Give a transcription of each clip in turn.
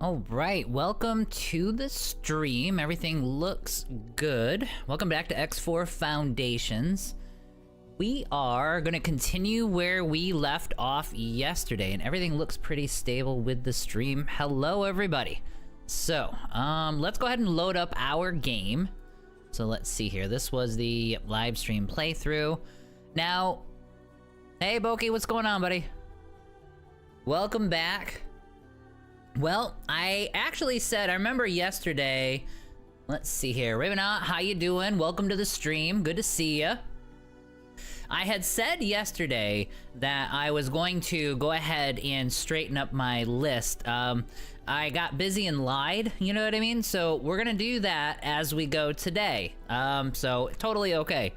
All right, welcome to the stream. Everything looks good. Welcome back to X4 Foundations. We are going to continue where we left off yesterday, and everything looks pretty stable with the stream. Hello, everybody. So, let's go ahead and load up our game. So let's see here. This was the live stream playthrough. Now, hey, Boki, what's going on, buddy? Welcome back. Well, I actually said, I remember yesterday, let's see here, Ravenaut, how you doing? Welcome to the stream, good to see ya. I had said yesterday that I was going to go ahead and straighten up my list. I got busy and lied, you know what I mean? So we're gonna do that as we go today. So totally okay.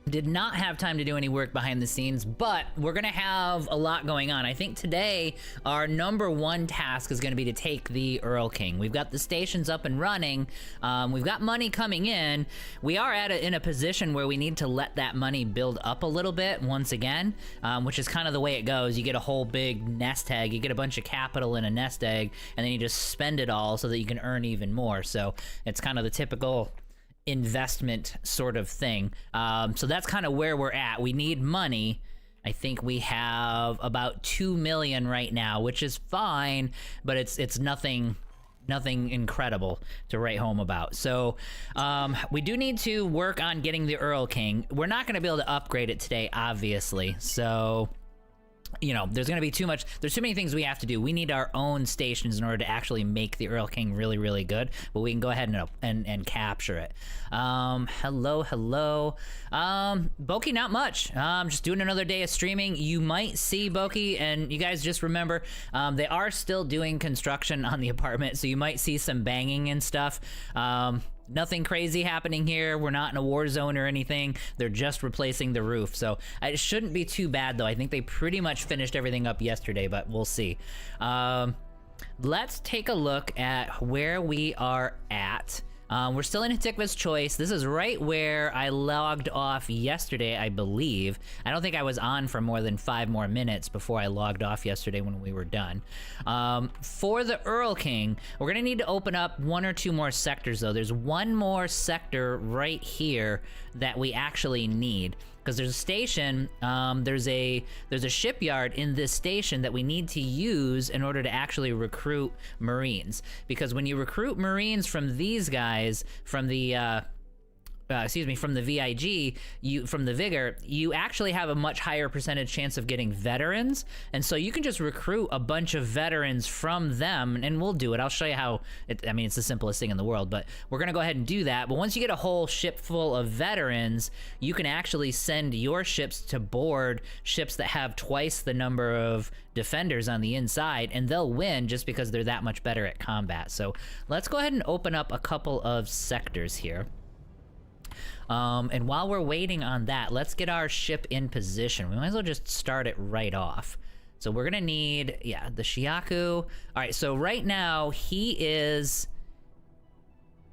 Did not have time to do any work behind the scenes, but we're gonna have a lot going on. I think today our number one task is gonna be to take the Earl King. We've got the stations up and running. We've got money coming in. We are in a position where we need to let that money build up a little bit once again, which is kind of the way it goes. You get a whole big nest egg, you get a bunch of capital in a nest egg, and then you just spend it all so that you can earn even more. So it's kind of the typical investment sort of thing. So that's kind of where we're at. We need money. I think we have about 2 million right now, which is fine, but it's nothing incredible to write home about. So we do need to work on getting the Earl King. We're not going to be able to upgrade it today, obviously. So, you know, there's going to be there's too many things we have to do. We need our own stations in order to actually make the Earl King really, really good, but we can go ahead and capture it. Hello. Boki, not much. Just doing another day of streaming. You might see Boki, and you guys just remember, they are still doing construction on the apartment, so you might see some banging and stuff. Nothing crazy happening here. We're not in a war zone or anything. They're just replacing the roof. So it shouldn't be too bad, though. I think they pretty much finished everything up yesterday, but we'll see. Let's take a look at where we are at. We're still in Hatikva's Choice. This is right where I logged off yesterday, I believe. I don't think I was on for more than 5 more minutes before I logged off yesterday when we were done. For the Earl King, we're gonna need to open up 1 or 2 more sectors, though. There's one more sector right here that we actually need, because there's a station, there's a shipyard in this station that we need to use in order to actually recruit Marines. Because when you recruit Marines from these guys, from the from the VIG, from the Vigor, you actually have a much higher percentage chance of getting veterans, and so you can just recruit a bunch of veterans from them, and we'll do it. I'll show you how. I mean, it's the simplest thing in the world, but we're gonna go ahead and do that. But once you get a whole ship full of veterans, you can actually send your ships to board ships that have twice the number of defenders on the inside, and they'll win just because they're that much better at combat. So let's go ahead and open up a couple of sectors here. And while we're waiting on that, let's get our ship in position. We might as well just start it right off. So we're gonna need, the Shiaku. All right, so right now he is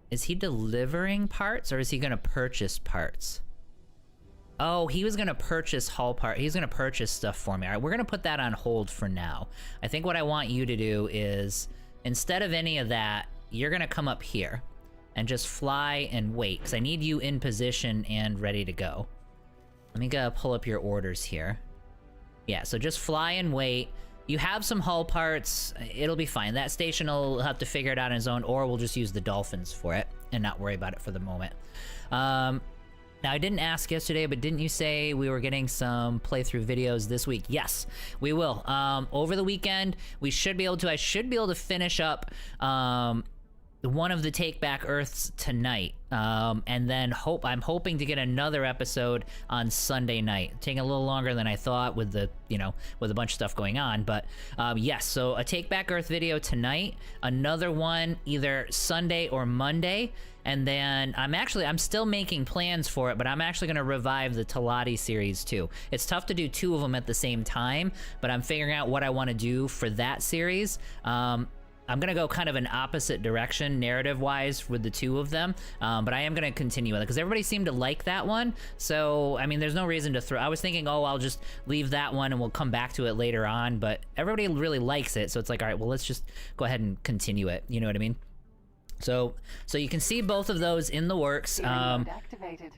he delivering parts, or is he gonna purchase parts? Oh, he was gonna purchase hull part. He's gonna purchase stuff for me. All right, we're gonna put that on hold for now. I think what I want you to do is, instead of any of that, you're gonna come up here and just fly and wait, because I need you in position and ready to go. Let me go pull up your orders here. Yeah, so just fly and wait. You have some hull parts, it'll be fine. That station will have to figure it out on his own, or we'll just use the Dolphins for it and not worry about it for the moment. Now, I didn't ask yesterday, but didn't you say we were getting some playthrough videos this week? Yes, we will. Over the weekend, I should be able to finish up one of the Take Back Earths tonight, and then I'm hoping to get another episode on Sunday night. Taking a little longer than I thought with the, with a bunch of stuff going on, but yes, so a Take Back Earth video tonight, another one either Sunday or Monday, and then I'm still making plans for it, but I'm actually gonna revive the Talati series too. It's tough to do 2 of them at the same time, but I'm figuring out what I wanna do for that series. I'm gonna go kind of an opposite direction narrative-wise with the two of them, but I am gonna continue with it because everybody seemed to like that one. So I mean, there's no reason to throw. I was thinking, oh, I'll just leave that one and we'll come back to it later on. But everybody really likes it, so it's like, all right, well, let's just go ahead and continue it. You know what I mean? So you can see both of those in the works.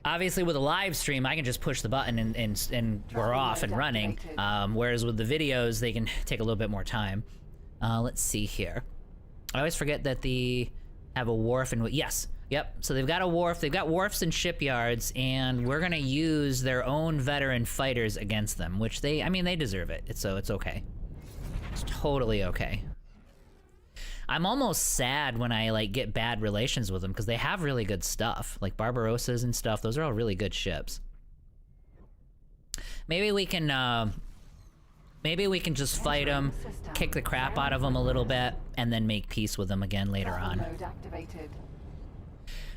Obviously, with a live stream, I can just push the button and we're off and running. Whereas with the videos, they can take a little bit more time. Let's see here. I always forget that they have a wharf and yes, yep. So they've got a wharf. They've got wharfs and shipyards, and we're gonna use their own veteran fighters against them, which I mean, they deserve it. So it's okay. It's totally okay. I'm almost sad when I like get bad relations with them because they have really good stuff, like Barbarossas and stuff. Those are all really good ships. Maybe we can just fight them, kick the crap out of them a little bit, and then make peace with them again later on.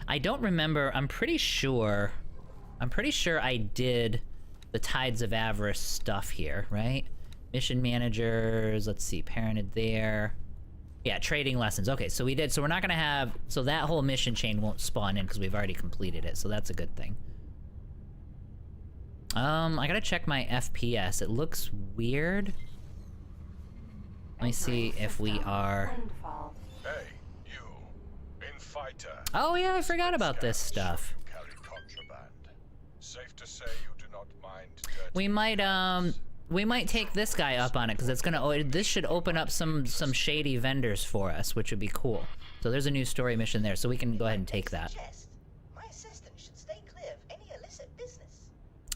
I don't remember. I'm pretty sure I did the Tides of Avarice stuff here, right? Mission managers. Let's see, parented there. Yeah, trading lessons. Okay, so we did. So we're not gonna have. So that whole mission chain won't spawn in because we've already completed it. So that's a good thing. I gotta check my FPS. It looks weird. Let me see if we are. Hey, you, Infighter. Oh yeah, I forgot about this stuff. Carry contraband. Safe to say you do not mind. We might take this guy up on it because it's gonna. This should open up some shady vendors for us, which would be cool. So there's a new story mission there, so we can go ahead and take that. My assistant should stay clear of any illicit business.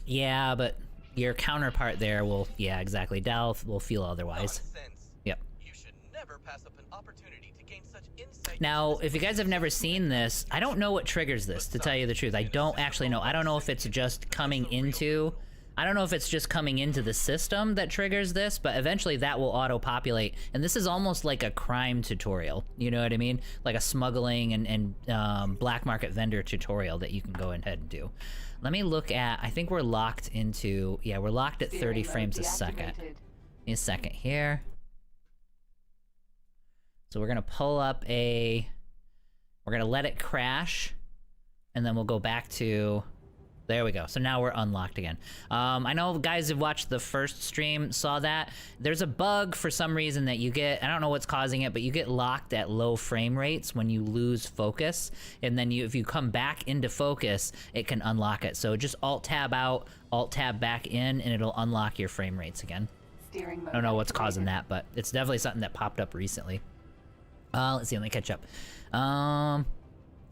Yeah, but your counterpart there will. Yeah, exactly. Dal will feel otherwise. Nonsense. Yep. You should never pass up an opportunity to gain such insight. Now, if you guys have never seen this, I don't know what triggers this. To tell you the truth, I don't actually know. I don't know if it's just coming into. I don't know if it's just coming into the system that triggers this, but eventually that will auto-populate. And this is almost like a crime tutorial, you know what I mean? Like a smuggling and black market vendor tutorial that you can go ahead and do. Let me look at, I think we're locked into, yeah, we're locked at 30 frames a second. Give me a second here. So we're gonna pull up we're gonna let it crash, and then we'll go back to, there we go. So now we're unlocked again. I know guys who've watched the first stream saw that. There's a bug for some reason that you get, I don't know what's causing it, but you get locked at low frame rates when you lose focus. And then if you come back into focus, it can unlock it. So just Alt-Tab out, Alt-Tab back in, and it'll unlock your frame rates again. I don't know what's causing that, but it's definitely something that popped up recently. Let's see, let me catch up.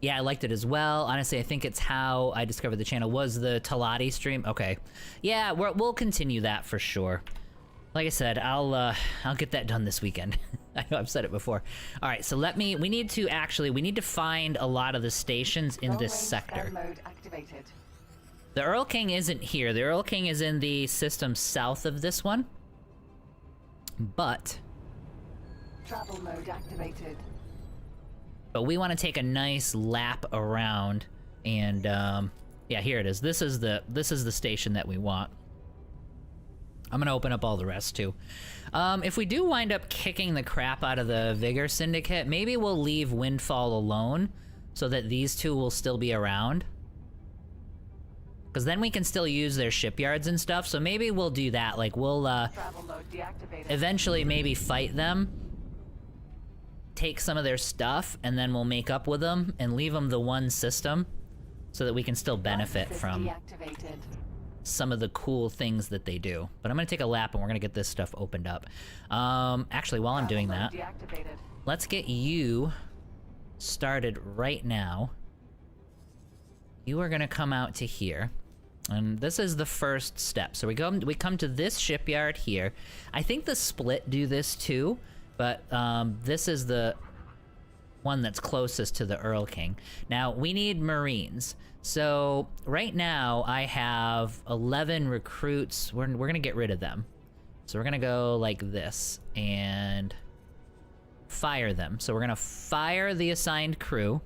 Yeah, I liked it as well. Honestly, I think it's how I discovered the channel was the Talati stream. Okay. Yeah, we'll continue that for sure. Like I said, I'll get that done this weekend. I know I've said it before. All right, so we need to find a lot of the stations in this sector. The Earl King isn't here. The Earl King is in the system south of this one. But travel mode activated. But we want to take a nice lap around, and yeah, here it is. This is the station that we want. I'm gonna open up all the rest too. If we do wind up kicking the crap out of the Vigor Syndicate, maybe we'll leave Windfall alone so that these two will still be around. Because then we can still use their shipyards and stuff, so maybe we'll do that. Like, we'll eventually maybe fight them, take some of their stuff, and then we'll make up with them and leave them the one system so that we can still benefit from some of the cool things that they do. But I'm gonna take a lap and we're gonna get this stuff opened up. Actually, while I'm doing that, let's get you started right now. You are gonna come out to here. And this is the first step. So we come to this shipyard here. I think the Split do this too, but this is the one that's closest to the Earl King. Now, we need Marines. So right now, I have 11 recruits. We're gonna get rid of them. So we're gonna go like this and fire them. So we're gonna fire the assigned crew,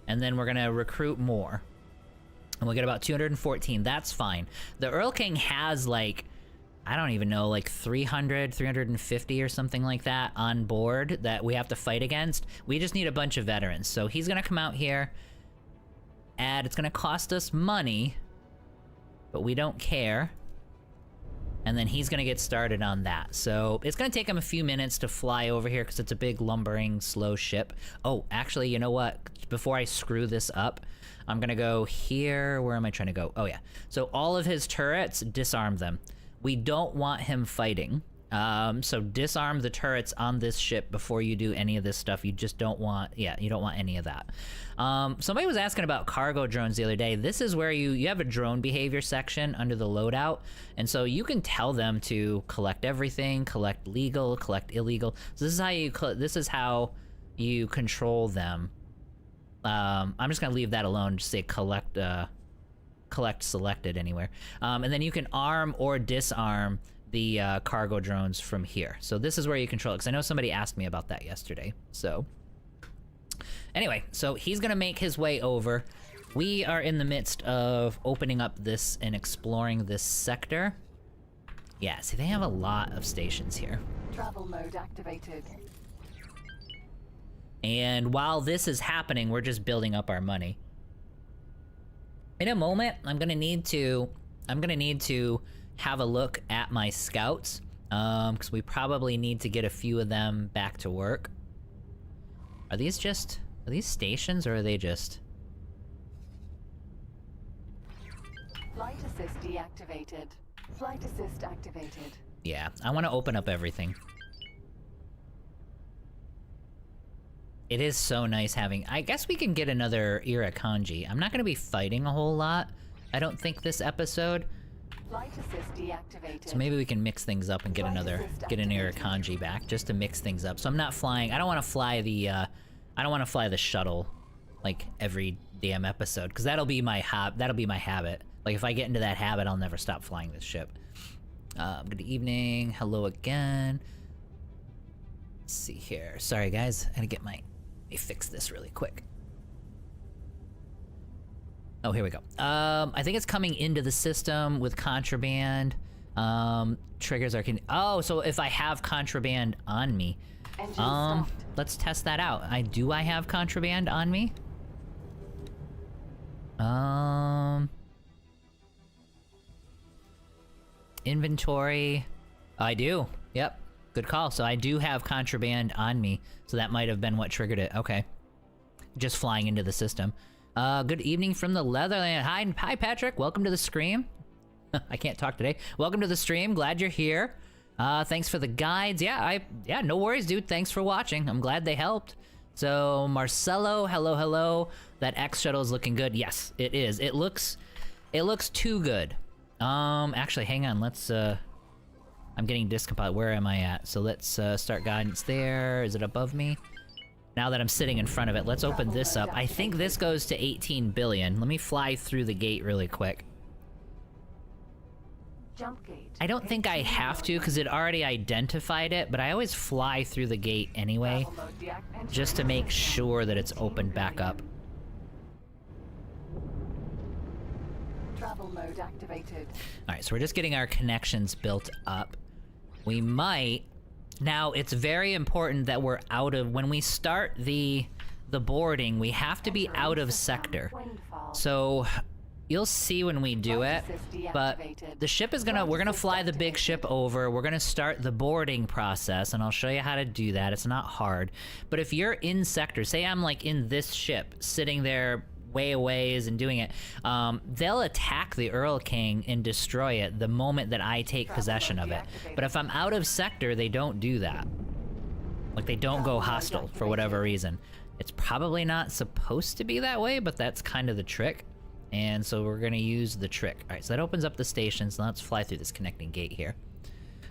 and then we're gonna recruit more. And we'll get about 214, that's fine. The Earl King has like I don't even know, like 300, 350 or something like that on board that we have to fight against. We just need a bunch of veterans. So he's gonna come out here, and it's gonna cost us money, but we don't care. And then he's gonna get started on that. So it's gonna take him a few minutes to fly over here because it's a big lumbering, slow ship. Oh, actually, you know what? Before I screw this up, I'm gonna go here. Where am I trying to go? Oh yeah. So all of his turrets, disarm them. We don't want him fighting. So disarm the turrets on this ship before you do any of this stuff. You just don't want, yeah, you don't want any of that. Somebody was asking about cargo drones the other day. This is where you have a drone behavior section under the loadout. And so you can tell them to collect everything, collect legal, collect illegal. So this is how you control them. I'm just gonna leave that alone, just say collect selected anywhere. And then you can arm or disarm the cargo drones from here. So this is where you control it, because I know somebody asked me about that yesterday. So anyway, so he's gonna make his way over. We are in the midst of opening up this and exploring this sector. Yeah, see, they have a lot of stations here. Travel mode activated. And while this is happening, we're just building up our money. In a moment, I'm gonna need to have a look at my scouts, because we probably need to get a few of them back to work. Are these stations, or are they just... Flight assist deactivated. Flight assist activated. Yeah, I want to open up everything. It is so nice having... I guess we can get another Irukandji. I'm not going to be fighting a whole lot, I don't think, this episode. Flight assist deactivated. So maybe we can mix things up and get an Irukandji back, just to mix things up. So I'm not flying... I don't want to fly the shuttle, like, every damn episode, because that'll be my habit. Like, if I get into that habit, I'll never stop flying this ship. Good evening. Hello again. Let's see here. Sorry, guys. I gotta let me fix this really quick. Oh, here we go. I think it's coming into the system with contraband. Triggers are... Oh, so if I have contraband on me. Let's test that out. Do I have contraband on me? Inventory. I do. Yep. Good call. So I do have contraband on me. So that might have been what triggered it. Okay. Just flying into the system. Good evening from the Leatherland. Hi, Patrick. Welcome to the stream. I can't talk today. Welcome to the stream. Glad you're here. Thanks for the guides. Yeah, no worries, dude. Thanks for watching. I'm glad they helped. So, Marcelo, hello. That X shuttle is looking good. Yes, it is. It looks too good. Actually, hang on. Let's, I'm getting discompiled. Where am I at? So let's, start guidance there. Is it above me? Now that I'm sitting in front of it, let's open this up. I think this goes to 18 billion. Let me fly through the gate really quick. Jump gate. I don't think I have to, because it already identified it, but I always fly through the gate anyway, just to make sure that it's opened back up. Travel mode activated. Alright, so we're just getting our connections built up. We might... Now, it's very important that we're out of... When we start the boarding, we have to be out of sector. So... You'll see when we do it, but the ship is we're gonna fly the big ship over, we're gonna start the boarding process, and I'll show you how to do that. It's not hard. But if you're in sector, say I'm like in this ship, sitting there way away and doing it, they'll attack the Earl King and destroy it the moment that I take possession of it. But if I'm out of sector, they don't do that. Like, they don't go hostile for whatever reason. It's probably not supposed to be that way, but that's kind of the trick. And so we're gonna use the trick. All right, so that opens up the stations. Now let's fly through this connecting gate here.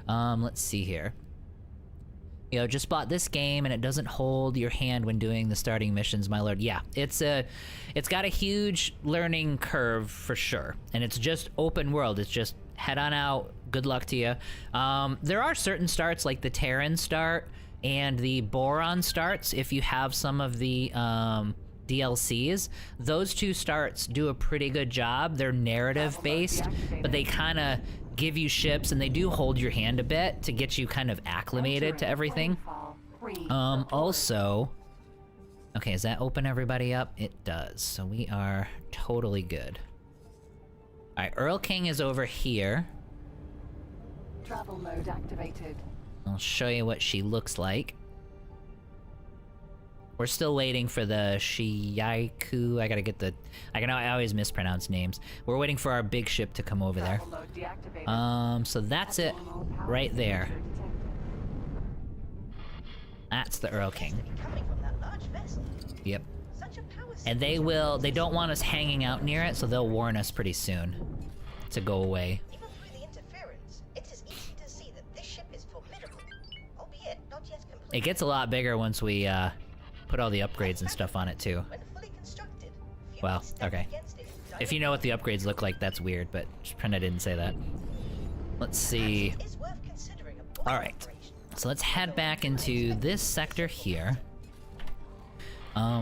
Let's see here. You know, just bought this game and it doesn't hold your hand when doing the starting missions, my lord. Yeah, it's got a huge learning curve for sure. And it's just open world. It's just head on out. Good luck to you. There are certain starts like the Terran start and the Boron starts if you have some of the DLCs. Those two starts do a pretty good job. They're narrative based, but they kind of give you ships, and they do hold your hand a bit to get you kind of acclimated to everything. Also, okay, does that open everybody up? It does, so we are totally good. All right, Earl King is over here. Travel mode activated. I'll show you what she looks like. We're still waiting for the Shiyaku. I gotta get the... I always mispronounce names. We're waiting for our big ship to come over there. Travel mode deactivated. So that's it right there. That's the Earl King. Coming from that large vessel. Yep. Such a power And they don't want us hanging out near it, so they'll warn us pretty soon to go away. Even through the interference, it is easy to see that this ship is formidable, albeit not yet complete. It gets a lot bigger once we, put all the upgrades and stuff on it, too. When fully constructed, few Well, can stand okay. against it. If you know what the upgrades look like, that's weird, but Prina didn't say that. Let's see. It is worth considering a board Alright, operation. so let's head back into this sector here.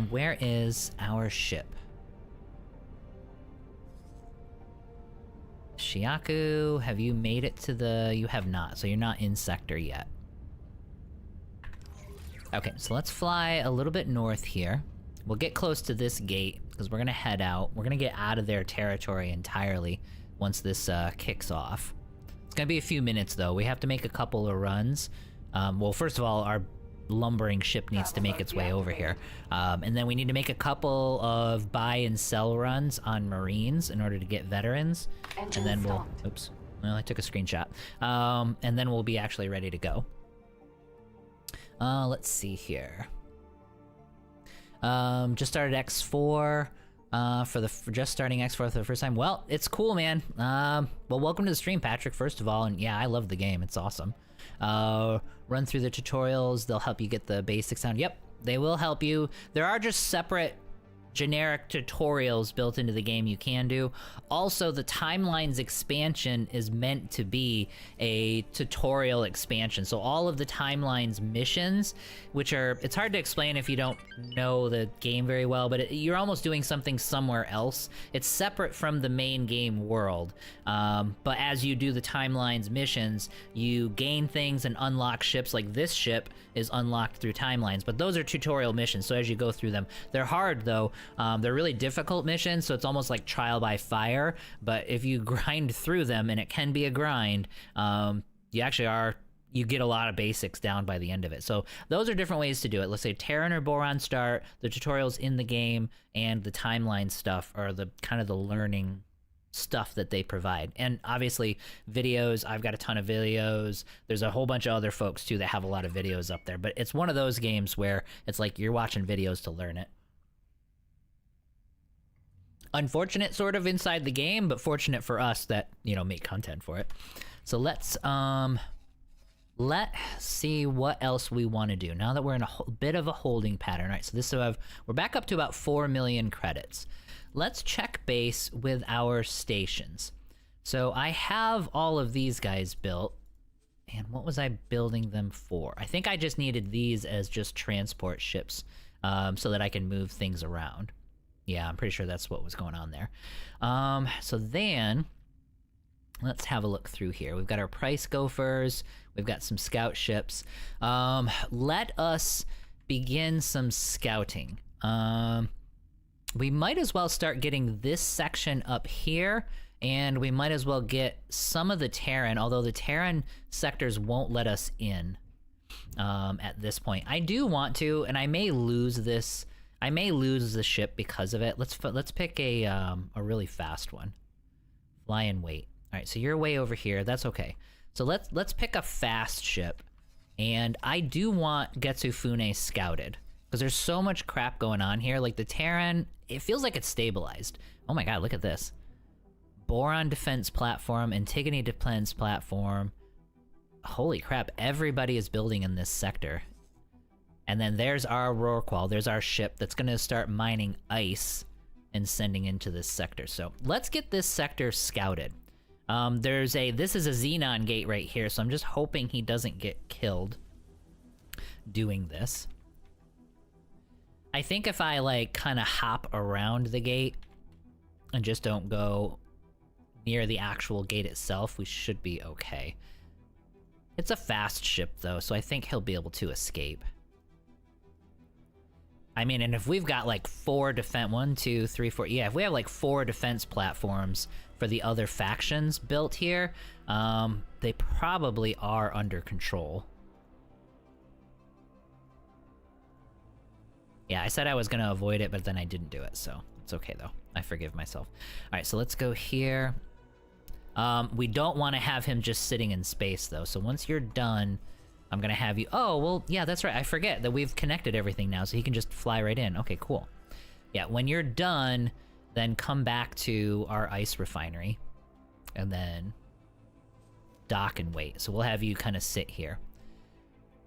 Where is our ship? Shiyaku, have you made it to the... You have not, so you're not in sector yet. Okay, so let's fly a little bit north here. We'll get close to this gate, because we're gonna head out. We're gonna get out of their territory entirely once this kicks off. It's gonna be a few minutes, though. We have to make a couple of runs. Well, first of all, our lumbering ship needs to make its way over here. And then we need to make a couple of buy and sell runs on Marines in order to get veterans. And then we'll... Oops. Well, I took a screenshot. And then we'll be actually ready to go. Let's see here. Just started X4 for just starting X4 for the first time. Well, it's cool, man. Well, welcome to the stream, Patrick, first of all, and yeah, I love the game. It's awesome. Run through the tutorials. They'll help you get the basics down. Yep, they will help you. There are just separate generic tutorials built into the game you can do. Also, the Timelines expansion is meant to be a tutorial expansion. So all of the Timelines missions, which are, it's hard to explain if you don't know the game very well, but you're almost doing something somewhere else. It's separate from the main game world. But as you do the Timelines missions, you gain things and unlock ships. Like this ship is unlocked through Timelines, but those are tutorial missions. So as you go through them, they're hard though. They're really difficult missions, so it's almost like trial by fire, but if you grind through them, and it can be a grind, you get a lot of basics down by the end of it. So those are different ways to do it. Let's say Terran or Boron start, the tutorials in the game, and the Timeline stuff are the kind of the learning stuff that they provide. And obviously videos, I've got a ton of videos. There's a whole bunch of other folks too that have a lot of videos up there, but it's one of those games where it's like you're watching videos to learn it. Unfortunate sort of inside the game, but fortunate for us that, you know, make content for it. So let's see what else we want to do now that we're in a bit of a holding pattern. All right, so we're back up to about 4 million credits. Let's check base with our stations. So I have all of these guys built, and what was I building them for? I think I just needed these as just transport ships, so that I can move things around. Yeah, I'm pretty sure that's what was going on there. So then, let's have a look through here. We've got our Price Gophers. We've got some scout ships. Let us begin some scouting. We might as well start getting this section up here, and we might as well get some of the Terran, although the Terran sectors won't let us in at this point. I do want to, and I may lose this. I may lose the ship because of it. Let's pick a really fast one. Fly and wait. All right, so you're way over here. That's okay. So let's pick a fast ship, and I do want Getsufune scouted because there's so much crap going on here. Like the Terran, it feels like it's stabilized. Oh my god, look at this. Boron defense platform, Antigone defense platform. Holy crap! Everybody is building in this sector. And then there's our Rorqual, there's our ship that's gonna start mining ice and sending into this sector. So let's get this sector scouted. This is a Xenon gate right here, so I'm just hoping he doesn't get killed doing this. I think if I like kind of hop around the gate and just don't go near the actual gate itself, we should be okay. It's a fast ship, though, so I think he'll be able to escape. I mean, and if we've got like 4 defense, 1, 2, 3, 4, yeah, if we have like 4 defense platforms for the other factions built here, they probably are under control. Yeah, I said I was gonna avoid it, but then I didn't do it, so it's okay though. I forgive myself. All right, so let's go here. We don't want to have him just sitting in space though, so once you're done, I'm gonna have you... Oh, well, yeah, that's right. I forget that we've connected everything now, so he can just fly right in. Okay, cool. Yeah, when you're done, then come back to our ice refinery, and then dock and wait. So we'll have you kind of sit here.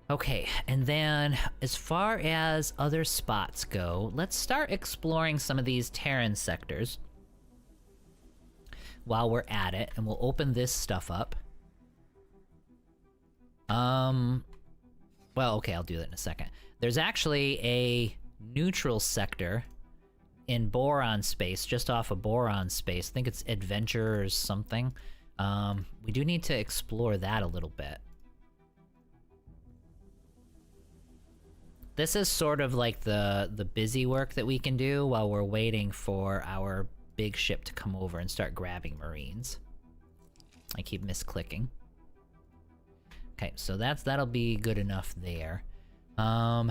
Okay, and then as far as other spots go, let's start exploring some of these Terran sectors while we're at it, and we'll open this stuff up. Well, okay, I'll do that in a second. There's actually a neutral sector in Boron space, just off of Boron space. I think it's Adventure or something. We do need to explore that a little bit. This is sort of like the busy work that we can do while we're waiting for our big ship to come over and start grabbing Marines. I keep misclicking. Okay, so that'll be good enough there. Yeah,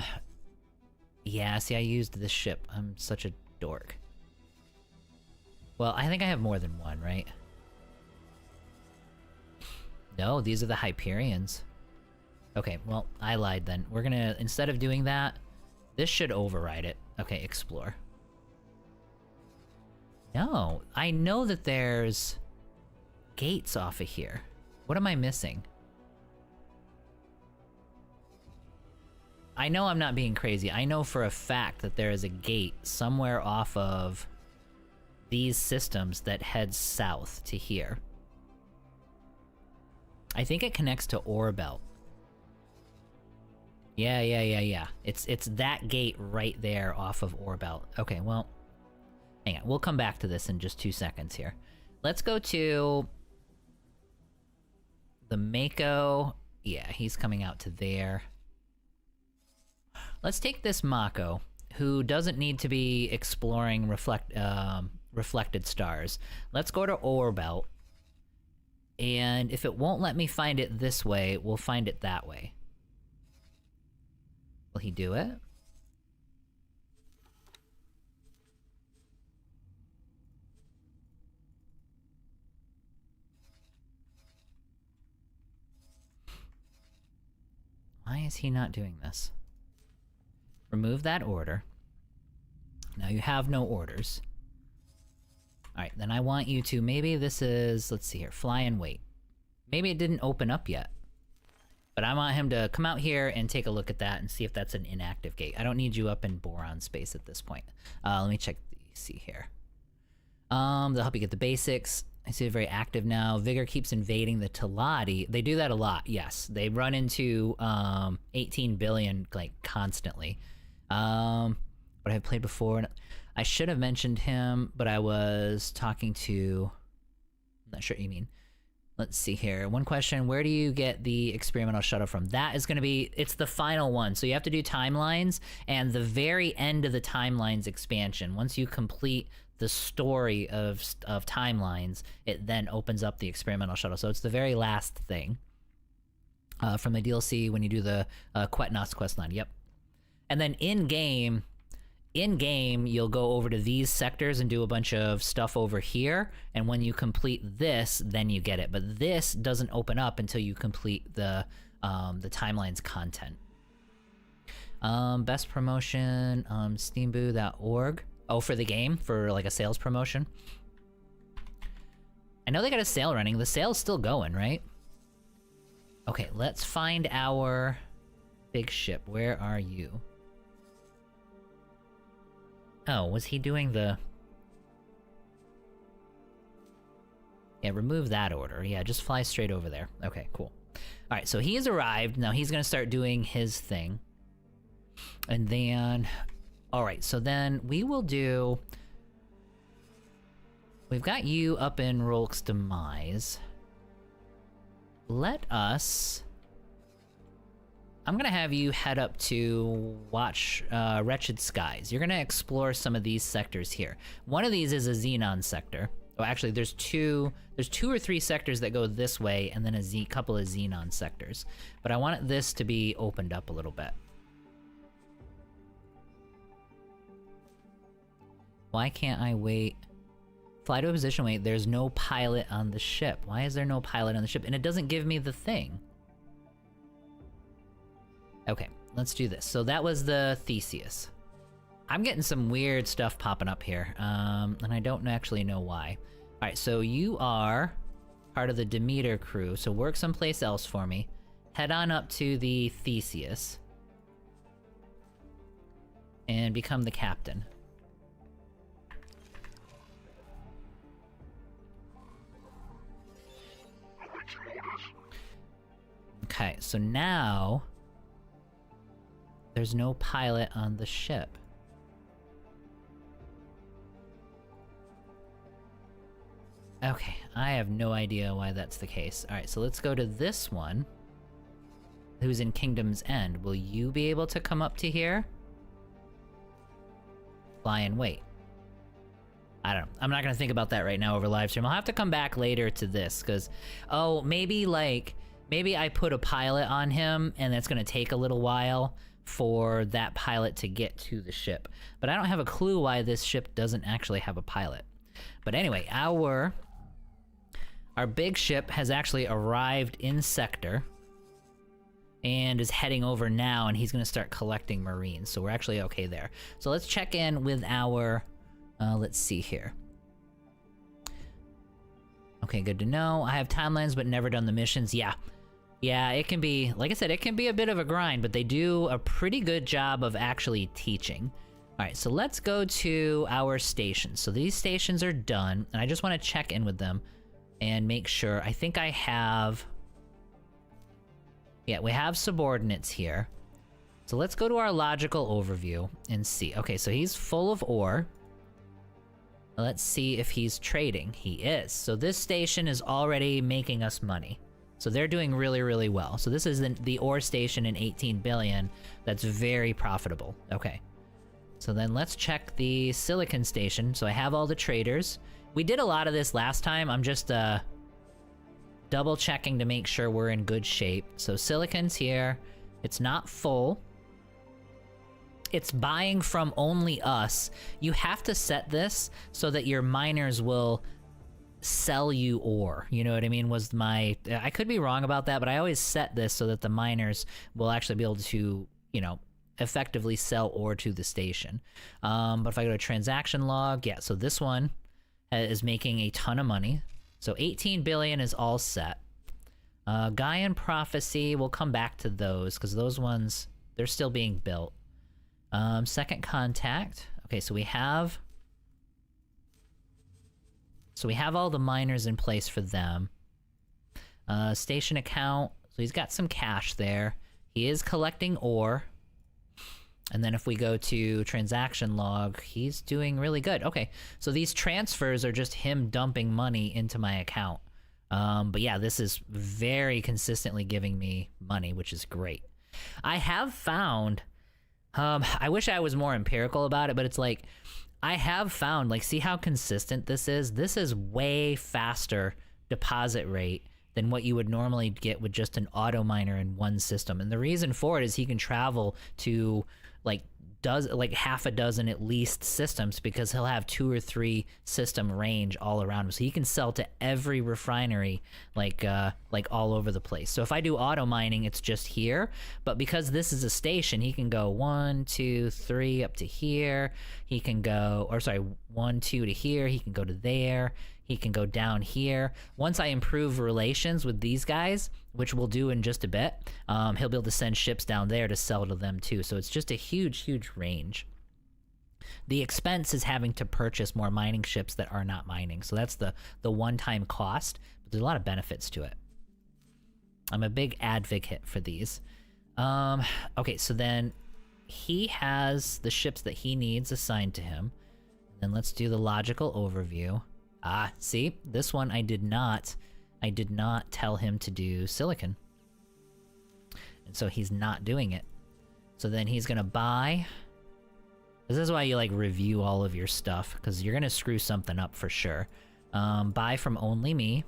see, I used this ship. I'm such a dork. Well, I think I have more than one, right? No, these are the Hyperions. Okay, well, I lied then. We're gonna, instead of doing that, this should override it. Okay, explore. No, I know that there's gates off of here. What am I missing? I know I'm not being crazy. I know for a fact that there is a gate somewhere off of these systems that heads south to here. I think it connects to Orbelt. Yeah. It's that gate right there off of Orbelt. Okay, well, hang on. We'll come back to this in just 2 seconds here. Let's go to the Mako. Yeah, he's coming out to there. Let's take this Mako, who doesn't need to be exploring reflected stars. Let's go to Orbelt, and if it won't let me find it this way, we'll find it that way. Will he do it? Why is he not doing this? Remove that order. Now you have no orders. Alright, then I want you to, maybe this is, let's see here, fly and wait. Maybe it didn't open up yet. But I want him to come out here and take a look at that and see if that's an inactive gate. I don't need you up in Boron space at this point. Let me check see here. They'll help you get the basics. I see it very active now. Vigor keeps invading the Teladi. They do that a lot, yes. They run into 18 billion, like, constantly. But I've played before. And I should have mentioned him, but I was talking to... I'm not sure what you mean. Let's see here. One question, where do you get the experimental shuttle from? That is going to be... It's the final one. So you have to do timelines, and the very end of the timelines expansion, once you complete the story of timelines, it then opens up the experimental shuttle. So it's the very last thing from the DLC when you do the Quetnos questline. Yep. And then in-game, you'll go over to these sectors and do a bunch of stuff over here, and when you complete this, then you get it. But this doesn't open up until you complete the timelines content. Best promotion, steamboo.org. Oh, for the game? For like a sales promotion? I know they got a sale running. The sale's still going, right? Okay, let's find our big ship. Where are you? Oh, was he doing the... Yeah, remove that order. Yeah, just fly straight over there. Okay, cool. Alright, so he's arrived. Now he's gonna start doing his thing. And then... Alright, so then we will do... we've got you up in Rolk's Demise. Let us... I'm gonna have you head up to watch Wretched Skies. You're gonna explore some of these sectors here. One of these is a Xenon sector. Oh, actually, there's two or three sectors that go this way, and then a couple of Xenon sectors. But I want this to be opened up a little bit. Why can't I wait? Fly to a position, wait, there's no pilot on the ship. Why is there no pilot on the ship? And it doesn't give me the thing. Okay, let's do this. So that was the Theseus. I'm getting some weird stuff popping up here, and I don't actually know why. All right, so you are part of the Demeter crew, so work someplace else for me. Head on up to the Theseus. And become the captain. Okay, so now... there's no pilot on the ship. Okay, I have no idea why that's the case. Alright, so let's go to this one, who's in Kingdom's End. Will you be able to come up to here? Fly and wait. I don't know. I'm not gonna think about that right now over live stream. I'll have to come back later to this, because... oh, maybe I put a pilot on him, and that's gonna take a little while for that pilot to get to the ship. But I don't have a clue why this ship doesn't actually have a pilot. But anyway, our big ship has actually arrived in Sector and is heading over now, and he's gonna start collecting Marines, so we're actually okay there. So let's check in with our, let's see here. Okay, good to know. I have timelines but never done the missions. Yeah, it can be, like I said, it can be a bit of a grind, but they do a pretty good job of actually teaching. All right, so let's go to our stations. So these stations are done, and I just want to check in with them and make sure. I think I have... yeah, we have subordinates here. So let's go to our logical overview and see. Okay, so he's full of ore. Let's see if he's trading. He is. So this station is already making us money. So they're doing really, really well. So this is the ore station in 18 billion. That's very profitable. Okay. So then let's check the silicon station. So I have all the traders. We did a lot of this last time. I'm just double checking to make sure we're in good shape. So silicon's here. It's not full. It's buying from only us. You have to set this so that your miners will sell you ore. You know what I mean? I could be wrong about that, but I always set this so that the miners will actually be able to, you know, effectively sell ore to the station. But if I go to transaction log, yeah, so this one is making a ton of money. So 18 billion is all set. Gaian Prophecy, we'll come back to those, because those ones, they're still being built. Second Contact. Okay, so we have all the miners in place for them. Station account, so he's got some cash there. He is collecting ore. And then if we go to transaction log, he's doing really good. Okay, so these transfers are just him dumping money into my account. But yeah, this is very consistently giving me money, which is great. I have found, I wish I was more empirical about it, but it's like, I have found, like, see how consistent this is? This is way faster deposit rate than what you would normally get with just an auto miner in one system. And the reason for it is he can travel to like half a dozen at least systems, because he'll have 2 or 3 system range all around him. So he can sell to every refinery like all over the place. So if I do auto mining, it's just here, but because this is a station, he can go 1, 2, 3 up to here. He can go, or sorry, 1, 2 to here. He can go to there. He can go down here. Once I improve relations with these guys, which we'll do in just a bit, he'll be able to send ships down there to sell to them too. So it's just a huge, huge range. The expense is having to purchase more mining ships that are not mining. So that's the one-time cost, but there's a lot of benefits to it. I'm a big advocate for these. Okay, so then he has the ships that he needs assigned to him. Then let's do the logical overview. Ah, see? This one I did not tell him to do silicon. And so he's not doing it. So then he's gonna buy... This is why you, like, review all of your stuff, because you're gonna screw something up for sure. Buy from only me.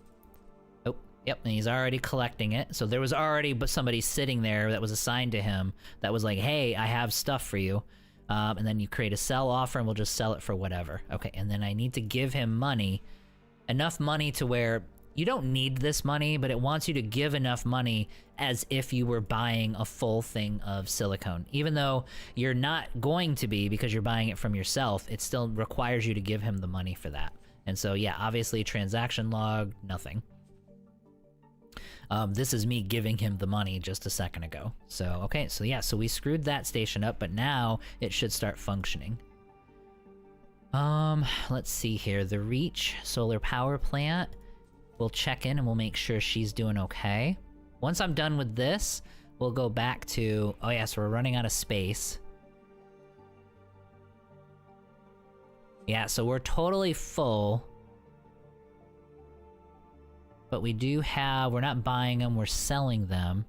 Oh, yep, and he's already collecting it. So there was already somebody sitting there that was assigned to him that was like, hey, I have stuff for you. And then you create a sell offer and we'll just sell it for whatever. Okay, and then I need to give him money. Enough money to where you don't need this money, but it wants you to give enough money as if you were buying a full thing of silicone. Even though you're not going to be because you're buying it from yourself, it still requires you to give him the money for that. And so yeah, obviously transaction log, nothing. This is me giving him the money just a second ago. So, okay, so yeah, so we screwed that station up, but now it should start functioning. Let's see here. The Reach solar power plant. We'll check in and we'll make sure she's doing okay. Once I'm done with this, we'll go back to... Oh yeah, so we're running out of space. Yeah, so we're totally full. But we do have... We're not buying them, we're selling them.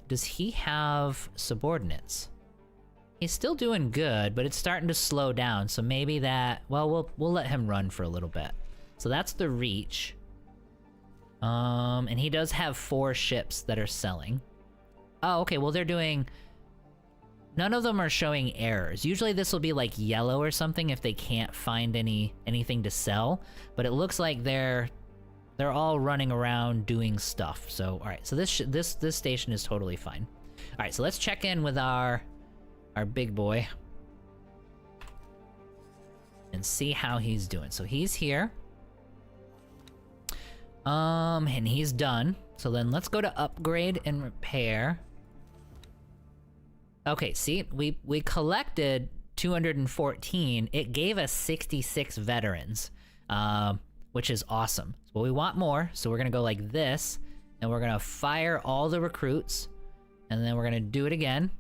Does he have subordinates? He's still doing good, but it's starting to slow down, so maybe that... Well, we'll let him run for a little bit. So that's the Reach. And he does have 4 ships that are selling. Oh, okay, well they're doing... None of them are showing errors. Usually this will be like yellow or something if they can't find anything to sell, but it looks like they're all running around doing stuff. So, all right, so this station is totally fine. All right, so let's check in with our big boy and see how he's doing. So he's here. And he's done. So then let's go to upgrade and repair. Okay, see, we collected 214. It gave us 66 veterans, which is awesome. Well, we want more, so we're gonna go like this, and we're gonna fire all the recruits, and then we're gonna do it again.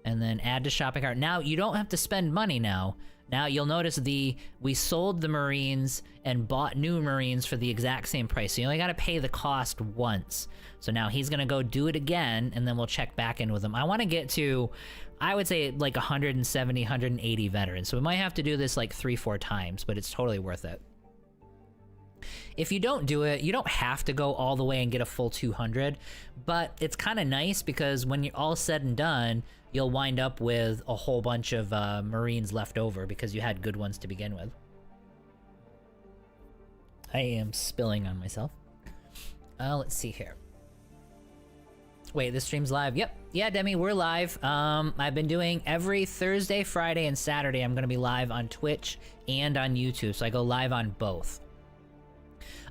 And then add to shopping cart. Now, you don't have to spend money now. Now, you'll notice we sold the Marines and bought new Marines for the exact same price. So you only gotta pay the cost once. So now he's gonna go do it again, and then we'll check back in with him. I wanna get to, I would say, like 170, 180 veterans. So we might have to do this like 3-4 times, but it's totally worth it. If you don't do it, you don't have to go all the way and get a full 200, but it's kind of nice because when you're all said and done, you'll wind up with a whole bunch of Marines left over because you had good ones to begin with. I am spilling on myself. Let's see here. Wait, this stream's live? Yep. Yeah, Demi, we're live. I've been doing every Thursday, Friday, and Saturday. I'm going to be live on Twitch and on YouTube, so I go live on both.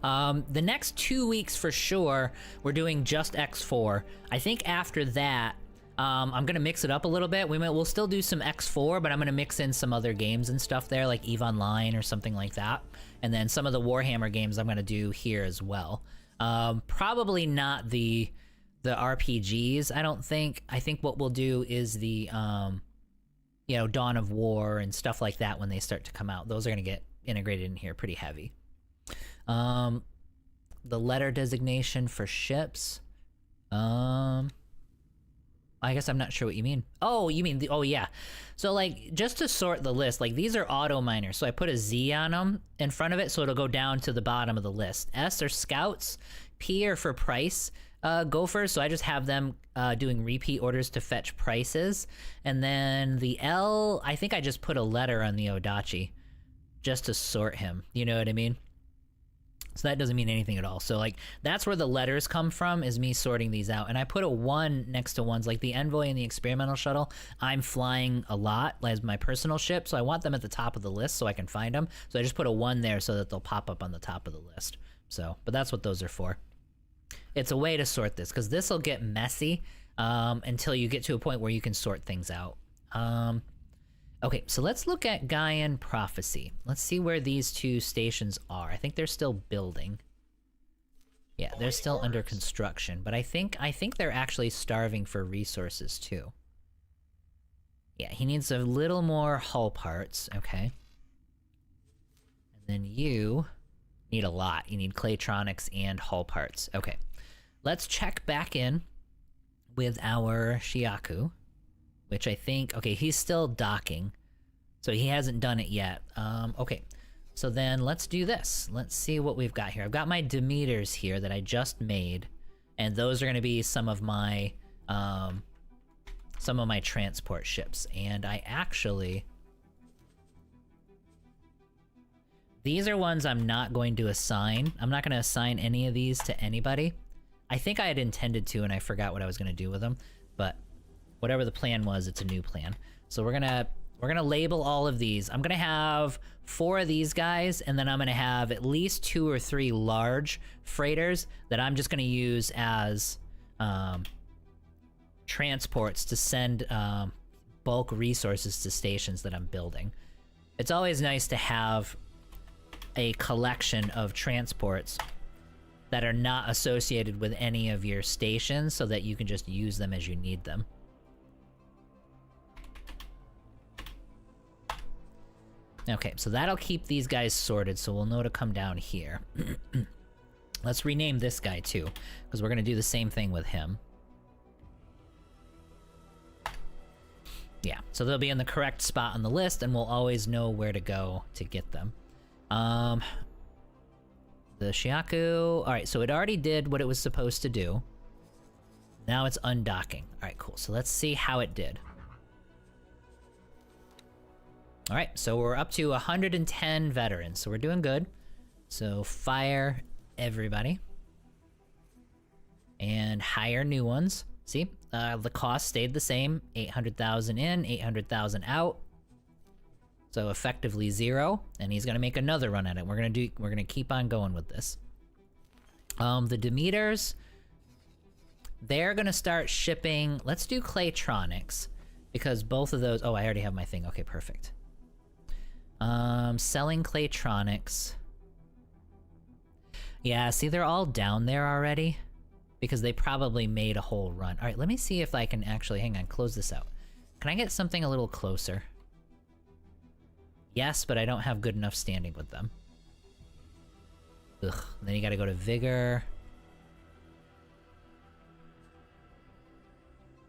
The next 2 weeks for sure, we're doing just X4. I think after that, I'm gonna mix it up a little bit. We'll still do some X4, but I'm gonna mix in some other games and stuff there, like EVE Online or something like that. And then some of the Warhammer games I'm gonna do here as well. Probably not the RPGs, I don't think. I think what we'll do is the, you know, Dawn of War and stuff like that when they start to come out. Those are gonna get integrated in here pretty heavy. The letter designation for ships. I guess I'm not sure what you mean. Oh, you mean oh yeah. So like, just to sort the list, like these are auto miners. So I put a Z on them in front of it, so it'll go down to the bottom of the list. S are scouts, P are for price gophers. So I just have them doing repeat orders to fetch prices. And then the L, I think I just put a letter on the Odachi just to sort him. You know what I mean? So that doesn't mean anything at all. So like, that's where the letters come from, is me sorting these out. And I put a 1 next to ones like the Envoy and the Experimental Shuttle. I'm flying a lot as my personal ship, so I want them at the top of the list so I can find them. So I just put a 1 there so that they'll pop up on the top of the list. So, but that's what those are for. It's a way to sort this, because this will get messy until you get to a point where you can sort things out. Okay, so let's look at Gaian Prophecy. Let's see where these 2 stations are. I think they're still building. Yeah, they're still under construction, but I think they're actually starving for resources too. Yeah, he needs a little more hull parts, okay. And Then you need a lot. You need Claytronics and hull parts. Okay. Let's check back in with our Shiaku, which I think... Okay, he's still docking, so he hasn't done it yet. Okay. So then let's do this. Let's see what we've got here. I've got my Demeters here that I just made, and those are going to be some of my transport ships. And I actually... These are ones I'm not going to assign. I'm not going to assign any of these to anybody. I think I had intended to, and I forgot what I was going to do with them. But whatever the plan was, it's a new plan. So we're gonna label all of these. I'm gonna have 4 of these guys, and then I'm gonna have at least 2 or 3 large freighters that I'm just gonna use as transports to send bulk resources to stations that I'm building. It's always nice to have a collection of transports that are not associated with any of your stations so that you can just use them as you need them. Okay, so that'll keep these guys sorted, so we'll know to come down here. Let's rename this guy too, because we're gonna do the same thing with him. Yeah, so they'll be in the correct spot on the list, and we'll always know where to go to get them. The Shiaku... Alright, so it already did what it was supposed to do. Now it's undocking. Alright, cool. So let's see how it did. Alright, so we're up to 110 veterans, so we're doing good. So fire everybody. And hire new ones. See? The cost stayed the same. 800,000 in, 800,000 out. So effectively 0, and he's gonna make another run at it. We're gonna keep on going with this. The Demeters, they're gonna start shipping. Let's do Claytronics, because both of those... Oh, I already have my thing. Okay, perfect. Selling Claytronics. Yeah, see, they're all down there already, because they probably made a whole run. All right, let me see if I can actually... Hang on, close this out. Can I get something a little closer? Yes, but I don't have good enough standing with them. Ugh, then you gotta go to Vigor.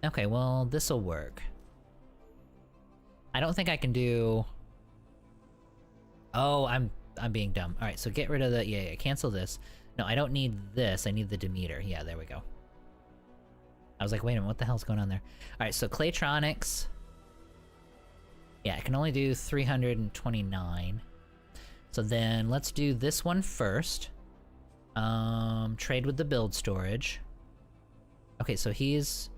Okay, well, this'll work. I don't think I can do... Oh, I'm being dumb. Alright, so get rid of the... Yeah, cancel this. No, I don't need this. I need the Demeter. Yeah, there we go. I was like, wait a minute, what the hell's going on there? Alright, so Claytronics... Yeah, I can only do 329. So then let's do this one first. Trade with the build storage. Okay, so he's...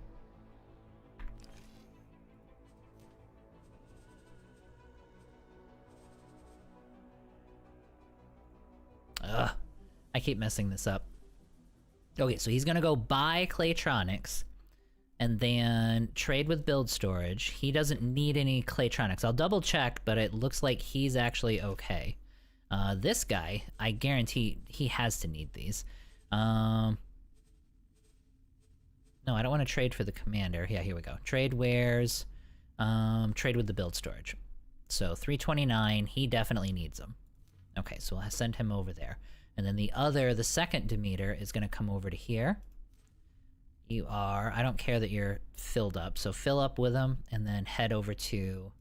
Ugh, I keep messing this up. Okay, so he's gonna go buy Claytronics. And then trade with build storage. He doesn't need any Claytronics. I'll double check, but it looks like he's actually okay. This guy, I guarantee he has to need these. No, I don't want to trade for the commander. Yeah, here we go. Trade wares. Trade with the build storage. So 329, he definitely needs them. Okay, so we'll send him over there. And then the second Demeter is going to come over to here. You are... I don't care that you're filled up, so fill up with them, and then head over to...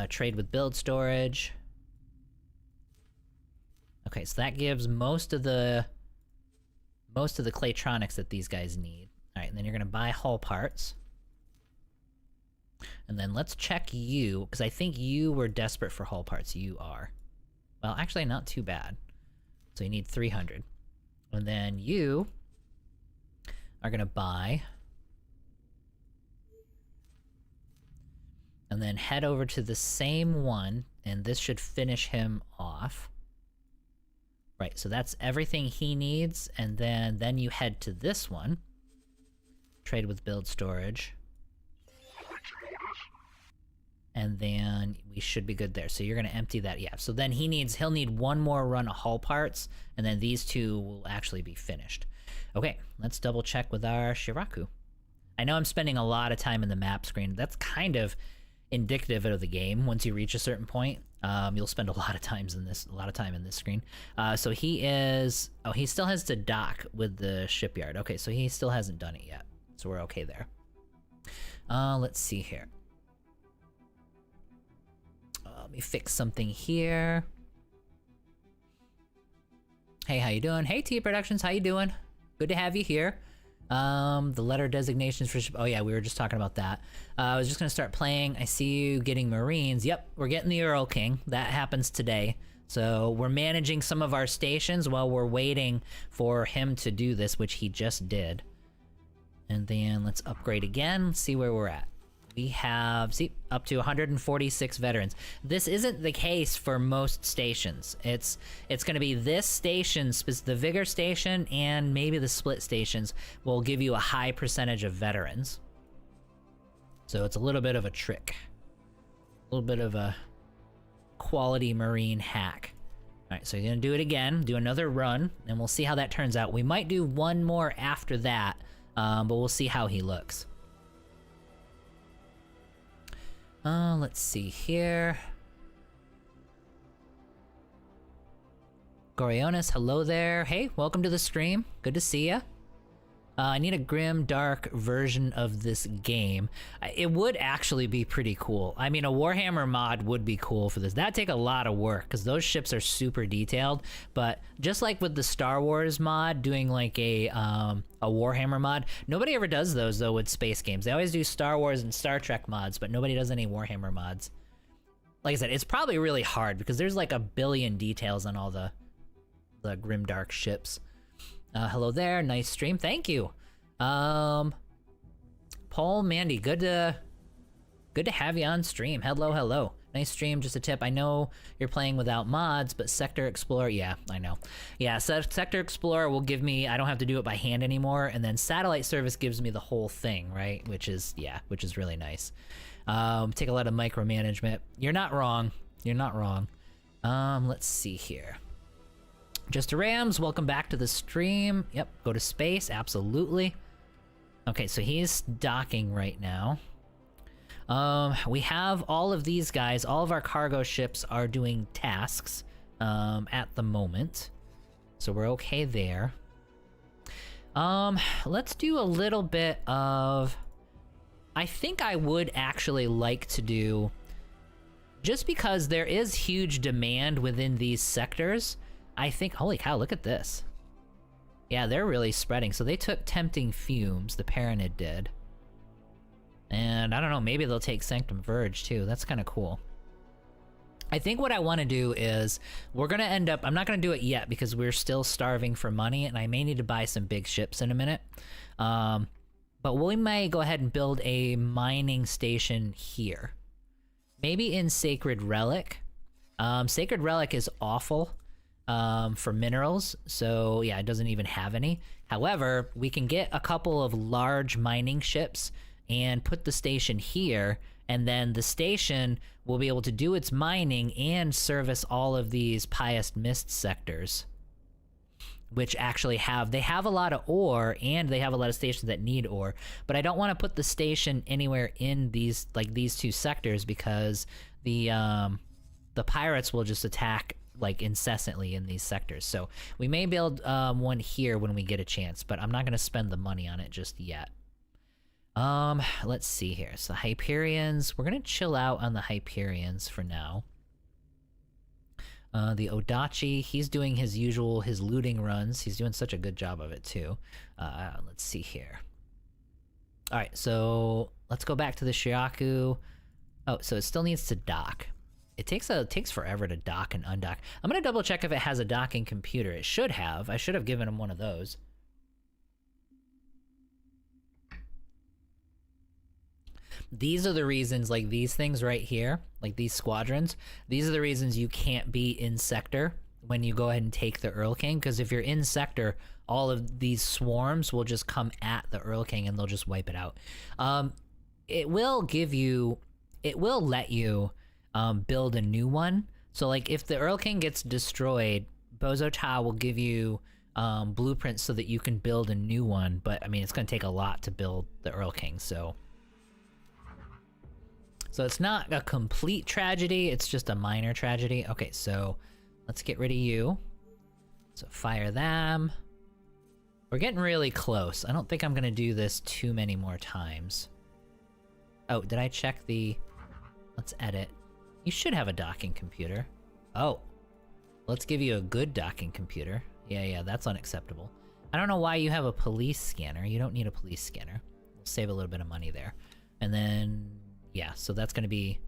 trade with build storage. Okay, so that gives most of the Claytronics that these guys need. Alright, and then you're gonna buy hull parts. And then let's check you, because I think you were desperate for hull parts. You are. Well, actually, not too bad. So you need 300. And then you... are gonna buy, and then head over to the same one, and this should finish him off. Right, so that's everything he needs, and then you head to this one, trade with build storage, and then we should be good there. So you're gonna empty that, yeah. So then he'll need one more run of hull parts, and then these two will actually be finished. Okay, let's double check with our Shiraku. I know I'm spending a lot of time in the map screen. That's kind of indicative of the game once you reach a certain point. You'll spend a lot of time in this screen. So he is. Oh, he still has to dock with the shipyard. Okay, so he still hasn't done it yet. So we're okay there. Let's see here. Let me fix something here. Hey, how you doing? Hey, T Productions, how you doing? Good to have you here. The letter designations for oh yeah, we were just talking about that. I was just gonna start playing. I see you getting Marines. Yep, we're getting the Earl King. That happens today. So we're managing some of our stations while we're waiting for him to do this, which he just did. And then let's upgrade again, see where we're at. We have, see, up to 146 veterans. This isn't the case for most stations. It's going to be this station, the Vigor station, and maybe the Split stations will give you a high percentage of veterans. So it's a little bit of a trick. A little bit of a quality Marine hack. All right, so you're going to do it again, do another run, and we'll see how that turns out. We might do one more after that, but we'll see how he looks. Let's see here. Gorionis, hello there. Hey, welcome to the stream. Good to see ya. I need a grim, dark version of this game. It would actually be pretty cool. I mean, a Warhammer mod would be cool for this. That'd take a lot of work, because those ships are super detailed. But just like with the Star Wars mod, doing like a Warhammer mod, nobody ever does those, though, with space games. They always do Star Wars and Star Trek mods, but nobody does any Warhammer mods. Like I said, it's probably really hard, because there's like a billion details on all the grimdark ships. Hello there, nice stream, thank you. Paul, Mandy, good to have you on stream. Hello. Nice stream, just a tip. I know you're playing without mods, but Sector Explorer, yeah, I know. Yeah, so Sector Explorer will give me, I don't have to do it by hand anymore, and then Satellite Service gives me the whole thing, right? Which is really nice. Take a lot of micromanagement. You're not wrong. Let's see here. Just a Rams, welcome back to the stream. Yep, go to space, absolutely. Okay, so he's docking right now. We have all of these guys, all of our cargo ships are doing tasks at the moment. So we're okay there. Let's do a little bit of... I think I would actually like to do... Just because there is huge demand within these sectors, I think... Holy cow, look at this. Yeah, they're really spreading. So they took Tempting Fumes, the Paranid did. And I don't know, maybe they'll take Sanctum Verge too. That's kind of cool. I think what I want to do is, we're going to end up... I'm not going to do it yet because we're still starving for money, and I may need to buy some big ships in a minute. But we may go ahead and build a mining station here. Maybe in Sacred Relic. Sacred Relic is awful for minerals, so yeah, it doesn't even have any. However, we can get a couple of large mining ships and put the station here, and then the station will be able to do its mining and service all of these Pious Mist sectors, which actually have a lot of ore, and they have a lot of stations that need ore. But I don't want to put the station anywhere in these two sectors, because the pirates will just attack like incessantly in these sectors. So we may build one here when we get a chance, but I'm not going to spend the money on it just yet. Let's see here. So Hyperions, we're going to chill out on the Hyperions for now. The Odachi, he's doing his looting runs. He's doing such a good job of it too. Let's see here. All right, so let's go back to the Shiaku. Oh, so it still needs to dock. It takes forever to dock and undock. I'm gonna double check if it has a docking computer. It should have. I should have given him one of those. These are the reasons, like these things right here, like these squadrons, these are the reasons you can't be in sector when you go ahead and take the Earl King, because if you're in sector, all of these swarms will just come at the Earl King and they'll just wipe it out. It will let you build a new one. So like if the Earl King gets destroyed, Bozo Ta will give you blueprints so that you can build a new one, but I mean it's going to take a lot to build the Earl King, so... So it's not a complete tragedy, it's just a minor tragedy. Okay, so let's get rid of you. So fire them. We're getting really close. I don't think I'm gonna do this too many more times. Oh, did I check the... Let's edit. You should have a docking computer. Oh. Let's give you a good docking computer. Yeah, that's unacceptable. I don't know why you have a police scanner. You don't need a police scanner. We'll save a little bit of money there. And then... Yeah, so that's gonna be...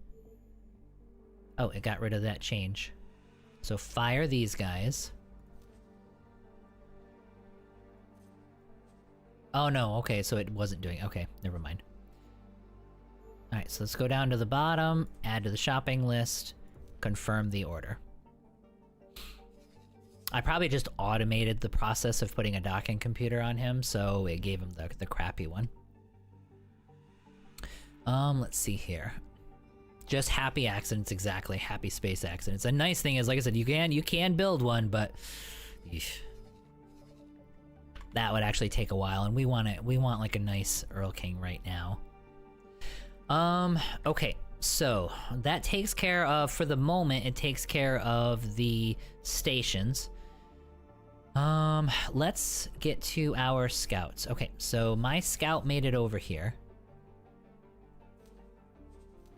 Oh, it got rid of that change. So fire these guys. Oh no, okay, so it wasn't doing... Okay, never mind. Alright, so let's go down to the bottom, add to the shopping list, confirm the order. I probably just automated the process of putting a docking computer on him, so it gave him the crappy one. Let's see here. Just happy accidents, exactly. Happy space accidents. A nice thing is, like I said, you can build one, but eesh, that would actually take a while, and we want like a nice Earl King right now. Okay, so that takes care of, for the moment, it takes care of the stations. Let's get to our scouts. Okay, so my scout made it over here.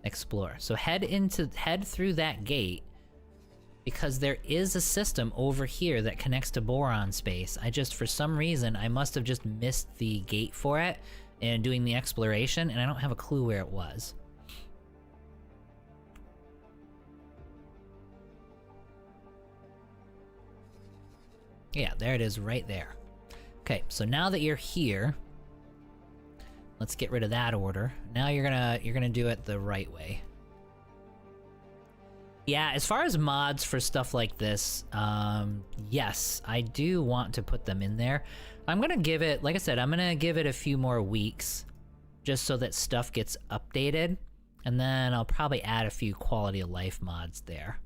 Explore. So head through that gate, because there is a system over here that connects to Boron space. For some reason, I must have just missed the gate for it and doing the exploration, and I don't have a clue where it was. Yeah, there it is right there. Okay, so now that you're here, let's get rid of that order. Now you're gonna do it the right way. Yeah, as far as mods for stuff like this, yes, I do want to put them in there. I'm gonna give it, like I said, I'm gonna give it a few more weeks just so that stuff gets updated, and then I'll probably add a few quality of life mods there.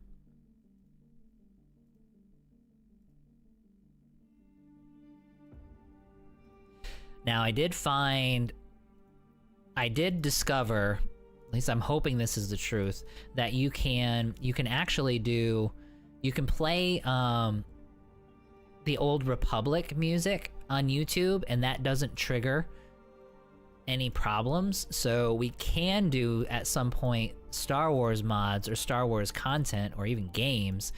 Now, I did discover, at least I'm hoping this is the truth, that you can actually play the Old Republic music on YouTube, and that doesn't trigger any problems. So we can do at some point Star Wars mods or Star Wars content or even games.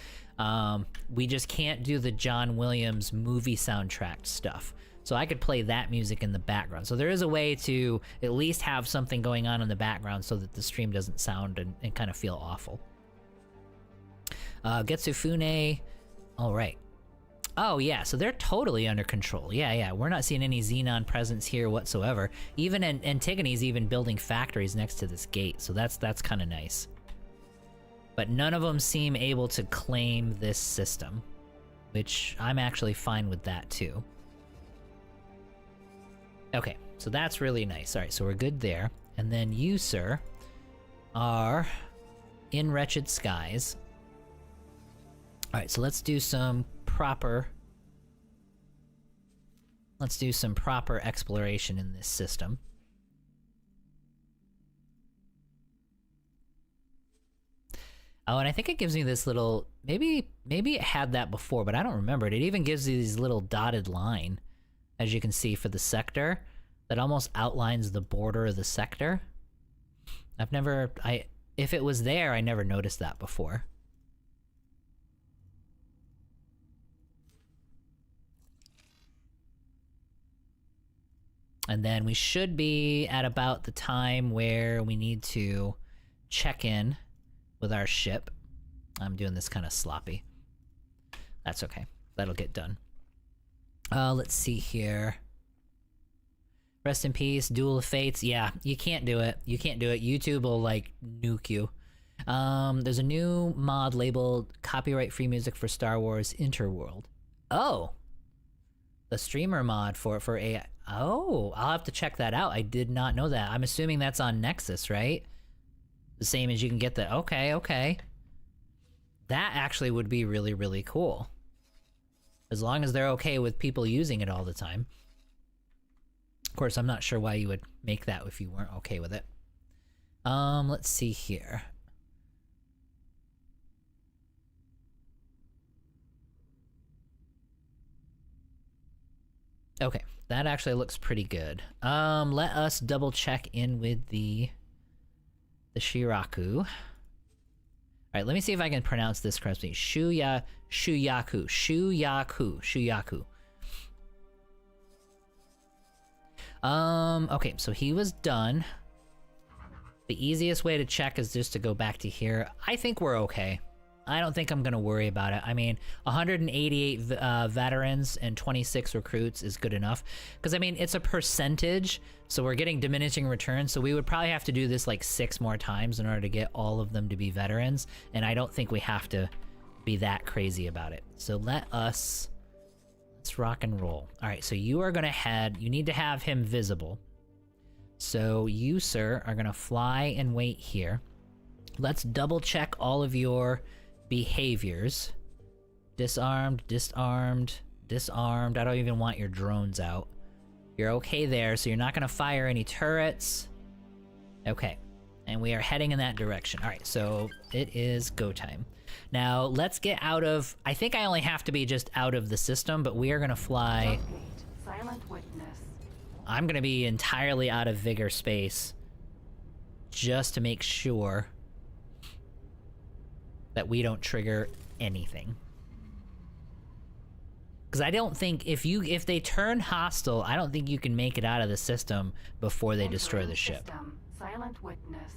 We just can't do the John Williams movie soundtrack stuff. So I could play that music in the background. So there is a way to at least have something going on in the background so that the stream doesn't sound and kind of feel awful. Getsufune. All right. Oh yeah, so they're totally under control. Yeah, we're not seeing any Xenon presence here whatsoever. Even Antigone's even building factories next to this gate, so that's kind of nice. But none of them seem able to claim this system, which I'm actually fine with that too. Okay, so that's really nice. All right, so we're good there. And then you, sir, are in Wretched Skies. All right, so let's do some proper exploration in this system. Oh, and I think it gives me this little, maybe it had that before, but I don't remember it. It even gives you these little dotted line, as you can see, for the sector, that almost outlines the border of the sector. If it was there, I never noticed that before. And then we should be at about the time where we need to check in with our ship. I'm doing this kind of sloppy. That's okay. That'll get done. Let's see here. Rest in peace, Duel of Fates. Yeah, you can't do it. You can't do it. YouTube will, like, nuke you. There's a new mod labeled Copyright-Free Music for Star Wars Interworld. Oh! The streamer mod for AI. Oh, I'll have to check that out. I did not know that. I'm assuming that's on Nexus, right? The same as you can get the... Okay. That actually would be really, really cool. As long as they're okay with people using it all the time. Of course, I'm not sure why you would make that if you weren't okay with it. Let's see here. Okay, that actually looks pretty good. Let us double check in with the Shiraku. All right, let me see if I can pronounce this correctly. Shuyaku. Okay, so he was done. The easiest way to check is just to go back to here. I think we're okay. I don't think I'm gonna worry about it. I mean, 188 veterans and 26 recruits is good enough. Because, I mean, it's a percentage, so we're getting diminishing returns, so we would probably have to do this like 6 more times in order to get all of them to be veterans, and I don't think we have to be that crazy about it. So let's rock and roll. Alright, so you are gonna head, you need to have him visible. So you, sir, are gonna fly and wait here. Let's double check all of your behaviors. Disarmed, disarmed, disarmed. I don't even want your drones out. You're okay there, so you're not gonna fire any turrets. Okay, and we are heading in that direction. Alright, so it is go time. Now, let's get out of... I think I only have to be just out of the system, but we are gonna fly... Silent witness. I'm gonna be entirely out of Vigor space. Just to make sure that we don't trigger anything. Because I don't think if they turn hostile, I don't think you can make it out of the system before they destroy the ship. Silent witness.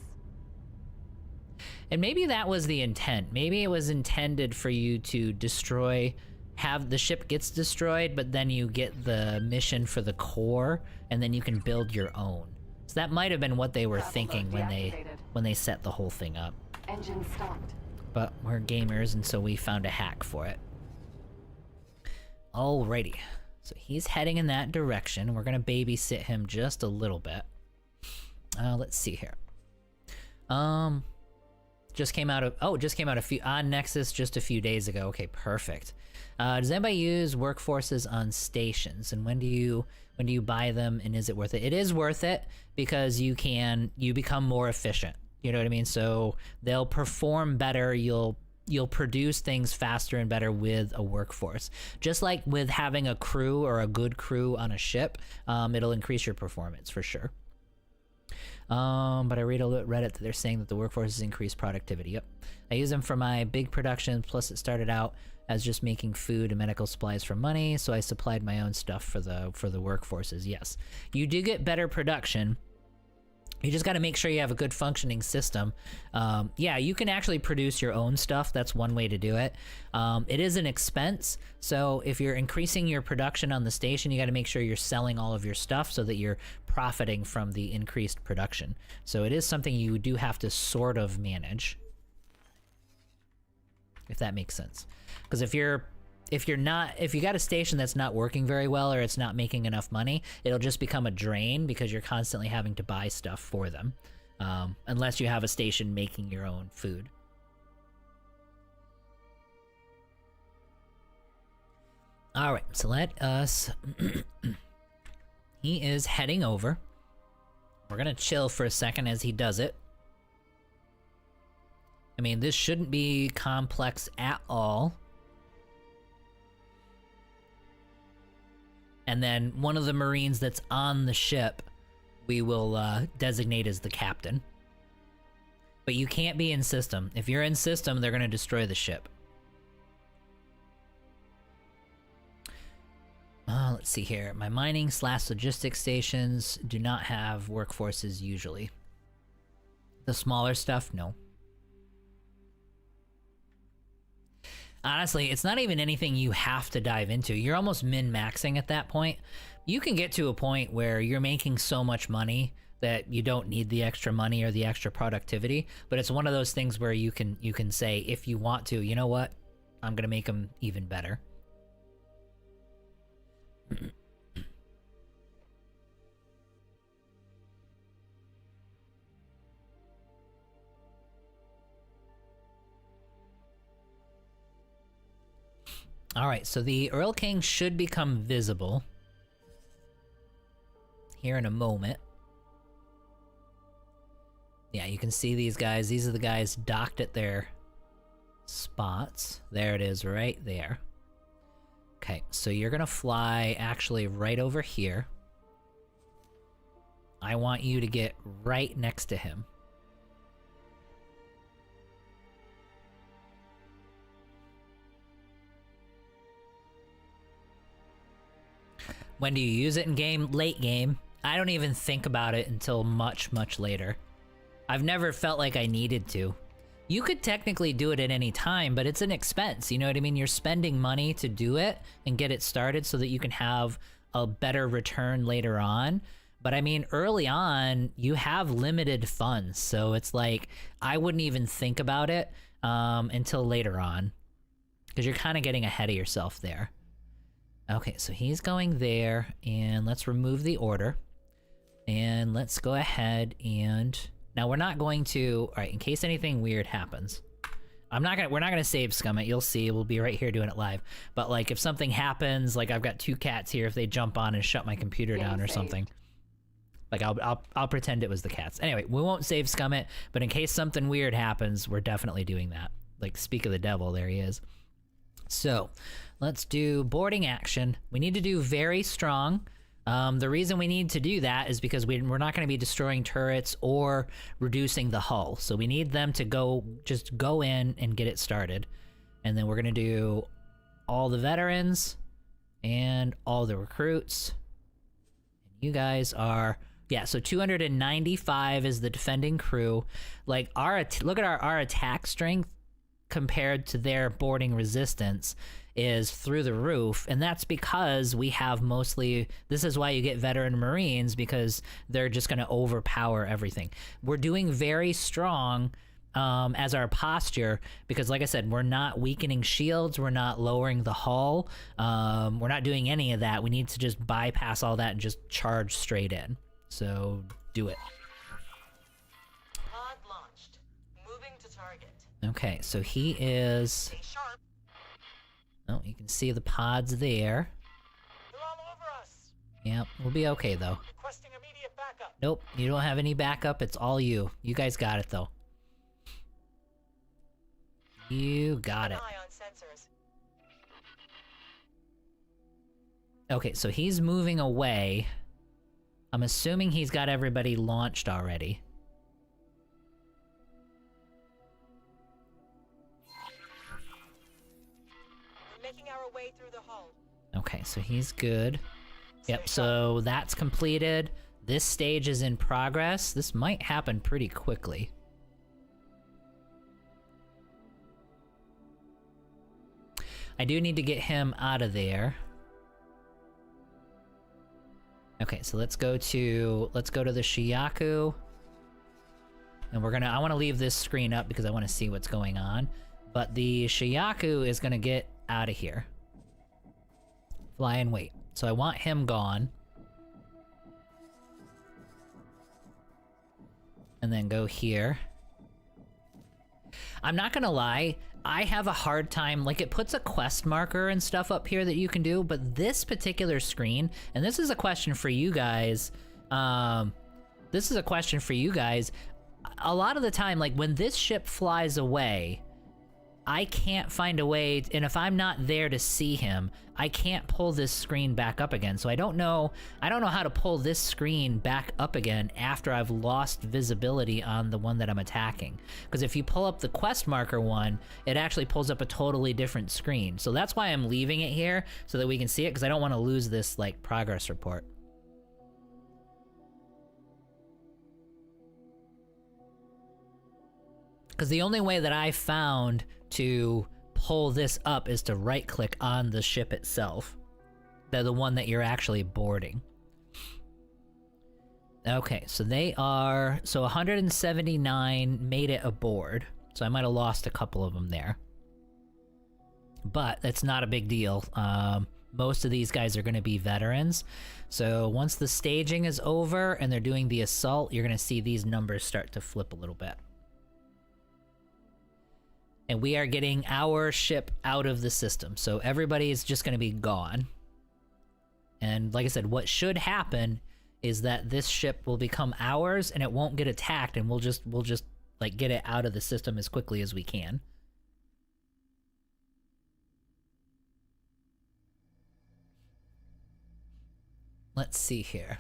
And maybe that was the intent. Maybe it was intended for you to destroy, have the ship gets destroyed, but then you get the mission for the core, and then you can build your own. So that might have been what they were thinking when they set the whole thing up. Engine stopped. But we're gamers, and so we found a hack for it. Alrighty. So he's heading in that direction. We're gonna babysit him just a little bit. Let's see here. Just came out on Nexus just a few days ago. Okay, perfect. Does anybody use workforces on stations, and when do you buy them, and is it worth it? It is worth it because you become more efficient. You know what I mean? So they'll perform better. You'll produce things faster and better with a workforce. Just like with having a crew or a good crew on a ship, it'll increase your performance for sure. But I read a little Reddit that they're saying that the workforce has increased productivity. Yep. I use them for my big productions, plus it started out as just making food and medical supplies for money, so I supplied my own stuff for the workforces. Yes. You do get better production. You just got to make sure you have a good functioning system. Yeah, you can actually produce your own stuff. That's one way to do it. It is an expense, so if you're increasing your production on the station, you got to make sure you're selling all of your stuff so that you're profiting from the increased production. So it is something you do have to sort of manage, if that makes sense. Because if you got a station that's not working very well or it's not making enough money, it'll just become a drain because you're constantly having to buy stuff for them. Unless you have a station making your own food. Alright, so let us... He is heading over. We're gonna chill for a second as he does it. I mean, this shouldn't be complex at all. And then one of the Marines that's on the ship, we will designate as the captain. But you can't be in system. If you're in system, they're going to destroy the ship. Let's see here. My mining/logistics stations do not have workforces usually. The smaller stuff, no. Honestly, it's not even anything you have to dive into. You're almost min-maxing at that point. You can get to a point where you're making so much money that you don't need the extra money or the extra productivity, but it's one of those things where you can say, if you want to, you know what? I'm gonna make them even better. Alright, so the Earl King should become visible here in a moment. Yeah, you can see these guys. These are the guys docked at their spots. There it is, right there. Okay, so you're gonna fly actually right over here. I want you to get right next to him. When do you use it in game? Late game. I don't even think about it until much, much later. I've never felt like I needed to. You could technically do it at any time, but it's an expense, you know what I mean? You're spending money to do it and get it started so that you can have a better return later on. But I mean, early on, you have limited funds, so it's like, I wouldn't even think about it until later on, because you're kind of getting ahead of yourself there. Okay, so he's going there, and let's remove the order. And let's go ahead and... Now we're not going to... Alright, in case anything weird happens. We're not gonna save scum it, you'll see, we'll be right here doing it live. But like, if something happens, like I've got 2 cats here, if they jump on and shut my computer down or something. Like, I'll pretend it was the cats. Anyway, we won't save scum it, but in case something weird happens, we're definitely doing that. Like, speak of the devil, there he is. So, let's do boarding action. We need to do very strong. The reason we need to do that is because we're not going to be destroying turrets or reducing the hull. So we need them to just go in and get it started. And then we're going to do all the veterans and all the recruits. You guys are... Yeah, so 295 is the defending crew. Like, look at our attack strength compared to their boarding resistance is through the roof, and that's because we have mostly... This is why you get veteran Marines, because they're just going to overpower everything. We're doing very strong as our posture, because like I said, we're not weakening shields, we're not lowering the hull, we're not doing any of that. We need to just bypass all that and just charge straight in. So, do it. Pod launched. Moving to target. Okay, so he is... Stay sharp. Oh, you can see the pods there. They're all over us. Yep, we'll be okay though. Requesting immediate backup. Nope, you don't have any backup, it's all you. You guys got it though. You got it. Eye on sensors. Okay, so he's moving away. I'm assuming he's got everybody launched already. We're making our way through the hull. Okay, so he's good. Yep, Stay so that's completed. This stage is in progress. This might happen pretty quickly. I do need to get him out of there. Okay, so let's go to the Shiyaku. And I want to leave this screen up because I want to see what's going on. But the Shiyaku is gonna get out of here. Fly and wait. So I want him gone. And then go here. I'm not gonna lie, I have a hard time, like it puts a quest marker and stuff up here that you can do, but this particular screen, and this is a question for you guys, a lot of the time, like when this ship flies away, I can't find a way, and if I'm not there to see him, I can't pull this screen back up again. So I don't know how to pull this screen back up again after I've lost visibility on the one that I'm attacking. Because if you pull up the quest marker one, it actually pulls up a totally different screen. So that's why I'm leaving it here, so that we can see it, because I don't want to lose this, like, progress report. Because the only way that I found to pull this up is to right click on the ship itself. The one that you're actually boarding. Okay, so so 179 made it aboard. So I might have lost a couple of them there. But it's not a big deal. Most of these guys are going to be veterans. So once the staging is over and they're doing the assault, you're going to see these numbers start to flip a little bit. And we are getting our ship out of the system. So everybody is just going to be gone. And like I said, what should happen is that this ship will become ours and it won't get attacked, and we'll just like get it out of the system as quickly as we can. Let's see here.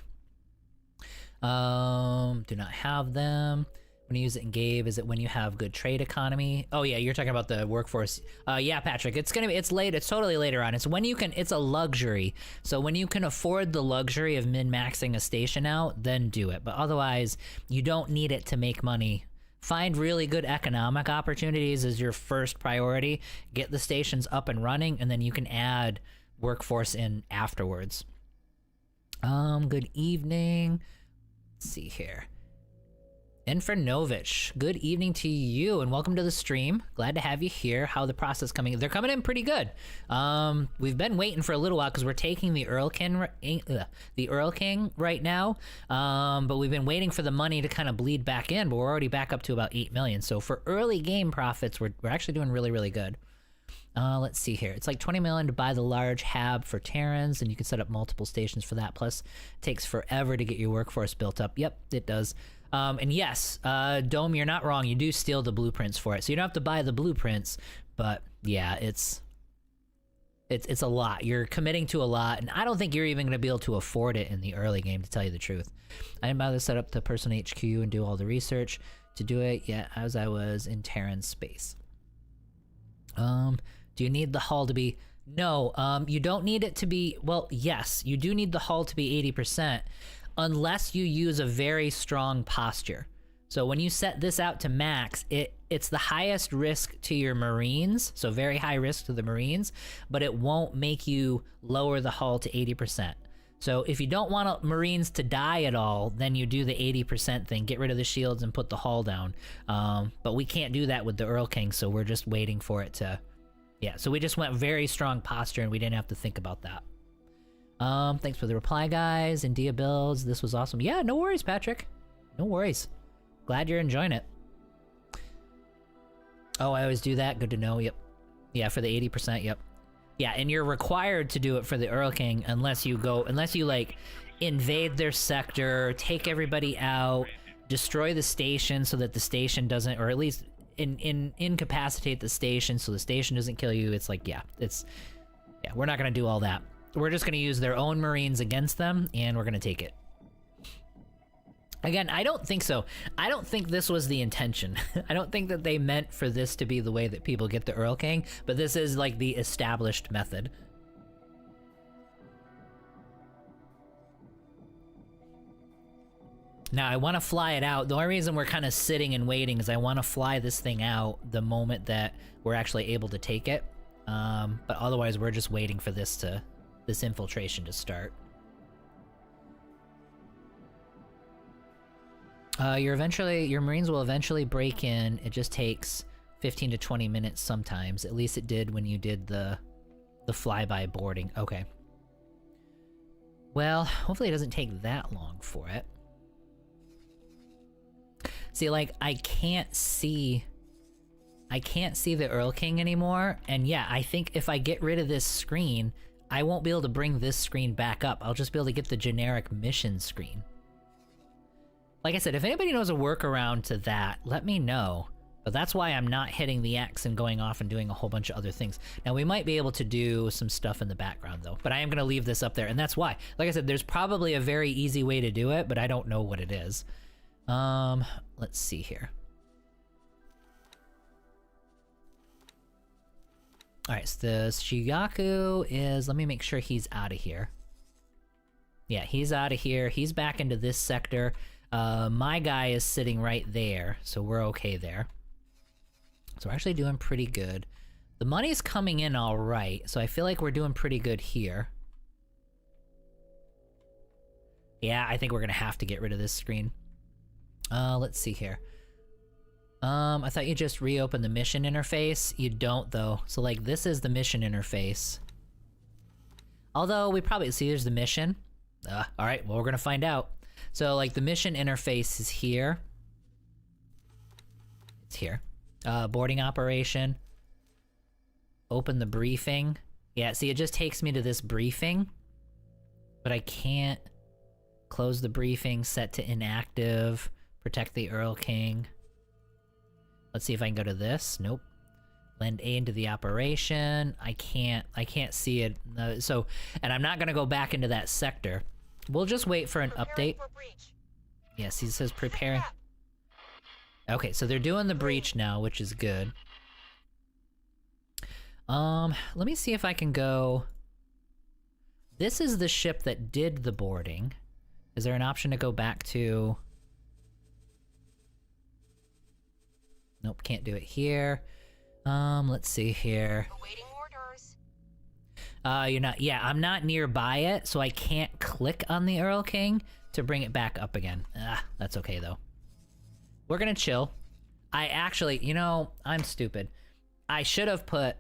Do not have them. When you use it in Gabe, is it when you have good trade economy? Oh yeah, you're talking about the workforce. Yeah, Patrick, it's late. It's totally later on. It's when you can. It's a luxury. So when you can afford the luxury of min-maxing a station out, then do it. But otherwise, you don't need it to make money. Find really good economic opportunities as your first priority. Get the stations up and running, and then you can add workforce in afterwards. Good evening. Let's see here. Infernovich, good evening to you and welcome to the stream. Glad to have you here. How the process coming? They're coming in pretty good. We've been waiting for a little while because we're taking the Earl King right now. But we've been waiting for the money to kind of bleed back in, but we're already back up to about 8 million. So for early game profits, we're actually doing really, really good. Let's see here. It's like 20 million to buy the large hab for Terrans, and you can set up multiple stations for that. Plus, it takes forever to get your workforce built up. Yep, it does. And yes, Dome, you're not wrong. You do steal the blueprints for it, so you don't have to buy the blueprints. But yeah, it's a lot. You're committing to a lot, and I don't think you're even going to be able to afford it in the early game, to tell you the truth. I didn't bother to set up the personal HQ and do all the research to do it yet, as I was in Terran space. Do you need the hull to be... No, you don't need it to be... Well, yes, you do need the hull to be 80%, unless you use a very strong posture. So when you set this out to max, it's the highest risk to your Marines, so very high risk to the Marines, but it won't make you lower the hull to 80%. So if you don't want Marines to die at all, then you do the 80% thing, get rid of the shields and put the hull down. But we can't do that with the Earl King, so we're just waiting for it to... Yeah, so we just went very strong posture and we didn't have to think about that. Thanks for the reply, guys. India builds. This was awesome. Yeah, no worries, Patrick. No worries. Glad you're enjoying it. Oh, I always do that. Good to know. Yep. Yeah, for the 80%. Yep. Yeah, and you're required to do it for the Earl King unless you like invade their sector, take everybody out, destroy the station so that the station doesn't, or at least incapacitate the station so the station doesn't kill you. It's like, yeah, we're not gonna do all that. We're just gonna use their own Marines against them, and we're gonna take it. Again, I don't think so. I don't think this was the intention. I don't think that they meant for this to be the way that people get the Earl King, but this is like the established method. Now, I want to fly it out. The only reason we're kind of sitting and waiting is I want to fly this thing out the moment that we're actually able to take it. But otherwise, we're just waiting for this infiltration to start. Your Marines will eventually break in. It just takes 15 to 20 minutes sometimes. At least it did when you did the flyby boarding. Okay. Well, hopefully it doesn't take that long for it. See, like, I can't see the Earl King anymore, and yeah, I think if I get rid of this screen, I won't be able to bring this screen back up. I'll just be able to get the generic mission screen. Like I said, if anybody knows a workaround to that, let me know. But that's why I'm not hitting the X and going off and doing a whole bunch of other things. Now, we might be able to do some stuff in the background, though, but I am going to leave this up there, and that's why. Like I said, there's probably a very easy way to do it, but I don't know what it is. Let's see here. Alright, so the Shigaku is... Let me make sure he's out of here. Yeah, he's out of here. He's back into this sector. My guy is sitting right there, so we're okay there. So we're actually doing pretty good. The money's coming in alright, so I feel like we're doing pretty good here. Yeah, I think we're gonna have to get rid of this screen. Let's see here. I thought you just reopened the mission interface. You don't, though. So, like, this is the mission interface. Although, we probably... See, there's the mission. Alright, well, we're gonna find out. So, like, the mission interface is here. It's here. Boarding operation. Open the briefing. Yeah, see, it just takes me to this briefing. But I can't Close the briefing, set to inactive, protect the Earl King. Let's see if I can go to this. Nope. Lend aid to the operation. I can't see it. So, and I'm not gonna go back into that sector. We'll just wait for an update. Yes, he says preparing. Okay, so they're doing the breach now, which is good. Let me see if I can go... This is the ship that did the boarding. Is there an option to go back to... Nope, can't do it here. Let's see here. Awaiting orders. You're not... Yeah, I'm not nearby it, so I can't click on the Earl King to bring it back up again. That's okay, though. We're gonna chill. I actually... You know, I'm stupid. I should have put...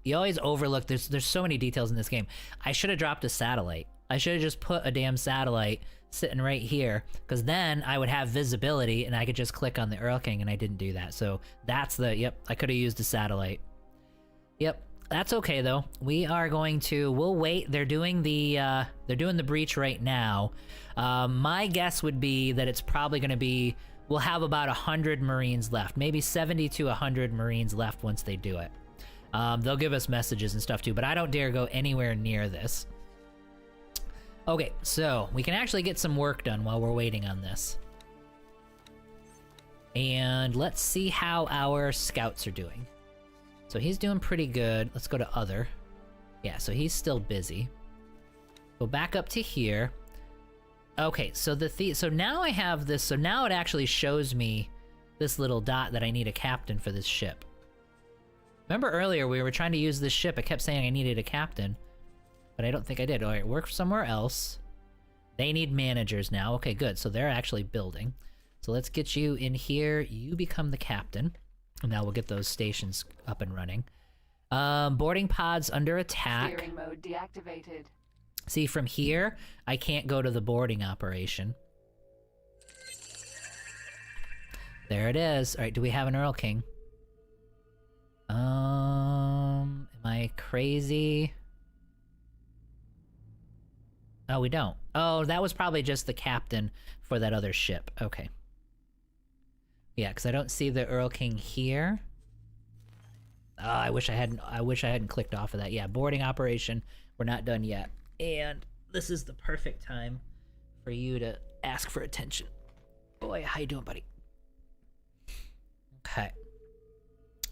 You always overlook... There's so many details in this game. I should have dropped a satellite. I should have just put a damn satellite sitting right here, because then I would have visibility and I could just click on the Earl King, and I didn't do that. So that's the... Yep, I could have used a satellite. Yep, that's okay though. We are going to... We'll wait. They're doing the breach right now. My guess would be that it's probably going to be... We'll have about 100 Marines left. Maybe 70 to 100 Marines left once they do it. They'll give us messages and stuff too, but I don't dare go anywhere near this. Okay, so we can actually get some work done while we're waiting on this. And let's see how our scouts are doing. So he's doing pretty good. Let's go to other. Yeah, so he's still busy. Go back up to here. Okay, so so now I have this, so now it actually shows me this little dot that I need a captain for this ship. Remember earlier we were trying to use this ship, it kept saying I needed a captain, but I don't think I did. Alright, work somewhere else. They need managers now. Okay, good, so they're actually building. So let's get you in here, you become the captain. And now we'll get those stations up and running. Boarding pods under attack. Steering mode deactivated. See, from here, I can't go to the boarding operation. There it is. Alright, do we have an Earl King? Am I crazy? Oh, we don't. Oh, that was probably just the captain for that other ship. Okay. Yeah, because I don't see the Earl King here. Oh, I wish I hadn't clicked off of that. Yeah, boarding operation. We're not done yet. And this is the perfect time for you to ask for attention. Boy, how you doing, buddy? Okay.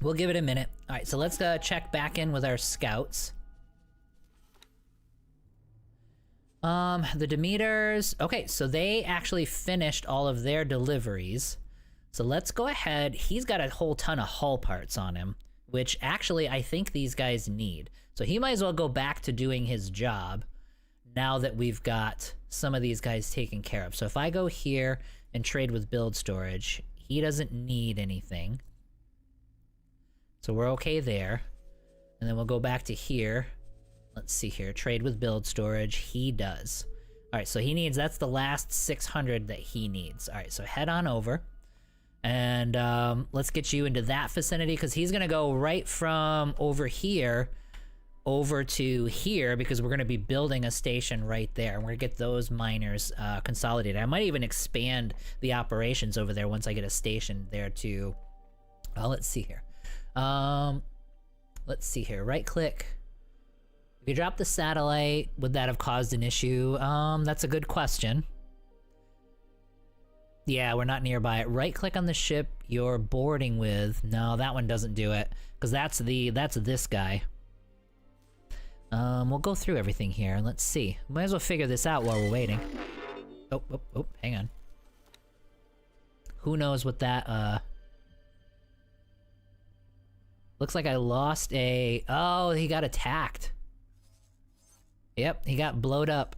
We'll give it a minute. All right, so let's check back in with our scouts. The Demeters... Okay, so they actually finished all of their deliveries. So let's go ahead. He's got a whole ton of hull parts on him, which actually I think these guys need. So he might as well go back to doing his job now that we've got some of these guys taken care of. So if I go here and trade with build storage, he doesn't need anything. So we're okay there. And then we'll go back to here. Let's see here, trade with build storage, he does. All right, so he needs, that's the last 600 that he needs. All right, so head on over. And let's get you into that vicinity, because he's gonna go right from over here over to here, because we're gonna be building a station right there. And we're gonna get those miners consolidated. I might even expand the operations over there once I get a station there too. Let's see here. Let's see here, right click. If you drop the satellite, would that have caused an issue? That's a good question. Yeah, we're not nearby it. Right click on the ship you're boarding with. No, that one doesn't do it, because that's this guy. We'll go through everything here. Let's see. Might as well figure this out while we're waiting. Oh, hang on. Who knows what that, looks like I lost a... Oh, he got attacked. Yep, he got blowed up.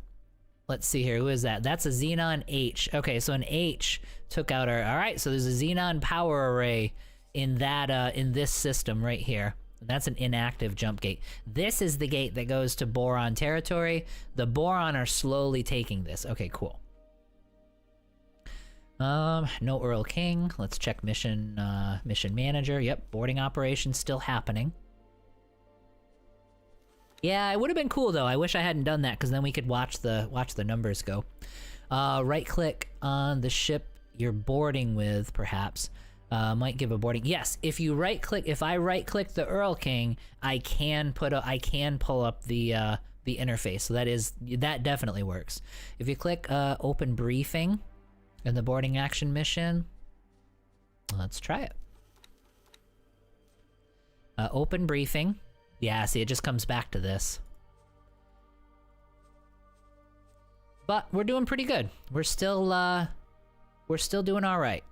Let's see here, who is that? That's a Xenon H. Okay, so an H took out our... Alright, so there's a Xenon power array in that, in this system right here. That's an inactive jump gate. This is the gate that goes to Boron territory. The Boron are slowly taking this. Okay, cool. No Earl King. Let's check mission, mission manager. Yep, boarding operation still happening. Yeah, it would have been cool though. I wish I hadn't done that, because then we could watch the numbers go. Right click on the ship you're boarding with, perhaps. Might give a boarding. Yes, if you right click, if I right click the Earl King, I can pull up the interface. So that definitely works. If you click open briefing in the boarding action mission, let's try it. Open briefing. Yeah, see, it just comes back to this. But we're doing pretty good. We're still doing all right.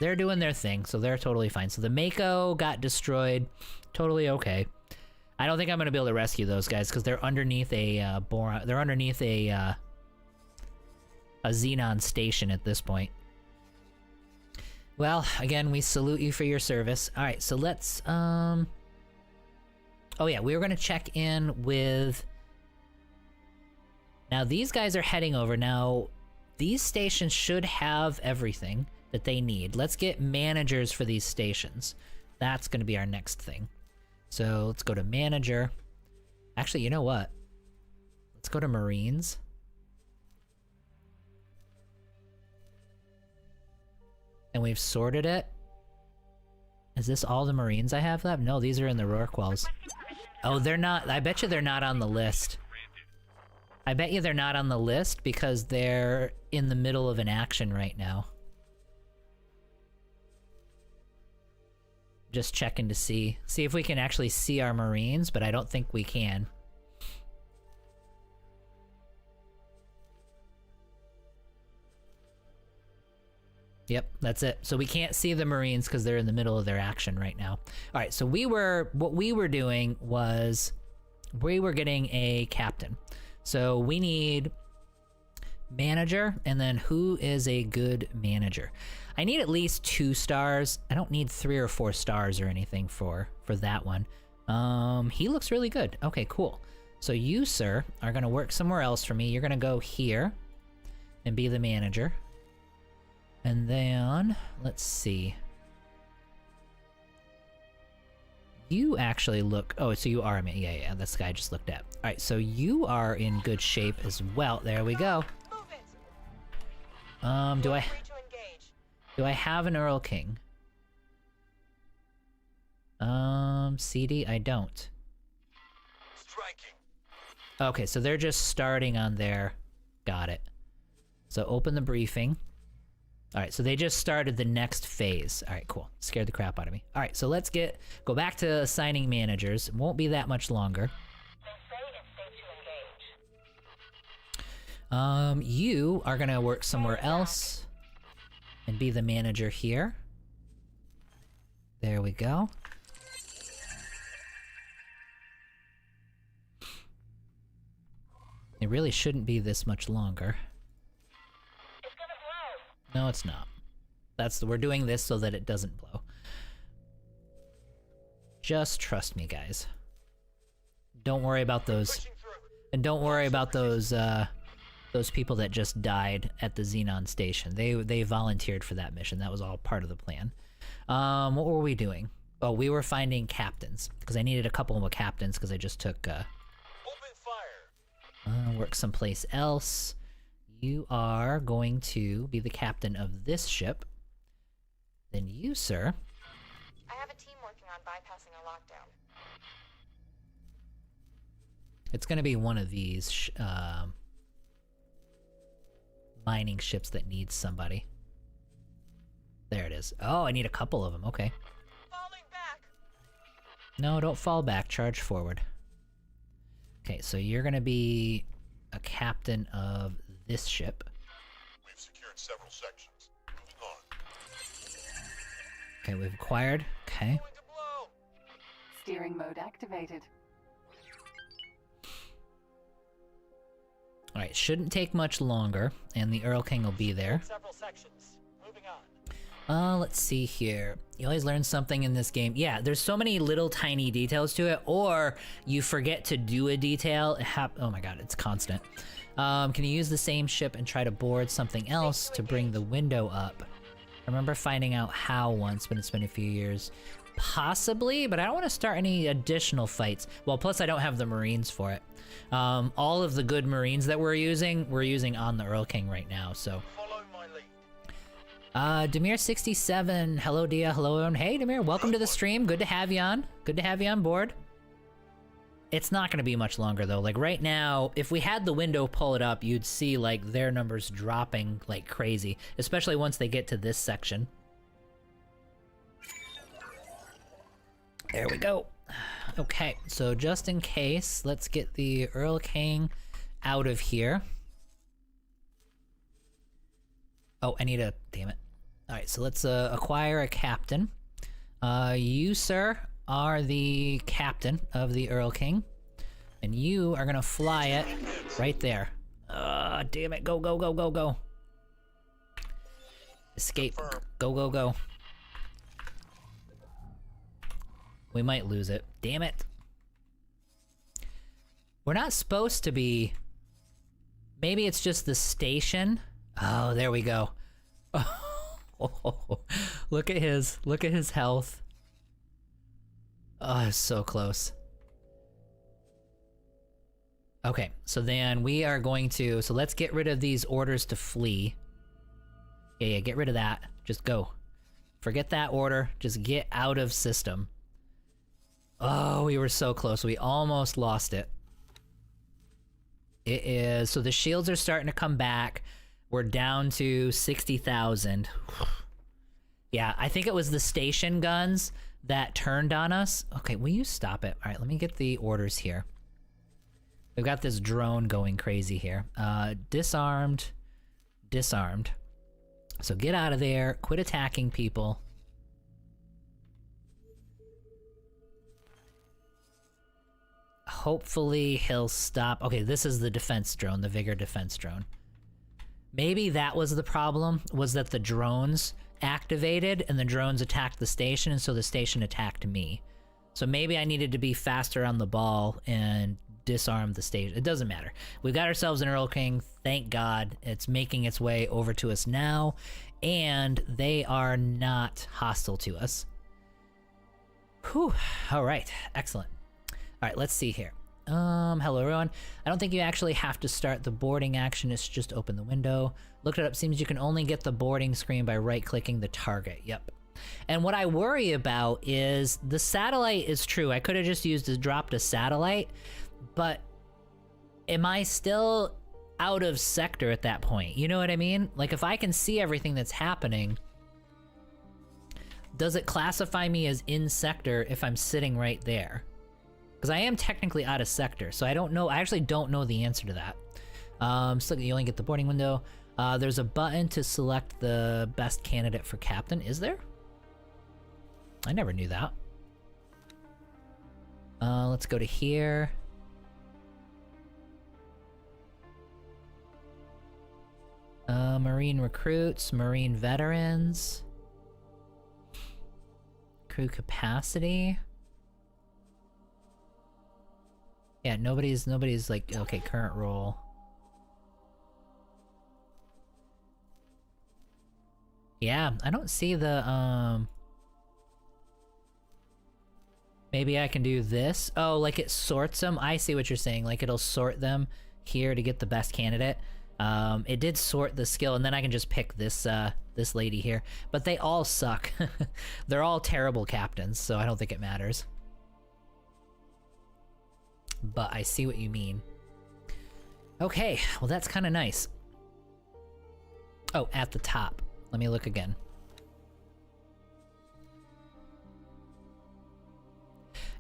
They're doing their thing, so they're totally fine. So the Mako got destroyed, totally okay. I don't think I'm gonna be able to rescue those guys because they're underneath a boron. They're underneath a Xenon station at this point. Well, again, we salute you for your service. All right, so let's oh yeah, we were gonna check in with. Now these guys are heading over. Now these stations should have everything that they need. Let's get managers for these stations. That's gonna be our next thing. So let's go to manager. Actually, you know what? Let's go to Marines. And we've sorted it. Is this all the Marines I have left? No, these are in the Rorquals. Oh, they're not. I bet you they're not on the list. I bet you they're not on the list because they're in the middle of an action right now. Just checking to see if we can actually see our Marines, but I don't think we can. Yep, that's it. So we can't see the Marines because they're in the middle of their action right now. All right, so what we were doing was we were getting a captain. So we need manager, and then who is a good manager? I need at least 2 stars. I don't need 3 or 4 stars or anything for that one. He looks really good. Okay, cool. So you, sir, are gonna work somewhere else for me. You're gonna go here and be the manager. And then, let's see. You actually look, oh, so you are, yeah, this guy I just looked at. All right, so you are in good shape as well. There we go. Move it. Do Free to engage. I have an Earl King? CD, I don't. Striking. Okay, so they're just starting on their, got it. So open the briefing. All right, so they just started the next phase. All right, cool. Scared the crap out of me. All right, so let's go back to assigning managers. It won't be that much longer. They say it's safe to engage. You are gonna work somewhere else and be the manager here. There we go. It really shouldn't be this much longer. It's gonna blow. No, it's not. We're doing this so that it doesn't blow. Just trust me, guys. Don't worry about those, Pushing through. and don't worry about those people that just died at the Xenon station. They volunteered for that mission. That was all part of the plan. What were we doing? Oh, we were finding captains because I needed a couple of captains because I just took Open fire. work someplace else. You are going to be the captain of this ship. Then you, sir. I have a team working on bypassing a lockdown. It's going to be one of these mining ships that needs somebody. There it is. Oh, I need a couple of them. Okay. Falling back. No, don't fall back. Charge forward. Okay, so you're going to be a captain of this ship. We've secured several sections. Moving on. Okay, we've acquired. Okay. Going to blow. Steering mode activated. Alright, shouldn't take much longer, and the Earl King will be there. Several sections. Moving on. Let's see here. You always learn something in this game. Yeah, there's so many little tiny details to it, or you forget to do a detail. Oh my god, it's constant. Can you use the same ship and try to board something else to bring the window up? I remember finding out how once, but it's been a few years. Possibly, but I don't want to start any additional fights. Well, plus I don't have the Marines for it. All of the good Marines that we're using on the Earl King right now, so. Follow my lead. Demir67, hello Dia, hello everyone. Hey Demir, welcome to the stream. Good to have you on. Good to have you on board. It's not gonna be much longer though. Like right now, if we had the window pull it up, you'd see like their numbers dropping like crazy, especially once they get to this section. There we go. Okay, so just in case, let's get the Earl King out of here. Oh, I need a... damn it. Alright, so let's acquire a captain. You, sir, are the captain of the Earl King. And you are gonna fly it right there. Damn it. Go, go, go, go, go. Escape. Go, go, go. We might lose it. Damn it. We're not supposed to be... maybe it's just the station. Oh, there we go. Oh, look at his health. Oh, it's so close. Okay, so then we are going to... so let's get rid of these orders to flee. Yeah, get rid of that. Just go. Forget that order. Just get out of system. Oh, we were so close. We almost lost it. It is... so the shields are starting to come back. We're down to 60,000. Yeah, I think it was the station guns that turned on us. Okay, will you stop it? All right, let me get the orders here. We've got this drone going crazy here. Disarmed. Disarmed. So get out of there. Quit attacking people. Hopefully he'll stop. Okay, this is the defense drone, the Vigor defense drone. Maybe that was the problem, was that the drones activated and the drones attacked the station, and so the station attacked me. So maybe I needed to be faster on the ball and disarm the station. It doesn't matter. We've got ourselves an Earl King, thank God. It's making its way over to us now, and they are not hostile to us. Whew, all right, excellent. All right, let's see here. Hello everyone. I don't think you actually have to start the boarding action, it's just open the window. Looked it up, seems you can only get the boarding screen by right-clicking the target, yep. And what I worry about is the satellite is true. I could have just dropped a satellite, but am I still out of sector at that point? You know what I mean? Like if I can see everything that's happening, does it classify me as in sector if I'm sitting right there? Because I am technically out of sector, so I don't know. I actually don't know the answer to that. So you only get the boarding window. There's a button to select the best candidate for captain. Is there? I never knew that. Let's go to here. Marine recruits, Marine veterans. Crew capacity. Yeah, nobody's like, okay, current role. Yeah, I don't see the, maybe I can do this. Oh, like it sorts them? I see what you're saying. Like it'll sort them here to get the best candidate. It did sort the skill, and then I can just pick this, this lady here. But they all suck. They're all terrible captains, so I don't think it matters. But I see what you mean. Okay, well that's kind of nice. Oh, at the top. Let me look again.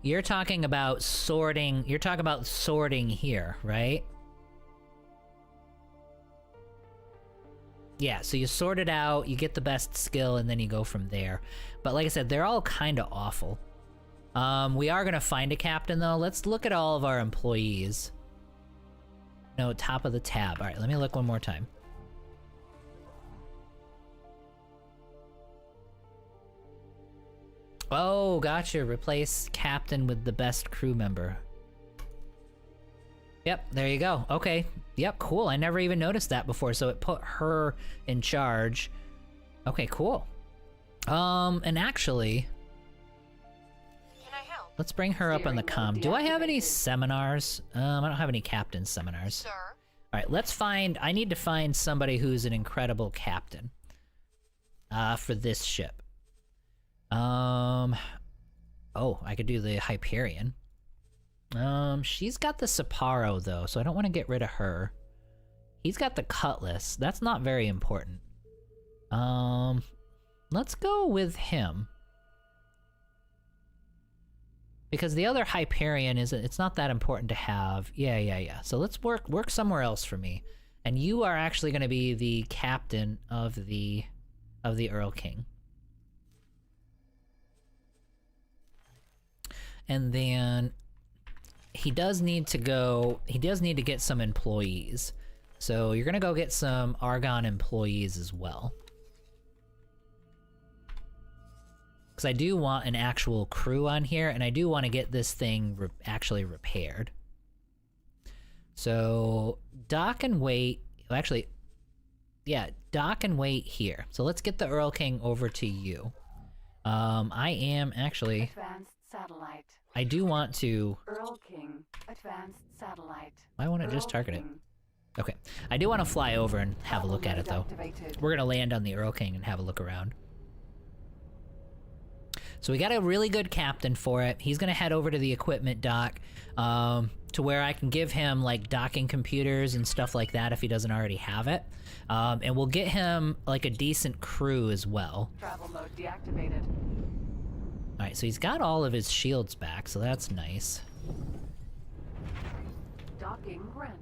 You're talking about sorting, here, right? Yeah, so you sort it out, you get the best skill, and then you go from there. But like I said, they're all kind of awful. We are gonna find a captain though. Let's look at all of our employees. No, top of the tab. All right, let me look one more time. Oh, gotcha. Replace captain with the best crew member. Yep, there you go. Okay. Yep, cool. I never even noticed that before, so it put her in charge. Okay, cool. And actually, Can I help? let's bring her up on the Steering comm. mode Do I have any deactivated. seminars? I don't have any captain seminars. Sir? All right, let's find. I need to find somebody who's an incredible captain. For this ship. Oh, I could do the Hyperion. She's got the Sapporo though, so I don't want to get rid of her. He's got the Cutlass. That's not very important. Let's go with him. Because the other Hyperion it's not that important to have. Yeah. So let's work somewhere else for me. And you are actually going to be the captain of the Earl King. And then he does need to get some employees. So you're going to go get some Argon employees as well. Because I do want an actual crew on here, and I do want to get this thing actually repaired. So, dock and wait. Actually, yeah, dock and wait here. So let's get the Earl King over to you. I am actually... Advanced satellite. I do want to... Earl King. Advanced satellite. Why won't it just Earl target it? King. Okay. I do want to fly over and have a look at it, Travel though. mode activated. We're going to land on the Earl King and have a look around. So we got a really good captain for it. He's going to head over to the equipment dock to where I can give him like docking computers and stuff like that if he doesn't already have it. And we'll get him like a decent crew as well. Travel mode deactivated. All right, so he's got all of his shields back, so that's nice. Docking granted.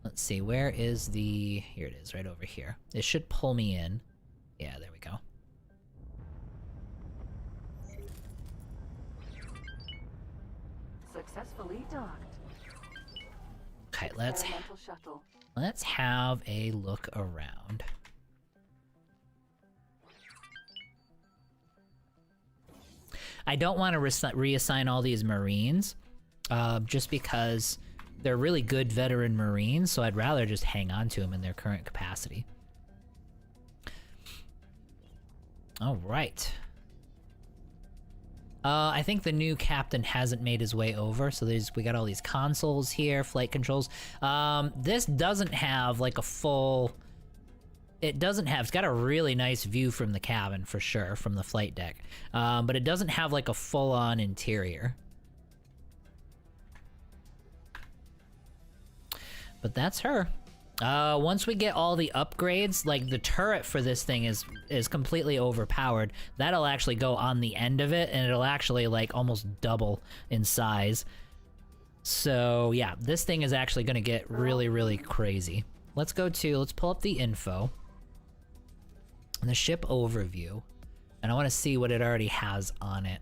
Let's see, where is the... Here it is, right over here. It should pull me in. Yeah, there we go. Successfully docked. Okay, Experimental shuttle. let's have a look around. I don't want to reassign all these Marines, just because they're really good veteran Marines, so I'd rather just hang on to them in their current capacity. All right. I think the new captain hasn't made his way over, so we got all these consoles here, flight controls. This doesn't have like a full... it's got a really nice view from the cabin for sure, from the flight deck. But it doesn't have like a full-on interior. But that's her. Once we get all the upgrades, like the turret for this thing is completely overpowered. That'll actually go on the end of it, and it'll actually like almost double in size. So yeah, this thing is actually gonna get really, really crazy. Let's pull up the info. And the ship overview. And I wanna see what it already has on it.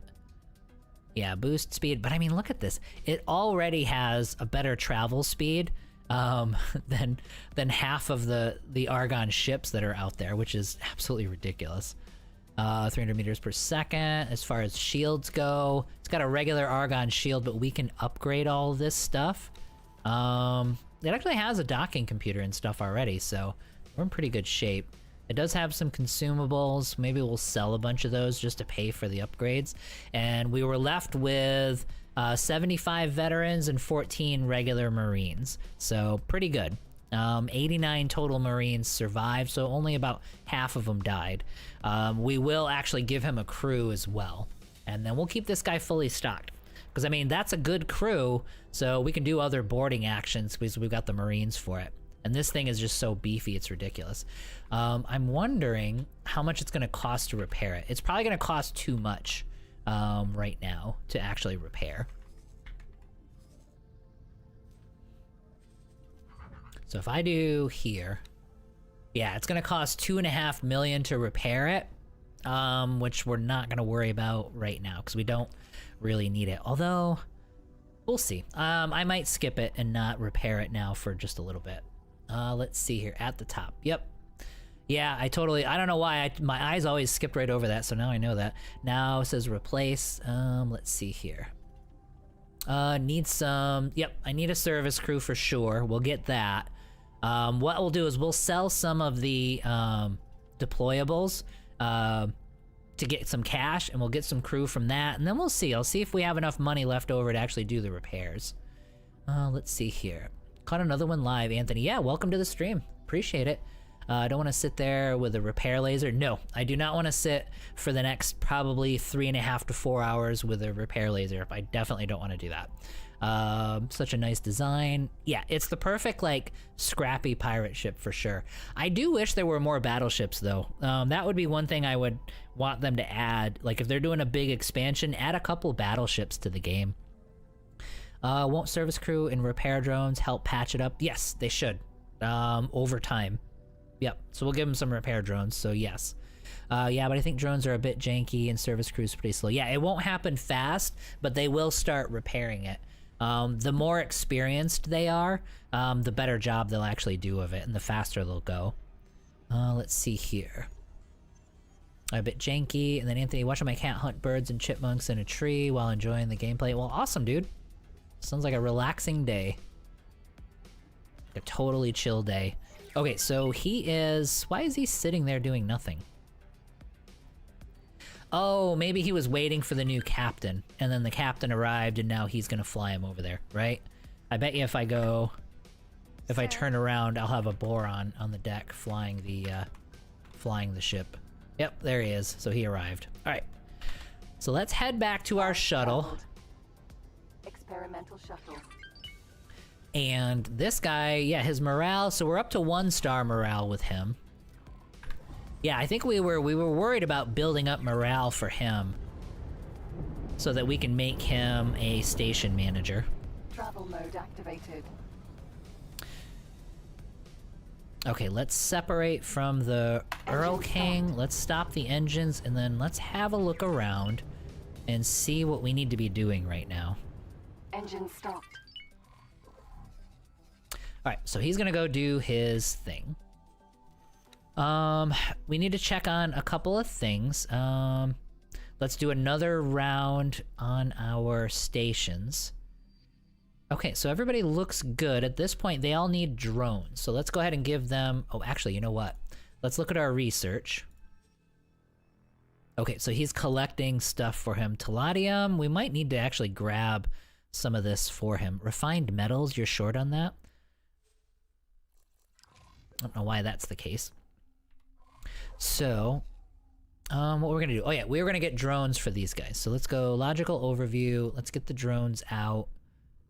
Yeah, boost speed, but I mean, look at this. It already has a better travel speed than half of the Argon ships that are out there, which is absolutely ridiculous. 300 meters per second. As far as shields go, it's got a regular Argon shield, but we can upgrade all this stuff. It actually has a docking computer and stuff already, so we're in pretty good shape. It does have some consumables. Maybe we'll sell a bunch of those just to pay for the upgrades. And we were left with 75 veterans and 14 regular Marines. So pretty good. 89 total Marines survived, so only about half of them died. We will actually give him a crew as well. And then we'll keep this guy fully stocked. Because, I mean, that's a good crew, so we can do other boarding actions because we've got the Marines for it. And this thing is just so beefy, it's ridiculous. I'm wondering how much it's going to cost to repair it. It's probably going to cost too much right now to actually repair. So if I do here, yeah, it's going to cost $2.5 million to repair it, which we're not going to worry about right now because we don't really need it. Although, we'll see. I might skip it and not repair it now for just a little bit. Let's see here at the top. Yep. Yeah, I don't know why my eyes always skipped right over that, so now I know that. Now it says replace. Let's see here. Need some, yep, I need a service crew for sure. We'll get that. What we'll do is we'll sell some of the deployables to get some cash, and we'll get some crew from that, and then we'll see. I'll see if we have enough money left over to actually do the repairs. Let's see here. Caught another one live, Anthony. Yeah, welcome to the stream. Appreciate it. I don't want to sit there with a repair laser. No, I do not want to sit for the next probably 3.5 to 4 hours with a repair laser. I definitely don't want to do that. Such a nice design. Yeah, it's the perfect, like, scrappy pirate ship for sure. I do wish there were more battleships, though. That would be one thing I would want them to add. Like, if they're doing a big expansion, add a couple battleships to the game. Won't service crew and repair drones help patch it up? Yes, they should. Over time. Yep, so we'll give them some repair drones, so yes. Yeah, but I think drones are a bit janky and service crews pretty slow. Yeah, it won't happen fast, but they will start repairing it. The more experienced they are, the better job they'll actually do of it, and the faster they'll go. Let's see here. A bit janky, and then Anthony, watching my cat hunt birds and chipmunks in a tree while enjoying the gameplay. Well, awesome, dude. Sounds like a relaxing day. A totally chill day. Okay, so he is... Why is he sitting there doing nothing? Oh, maybe he was waiting for the new captain, and then the captain arrived, and now he's gonna fly him over there, right? I bet you if I go... If I turn around, I'll have a Boron on the deck flying the ship. Yep, there he is. So he arrived. Alright. So let's head back to our shuttle. Experimental shuttle. And this guy, yeah, his morale, so we're up to 1-star morale with him. Yeah, I think we were worried about building up morale for him so that we can make him a station manager. Travel mode activated. Okay, let's separate from the Earl King. Let's stop the engines, and then let's have a look around and see what we need to be doing right now. Engine stopped. Alright, so he's gonna go do his thing. We need to check on a couple of things. Let's do another round on our stations. Okay, so everybody looks good. At this point, they all need drones. So let's go ahead and give them... Oh, actually, you know what? Let's look at our research. Okay, so he's collecting stuff for him. Palladium, we might need to actually grab some of this for him. Refined metals, you're short on that? I don't know why that's the case. So, what we're gonna do... Oh yeah, we were gonna get drones for these guys. So let's go logical overview. Let's get the drones out.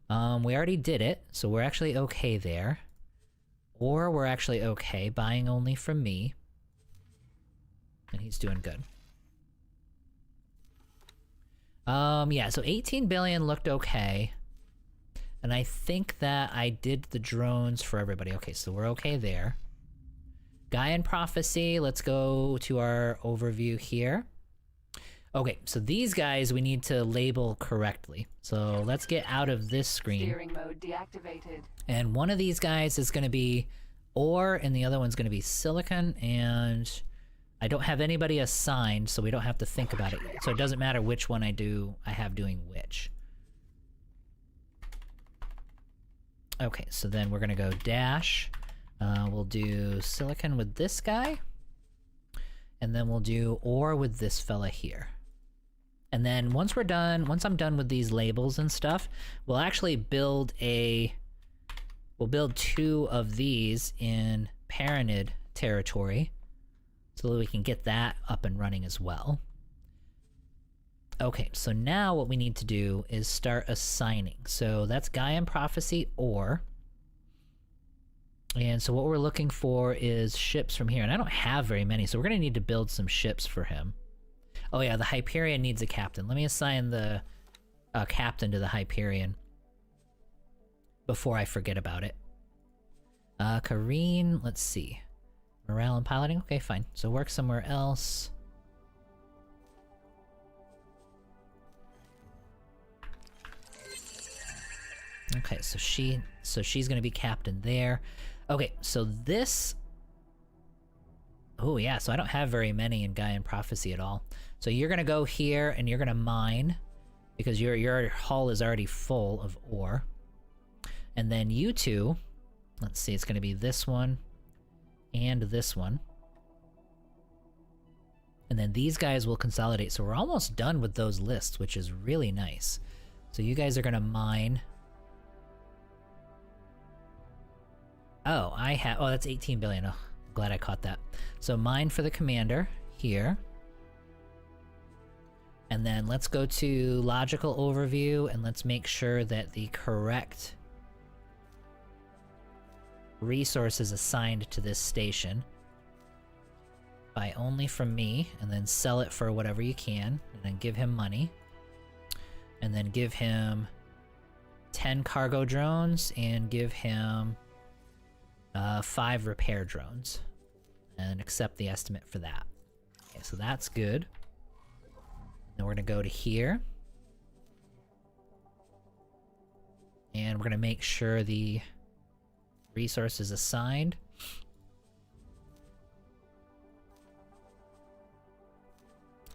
We already did it, so we're actually okay there. Or we're actually okay, buying only from me. And he's doing good. Yeah, so 18 billion looked okay. And I think that I did the drones for everybody. Okay, so we're okay there. Gaian Prophecy, let's go to our overview here. Okay, so these guys we need to label correctly. So let's get out of this screen. Steering mode deactivated. And one of these guys is going to be ore, and the other one's going to be silicon, and I don't have anybody assigned, so we don't have to think about it. So it doesn't matter which one I have doing which. Okay, so then we're going to go dash. We'll do silicon with this guy. And then we'll do ore with this fella here. And then once I'm done with these labels and stuff, we'll actually build we'll build 2 of these in Paranid territory so that we can get that up and running as well. Okay, so now what we need to do is start assigning. So that's Gaian Prophecy ore. And so what we're looking for is ships from here. And I don't have very many, so we're going to need to build some ships for him. Oh yeah, the Hyperion needs a captain. Let me assign the captain to the Hyperion before I forget about it. Kareen, let's see. Morale and piloting? Okay, fine. So work somewhere else. Okay, so she's going to be captain there. Okay, so this... Oh yeah, so I don't have very many in Gaian Prophecy at all. So you're gonna go here and you're gonna mine, because your hull is already full of ore. And then you two, let's see, it's gonna be this one and this one. And then these guys will consolidate. So we're almost done with those lists, which is really nice. So you guys are gonna mine. Oh, oh, that's 18 billion. Oh, glad I caught that. So mine for the commander here. And then let's go to logical overview and let's make sure that the correct resource is assigned to this station. Buy only from me, and then sell it for whatever you can, and then give him money. And then give him 10 cargo drones, and give him 5 repair drones. And accept the estimate for that. Okay, so that's good. Then we're gonna go to here. And we're gonna make sure the resource is assigned.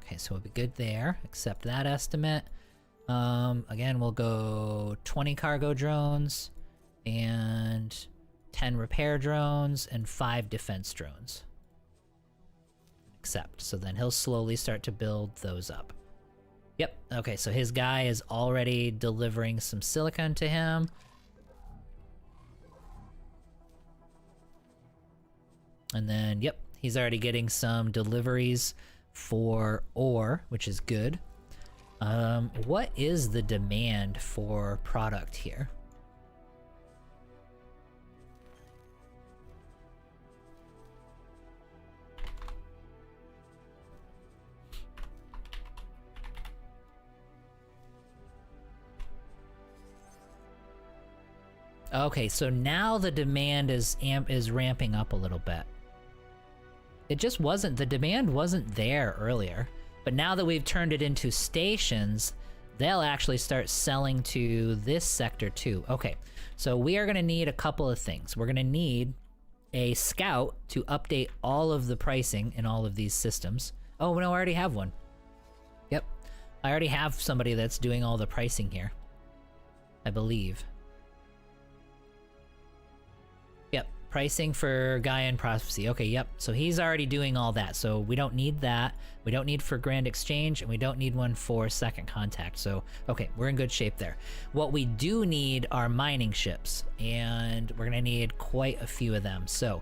Okay, so we'll be good there. Accept that estimate. Again, we'll go 20 cargo drones and 10 repair drones and 5 defense drones. Accept. So then he'll slowly start to build those up. Yep. Okay, so his guy is already delivering some silicon to him. And then, yep, he's already getting some deliveries for ore, which is good. What is the demand for product here? Okay, so now the demand is ramping up a little bit. It just wasn't, the demand wasn't there earlier, but now that we've turned it into stations, they'll actually start selling to this sector too. Okay, so we are gonna need a couple of things. We're gonna need a scout to update all of the pricing in all of these systems. Oh no, I already have one. Yep, I already have somebody that's doing all the pricing here, I believe. Yep, pricing for Gaian Prophecy. Okay, yep, so he's already doing all that, so we don't need that. We don't need for Grand Exchange, and we don't need one for Second Contact, so okay, we're in good shape there. What we do need are mining ships, and we're gonna need quite a few of them, so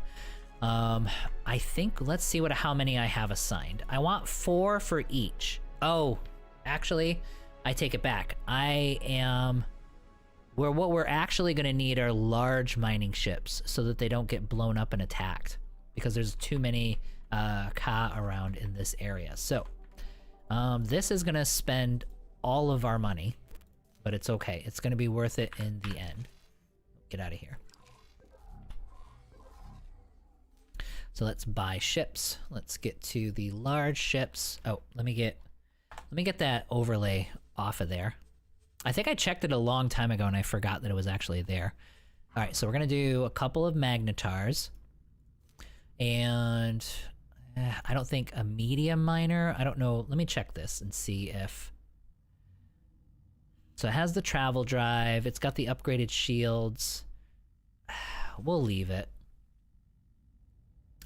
I think, let's see how many I have assigned. I want 4 for each. Oh, actually, I take it back. What we're actually going to need are large mining ships so that they don't get blown up and attacked, because there's too many Ka around in this area. So this is going to spend all of our money, but it's okay. It's going to be worth it in the end. Get out of here. So let's buy ships. Let's get to the large ships. Oh, let me get that overlay off of there. I think I checked it a long time ago and I forgot that it was actually there. All right, so we're gonna do a couple of magnetars, and I don't think a medium miner. I don't know. Let me check this and see if. So it has the travel drive. It's got the upgraded shields. We'll leave it.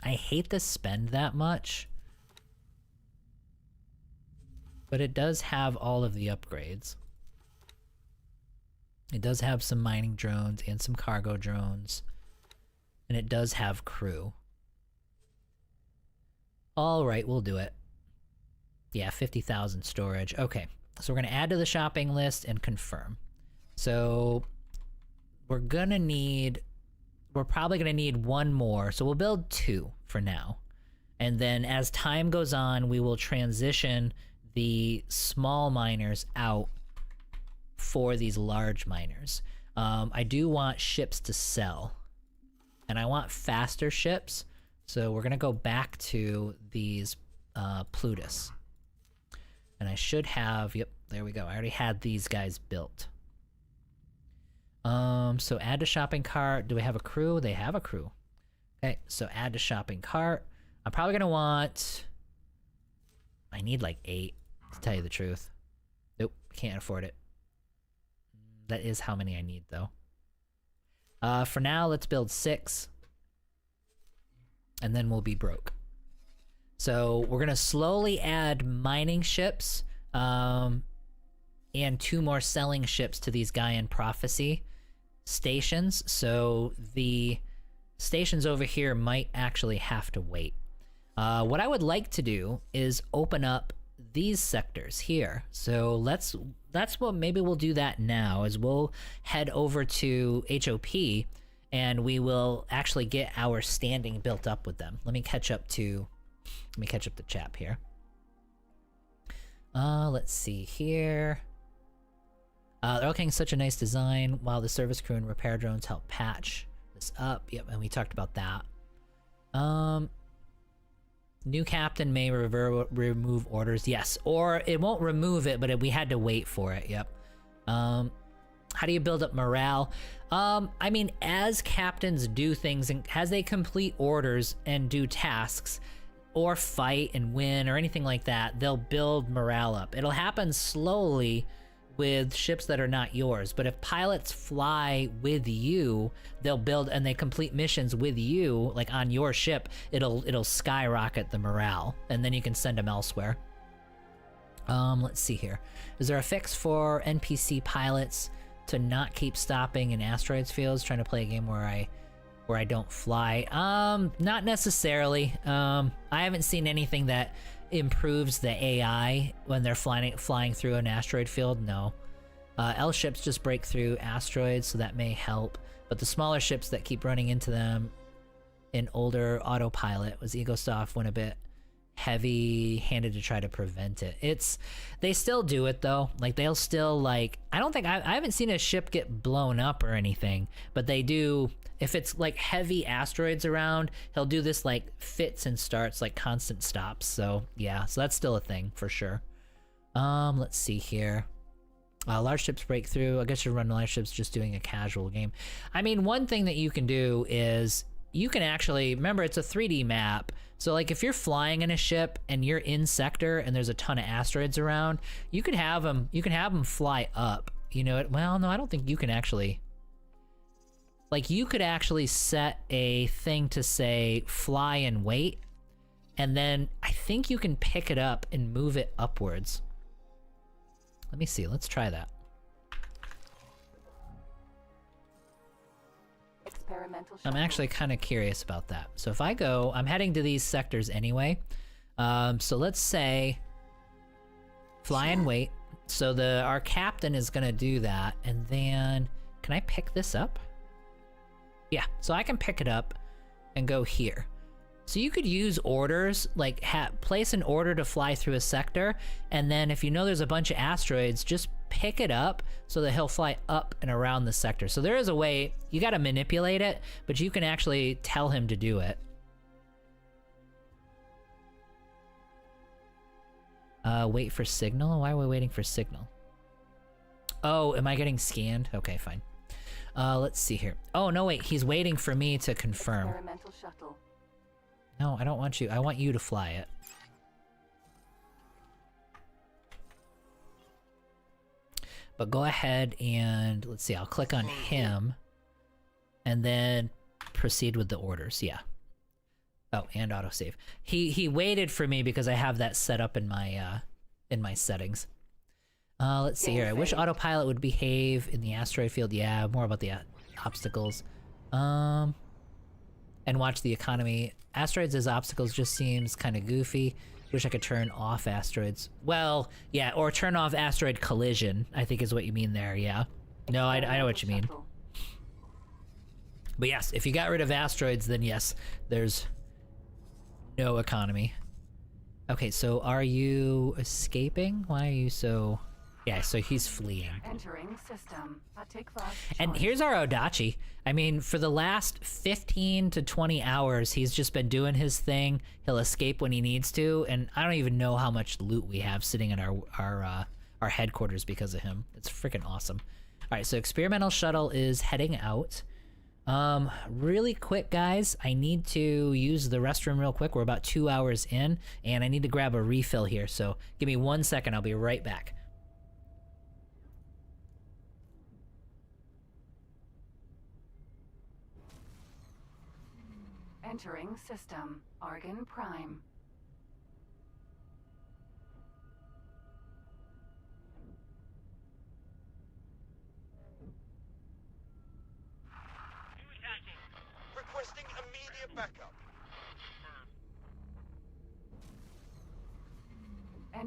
I hate to spend that much, but it does have all of the upgrades. It does have some mining drones and some cargo drones. And it does have crew. Alright, we'll do it. Yeah, 50,000 storage. Okay, so we're going to add to the shopping list and confirm. So we're probably going to need one more. So we'll build 2 for now. And then as time goes on, we will transition the small miners out for these large miners. I do want ships to sell, and I want faster ships, so we're gonna go back to these Plutus. And I should have, yep, there we go. I already had these guys built. So add to shopping cart. Do we have a crew? They have a crew. Okay, so add to shopping cart. I'm probably gonna want, I need like 8, to tell you the truth. Nope, can't afford it. That is how many I need, though. For now, let's build 6. And then we'll be broke. So we're gonna slowly add mining ships, and 2 more selling ships to these Gaian Prophecy stations. So the stations over here might actually have to wait. What I would like to do is open up these sectors here. So that's what maybe we'll do that now, is we'll head over to HOP and we will actually get our standing built up with them. Let me catch up the chap here. Let's see here. They're looking such a nice design, while the service crew and repair drones help patch this up. Yep, and we talked about that. New captain may remove orders. Yes, or it won't remove it, but we had to wait for it. Yep. How do you build up morale? I mean, as captains do things and as they complete orders and do tasks or fight and win or anything like that, they'll build morale up. It'll happen slowly with ships that are not yours, but if pilots fly with you, they'll build and they complete missions with you, like on your ship, it'll skyrocket the morale, and then you can send them elsewhere. Let's see here. Is there a fix for NPC pilots to not keep stopping in asteroids fields, trying to play a game where I don't fly? Not necessarily. I haven't seen anything that improves the AI when they're flying through an asteroid field. No. L ships just break through asteroids, so that may help. But the smaller ships that keep running into them in older autopilot, was Egostoff went a bit heavy-handed to try to prevent it. They still do it though. Like they'll still I haven't seen a ship get blown up or anything, but they do. If it's like heavy asteroids around, he'll do this like fits and starts, like constant stops. So yeah, so that's still a thing for sure. Let's see here. Large ships break through. I guess you run large ships just doing a casual game. I mean, one thing that you can do is you can actually, remember it's a 3D map. So like if you're flying in a ship and you're in sector and there's a ton of asteroids around, you can have them fly up. You know, well, no, I don't think you can actually. Like, you could actually set a thing to say fly and wait, and then I think you can pick it up and move it upwards. Let me see, let's try that. Experimental I'm actually kind of curious about that. So if I go, I'm heading to these sectors anyway. So let's say fly and wait. So our captain is gonna do that, and then can I pick this up? Yeah, so I can pick it up and go here. So you could use orders, like place an order to fly through a sector, and then if you know there's a bunch of asteroids, just pick it up so that he'll fly up and around the sector. So there is a way, you gotta manipulate it, but you can actually tell him to do it. Wait for signal? Why are we waiting for signal? Oh, am I getting scanned? Okay, fine. Let's see here. Oh, no, wait, he's waiting for me to confirm. Experimental shuttle. No, I don't want you. I want you to fly it. But go ahead and, let's see, I'll click on him, and then proceed with the orders, yeah. Oh, and autosave. He waited for me because I have that set up in my settings. Let's see here. I wish autopilot would behave in the asteroid field. Yeah, more about the obstacles. And watch the economy. Asteroids as obstacles just seems kind of goofy. Wish I could turn off asteroids. Well, yeah, or turn off asteroid collision, I think is what you mean there, yeah. No, I know what you mean. But yes, if you got rid of asteroids, then yes, there's no economy. Okay, so are you escaping? Why are you so... Yeah, so he's fleeing. Entering system. Take fast And choice. here's our Odachi. I mean, for the last 15 to 20 hours, he's just been doing his thing. He'll escape when he needs to, and I don't even know how much loot we have sitting in our headquarters because of him. It's freaking awesome. All right, so experimental shuttle is heading out. Really quick, guys, I need to use the restroom real quick. We're about 2 hours in, and I need to grab a refill here. So give me 1 second. I'll be right back. Entering system. Argon Prime.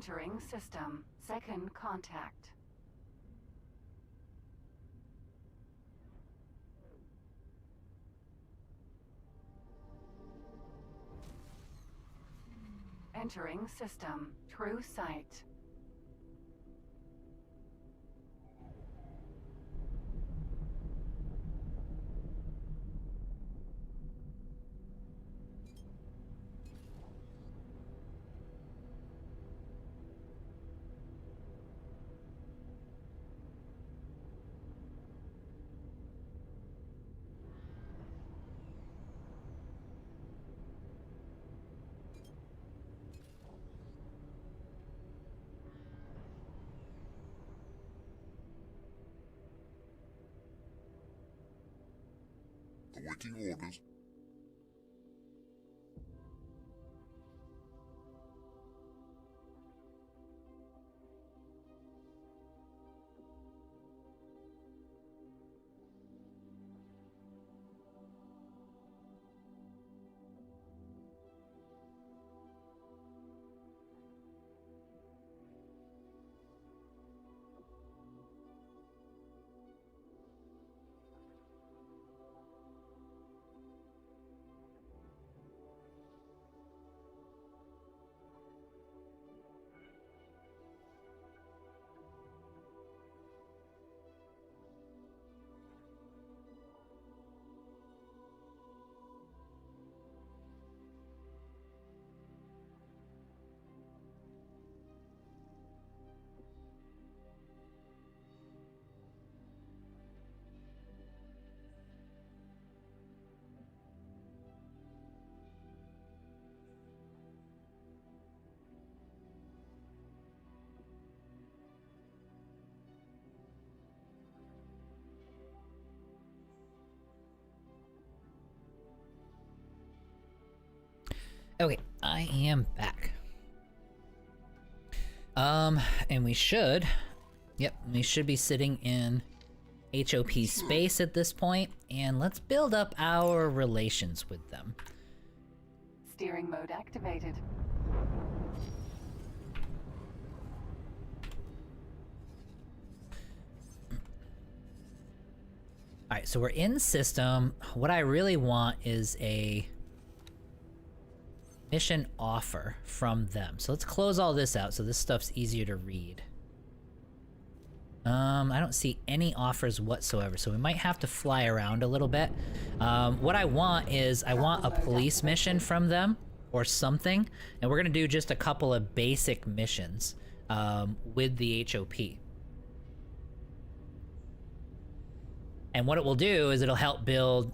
Entering system. Second contact. Entering system. True sight. Awaiting orders. Okay, I am back. And we should be sitting in HOP space at this point, and let's build up our relations with them. Steering mode activated. Alright, so we're in system. What I really want is a mission offer from them. So let's close all this out so this stuff's easier to read. I don't see any offers whatsoever, so we might have to fly around a little bit. What I want is, I want a police mission from them, or something, and we're gonna do just a couple of basic missions with the HOP. And what it will do is it'll help build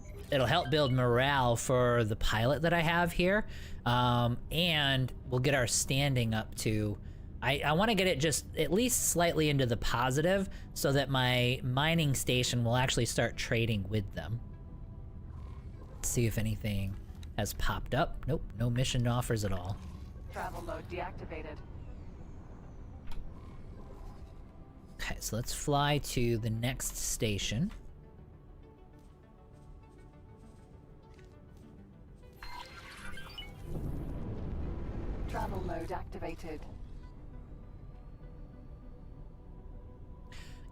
morale for the pilot that I have here, and we'll get our standing up to, I want to get it just at least slightly into the positive so that my mining station will actually start trading with them. Let's see if anything has popped up. Nope, no mission offers at all. Travel mode deactivated. Okay, so let's fly to the next station. Travel mode activated.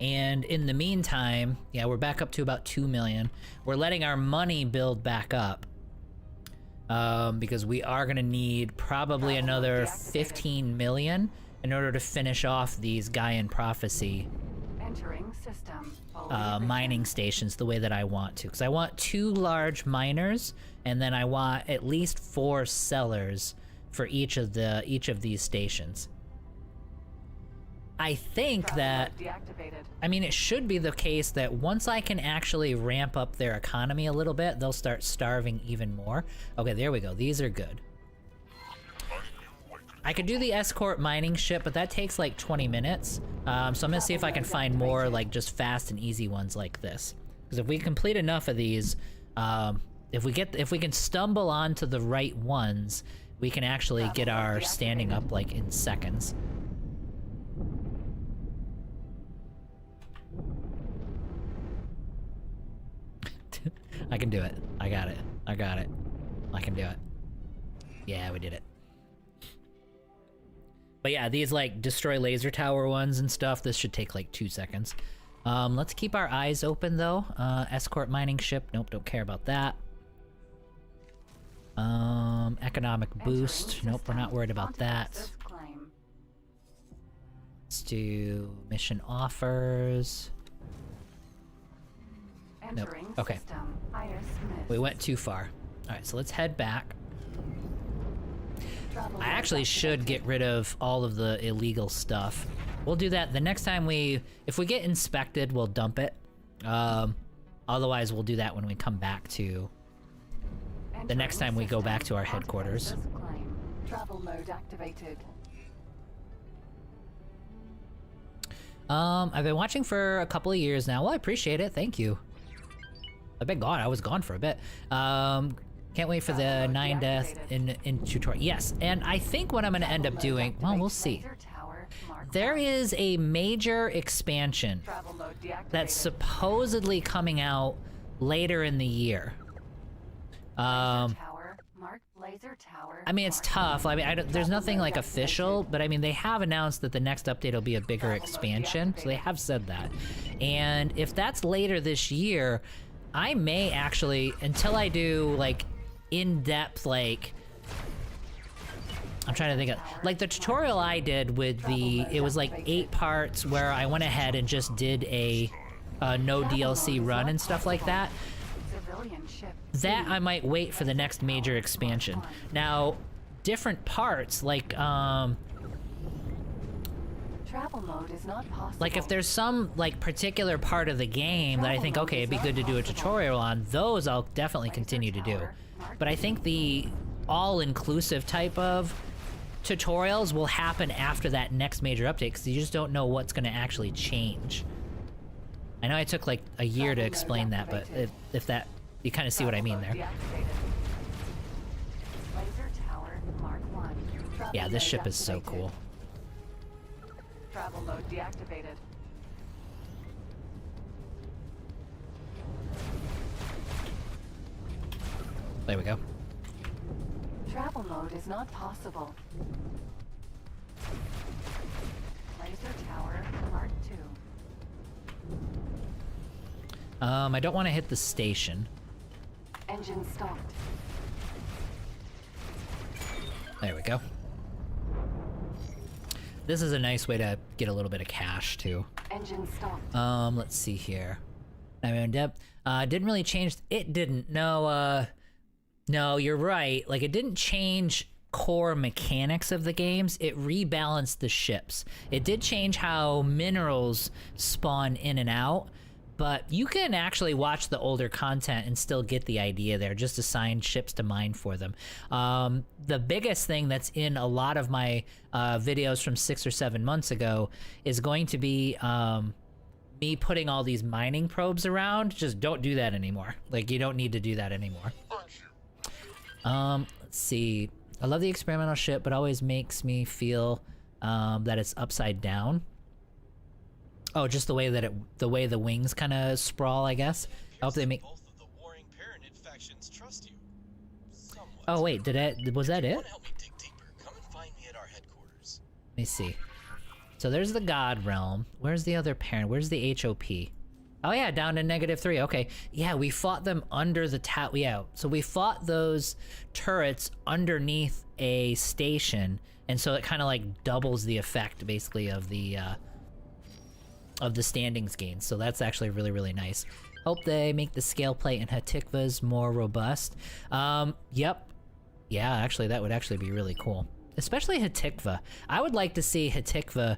And in the meantime, yeah, we're back up to about 2 million. We're letting our money build back up. Because we are gonna need probably another 15 million in order to finish off these Gaian Prophecy Entering system. mining stations the way that I want to. Because I want 2 large miners, and then I want at least 4 sellers for each of these stations. I think that, I mean, it should be the case that once I can actually ramp up their economy a little bit, they'll start starving even more. Okay, there we go. These are good. I could do the escort mining ship, but that takes like 20 minutes. So I'm gonna see if I can find more like just fast and easy ones like this. Because if we complete enough of these, if we can stumble onto the right ones, we can actually get our standing up like in seconds. I can do it. I got it. I got it. I can do it. Yeah, we did it. But yeah, these like destroy laser tower ones and stuff, this should take like 2 seconds. Let's keep our eyes open though. Escort mining ship, nope, don't care about that. Economic boost, nope, we're not worried about that. Let's do mission offers. Nope. Okay. We went too far. Alright, so let's head back. I actually should get rid of all of the illegal stuff. We'll do that the next time if we get inspected, we'll dump it. Otherwise, we'll do that when we come back to... the next time we go back to our headquarters. Travel mode activated. I've been watching for a couple of years now. Well, I appreciate it. Thank you. I've been gone. I was gone for a bit. Can't wait for the 9 death in tutorial. Yes, and I think what I'm going to end up doing... well, we'll see. There is a major expansion that's supposedly coming out later in the year. I mean, it's tough. I mean, there's nothing like official, but I mean, they have announced that the next update will be a bigger expansion, so they have said that. And if that's later this year, I may actually, until I do like in-depth, like, I'm trying to think of, like the tutorial I did with it was like 8 parts where I went ahead and just did a no DLC run and stuff like that. That I might wait for the next major expansion. Now, different parts, like, travel mode is not possible. like if there's some, like, particular part of the game that I think, okay, it'd be good to do a tutorial on, those I'll definitely continue to do. But I think the all-inclusive type of tutorials will happen after that next major update, because you just don't know what's going to actually change. I know I took, like, a year to explain that, but if that... you kind of see what I mean there. Yeah, this ship is so cool. Travel mode deactivated. There we go. Travel mode is not possible. Laser tower Mark II. I don't want to hit the station. Engine stopped. There we go. This is a nice way to get a little bit of cash too. Engine stopped. Let's see here. I'm in depth. Didn't really change. It didn't. No, no, you're right. Like, it didn't change core mechanics of the games. It rebalanced the ships. It did change how minerals spawn in and out, but you can actually watch the older content and still get the idea there. Just assign ships to mine for them. The biggest thing that's in a lot of my videos from 6 or 7 months ago is going to be me putting all these mining probes around. Just don't do that anymore. Like, you don't need to do that anymore. Let's see. I love the experimental ship, but always makes me feel that it's upside down. Oh, just the way that the wings kind of sprawl, I guess. I hope they make. Both of the warring Paranid factions trust you. Somewhat. Oh wait, was that it? Want to help me dig deeper? Come and find me at our headquarters. Let me see. So there's the God Realm. Where's the other parent? Where's the HOP? Oh yeah, down to -3. Okay. Yeah, we fought them under the yeah, so we fought those turrets underneath a station, and so it kind of like doubles the effect basically of the standings gain. So that's actually really, really nice. Hope they make the scale plate and Hatikvas more robust. Yep. Yeah, actually that would actually be really cool. Especially Hatikva. I would like to see Hatikva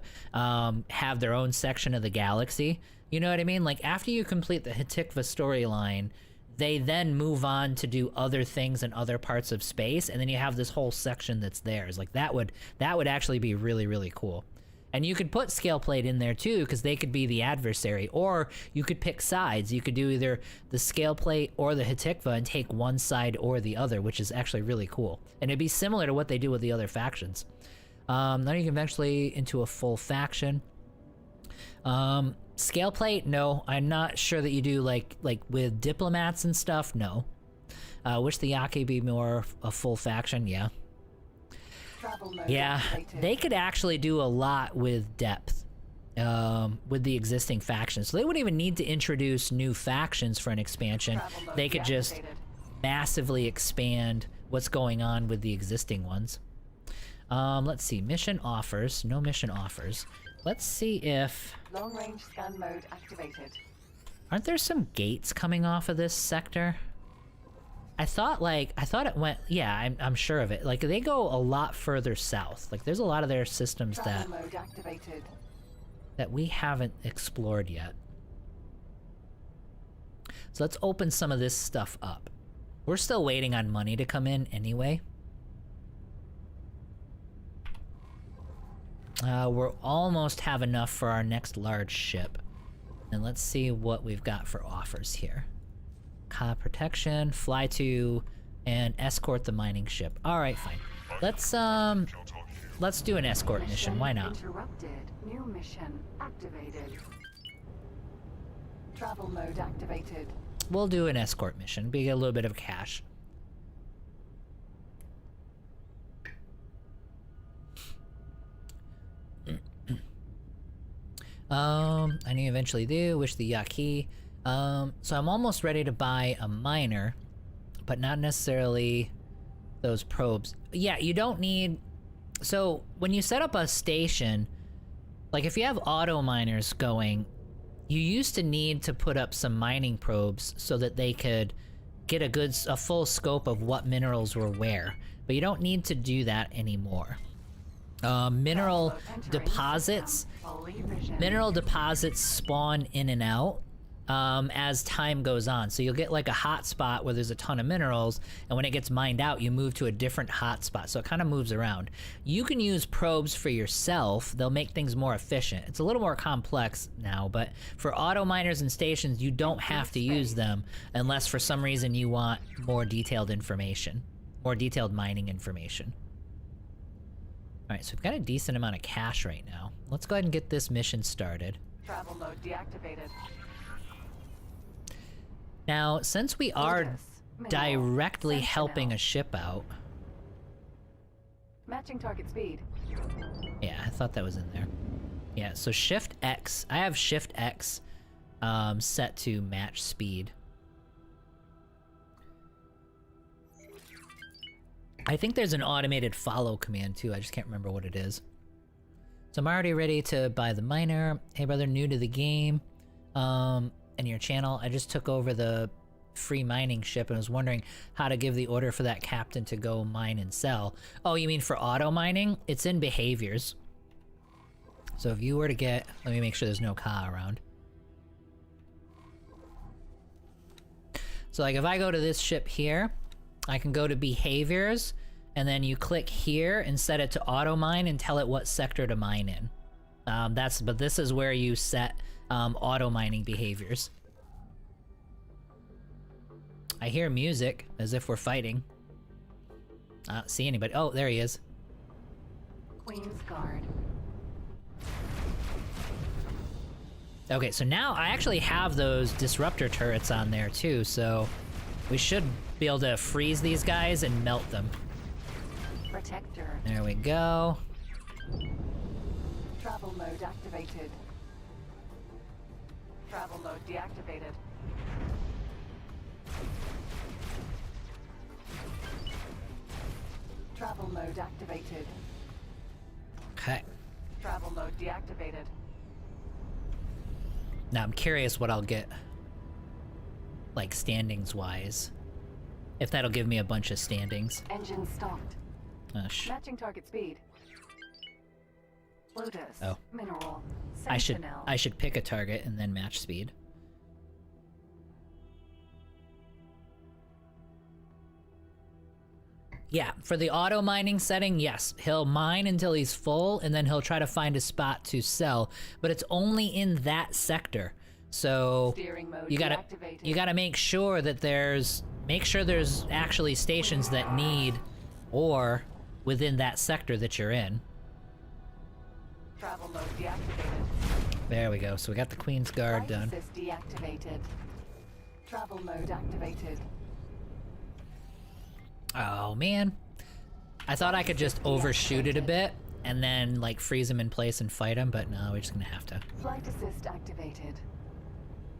have their own section of the galaxy. You know what I mean? Like, after you complete the Hatikva storyline, they then move on to do other things in other parts of space, and then you have this whole section that's theirs. Like, that would actually be really, really cool. And you could put Scaleplate in there too, because they could be the adversary, or you could pick sides. You could do either the Scaleplate or the Hatikva and take one side or the other, which is actually really cool. And it'd be similar to what they do with the other factions. Then you can eventually into a full faction. Scaleplate, no, I'm not sure that you do like with diplomats and stuff. No. Wish the Yaki be more a full faction. Yeah. Travel mode Yeah, activated. they could actually do a lot with depth with the existing factions. So they wouldn't even need to introduce new factions for an expansion. Travel mode They could just deactivated. massively expand what's going on with the existing ones. Let's see, mission offers, no mission offers. Let's see if, Long range scan mode activated. aren't there some gates coming off of this sector? I thought it went, yeah, I'm sure of it. Like, they go a lot further south. Like, there's a lot of their systems Travel mode activated. that we haven't explored yet. So let's open some of this stuff up. We're still waiting on money to come in anyway. We'll almost have enough for our next large ship. And let's see what we've got for offers here. Protection, fly to, and escort the mining ship. Alright, fine. Let's do an escort mission, why not? Interrupted. New mission activated. Travel mode activated. We'll do an escort mission, we get a little bit of cash. I knew eventually do, wish the Yaki. So I'm almost ready to buy a miner, but not necessarily those probes. Yeah, you don't need... So, when you set up a station, like if you have auto miners going, you used to need to put up some mining probes so that they could get a full scope of what minerals were where. But you don't need to do that anymore. Mineral deposits spawn in and out as time goes on. So you'll get like a hot spot where there's a ton of minerals, and when it gets mined out, you move to a different hot spot. So it kind of moves around. You can use probes for yourself. They'll make things more efficient. It's a little more complex now, but for auto miners and stations, you don't have to use them unless for some reason you want more detailed information, more detailed mining information. Alright, so we've got a decent amount of cash right now. Let's go ahead and get this mission started. Travel mode deactivated. Now, since we are Lotus, mineral, directly Sentinel. helping a ship out... Matching target speed. Yeah, I thought that was in there. Yeah, so Shift X. I have Shift X set to match speed. I think there's an automated follow command too, I just can't remember what it is. So I'm already ready to buy the miner. Hey brother, new to the game, and your channel. I just took over the free mining ship and was wondering how to give the order for that captain to go mine and sell. Oh, you mean for auto mining? It's in behaviors. So if you were to get, let me make sure there's no Ka around. So like if I go to this ship here, I can go to behaviors, and then you click here and set it to auto mine and tell it what sector to mine in. But this is where you set auto mining behaviors. I hear music as if we're fighting. I don't see anybody. Oh, there he is. Queen's Guard. Okay, so now I actually have those disruptor turrets on there too, so we should be able to freeze these guys and melt them. Protector. There we go. Travel mode activated. Travel mode deactivated. Travel mode activated. Okay. Travel mode deactivated. Now I'm curious what I'll get, like standings wise. If that'll give me a bunch of standings. Engine stopped. Matching target speed. Lotus. Oh. Mineral. I Sentinel. should pick a target and then match speed. Yeah, for the auto mining setting, yes, he'll mine until he's full, and then he'll try to find a spot to sell. But it's only in that sector, so Steering mode you deactivated. gotta make sure that there's actually stations that need ore within that sector that you're in. Travel mode deactivated. There we go. So we got the Queen's Guard Light done. assist deactivated. Travel mode activated. Oh man. I thought I could just overshoot it a bit and then like freeze him in place and fight him, but no, we're just gonna have to. Flight assist activated.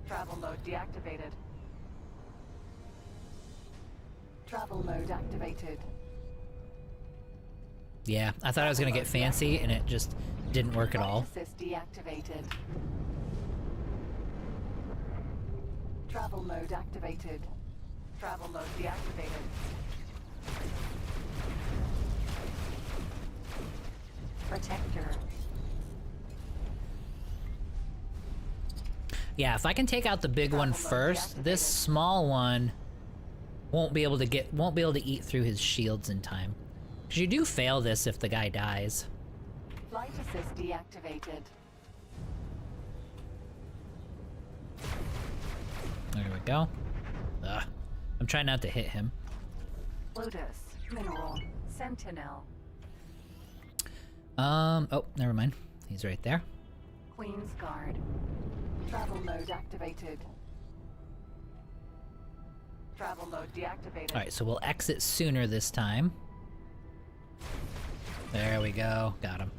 Travel mode deactivated. Travel mode activated. Yeah, I thought I was gonna get fancy and it just didn't work at all. Flight assist deactivated. Travel mode activated. Travel mode deactivated. Protector. Yeah, if I can take out the big one first, this small one won't be able to eat through his shields in time. 'Cause you do fail this if the guy dies. Flight assist deactivated. There we go. Ugh. I'm trying not to hit him. Lotus. Mineral. Sentinel. Oh, never mind. He's right there. Queen's Guard. Travel mode activated. Travel mode deactivated. Alright, so we'll exit sooner this time. There we go. Got him.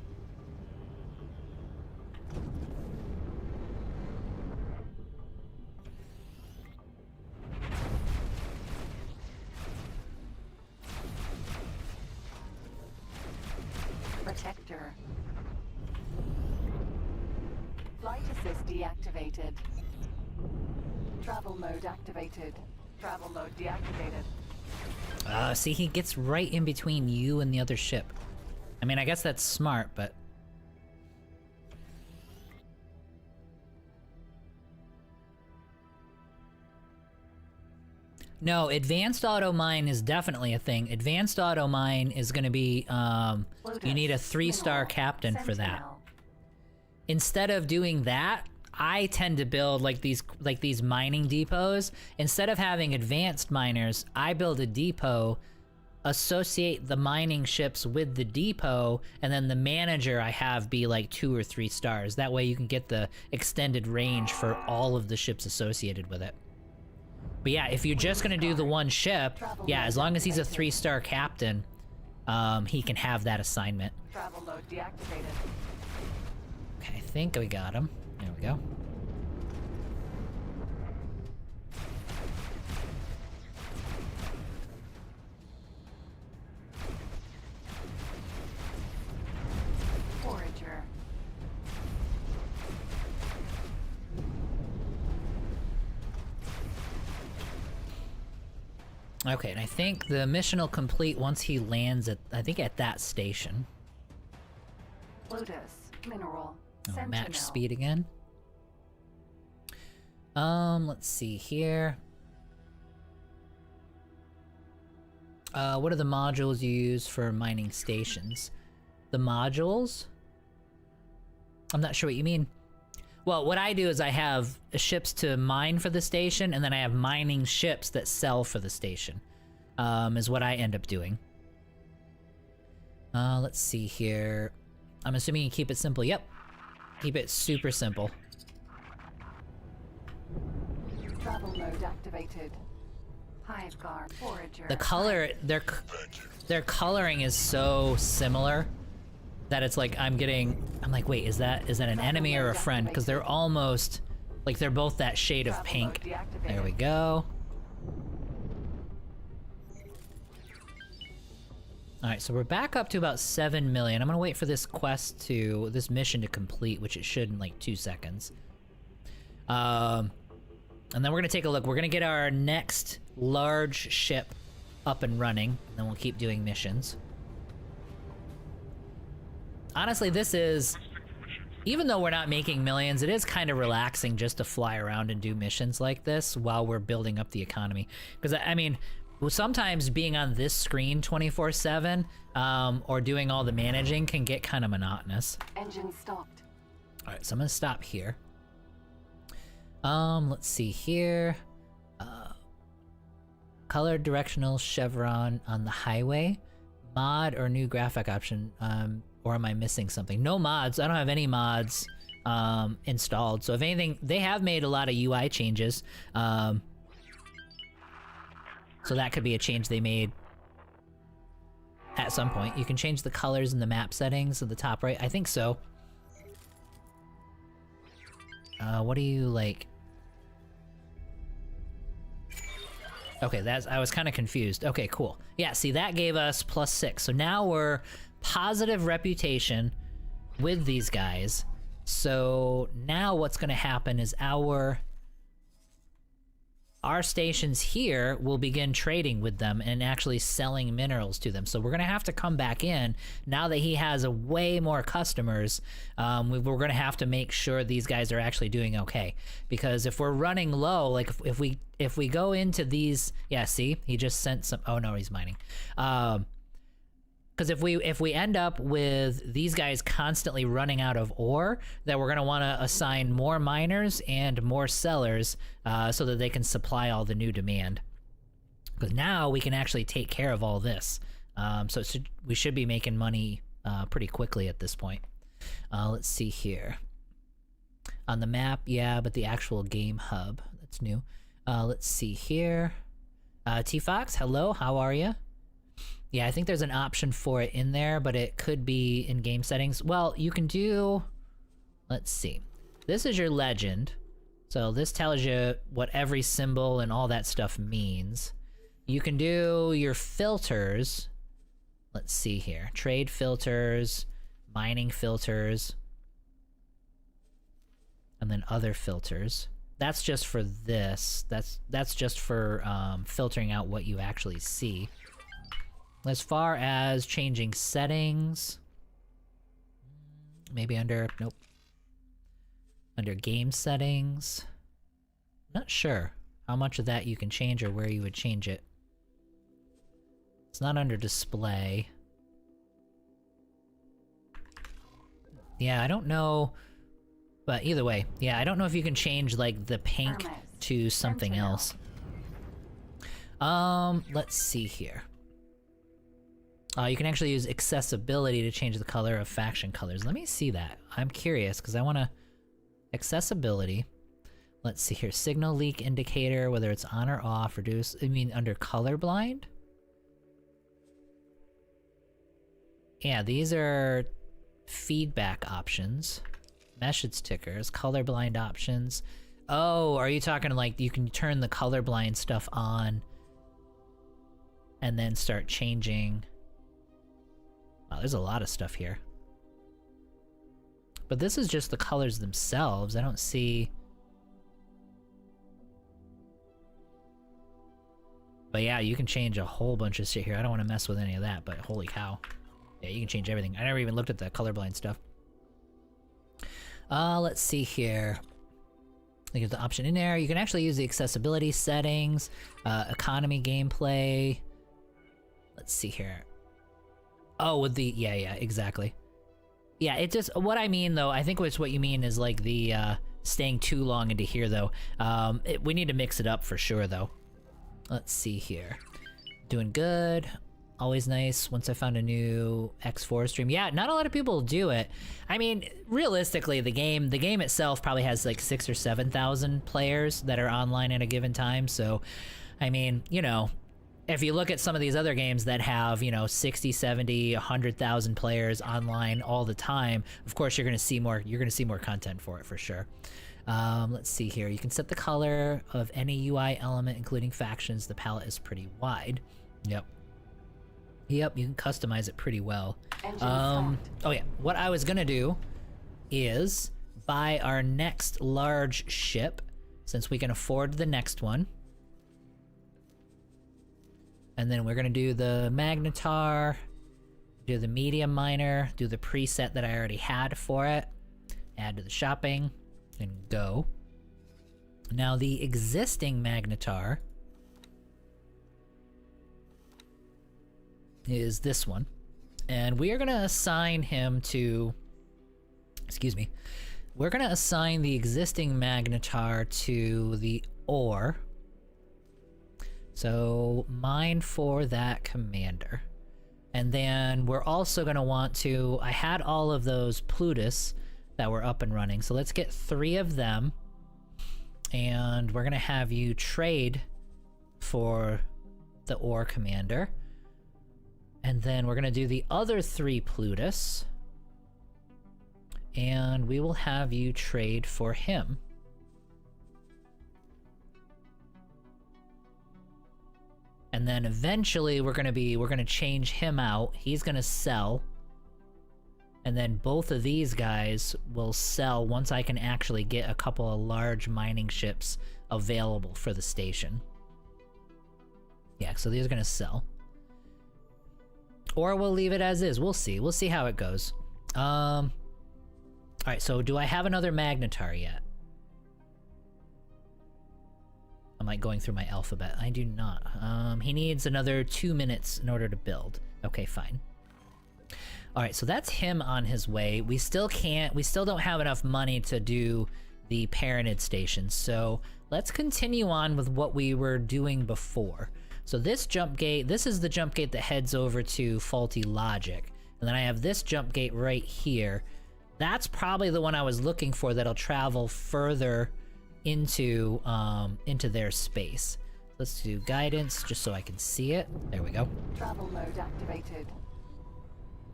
Protector. Flight assist deactivated. Travel mode activated. Travel mode deactivated. See, he gets right in between you and the other ship. I mean, I guess that's smart, but... No, advanced auto mine is definitely a thing. Advanced auto mine is gonna be, you need a 3-star captain for that. Instead of doing that, I tend to build like these mining depots. Instead of having advanced miners, I build a depot, associate the mining ships with the depot, and then the manager I have be like 2 or 3 stars. That way you can get the extended range for all of the ships associated with it. But yeah, if you're just gonna do the one ship, yeah, as long as he's a 3-star captain, he can have that assignment. Travel mode deactivated. Okay, I think we got him. There we go. Forager. Okay, and I think the mission will complete once he lands at, I think, at that station. Lotus. Mineral. Oh, Sentinel. match speed again. Let's see here. What are the modules you use for mining stations? The modules? I'm not sure what you mean. Well, what I do is I have ships to mine for the station, and then I have mining ships that sell for the station, is what I end up doing. Let's see here. I'm assuming you keep it simple. Yep. Keep it super simple. Travel mode activated. Hive guard. Forager. The color, their coloring is so similar that it's like I'm like, wait, is that an enemy or a friend? Because they're almost like they're both that shade of pink. There we go. All right, so we're back up to about 7 million. I'm gonna wait for this mission to complete, which it should in like 2 seconds. And then we're gonna take a look. We're gonna get our next large ship up and running, and then we'll keep doing missions. Honestly, this is, even though we're not making millions, it is kind of relaxing just to fly around and do missions like this while we're building up the economy. Because, I mean, sometimes being on this screen 24/7 or doing all the managing can get kind of monotonous. Engine stopped. All right, so I'm gonna stop here. Let's see here. Color directional chevron on the highway. Mod or new graphic option. Or am I missing something? No mods. I don't have any mods installed. So if anything, they have made a lot of UI changes. So that could be a change they made. at some point. You can change the colors in the map settings at the top right. I think so. What do you like? Okay, I was kind of confused. Okay, cool. Yeah, see, that gave us +6. So now we're positive reputation with these guys. So now what's going to happen is our stations here will begin trading with them and actually selling minerals to them. So we're going to have to come back in now that he has a way more customers. We're going to have to make sure these guys are actually doing okay, because if we're running low, like if we go into these, yeah, see, he just sent some. Oh no, he's mining. Because if we end up with these guys constantly running out of ore, then we're going to want to assign more miners and more sellers so that they can supply all the new demand. Because now we can actually take care of all this. So we should be making money pretty quickly at this point. Let's see here. On the map, yeah, but the actual game hub, that's new. Let's see here. T-Fox, hello, how are you? Yeah, I think there's an option for it in there, but it could be in game settings. Well, you can do, let's see. This is your legend. So this tells you what every symbol and all that stuff means. You can do your filters. Let's see here. Trade filters, mining filters, and then other filters. That's just for this. That's just for filtering out what you actually see. As far as changing settings, maybe under, nope. Under game settings, not sure how much of that you can change or where you would change it. It's not under display. Yeah, I don't know, but either way, yeah, I don't know if you can change like the pink to something else. Let's see here. You can actually use accessibility to change the color of faction colors. Let me see that. I'm curious, because I want to... Accessibility. Let's see here. Signal leak indicator, whether it's on or off, reduce... I mean, under colorblind? Yeah, these are feedback options. Message stickers, colorblind options. Oh, are you talking like you can turn the colorblind stuff on and then start changing... Wow, there's a lot of stuff here. But this is just the colors themselves. I don't see... But yeah, you can change a whole bunch of shit here. I don't want to mess with any of that, but holy cow. Yeah, you can change everything. I never even looked at the colorblind stuff. Let's see here. I think there's the option in there. You can actually use the accessibility settings, economy gameplay. Let's see here. Oh, with the, yeah, exactly. Yeah, it just, what I mean though, I think what you mean is like the, staying too long into here though. We need to mix it up for sure though. Let's see here. Doing good. Always nice once I found a new X4 stream. Yeah, not a lot of people do it. I mean, realistically, the game itself probably has like 6,000 or 7,000 players that are online at a given time. So, I mean, you know, if you look at some of these other games that have, you know, 60, 70, 100,000 players online all the time, of course you're going to see more, content for it for sure. Let's see here. You can set the color of any UI element, including factions. The palette is pretty wide. Yep, you can customize it pretty well. Oh yeah, what I was gonna do is buy our next large ship, since we can afford the next one. And then we're gonna do the Magnetar, do the medium miner, do the preset that I already had for it, add to the shopping, and go. Now the existing Magnetar is this one. And we are gonna assign him to, we're gonna assign the existing Magnetar to the ore. So mine for that commander. And then we're also gonna want to, I had all of those Plutus that were up and running. So let's get 3 of them. And we're gonna have you trade for the ore commander. And then we're gonna do the other 3 Plutus. And we will have you trade for him. And then eventually we're gonna change him out. He's gonna sell. And then both of these guys will sell once I can actually get a couple of large mining ships available for the station. Yeah, so these are gonna sell. Or we'll leave it as is. We'll see. We'll see how it goes. Alright, so do I have another Magnetar yet? I'm like going through my alphabet. I do not. He needs another 2 minutes in order to build. Okay, fine. Alright, so that's him on his way. We still don't have enough money to do the Paranid station, so let's continue on with what we were doing before. So this jump gate, this is the jump gate that heads over to Faulty Logic. And then I have this jump gate right here. That's probably the one I was looking for that'll travel further into their space. Let's do guidance just so I can see it. There we go. Travel mode activated.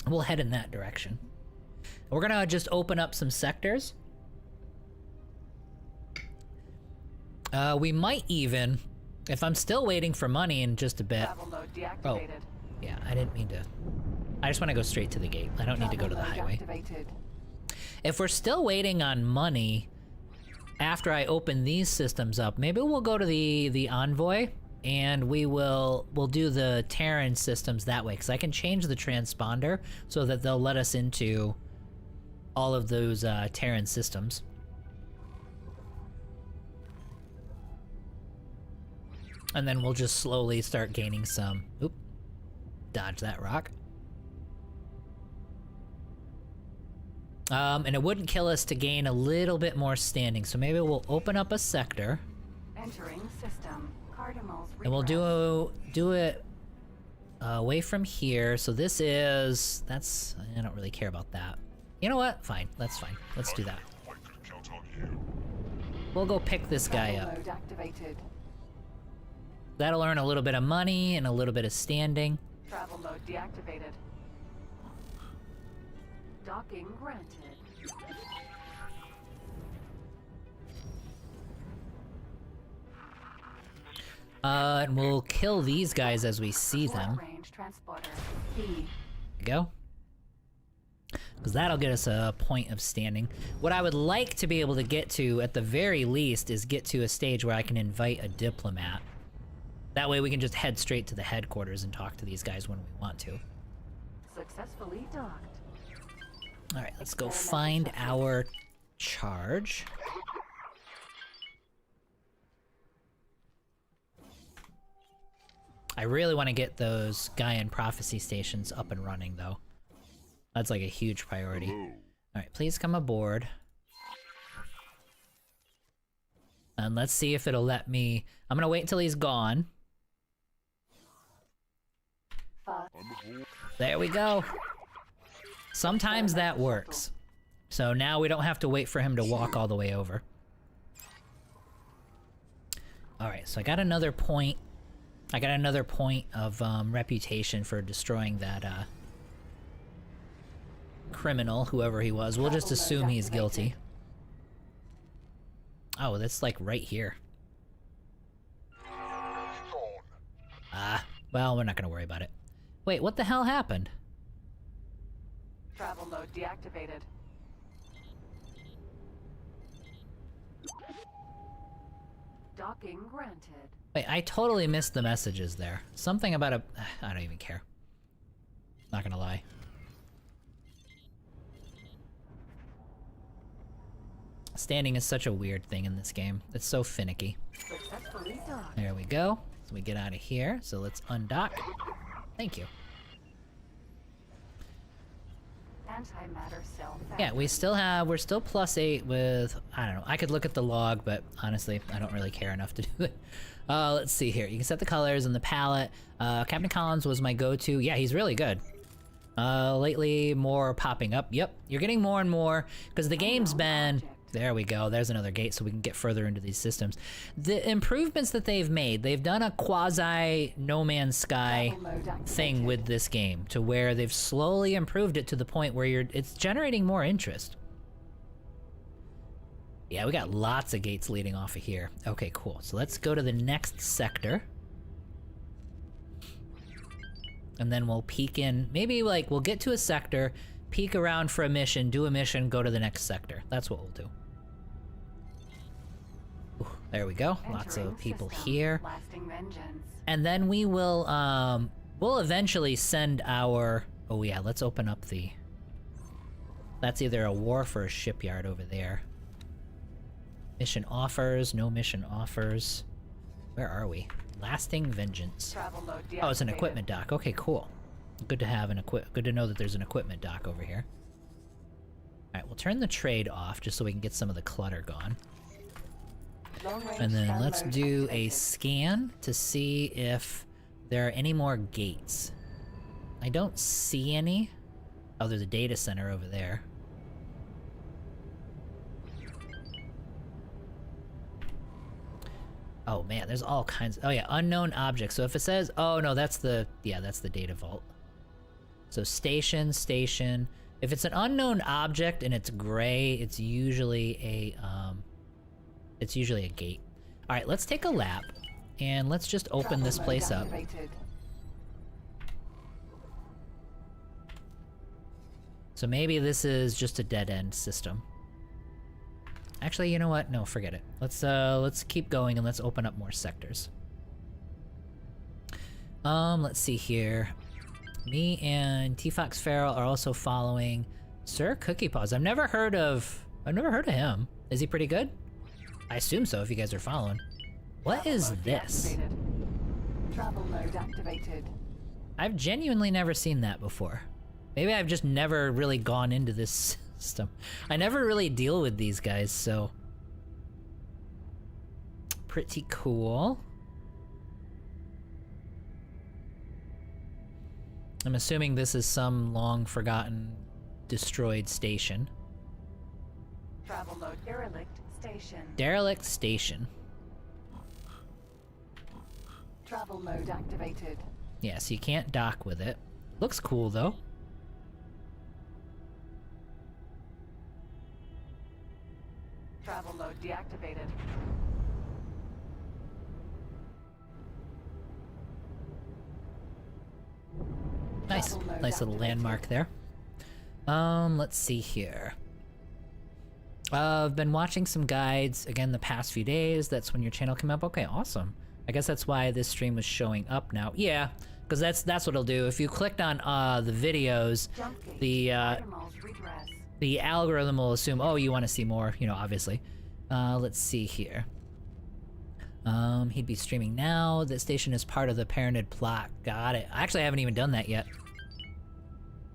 We'll head in that direction. We're gonna just open up some sectors. We might even, if I'm still waiting for money in just a bit. Travel mode deactivated. Yeah, I didn't mean to. I just want to go straight to the gate. I don't need to go to the highway. Activated. If we're still waiting on money after I open these systems up, maybe we'll go to the Envoy and we'll do the Terran systems that way, because I can change the transponder so that they'll let us into all of those Terran systems. And then we'll just slowly start gaining some. Oop. Dodge that rock. And it wouldn't kill us to gain a little bit more standing, so maybe we'll open up a sector. Entering system. Cardinals And we'll do it away from here. So this is, I don't really care about that. You know what? Fine, that's fine. Let's do that. I could count on you. We'll go pick this guy Travel up. mode activated. That'll earn a little bit of money and a little bit of standing. Travel mode deactivated. Docking granted. And we'll kill these guys as we see them. Short range transporter. B. Go. Because that'll get us a point of standing. What I would like to be able to get to, at the very least, is get to a stage where I can invite a diplomat. That way we can just head straight to the headquarters and talk to these guys when we want to. Successfully docked. Alright, let's go find our charge. I really want to get those Gaian prophecy stations up and running, though. That's like a huge priority. Alright, please come aboard. And let's see if it'll let me... I'm gonna wait until he's gone. There we go. Sometimes that works. So now we don't have to wait for him to walk all the way over. Alright, so I got another point. I got another point of reputation for destroying that criminal, whoever he was. We'll just assume he's guilty. Oh, that's like right here. Ah, well, we're not gonna worry about it. Wait, what the hell happened? Travel mode deactivated. Docking granted. Wait, I totally missed the messages there. Something about a... I don't even care. Not gonna lie. Standing is such a weird thing in this game. It's so finicky. Successfully docked. There we go. So we get out of here. So let's undock. Thank you. Antimatter cell. Yeah, we're still +8 with, I don't know, I could look at the log, but honestly, I don't really care enough to do it. Let's see here. You can set the colors and the palette. Captain Collins was my go-to. Yeah, he's really good. Lately, more popping up. Yep, you're getting more and more, because the game's been There we go. There's another gate so we can get further into these systems. The improvements that they've made, they've done a quasi No Man's Sky thing with this game to where they've slowly improved it to the point where it's generating more interest. Yeah, we got lots of gates leading off of here. Okay, cool. So let's go to the next sector. And then we'll peek in. Maybe, like, we'll get to a sector, peek around for a mission, do a mission, go to the next sector. That's what we'll do. Ooh, there we go. Lots of people here. And then we will, we'll eventually send our... Oh yeah, let's open up the... That's either a wharf or a shipyard over there. Mission offers, no mission offers. Where are we? Lasting Vengeance. Oh, it's an equipment dock. Okay, cool. Good to have good to know that there's an equipment dock over here. Alright, we'll turn the trade off just so we can get some of the clutter gone. And then let's do a scan to see if there are any more gates. I don't see any. Oh, there's a data center over there. Oh man, there's all kinds. Oh yeah, unknown objects. So if it says, oh no, that's the data vault. So station. If it's an unknown object and it's gray, it's usually a gate. All right, let's take a lap and let's just open this place up. So maybe this is just a dead end system. Actually, you know what? No, forget it. Let's keep going and let's open up more sectors. Let's see here. Me and T-Fox Feral are also following Sir Cookie Paws. I've never heard of him. Is he pretty good? I assume so if you guys are following. What is this? Travel mode activated. I've genuinely never seen that before. Maybe I've just never really gone into this system. I never really deal with these guys, so... Pretty cool. I'm assuming this is some long-forgotten, destroyed station. Travel mode derelict station. Derelict station. Travel mode activated. Yeah, so you can't dock with it. Looks cool, though. Travel mode deactivated. Nice. Nice little landmark there. Let's see here. I've been watching some guides, again, the past few days. That's when your channel came up. Okay, awesome. I guess that's why this stream was showing up now. Yeah, because that's what it'll do. If you clicked on the videos, the algorithm will assume, oh, you want to see more, you know, obviously. Let's see here. He'd be streaming now. The station is part of the Parented plot. Got it. Actually, I haven't even done that yet.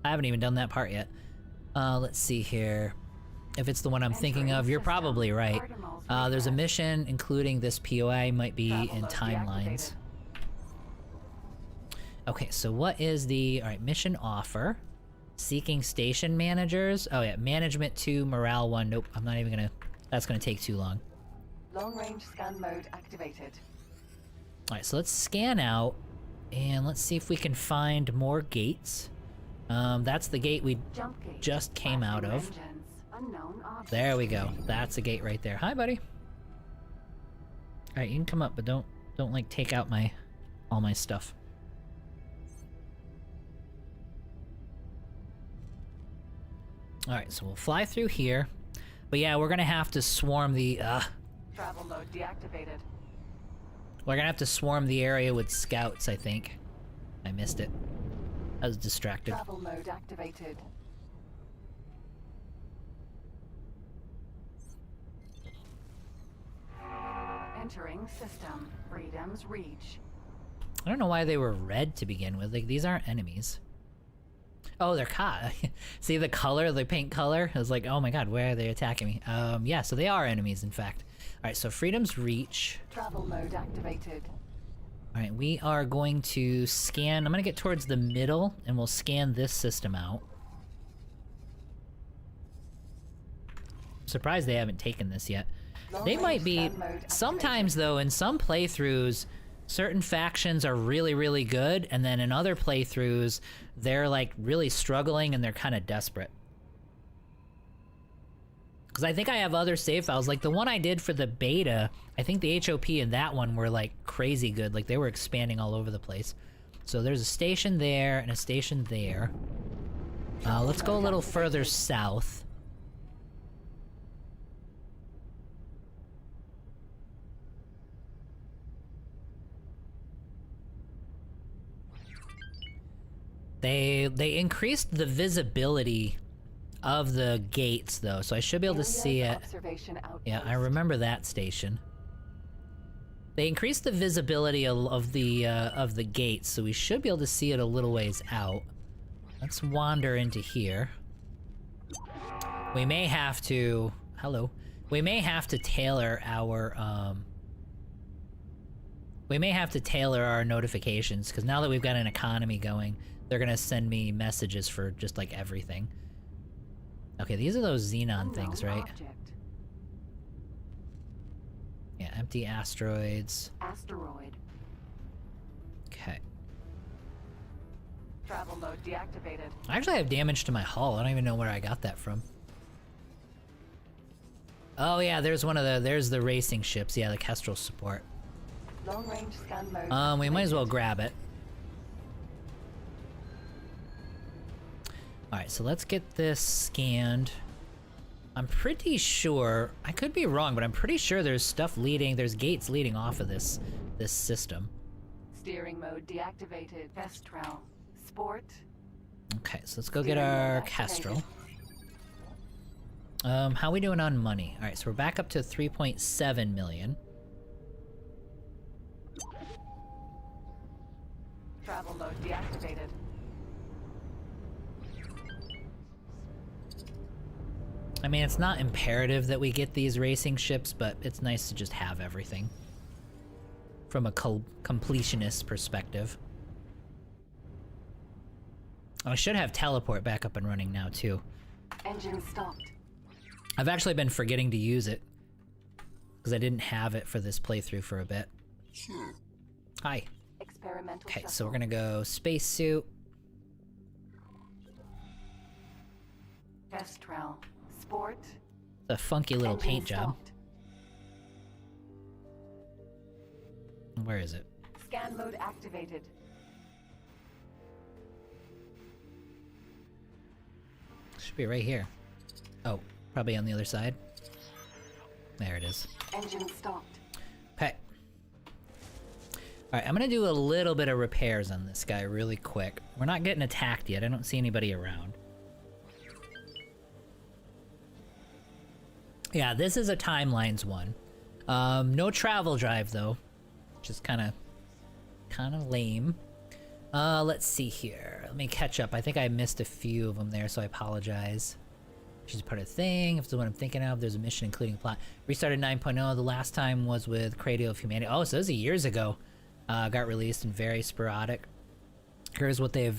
I haven't even done that part yet. Let's see here. If it's the one I'm thinking of, you're probably right. There's a mission, including this POI, might be in timelines. Okay, so what is the... Alright, mission offer. Seeking station managers. Oh yeah, management 2, morale 1. Nope, I'm not even gonna... That's gonna take too long. Long range scan mode activated. Alright, so let's scan out, and let's see if we can find more gates. That's the gate we just came out of. There we go. That's a gate right there. Hi, buddy. Alright, you can come up, but don't like take out all my stuff. Alright, so we'll fly through here. But yeah, we're gonna have to swarm the Travel mode deactivated. we're gonna have to swarm the area with scouts, I think. I missed it. I was distracted. Travel mode activated. Entering system. Freedom's Reach. I don't know why they were red to begin with. Like, these aren't enemies. Oh, they're caught. See the color, the paint color? I was like, oh my god, where are they attacking me? Yeah, so they are enemies, in fact. Alright, so Freedom's Reach. Travel mode activated. Alright, we are going to scan... I'm gonna get towards the middle, and we'll scan this system out. surprised they haven't taken this yet. Long They might range be... scan mode Sometimes, though, in some playthroughs, certain factions are really, really good, and then in other playthroughs, they're, like, really struggling and they're kind of desperate. Because I think I have other save files, like the one I did for the beta, I think the HOP in that one were, like, crazy good. Like, they were expanding all over the place. So there's a station there and a station there. Let's go a little further south. They increased the visibility of the gates though, so I should be able to see it. Observation Yeah, I outpost. remember that station. They increased the visibility of the gates, so we should be able to see it a little ways out. Let's wander into here. We may have to... Hello. We may have to tailor our, We may have to tailor our notifications, because now that we've got an economy going, they're gonna send me messages for just, like, everything. Okay, these are those xenon things, Unknown right? object. Yeah, empty asteroids. Asteroid. Okay. Travel mode deactivated. I actually have damage to my hull. I don't even know where I got that from. Oh yeah, there's one of the... There's the racing ships. Yeah, the Kestrel support. Long range scan mode. We might as well activated. grab it. Alright, so let's get this scanned. I'm pretty sure... I could be wrong, but I'm pretty sure there's stuff leading... There's gates leading off of this system. Steering mode deactivated. Kestrel. Sport. Okay, so let's go get our Kestrel. How we doing on money? Alright, so we're back up to 3.7 million. Travel mode deactivated. I mean, it's not imperative that we get these racing ships, but it's nice to just have everything. From a completionist perspective. I should have teleport back up and running now, too. Engine stopped. I've actually been forgetting to use it. Because I didn't have it for this playthrough for a bit. Sir, Hi. Experimental Okay, so shuttle. we're gonna go spacesuit. Kestrel. Sport. The funky little Engine paint job. stopped. Where is it? Scan mode activated. Should be right here. Oh, probably on the other side. There it is. Engine stopped. Okay. Alright, I'm gonna do a little bit of repairs on this guy really quick. We're not getting attacked yet. I don't see anybody around. Yeah, this is a Timelines one. No travel drive though, which is kind of lame. Let's see here. Let me catch up. I think I missed a few of them there, so I apologize. She's part of the thing. If it's the one I'm thinking of, there's a mission including plot. Restarted 9.0. The last time was with Cradle of Humanity. Oh, so this is years ago. Got released and very sporadic. Here's what they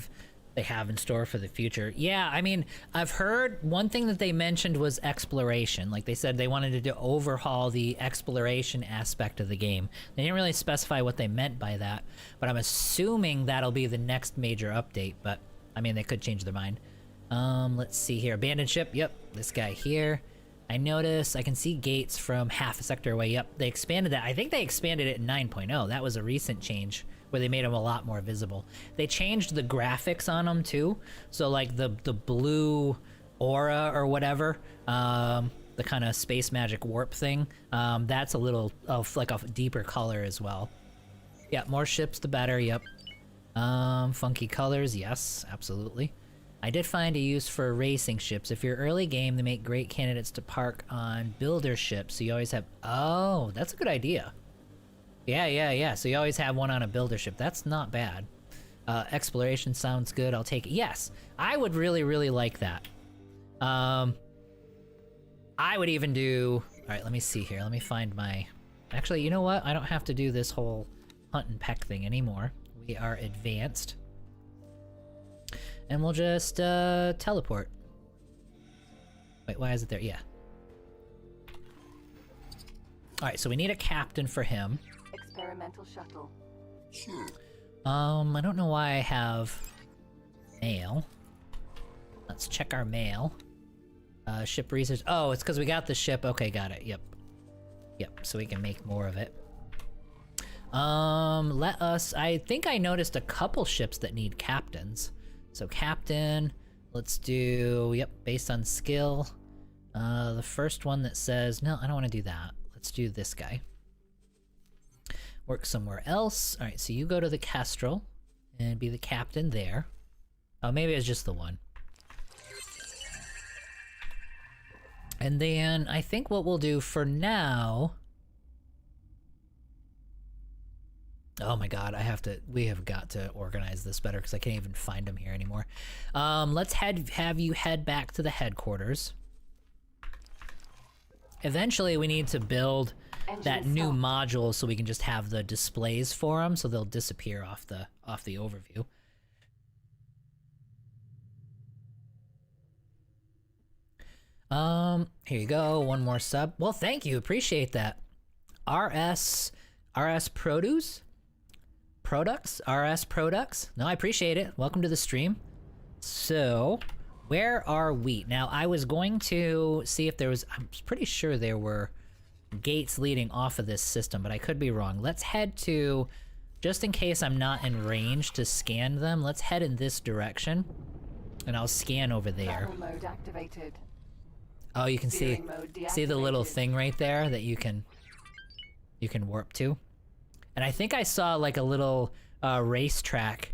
have in store for the future. Yeah, I mean, I've heard one thing that they mentioned was exploration. Like they said they wanted to overhaul the exploration aspect of the game. They didn't really specify what they meant by that, but I'm assuming that'll be the next major update, but I mean, they could change their mind. Let's see here. Abandoned ship. Yep, this guy here. I notice I can see gates from half a sector away. Yep, they expanded that. I think they expanded it in 9.0. That was a recent change where they made them a lot more visible. They changed the graphics on them too. So like the blue aura or whatever, the kind of space magic warp thing, that's a little of like a deeper color as well. Yeah, more ships the better. Yep. Funky colors. Yes, absolutely. I did find a use for racing ships. If you're early game, they make great candidates to park on builder ships, so you always have... Oh, that's a good idea. Yeah. So you always have one on a builder ship. That's not bad. Exploration sounds good. I'll take it. Yes, I would really, really like that. I would even do... Alright, let me see here. Let me find my... Actually, you know what? I don't have to do this whole hunt and peck thing anymore. We are advanced. And we'll just teleport. Wait, why is it there? Yeah. Alright, so we need a captain for him. Experimental shuttle. Sir, I don't know why I have mail. Let's check our mail. Ship research. Oh, it's because we got the ship. Okay, got it. Yep. Yep, so we can make more of it. Let us... I think I noticed a couple ships that need captains. So captain, let's do... Yep, based on skill. The first one that says... No, I don't want to do that. Let's do this guy. Work somewhere else. Alright, so you go to the Kestrel and be the captain there. Oh, maybe it's just the one. And then I think what we'll do for now... Oh my god, we have got to organize this better because I can't even find them here anymore. Let's have you head back to the headquarters. Eventually we need to build that new module so we can just have the displays for them, so they'll disappear off the overview. Here you go, one more sub. Well, thank you, appreciate that. RS Produce? RS Products? No, I appreciate it. Welcome to the stream. So, where are we? Now, I was going to see if there was... I'm pretty sure there were gates leading off of this system, but I could be wrong. Let's head to... Just in case I'm not in range to scan them, let's head in this direction. And I'll scan over there. Travel mode activated. Oh, you can see... Steering mode See the little deactivated. thing right there that you can warp to? And I think I saw like a little racetrack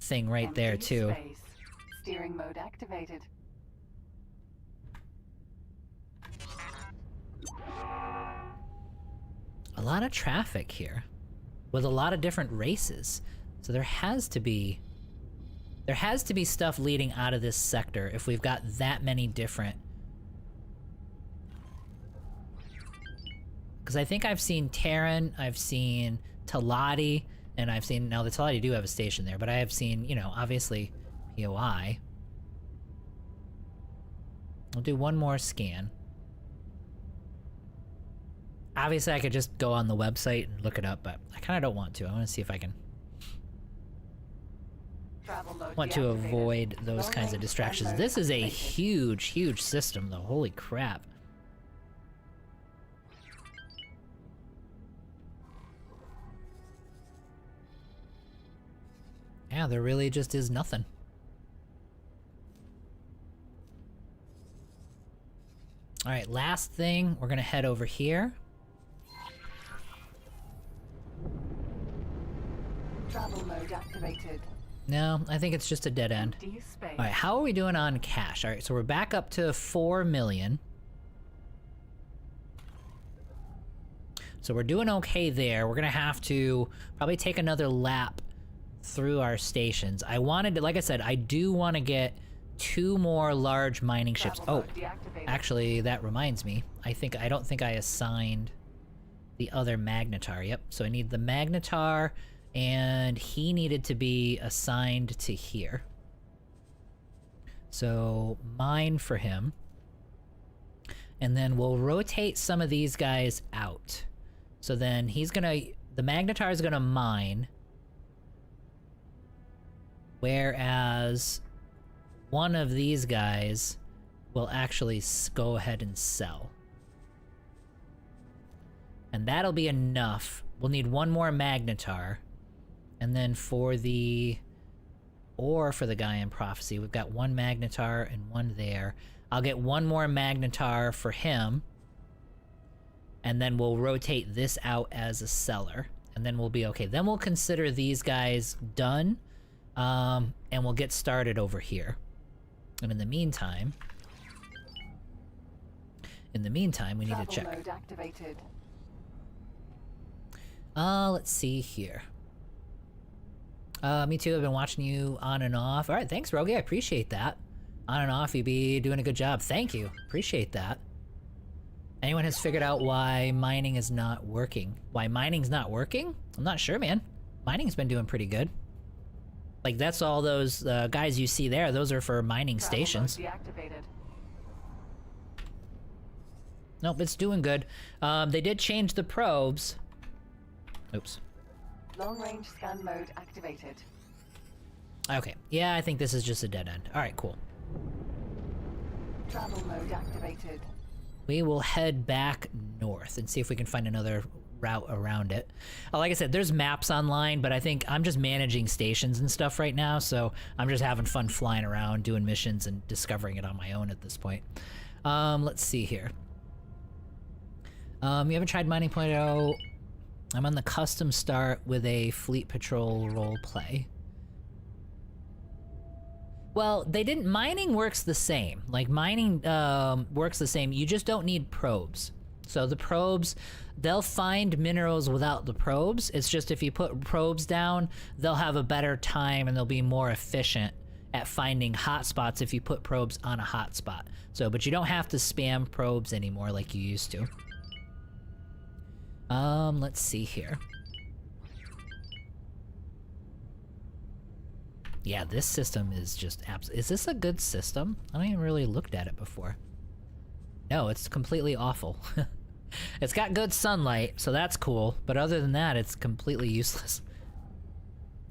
thing right there Empty too. Space. Steering mode activated. A lot of traffic here with a lot of different races. So there has to be stuff leading out of this sector if we've got that many different. Because I think I've seen Terran, I've seen Talati, and I've seen... Now, the Talati do have a station there, but I have seen, you know, obviously, POI. I'll do one more scan. Obviously, I could just go on the website and look it up, but I kind of don't want to. I want to see if I can... Travel mode want to deactivated. avoid those kinds of Loading distractions. mode This is a activated. huge system, though. Holy crap. Yeah, there really just is nothing. Alright, last thing, we're gonna head over here. Travel mode activated. No, I think it's just a dead end. Empty space. Alright, how are we doing on cash? Alright, so we're back up to 4 million. So we're doing okay there. We're gonna have to probably take another lap through our stations. I wanted to, like I said, I do want to get 2 more large mining ships. Travel Oh, mode deactivated. actually, that reminds me. I don't think I assigned the other Magnetar. Yep, so I need the Magnetar, and he needed to be assigned to here. So, mine for him. And then we'll rotate some of these guys out. So then he's gonna... The Magnetar is gonna mine. Whereas one of these guys will actually go ahead and sell. And that'll be enough. We'll need 1 more Magnetar. And then for the... Or for the guy in Prophecy, we've got 1 Magnetar and 1 there. I'll get 1 more Magnetar for him. And then we'll rotate this out as a seller. And then we'll be okay. Then we'll consider these guys done. And we'll get started over here. And in the meantime, we need to Travel check. mode activated. Let's see here. Me too, I've been watching you on and off. Alright, thanks, Rogie, I appreciate that. On and off, you be doing a good job. Thank you, appreciate that. Anyone has figured out why mining is not working? Why mining's not working? I'm not sure, man. Mining's been doing pretty good. Like, that's all those guys you see there. Those are for mining Travel mode stations. deactivated. Nope, it's doing good. They did change the probes. Oops. Long-range scan mode activated. Okay, yeah, I think this is just a dead end. All right, cool. Travel mode activated. We will head back north and see if we can find another route around it. Like I said, there's maps online, but I think I'm just managing stations and stuff right now, so I'm just having fun flying around, doing missions, and discovering it on my own at this point. Let's see here. You haven't tried Mining Point 0. I'm on the custom start with a Fleet Patrol role play. Well, they didn't. Mining works the same. Like, mining works the same. You just don't need probes. So the probes, they'll find minerals without the probes. It's just if you put probes down, they'll have a better time and they'll be more efficient at finding hotspots if you put probes on a hotspot. So, but you don't have to spam probes anymore like you used to. Let's see here. Yeah, this system is just is this a good system? I haven't even really looked at it before. No, it's completely awful. It's got good sunlight, so that's cool, but other than that, it's completely useless.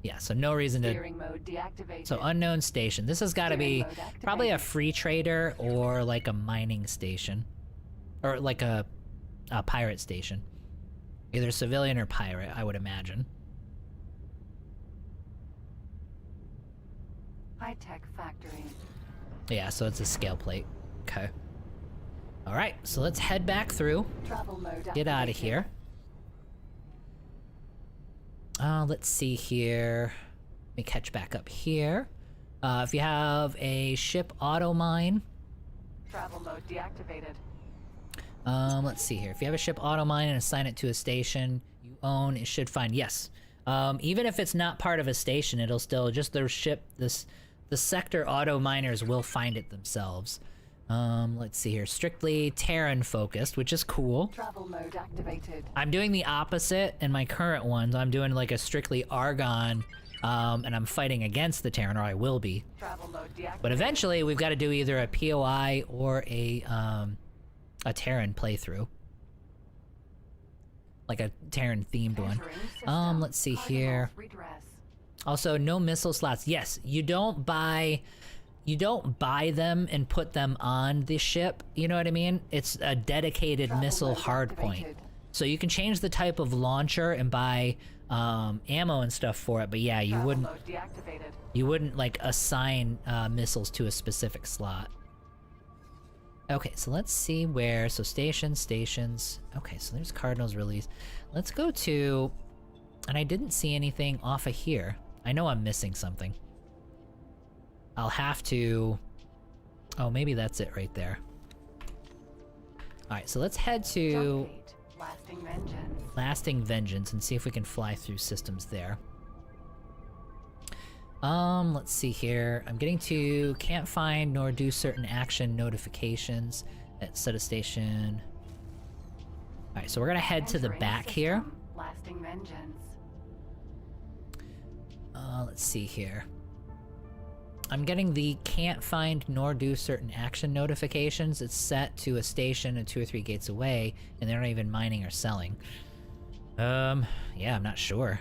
Yeah, so no reason to... Steering mode deactivated. So unknown station. This has got to be probably a free trader or like a mining station. Or like a pirate station. Either civilian or pirate, I would imagine. High-tech factory. Yeah, so it's a scale plate. Okay. Alright, so let's head back through. Travel mode Get out of here. Let's see here. Let me catch back up here. If you have a ship auto mine. Travel mode deactivated. Let's see here. If you have a ship auto mine and assign it to a station you own, it should find, yes. Even if it's not part of a station, it'll still, just the ship, the sector auto miners will find it themselves. Let's see here. Strictly Terran focused, which is cool. Travel mode activated. I'm doing the opposite in my current ones. I'm doing like a strictly Argon, and I'm fighting against the Terran, or I will be. Travel mode deactivated. But eventually, we've got to do either a POI or a Terran playthrough. Like a Terran themed one. Let's see here. Also, no missile slots. Yes, you don't buy them and put them on the ship, you know what I mean? It's a dedicated missile hardpoint. So you can change the type of launcher and buy ammo and stuff for it, but yeah, you wouldn't like assign missiles to a specific slot. Okay, so let's see where, so stations. Okay, so there's Cardinals release. Let's go to, and I didn't see anything off of here. I know I'm missing something. I'll have to... Oh, maybe that's it right there. Alright, so let's head to... Lasting Vengeance. Lasting Vengeance and see if we can fly through systems there. Let's see here. I'm getting to can't find nor do certain action notifications at set a station. Alright, so we're gonna head to the back here. Lasting Vengeance. Let's see here. I'm getting the can't find nor do certain action notifications. It's set to a station and 2 or 3 gates away, and they're not even mining or selling. Yeah, I'm not sure.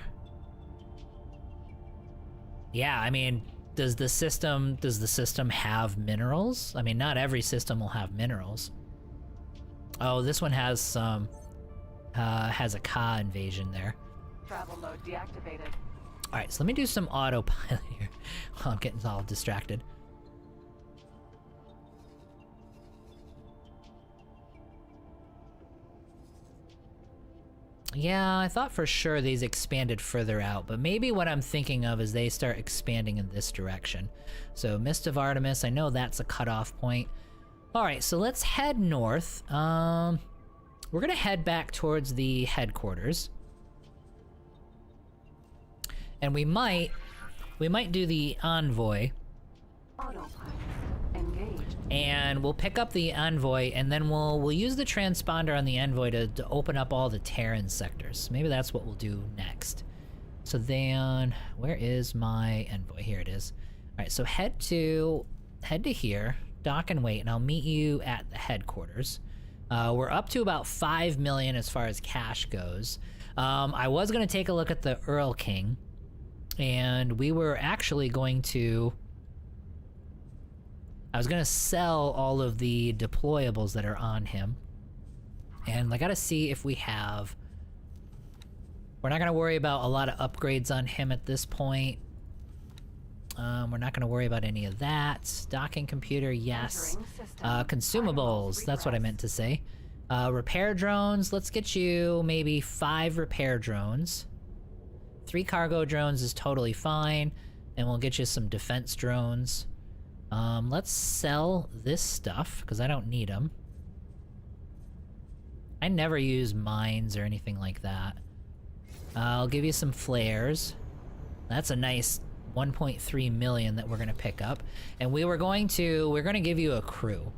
Yeah, I mean, does the system have minerals? I mean, not every system will have minerals. Oh, this one has some, has a Ka invasion there. Travel mode deactivated. Alright, so let me do some autopilot here while I'm getting all distracted. Yeah, I thought for sure these expanded further out, but maybe what I'm thinking of is they start expanding in this direction. So, Mist of Artemis, I know that's a cutoff point. Alright, so let's head north. We're gonna head back towards the headquarters. And we might do the envoy. Autopilot engaged. And we'll pick up the envoy, and then we'll use the transponder on the envoy to open up all the Terran sectors. Maybe that's what we'll do next. So then, where is my envoy? Here it is. All right, so head to here, dock and wait, and I'll meet you at the headquarters. We're up to about 5 million as far as cash goes. I was going to take a look at the Earl King, and we were actually going to... I was going to sell all of the deployables that are on him. And I got to see if we have... We're not going to worry about a lot of upgrades on him at this point. We're not going to worry about any of that. Docking computer, yes. Consumables, that's what I meant to say. Repair drones, let's get you maybe 5 repair drones. 3 cargo drones is totally fine. And we'll get you some defense drones. Let's sell this stuff, because I don't need them. I never use mines or anything like that. I'll give you some flares. That's a nice 1.3 million that we're gonna pick up. And we're gonna give you a crew.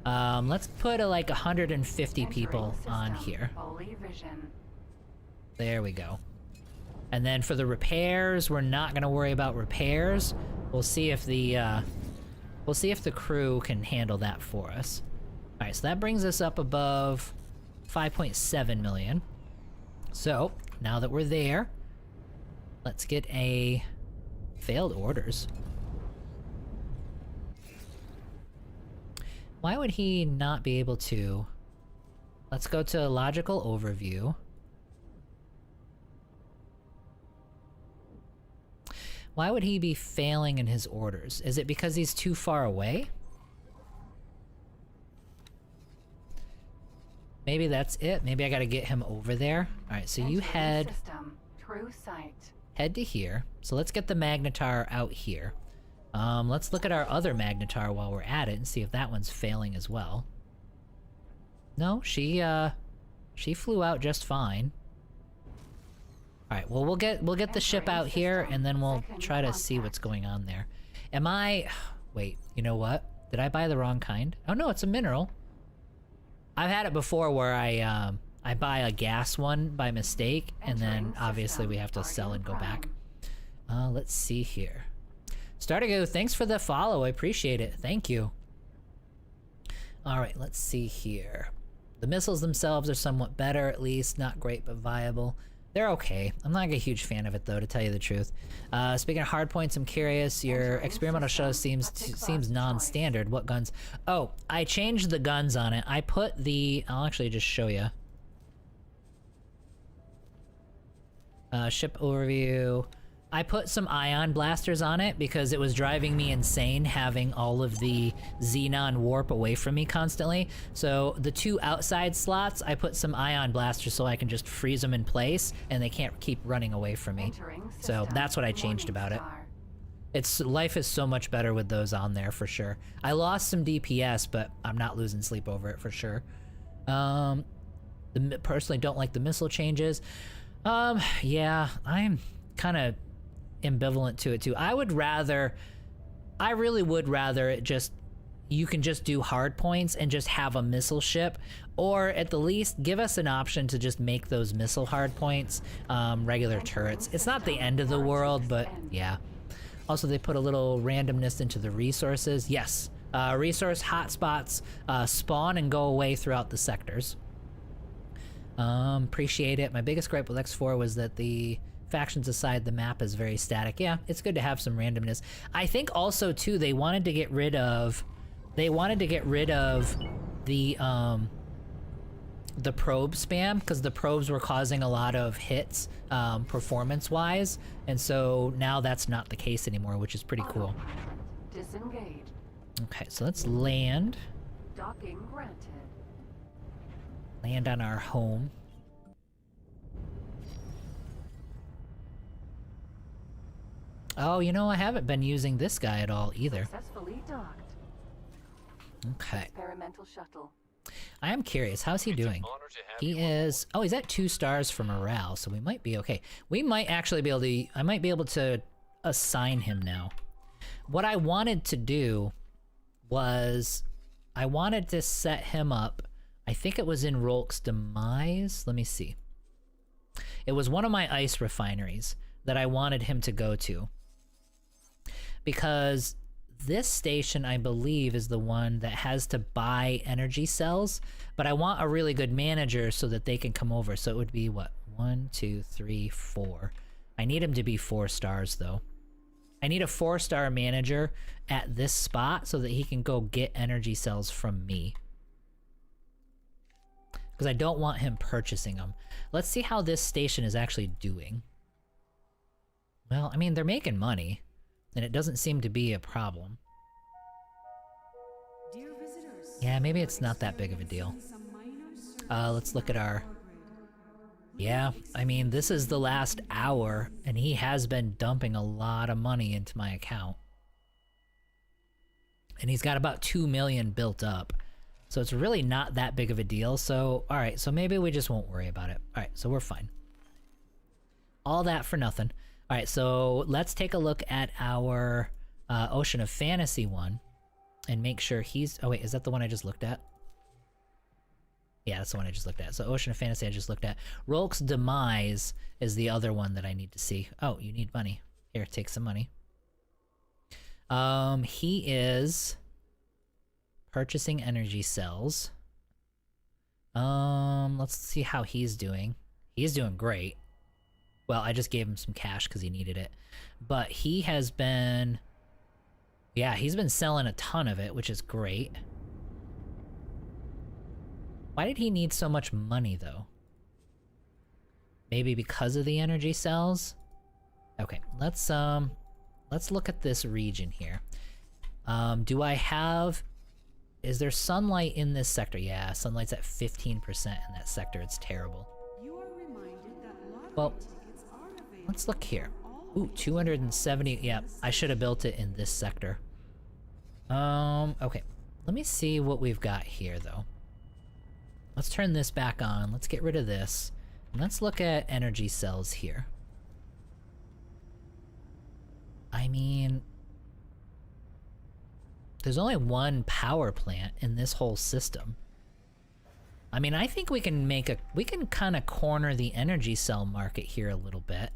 Let's put like 150 people on here. There we go. And then for the repairs, we're not gonna worry about repairs. We'll see if the crew can handle that for us. All right, so that brings us up above 5.7 million. So now that we're there, let's get a failed orders. Why would he not be able to? Let's go to logical overview. Why would he be failing in his orders? Is it because he's too far away? Maybe that's it. Maybe I gotta get him over there. Alright, so you head to here. So let's get the Magnetar out here. Let's look at our other Magnetar while we're at it and see if that one's failing as well. No, she flew out just fine. Alright, well we'll get the ship out here and then we'll try to see what's going on there. Wait, you know what? Did I buy the wrong kind? Oh no, it's a mineral. I've had it before where I buy a gas one by mistake, and then obviously we have to sell and go back. Let's see here. Startigo, thanks for the follow. I appreciate it. Thank you. All right, let's see here. The missiles themselves are somewhat better, at least. Not great, but viable. They're okay. I'm not a huge fan of it, though, to tell you the truth. Speaking of hard points, I'm curious. Your experimental show seems non-standard. What guns? Oh, I changed the guns on it. I put the... I'll actually just show you. Ship overview. I put some ion blasters on it because it was driving me insane having all of the xenon warp away from me constantly. So the 2 outside slots, I put some ion blasters so I can just freeze them in place and they can't keep running away from me. So that's what I changed about it. Life is so much better with those on there for sure. I lost some DPS, but I'm not losing sleep over it for sure. Personally don't like the missile changes. Yeah, I'm kind of ambivalent to it too. I really would rather it just, you can just do hard points and just have a missile ship, or at the least give us an option to just make those missile hard points regular turrets. It's not the end of the world, but yeah. Also, they put a little randomness into the resources. Yes, resource hotspots spawn and go away throughout the sectors. Appreciate it. My biggest gripe with X4 was that the factions aside, the map is very static. Yeah, it's good to have some randomness. I think also too, they wanted to get rid of the probe spam, because the probes were causing a lot of hits performance wise, and so now that's not the case anymore, which is pretty cool. Disengage. Okay, so let's land. Docking granted. Land on our home. Oh, you know, I haven't been using this guy at all either. Successfully docked. Okay. Experimental shuttle. I am curious, how's he doing? He is... Oh, he's at 2 stars for morale, so we might be okay. We might actually be able to... I might be able to assign him now. What I wanted to do was... I wanted to set him up... I think it was in Rolk's Demise. Let me see. It was one of my ice refineries that I wanted him to go to. Because this station, I believe, is the one that has to buy energy cells, but I want a really good manager so that they can come over. So it would be, what, 1, 2, 3, 4. I need him to be 4 stars, though. I need a 4-star manager at this spot so that he can go get energy cells from me. Because I don't want him purchasing them. Let's see how this station is actually doing. Well, I mean, they're making money, and it doesn't seem to be a problem. Yeah, maybe it's not that big of a deal. Let's look at our... Yeah, I mean, this is the last hour, and he has been dumping a lot of money into my account. And he's got about 2 million built up. So it's really not that big of a deal. So, alright, so maybe we just won't worry about it. Alright, so we're fine. All that for nothing. Alright, so let's take a look at our Ocean of Fantasy one. And make sure he's... Oh wait, is that the one I just looked at? Yeah, that's the one I just looked at. So Ocean of Fantasy I just looked at. Rolk's Demise is the other one that I need to see. Oh, you need money. Here, take some money. He is purchasing energy cells. Let's see how he's doing. He's doing great. Well, I just gave him some cash because he needed it. But he has been... Yeah, he's been selling a ton of it, which is great. Why did he need so much money, though? Maybe because of the energy cells? Okay, let's look at this region here. Do I have... Is there sunlight in this sector? Yeah, sunlight's at 15% in that sector. It's terrible. Well, let's look here. Ooh, 270. Yeah, I should have built it in this sector. Okay. Let me see what we've got here, though. Let's turn this back on. Let's get rid of this. And let's look at energy cells here. I mean... There's only one power plant in this whole system. I mean, I think we can make a... We can kind of corner the energy cell market here a little bit.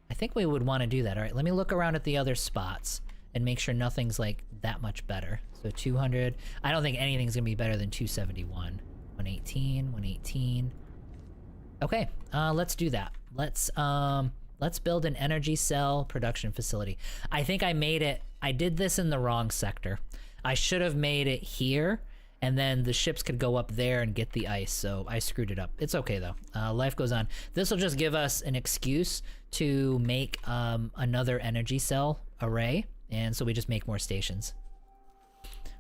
I think we would want to do that. Alright, let me look around at the other spots and make sure nothing's, like, that much better. So 200... I don't think anything's gonna be better than 271. 118, 118. Okay, let's do that. Let's build an energy cell production facility. I think I made it... I did this in the wrong sector. I should have made it here, and then the ships could go up there and get the ice, so I screwed it up. It's okay, though. Life goes on. This will just give us an excuse to make another energy cell array, and so we just make more stations.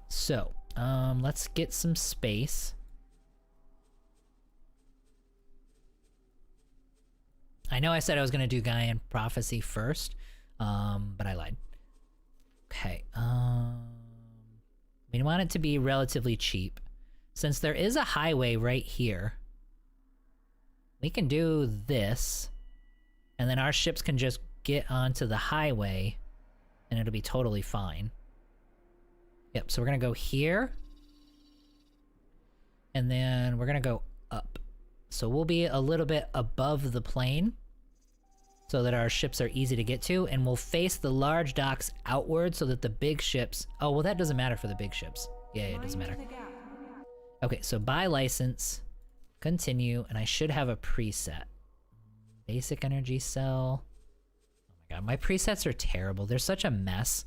So, let's get some space. I know I said I was going to do Gaian Prophecy first, but I lied. Okay, we want it to be relatively cheap. Since there is a highway right here, we can do this, and then our ships can just get onto the highway, and it'll be totally fine. Yep, so we're gonna go here, and then we're gonna go up. So we'll be a little bit above the plane, so that our ships are easy to get to, and we'll face the large docks outward so that the big ships... Oh, well that doesn't matter for the big ships. Yeah, it doesn't matter. Okay, so buy license, continue, and I should have a preset. Basic energy cell. Oh my god, my presets are terrible. They're such a mess,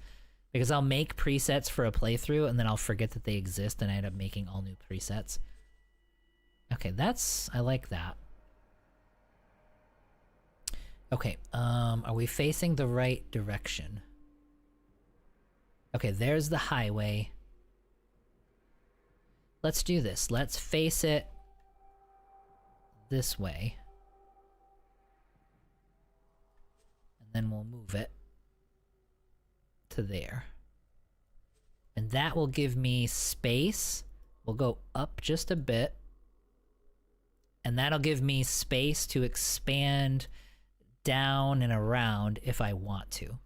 because I'll make presets for a playthrough, and then I'll forget that they exist, and I end up making all new presets. Okay, I like that. Okay, are we facing the right direction? Okay, there's the highway. Let's do this. Let's face it this way. And then we'll move it to there. And that will give me space. We'll go up just a bit. And that'll give me space to expand down and around if I want to.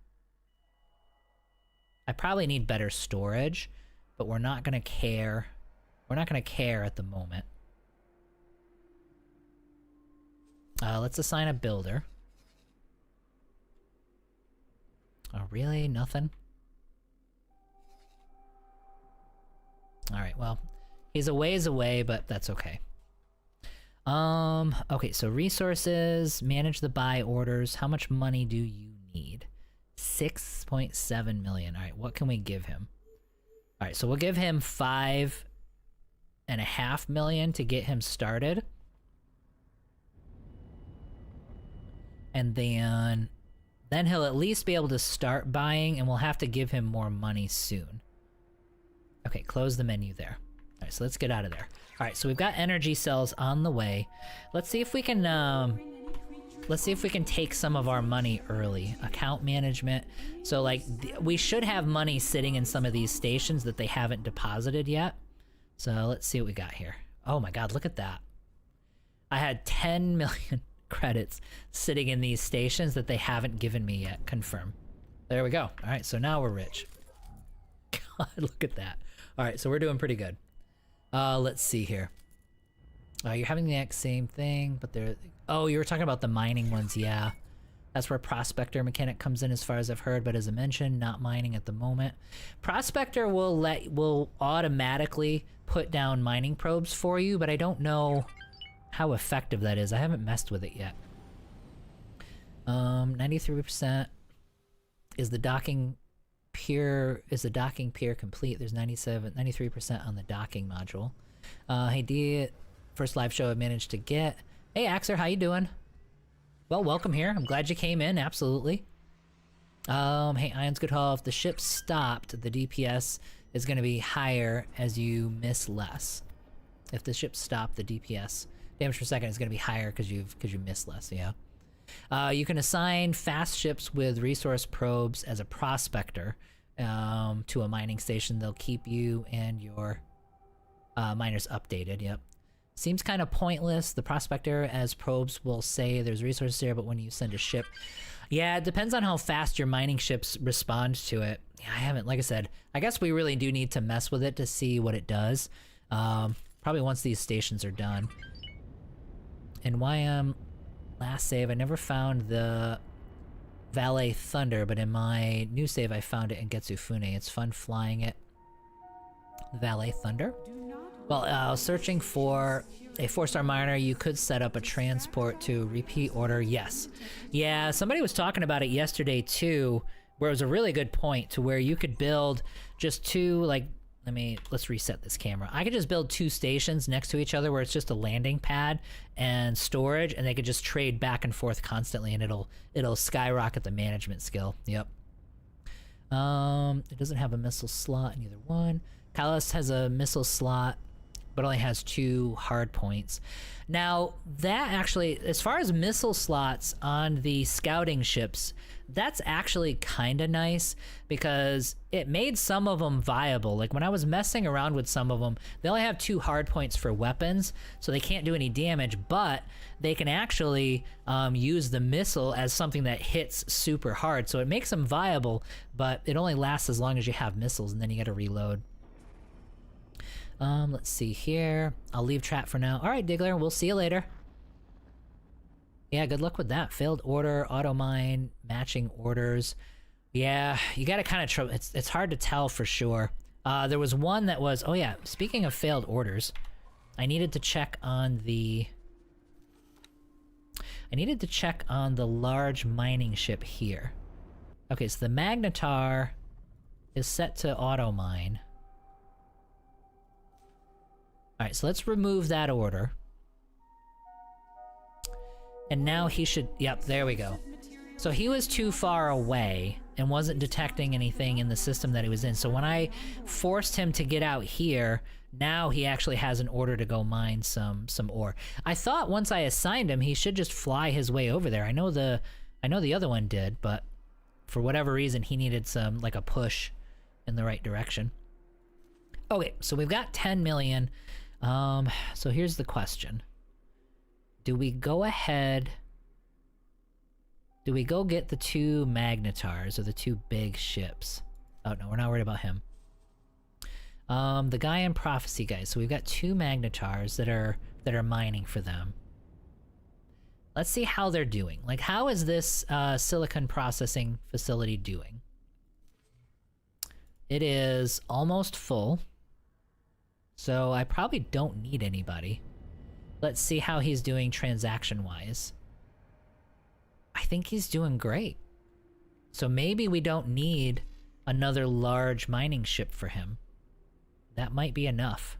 I probably need better storage, but we're not gonna care. We're not gonna care at the moment. Let's assign a builder. Oh, really? Nothing? All right, well, he's a ways away, but that's okay. Okay, so resources, manage the buy orders. How much money do you need? 6.7 million. All right, what can we give him? All right, so we'll give him 5.5 million to get him started. And then he'll at least be able to start buying, and we'll have to give him more money soon. Okay, close the menu there. All right, so let's get out of there. All right, so we've got energy cells on the way. Let's see if we can take some of our money early. Account management. So like we should have money sitting in some of these stations that they haven't deposited yet. So let's see what we got here. Oh my God, look at that. I had 10 million credits sitting in these stations that they haven't given me yet. Confirm. There we go. All right, so now we're rich. God, look at that. All right, so we're doing pretty good. Let's see here. You're having the exact same thing, but they're... Oh, you were talking about the mining ones, yeah. That's where Prospector mechanic comes in as far as I've heard, but as I mentioned, not mining at the moment. Prospector will automatically put down mining probes for you, but I don't know how effective that is. I haven't messed with it yet. 93%. Is the docking pier complete? There's 93% on the docking module. Hey D, first live show I managed to get. Hey Axer, how you doing? Well, welcome here. I'm glad you came in, absolutely. Hey Ions Good Haul, if the ship stopped, the DPS is gonna be higher as you miss less. If the ship stopped, the DPS damage per second is gonna be higher because you miss less, yeah. You can assign fast ships with resource probes as a prospector to a mining station. They'll keep you and your miners updated, yep. Seems kind of pointless. The prospector as probes will say there's resources here, but when you send a ship... Yeah, it depends on how fast your mining ships respond to it. Yeah, I haven't, like I said, I guess we really do need to mess with it to see what it does. Probably once these stations are done. And YM... Last save, I never found the Valet Thunder, but in my new save I found it in Getsufune. It's fun flying it. Valet Thunder? Well, searching for a 4-star miner, you could set up a transport to repeat order, yes. Yeah, somebody was talking about it yesterday too, where it was a really good point to where you could build just two, like, let's reset this camera. I could just build two stations next to each other where it's just a landing pad and storage, and they could just trade back and forth constantly, and it'll skyrocket the management skill. Yep. It doesn't have a missile slot in either one. Kalos has a missile slot, but only has 2 hard points. Now, that actually, as far as missile slots on the scouting ships, that's actually kind of nice because it made some of them viable. Like when I was messing around with some of them, they only have 2 hard points for weapons, so they can't do any damage, but they can actually use the missile as something that hits super hard. So it makes them viable, but it only lasts as long as you have missiles, and then you gotta reload. Let's see here. I'll leave chat for now. All right, Diggler, we'll see you later. Yeah, good luck with that. Failed order, auto mine, matching orders. Yeah, you gotta kind of it's hard to tell for sure. There was one that was, oh yeah, speaking of failed orders, I needed to check on the large mining ship here. Okay, so the Magnetar is set to auto mine. Alright, so let's remove that order. And now he should... Yep, there we go. So he was too far away and wasn't detecting anything in the system that he was in. So when I forced him to get out here, now he actually has an order to go mine some ore. I thought once I assigned him, he should just fly his way over there. I know the other one did, but for whatever reason, he needed some, like a push in the right direction. Okay, so we've got 10 million. So here's the question. Do we go ahead... Do we go get the 2 Magnetars, or the 2 big ships? Oh no, we're not worried about him. The guy in Prophecy, guys. So we've got 2 Magnetars that are mining for them. Let's see how they're doing. Like, how is this silicon processing facility doing? It is almost full. So I probably don't need anybody. Let's see how he's doing transaction-wise. I think he's doing great. So maybe we don't need another large mining ship for him. That might be enough.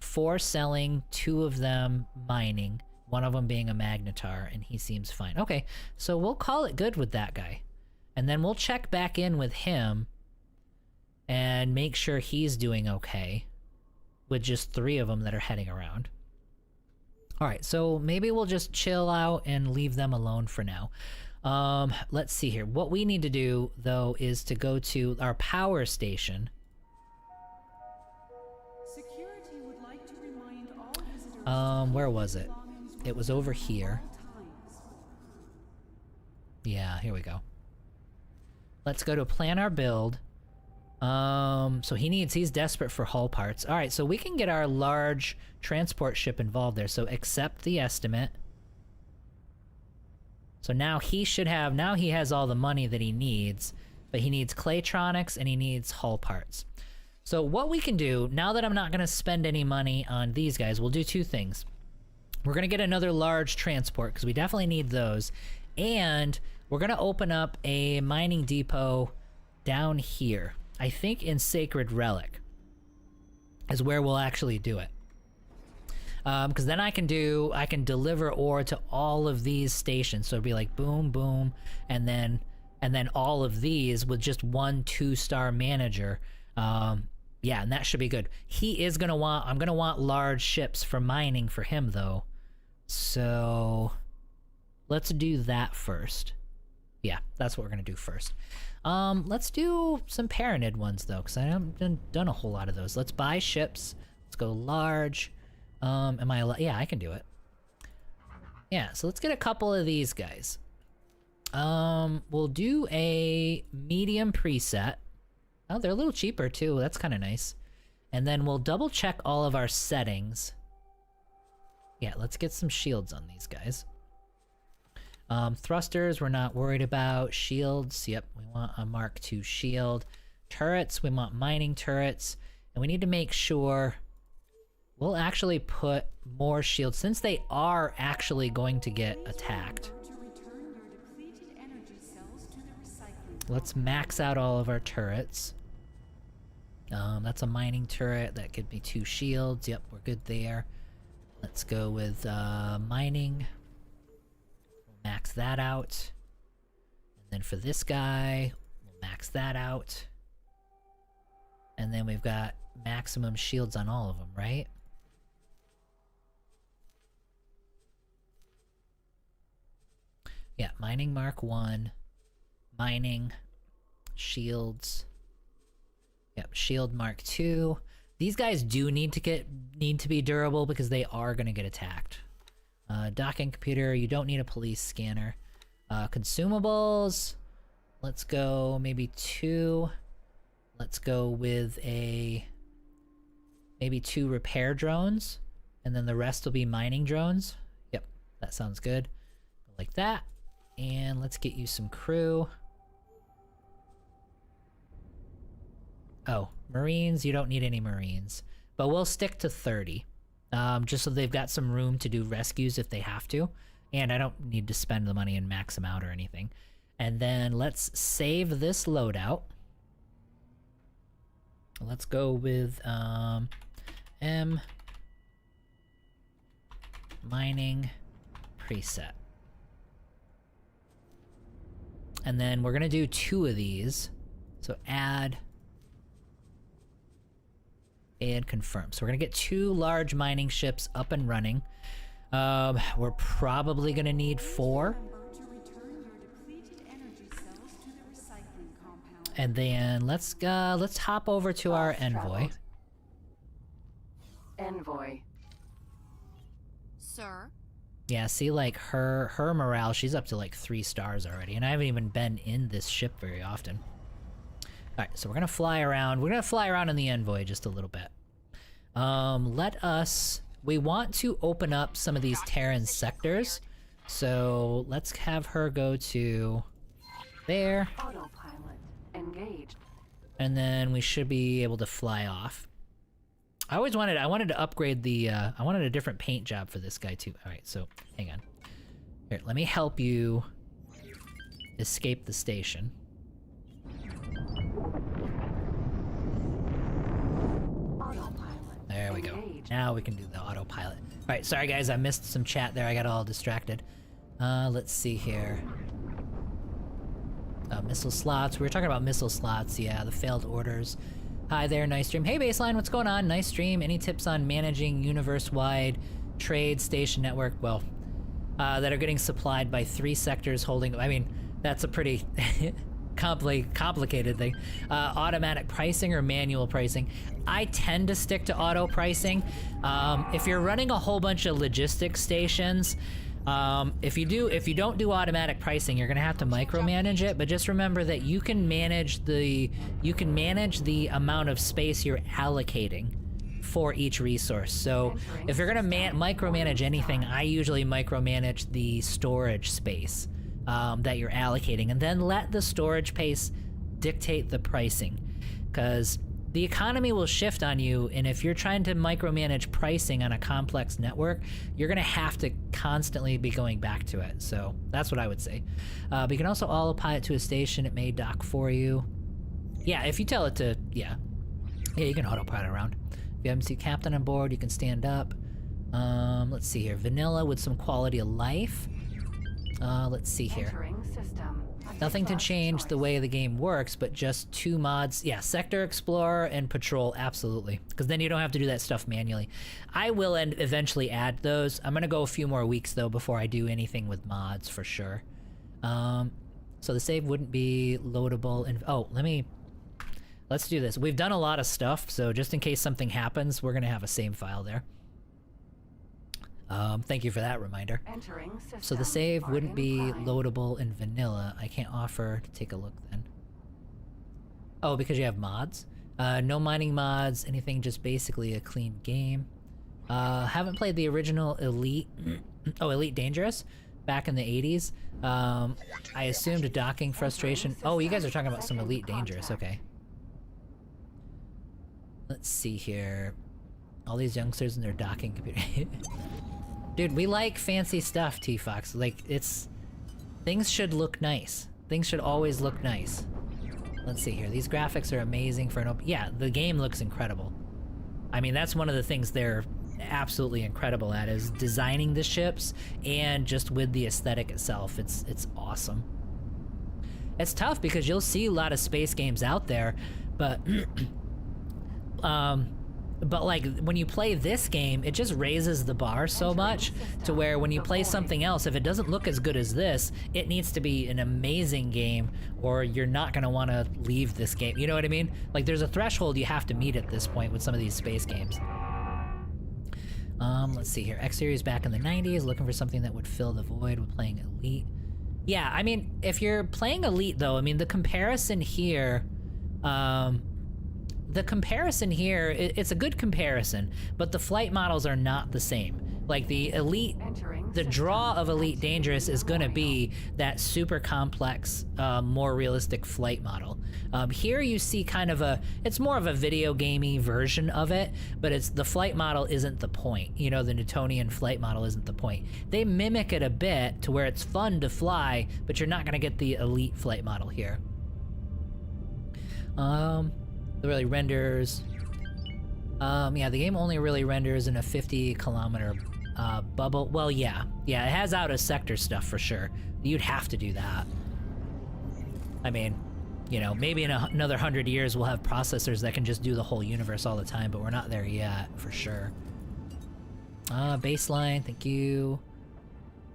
4 selling, 2 of them mining, 1 of them being a magnetar, and he seems fine. Okay, so we'll call it good with that guy. And then we'll check back in with him and make sure he's doing okay with just 3 of them that are heading around. Alright, so maybe we'll just chill out and leave them alone for now. Let's see here. What we need to do, though, is to go to our power station. Security would like to remind all visitors Where was it? It was over here. Yeah, here we go. Let's go to plan our build. So he's desperate for hull parts. Alright, so we can get our large transport ship involved there. So accept the estimate. So now he has all the money that he needs, but he needs Claytronics and he needs hull parts. So what we can do, now that I'm not going to spend any money on these guys, we'll do 2 things. We're going to get another large transport, because we definitely need those. And we're going to open up a mining depot down here. I think in Sacred Relic is where we'll actually do it. Because then I can deliver ore to all of these stations. So it'd be like boom, boom, and then all of these with just 1 2-star manager. Yeah, and that should be good. I'm gonna want large ships for mining for him though. So let's do that first. Yeah, that's what we're gonna do first. Let's do some Paranid ones though, because I haven't done a whole lot of those. Let's buy ships. Let's go large. Yeah, I can do it. Yeah, so let's get a couple of these guys. We'll do a medium preset. Oh, they're a little cheaper too. That's kind of nice. And then we'll double check all of our settings. Yeah, let's get some shields on these guys. Thrusters, we're not worried about. Shields, yep, we want a Mark II shield. Turrets, we want mining turrets. And we need to make sure we'll actually put more shields, since they are actually going to get attacked. to return your depleted energy cells to the recycling. Let's max out all of our turrets. That's a mining turret. That could be 2 shields. Yep, we're good there. Let's go with mining. We'll max that out. And then for this guy, we'll max that out. And then we've got maximum shields on all of them, right? Yeah, mining Mark 1, mining, shields. Yep, shield Mark 2. These guys do need to be durable because they are going to get attacked. Docking computer, you don't need a police scanner. Consumables, let's go maybe 2. Let's go with maybe 2 repair drones, and then the rest will be mining drones. Yep, that sounds good. Like that. And let's get you some crew. Oh, Marines, you don't need any Marines. But we'll stick to 30. Just so they've got some room to do rescues if they have to. And I don't need to spend the money and max them out or anything. And then let's save this loadout. Let's go with M mining preset. And then we're gonna do 2 of these. So add and confirm. So we're gonna get 2 large mining ships up and running. We're probably gonna need 4. Remember to return your depleted energy cells to the recycling compound. And then let's hop over to our envoy. Envoy. Sir? Yeah, see, like her morale, she's up to like 3 stars already, and I haven't even been in this ship very often. Alright, so we're gonna fly around. We're gonna fly around in the envoy just a little bit. We want to open up some of these Terran sectors. So let's have her go to there. Autopilot engaged. And then we should be able to fly off. I wanted to upgrade the, I wanted a different paint job for this guy too. All right, so hang on. Here, let me help you escape the station. Autopilot. There we go. Engaged. Now we can do the autopilot. All right, sorry guys, I missed some chat there. I got all distracted. Let's see here. Missile slots. We were talking about missile slots. Yeah, the failed orders. Hi there, nice stream. Hey, Baseline, what's going on? Nice stream. Any tips on managing universe-wide trade station network? Well, that are getting supplied by 3 sectors holding... I mean, that's a pretty complicated thing. Automatic pricing or manual pricing? I tend to stick to auto pricing. If you're running a whole bunch of logistics stations, if you don't do automatic pricing, you're gonna have to micromanage it, but just remember that you can manage the amount of space you're allocating for each resource. So if you're gonna micromanage anything, I usually micromanage the storage space that you're allocating, and then let the storage pace dictate the pricing, because the economy will shift on you, and if you're trying to micromanage pricing on a complex network, you're gonna have to constantly be going back to it. So that's what I would say. But you can also autopilot to a station. It may dock for you. Yeah, if you tell it to, yeah, you can autopilot around. If you haven't seen Captain on board, you can stand up. Let's see here. Vanilla with some quality of life. Let's see here. Entering system. Nothing to change the way the game works, but just 2 mods. Yeah, Sector Explorer and Patrol, absolutely. Because then you don't have to do that stuff manually. I will eventually add those. I'm going to go a few more weeks, though, before I do anything with mods, for sure. So the save wouldn't be loadable. And oh, let's do this. We've done a lot of stuff, so just in case something happens, we're going to have a save file there. Thank you for that reminder. Entering system. So the save wouldn't be Bargain prime. loadable in vanilla. I can't offer to take a look then. Oh, because you have mods? No mining mods, anything, just basically a clean game. Haven't played the original Elite. Oh, Elite Dangerous? Back in the 80s. I assumed docking frustration. Oh, you guys are talking about some Elite Dangerous, okay. Let's see here. All these youngsters and their docking computer. Dude, we like fancy stuff, T-Fox. Like, things should look nice. Things should always look nice. Let's see here. These graphics are amazing for an open... Yeah, the game looks incredible. I mean, that's one of the things they're absolutely incredible at, is designing the ships and just with the aesthetic itself. It's awesome. It's tough because you'll see a lot of space games out there, but... But like when you play this game, it just raises the bar so much to where when you play something else, if it doesn't look as good as this, it needs to be an amazing game or you're not gonna wanna leave this game. You know what I mean? Like there's a threshold you have to meet at this point with some of these space games. Let's see here. X-Series back in the 90s, looking for something that would fill the void with playing Elite. Yeah, I mean, if you're playing Elite though, I mean, the comparison here, it's a good comparison, but the flight models are not the same. Like the Elite, the draw of Elite Dangerous is gonna be that super complex, more realistic flight model. Here you see kind of it's more of a video gamey version of it, but the flight model isn't the point. You know, the Newtonian flight model isn't the point. They mimic it a bit to where it's fun to fly, but you're not gonna get the Elite flight model here. It really renders. Yeah, the game only really renders in a 50-kilometer bubble. Well, yeah, it has out of sector stuff for sure. You'd have to do that. I mean, you know, maybe in another 100 years we'll have processors that can just do the whole universe all the time, but we're not there yet, for sure. Baseline, thank you.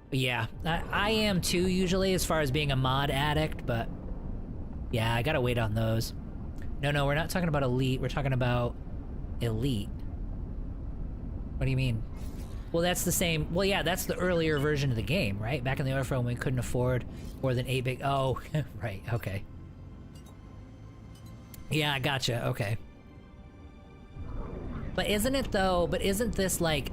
Yeah, I am too usually as far as being a mod addict, but yeah, I gotta wait on those. No, we're not talking about Elite, we're talking about Elite. What do you mean? Well, that's the same, well yeah, that's the earlier version of the game, right? Back in the era when we couldn't afford more than 8 big, oh, right, okay. Yeah, I gotcha, okay. But isn't it though, isn't this like,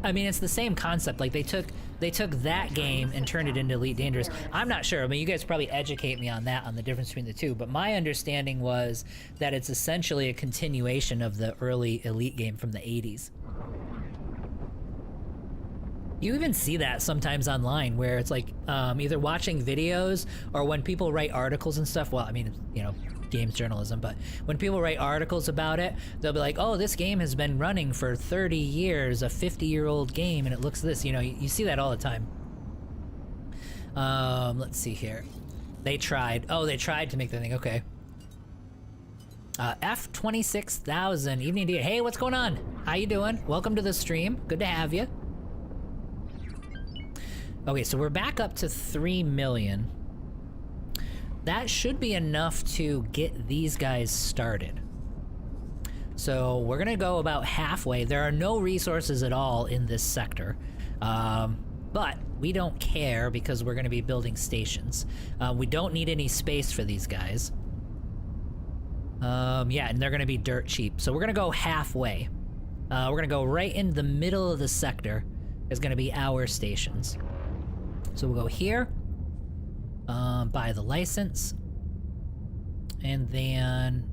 I mean, it's the same concept, like they they took that game and turned it into Elite Dangerous. I'm not sure. I mean, you guys probably educate me on that, on the difference between the two. But my understanding was that it's essentially a continuation of the early Elite game from the 80s. You even see that sometimes online where it's like either watching videos or when people write articles and stuff. Well, I mean, you know, games journalism, but when people write articles about it, they'll be like, oh, this game has been running for 30 years, a 50-year-old game, and it looks this. You know, you see that all the time. Let's see here. They tried. Oh, they tried to make the thing. Okay. F26000, evening to you. Hey, what's going on? How you doing? Welcome to the stream. Good to have you. Okay, so we're back up to 3 million. That should be enough to get these guys started. So we're gonna go about halfway. There are no resources at all in this sector, but we don't care because we're gonna be building stations. We don't need any space for these guys. Yeah, and they're gonna be dirt cheap. So we're gonna go halfway. We're gonna go right in the middle of the sector is gonna be our stations. So we'll go here, buy the license, and then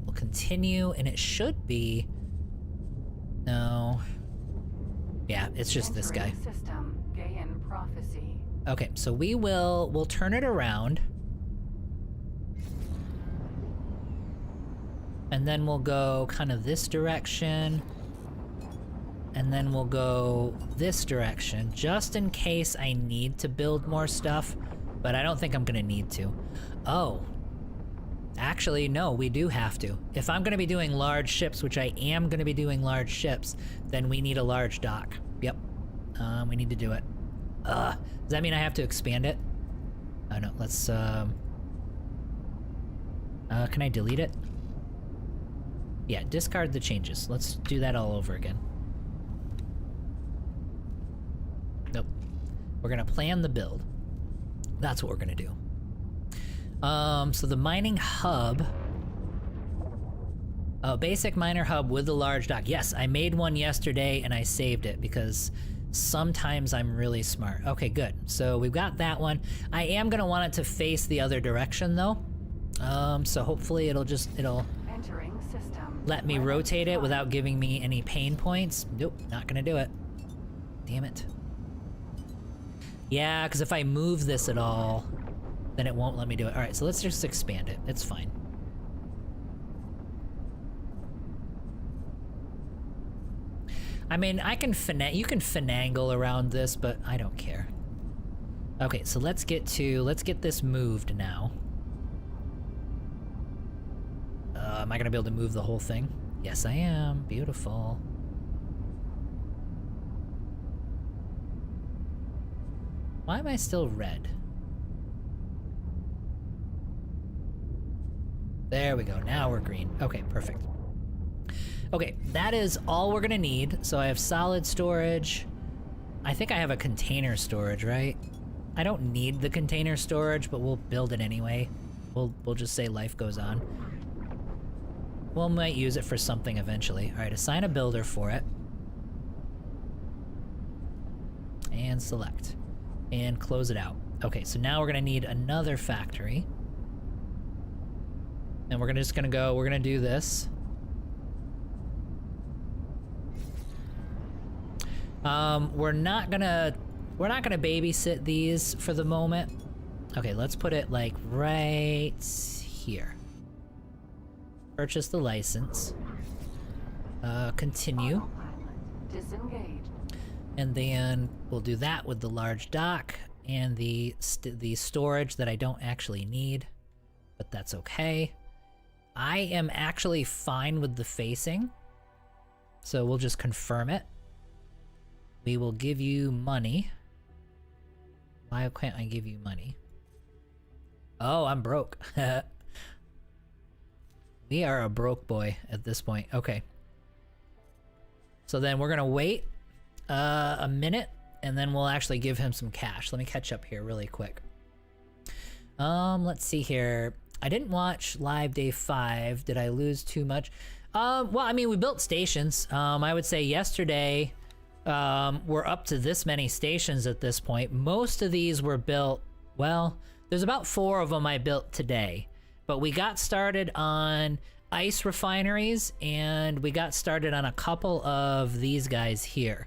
we'll continue, and it should be, no, yeah, it's just this guy. System, Gaian prophecy. Okay, so we'll turn it around, and then we'll go kind of this direction, and then we'll go this direction, just in case I need to build more stuff, but I don't think I'm gonna need to. Oh, actually, no, we do have to. If I'm gonna be doing large ships, which I am gonna be doing large ships, then we need a large dock. Yep, we need to do it. Does that mean I have to expand it? Oh no, let's, can I delete it? Yeah, discard the changes. Let's do that all over again. Nope. We're gonna plan the build. That's what we're gonna do. So the mining hub. Oh, basic miner hub with the large dock. Yes, I made one yesterday and I saved it because sometimes I'm really smart. Okay, good. So we've got that one. I am gonna want it to face the other direction though. So hopefully it'll Entering system. let me rotate it without giving me any pain points. Nope, not gonna do it. Damn it. Yeah, because if I move this at all, then it won't let me do it. All right, so let's just expand it. It's fine. I mean, you can finagle around this, but I don't care. Okay, so let's get this moved now. Am I gonna be able to move the whole thing? Yes, I am. Beautiful. Why am I still red? There we go, now we're green. Okay, perfect. Okay, that is all we're gonna need. So I have solid storage. I think I have a container storage, right? I don't need the container storage, but we'll build it anyway. We'll just say life goes on. We might use it for something eventually. All right, assign a builder for it. And select. And close it out. Okay, so now we're gonna need another factory. And we're gonna do this. We're not gonna babysit these for the moment. Okay, let's put it like right here. Purchase the license. Continue. Autopilot disengaged. And then we'll do that with the large dock and the storage that I don't actually need, but that's okay. I am actually fine with the facing, so we'll just confirm it. We will give you money. Why can't I give you money? Oh, I'm broke. We are a broke boy at this point. Okay. So then we're gonna wait a minute, and then we'll actually give him some cash. Let me catch up here really quick. Let's see here. I didn't watch live day 5. Did I lose too much? Well, I mean, we built stations. I would say yesterday, we're up to this many stations at this point. Most of these were built, well, there's about 4 of them I built today. But we got started on ice refineries, and we got started on a couple of these guys here.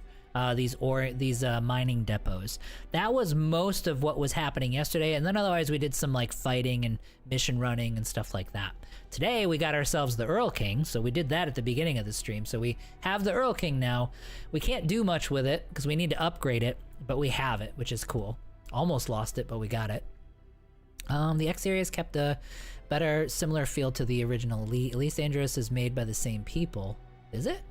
These mining depots. That was most of what was happening yesterday, and then otherwise we did some like fighting and mission running and stuff like that. Today we got ourselves the Earl King, so we did that at the beginning of the stream. So we have the Earl King now. We can't do much with it because we need to upgrade it, but we have it, which is cool. Almost lost it, but we got it. The X series kept a better, similar feel to the original Elite. Elite Dangerous is made by the same people. Is it?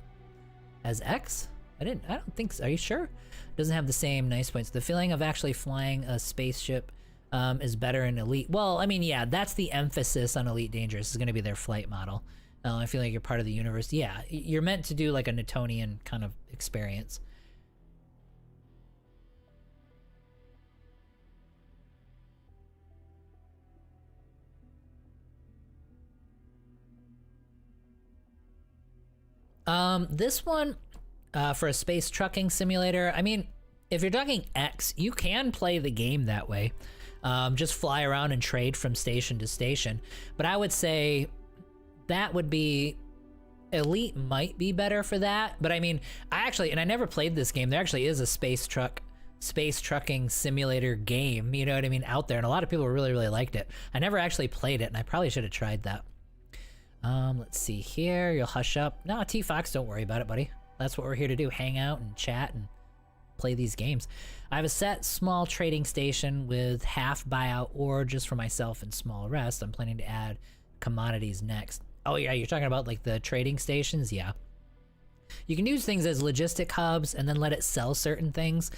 As X? I don't think so. Are you sure? Doesn't have the same nice points. The feeling of actually flying a spaceship is better in Elite. Well, I mean, yeah, that's the emphasis on Elite Dangerous. Is going to be their flight model. I feel like you're part of the universe. Yeah, you're meant to do like a Newtonian kind of experience. This one, for a space trucking simulator, I mean, if you're talking X, you can play the game that way. Just fly around and trade from station to station. But I would say that would be, Elite might be better for that. But I mean, and I never played this game. There actually is a space trucking simulator game, you know what I mean, out there. And a lot of people really, really liked it. I never actually played it, and I probably should have tried that. Let's see here. You'll hush up. No, T-Fox, don't worry about it, buddy. That's what we're here to do. Hang out and chat and play these games. I have a set small trading station with half buyout ore just for myself and small rest. I'm planning to add commodities next. Oh yeah, you're talking about like the trading stations? Yeah. You can use things as logistic hubs and then let it sell certain things,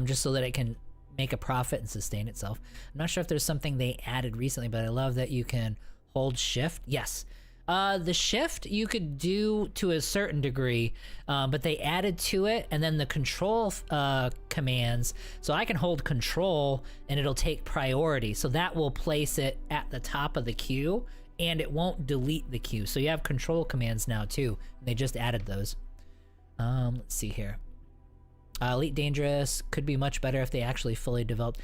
just so that it can make a profit and sustain itself. I'm not sure if there's something they added recently, but I love that you can hold shift. Yes. The shift you could do to a certain degree, but they added to it, and then the control commands. So I can hold control and it'll take priority. So that will place it at the top of the queue and it won't delete the queue. So you have control commands now too. They just added those. Let's see here. Elite Dangerous could be much better if they actually fully developed.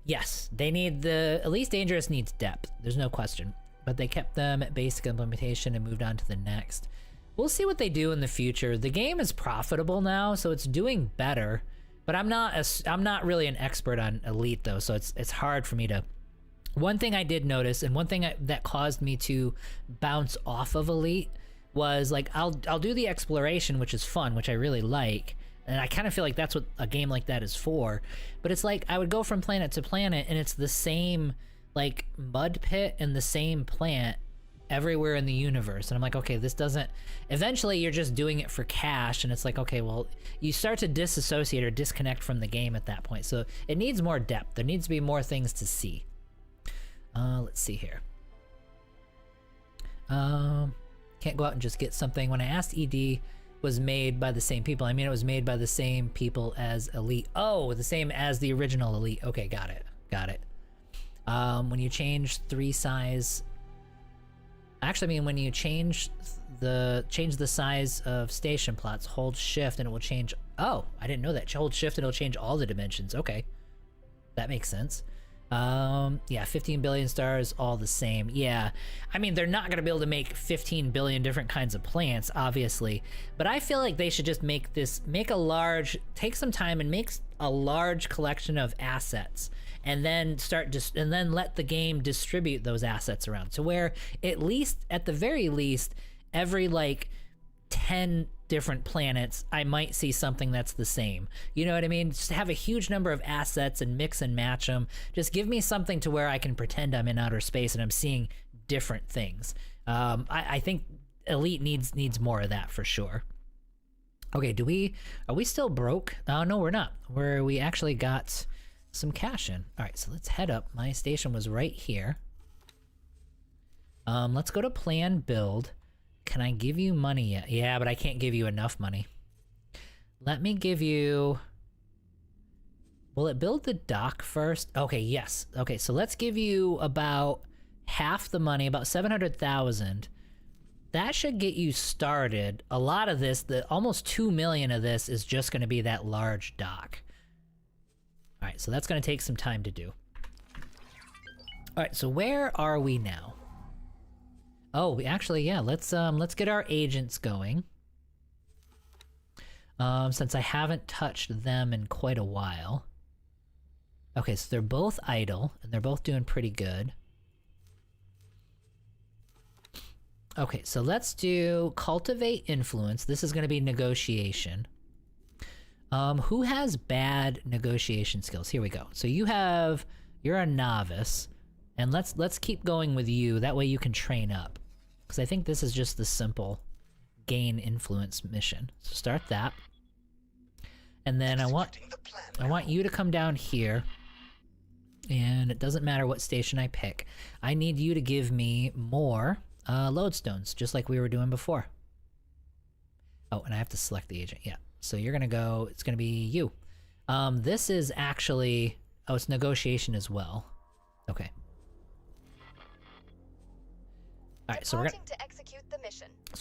Yes, they need Elite Dangerous needs depth. There's no question. But they kept them at basic implementation and moved on to the next. We'll see what they do in the future. The game is profitable now, so it's doing better. But I'm not really an expert on Elite though, so it's hard for me to. One thing I did notice, and one thing that caused me to bounce off of Elite, was like I'll do the exploration, which is fun, which I really like, and I kind of feel like that's what a game like that is for. But it's like I would go from planet to planet, and it's the same like mud pit and the same plant everywhere in the universe, and I'm like, okay, this doesn't. Eventually you're just doing it for cash, and it's like, okay, well, you start to disassociate or disconnect from the game at that point. So it needs more depth. There needs to be more things to see. Let's see here. Can't go out and just get something. When I asked, ED was made by the same people. I mean, it was made by the same people as Elite. Oh, the same as the original Elite. Okay, got it. When you change 3 size, actually, I mean, when you change the size of station plots, hold shift and it will change. Oh, I didn't know that. Hold shift and it'll change all the dimensions. Okay, that makes sense. Yeah, 15 billion stars, all the same. Yeah, I mean, they're not gonna be able to make 15 billion different kinds of plants, obviously, but I feel like they should just take some time and make a large collection of assets, and then and then let the game distribute those assets around to where at the very least, every like 10 different planets, I might see something that's the same. You know what I mean? Just have a huge number of assets and mix and match them. Just give me something to where I can pretend I'm in outer space and I'm seeing different things. I think Elite needs more of that for sure. Okay, are we still broke? No, we're not. We actually got some cash in. All right, so let's head up. My station was right here. Let's go to plan build. Can I give you money yet? Yeah, but I can't give you enough money. Let me give you... Will it build the dock first? Okay, yes. Okay, so let's give you about half the money, about 700,000. that should get you started. A lot of this, the almost 2 million of this is just going to be that large dock. All right, so that's going to take some time to do. All right, so where are we now? Oh, we actually, yeah, let's get our agents going. Since I haven't touched them in quite a while. Okay, so they're both idle, and they're both doing pretty good. Okay, so let's do cultivate influence. This is going to be negotiation. Who has bad negotiation skills? Here we go. So you're a novice, and let's keep going with you. That way you can train up, because I think this is just the simple gain influence mission. So start that, and then I want you to come down here. And it doesn't matter what station I pick. I need you to give me more lodestones, just like we were doing before. Oh, and I have to select the agent, yeah. So you're gonna go, it's gonna be you. This is actually, oh, it's negotiation as well. Okay. Alright, so we're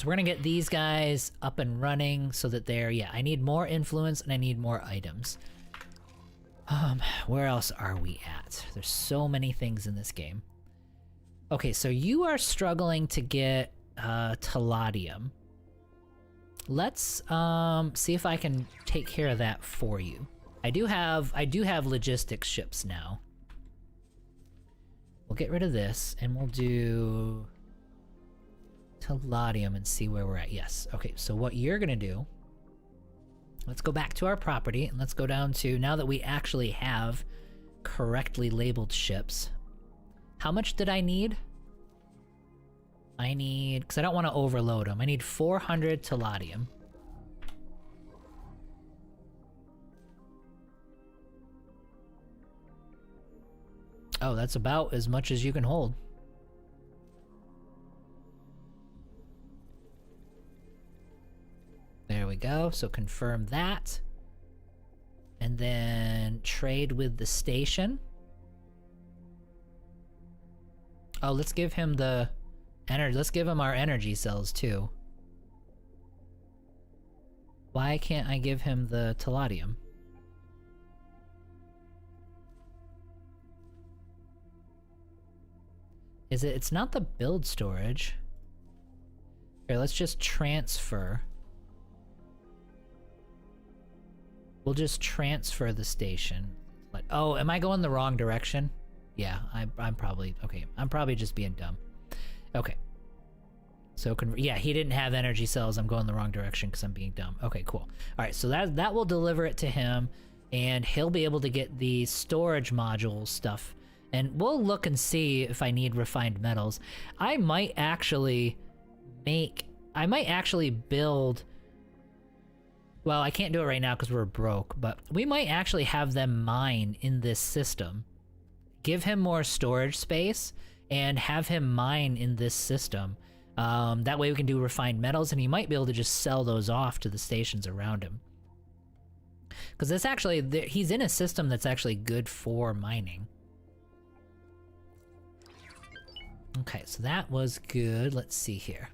gonna get these guys up and running so that they're, yeah, I need more influence and I need more items. Where else are we at? There's so many things in this game. Okay, so you are struggling to get Palladium. Let's see if I can take care of that for you. I do have logistics ships now. We'll get rid of this and we'll do Palladium and see where we're at. Yes. Okay, so what you're gonna do, let's go back to our property and let's go down to, now that we actually have correctly labeled ships. How much did I need? I need, because I don't want to overload them, I need 400 Palladium. Oh, that's about as much as you can hold. There we go, so confirm that. And then trade with the station. Oh, let's give him the energy, let's give him our energy cells too. Why can't I give him the Palladium? It's not the build storage. Here, let's just transfer. We'll just transfer the station. Oh, am I going the wrong direction? Yeah, I'm probably, okay, I'm probably just being dumb. Okay. So, yeah, he didn't have energy cells. I'm going the wrong direction because I'm being dumb. Okay, cool. All right, so that will deliver it to him, and he'll be able to get the storage module stuff. And we'll look and see if I need refined metals. I might actually build... Well, I can't do it right now because we're broke, but we might actually have them mine in this system. Give him more storage space and have him mine in this system. That way we can do refined metals, and he might be able to just sell those off to the stations around him. Because this actually, he's in a system that's actually good for mining. Okay, so that was good. Let's see here.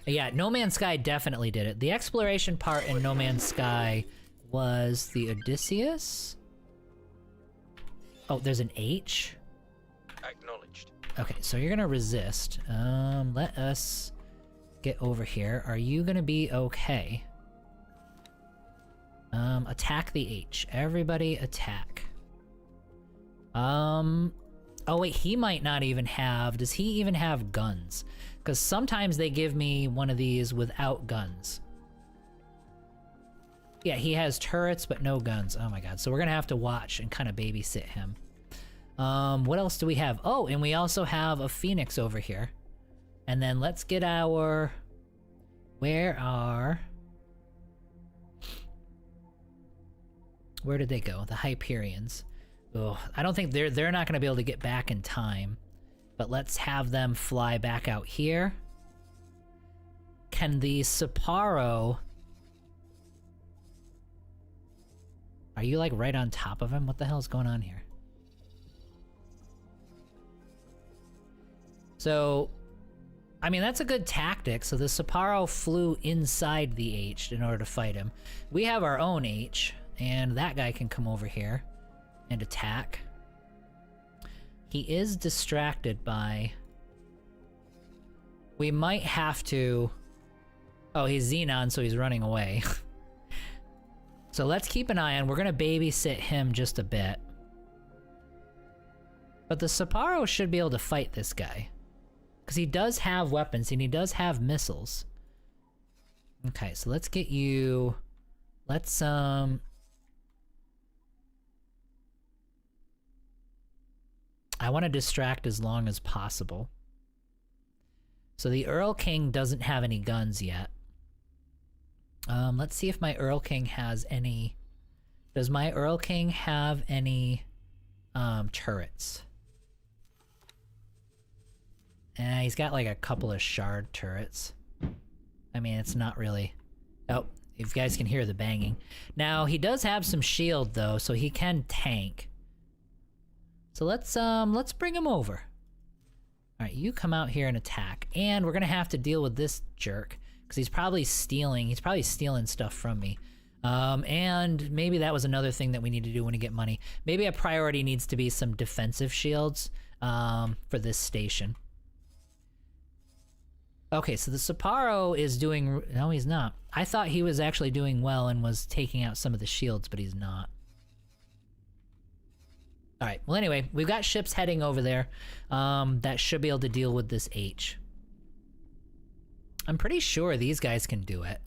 Yeah, No Man's Sky definitely did it. The exploration part in No Man's Sky was the Odysseus. Oh, there's an H? Acknowledged. Okay, so you're gonna resist. Let us get over here. Are you gonna be okay? Attack the H. Everybody attack. Oh wait, he might not even have... Does he even have guns? Because sometimes they give me one of these without guns. Yeah, he has turrets but no guns. Oh my god, so we're gonna have to watch and kind of babysit him. What else do we have? Oh, and we also have a Phoenix over here. And then let's get our... Where did they go? The Hyperions. Ugh, I don't think they're not gonna be able to get back in time. But let's have them fly back out here. Can the Sapporo... Are you like right on top of him? What the hell is going on here? I mean, that's a good tactic. So the Sapporo flew inside the H in order to fight him. We have our own H, and that guy can come over here and attack. He is distracted by... We might have to... Oh, he's Xenon, so he's running away. So let's keep an eye on. We're gonna babysit him just a bit. But the Sapporo should be able to fight this guy. Because he does have weapons, and he does have missiles. Okay, so let's get you... Let's, I want to distract as long as possible. So the Earl King doesn't have any guns yet. Let's see if my Earl King has any... Does my Earl King have any turrets? He's got like a couple of shard turrets. I mean, it's not really... Oh, if you guys can hear the banging. Now, he does have some shield though, so he can tank. So let's bring him over. Alright, you come out here and attack. And we're gonna have to deal with this jerk. Because he's probably stealing stuff from me. And maybe that was another thing that we need to do when we get money. Maybe a priority needs to be some defensive shields for this station. Okay, so the Sapporo is doing... No, he's not. I thought he was actually doing well and was taking out some of the shields, but he's not. Alright, well anyway, we've got ships heading over there that should be able to deal with this H. I'm pretty sure these guys can do it.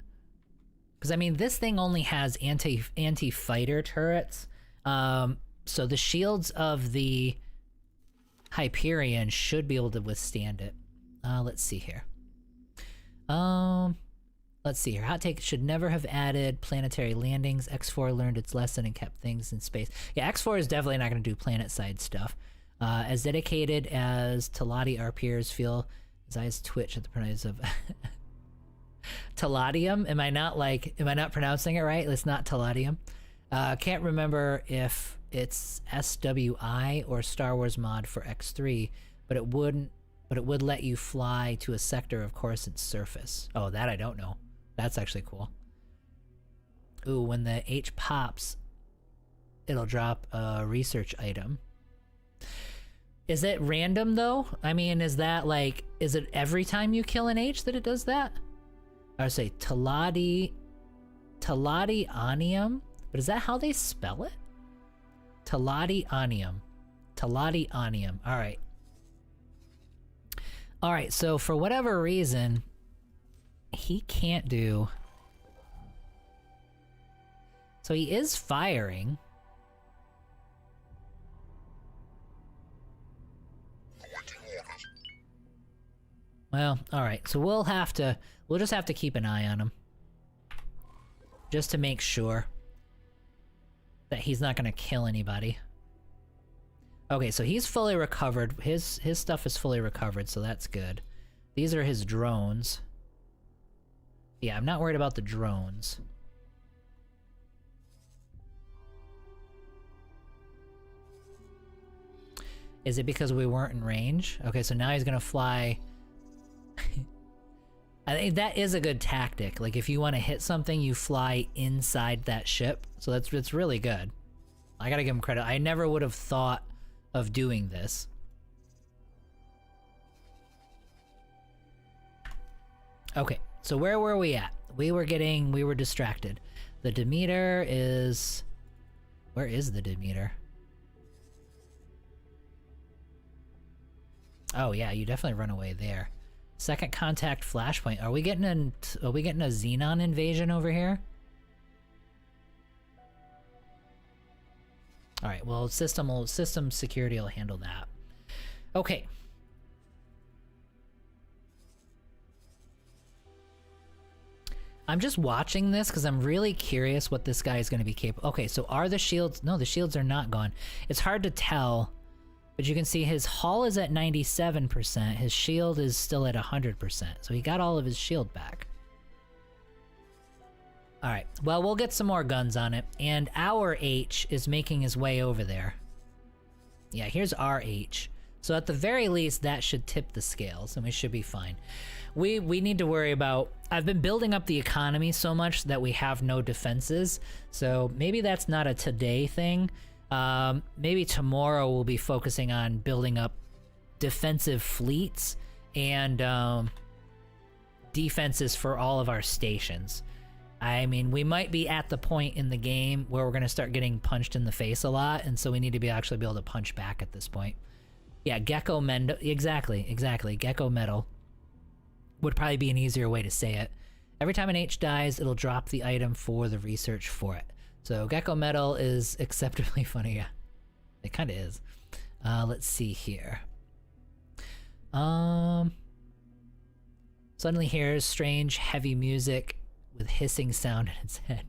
Because, I mean, this thing only has anti-fighter turrets. So the shields of the Hyperion should be able to withstand it. Let's see here. Let's see here. Hot take: should never have added planetary landings. X4 learned its lesson and kept things in space. Yeah, X4 is definitely not going to do planet-side stuff. As dedicated as Talati, our peers feel, his eyes twitch at the pronounce of Taladium. Am I not pronouncing it right? It's not Taladium. Can't remember if it's SWI or Star Wars mod for X3, but it would let you fly to a sector of Coruscant's surface. Oh, that I don't know. That's actually cool. Ooh, when the H pops, it'll drop a research item. Is it random though? I mean, is it every time you kill an H that it does that? I would say Taladianium, but is that how they spell it? Taladianium. Alright. Alright, so for whatever reason, he can't do... So he is firing. Well, alright, so we'll just have to keep an eye on him. Just to make sure that he's not gonna kill anybody. Okay, so he's fully recovered. His stuff is fully recovered, so that's good. These are his drones. Yeah, I'm not worried about the drones. Is it because we weren't in range? Okay, so now he's gonna fly... I think that is a good tactic. Like, if you want to hit something, you fly inside that ship. So it's really good. I gotta give him credit. I never would have thought of doing this. Okay, so where were we at? We were distracted. The Demeter is... Where is the Demeter? Oh yeah, you definitely run away there. Second contact flashpoint. Are we getting a Xenon invasion over here? All right. Well, system security will handle that. Okay. I'm just watching this because I'm really curious what this guy is going to be capable. Okay, so are the shields? No, the shields are not gone. It's hard to tell. But you can see his hull is at 97%, his shield is still at 100%, so he got all of his shield back. Alright, well, we'll get some more guns on it, and our H is making his way over there. Yeah, here's our H. So at the very least, that should tip the scales, and we should be fine. We need to worry about... I've been building up the economy so much that we have no defenses, so maybe that's not a today thing. Maybe tomorrow we'll be focusing on building up defensive fleets and defenses for all of our stations. I mean, we might be at the point in the game where we're going to start getting punched in the face a lot, and so we need to actually be able to punch back at this point. Yeah, Gecko Mendo... Exactly. Gecko Metal would probably be an easier way to say it. Every time an H dies, it'll drop the item for the research for it. So Gecko Metal is acceptably funny. Yeah, it kind of is. Let's see here. Suddenly hears strange heavy music with hissing sound in its head.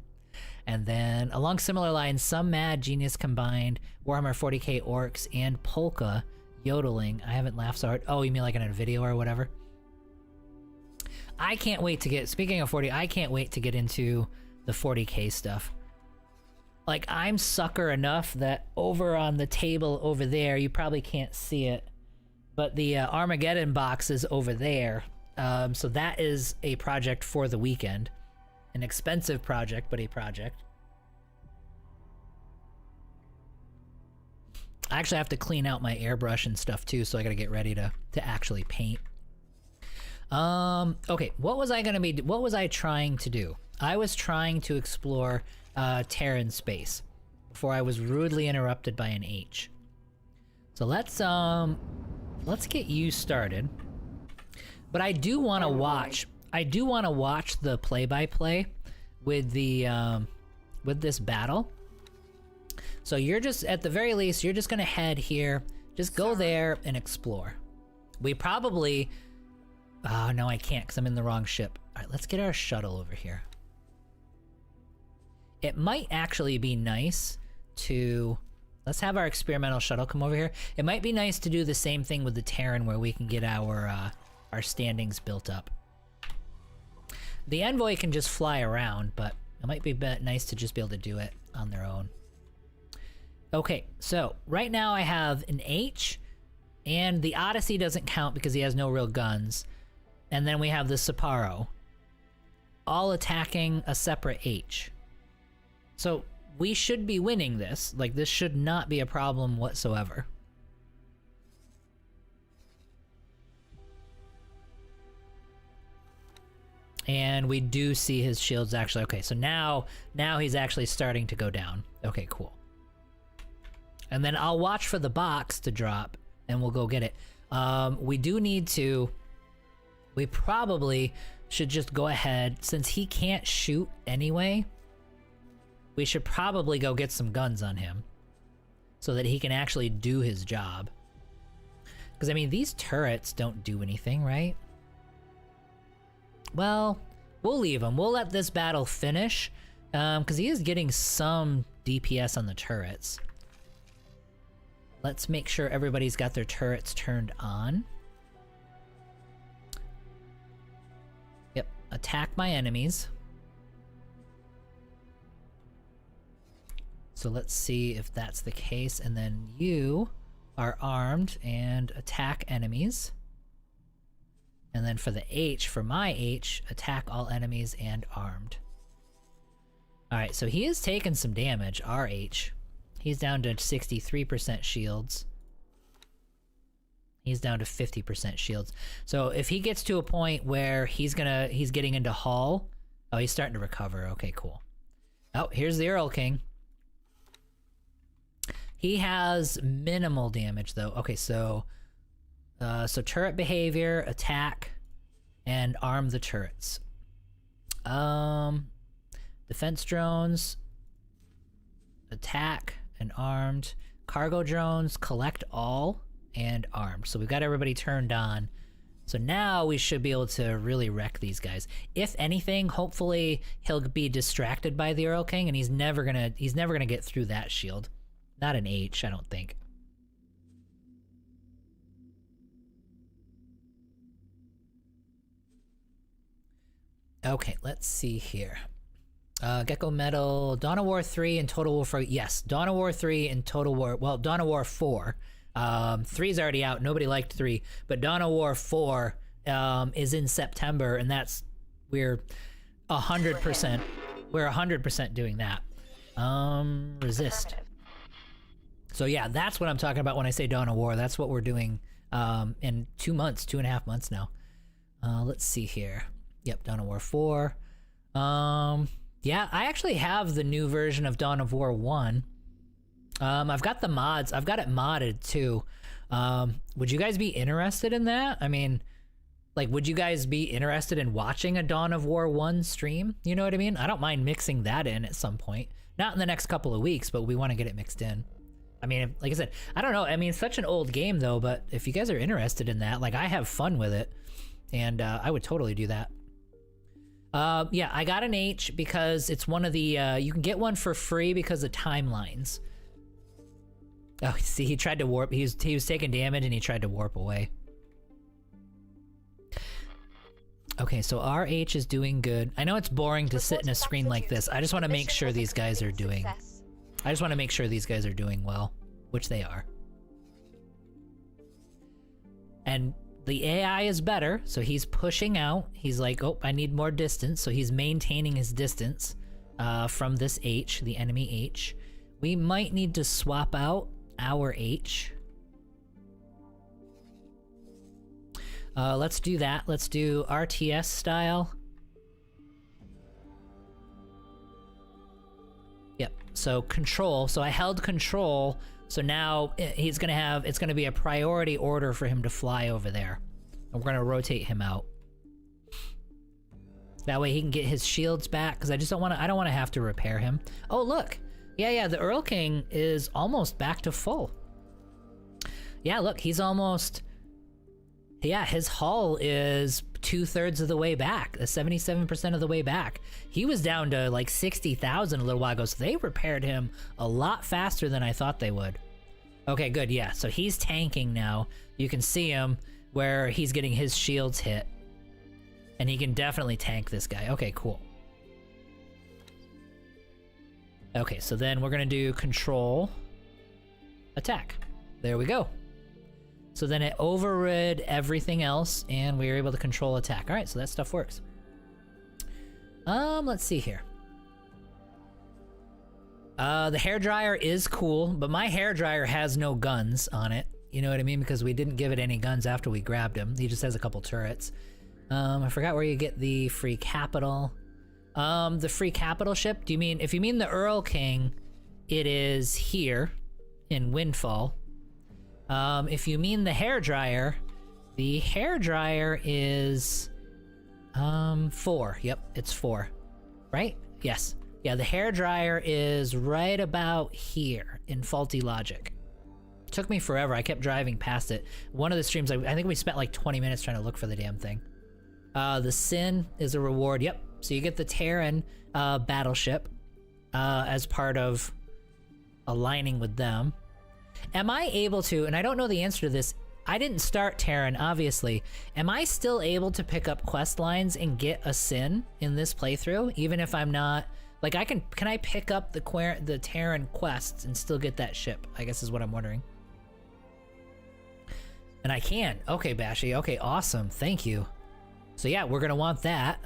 And then along similar lines, some mad genius combined Warhammer 40k orcs and polka yodeling. I haven't laughed so hard. Oh, you mean like in a video or whatever? I can't wait to get, speaking of 40, I can't wait to get into the 40k stuff. Like, I'm sucker enough that over on the table over there, you probably can't see it, but the Armageddon box is over there. So that is a project for the weekend. An expensive project, but a project. I actually have to clean out my airbrush and stuff too, so I gotta get ready to actually paint. Okay, what was I trying to do? I was trying to explore Terran space before I was rudely interrupted by an H. So let's get you started. But I do want to watch the play-by-play with the with this battle. So you're just, at the very least, you're just gonna head here, just go there and explore. We probably, oh no, I can't because I'm in the wrong ship. All right, let's get our shuttle over here. It might actually be nice to, let's have our experimental shuttle come over here. It might be nice to do the same thing with the Terran where we can get our standings built up. The Envoy can just fly around, but it might be nice to just be able to do it on their own. Okay, so right now I have an H, and the Odyssey doesn't count because he has no real guns. And then we have the Sapporo, all attacking a separate H. So we should be winning this. Like, this should not be a problem whatsoever. And we do see his shields actually. Okay, so now he's actually starting to go down. Okay, cool. And then I'll watch for the box to drop, and we'll go get it. We do need to... We probably should just go ahead, since he can't shoot anyway, we should probably go get some guns on him so that he can actually do his job. Because, I mean, these turrets don't do anything, right? Well, we'll leave him. We'll let this battle finish, because he is getting some DPS on the turrets. Let's make sure everybody's got their turrets turned on. Yep, attack my enemies. So let's see if that's the case, and then you are armed and attack enemies. And then for the H, for my H, attack all enemies and armed. Alright, so he is taking some damage, our H. He's down to 63% shields. He's down to 50% shields. So if he gets to a point where he's getting into Hull. Oh, he's starting to recover. Okay, cool. Oh, here's the Earl King. He has minimal damage though. Okay, so turret behavior, attack, and arm the turrets. Defense drones, attack and armed. Cargo drones, collect all, and armed. So we've got everybody turned on. So now we should be able to really wreck these guys. If anything, hopefully he'll be distracted by the Earl King, and he's never gonna get through that shield. Not an H, I don't think. Okay, let's see here. Gecko Metal, Dawn of War 3 and Total War 4. Yes, Dawn of War 3 and Total War... Well, Dawn of War 4. 3's already out. Nobody liked 3, but Dawn of War 4 is in September, and we're 100%. We're 100% doing that. Resist. So yeah, that's what I'm talking about when I say Dawn of War. That's what we're doing in 2.5 months now. Let's see here. Yep, Dawn of War 4. Yeah, I actually have the new version of Dawn of War 1. I've got the mods. I've got it modded too. Would you guys be interested in that? I mean, like, would you guys be interested in watching a Dawn of War 1 stream? You know what I mean? I don't mind mixing that in at some point. Not in the next couple of weeks, but we want to get it mixed in. I mean, like I said, I don't know. I mean, it's such an old game though, but if you guys are interested in that, like, I have fun with it, and I would totally do that. Yeah, I got an H because it's one of the, you can get one for free because of timelines. Oh, see, he tried to warp. He was taking damage and he tried to warp away. Okay, so our H is doing good. I know it's boring to sit in a screen like this. I just want to make sure these guys are doing... I just want to make sure these guys are doing well, which they are. And the AI is better, so he's pushing out. He's like, oh, I need more distance, so he's maintaining his distance from this H, the enemy H. We might need to swap out our H. Let's do that. Let's do RTS style. Yep, so control. So I held control, so now it's gonna be a priority order for him to fly over there. And we're gonna rotate him out. That way he can get his shields back, because I don't wanna have to repair him. Oh, look. Yeah, the Earl King is almost back to full. Yeah, look, he's almost... Yeah, his hull is 2/3 of the way back, 77% of the way back. He was down to like 60,000 a little while ago, so they repaired him a lot faster than I thought they would. Okay, good, yeah, so he's tanking now. You can see him where he's getting his shields hit. And he can definitely tank this guy. Okay, cool. Okay, so then we're gonna do control, attack. There we go. So then it overrid everything else, and we were able to control attack. All right, so that stuff works. Let's see here. The hairdryer is cool, but my hairdryer has no guns on it. You know what I mean? Because we didn't give it any guns after we grabbed him. He just has a couple turrets. I forgot where you get the free capital. The free capital ship? If you mean the Earl King, it is here in Windfall. If you mean the hairdryer is 4. Yep, it's 4. Right? Yes. Yeah, the hairdryer is right about here in Faulty Logic. Took me forever. I kept driving past it. One of the streams, I think we spent like 20 minutes trying to look for the damn thing. The Sin is a reward. Yep. So you get the Terran battleship as part of aligning with them. Am I able to, and I don't know the answer to this, I didn't start Terran, obviously. Am I still able to pick up quest lines and get a Sin in this playthrough? Even if I'm not, like, can I pick up the Terran quests and still get that ship? I guess is what I'm wondering. And I can. Okay, Bashy. Okay, awesome. Thank you. So yeah, we're gonna want that.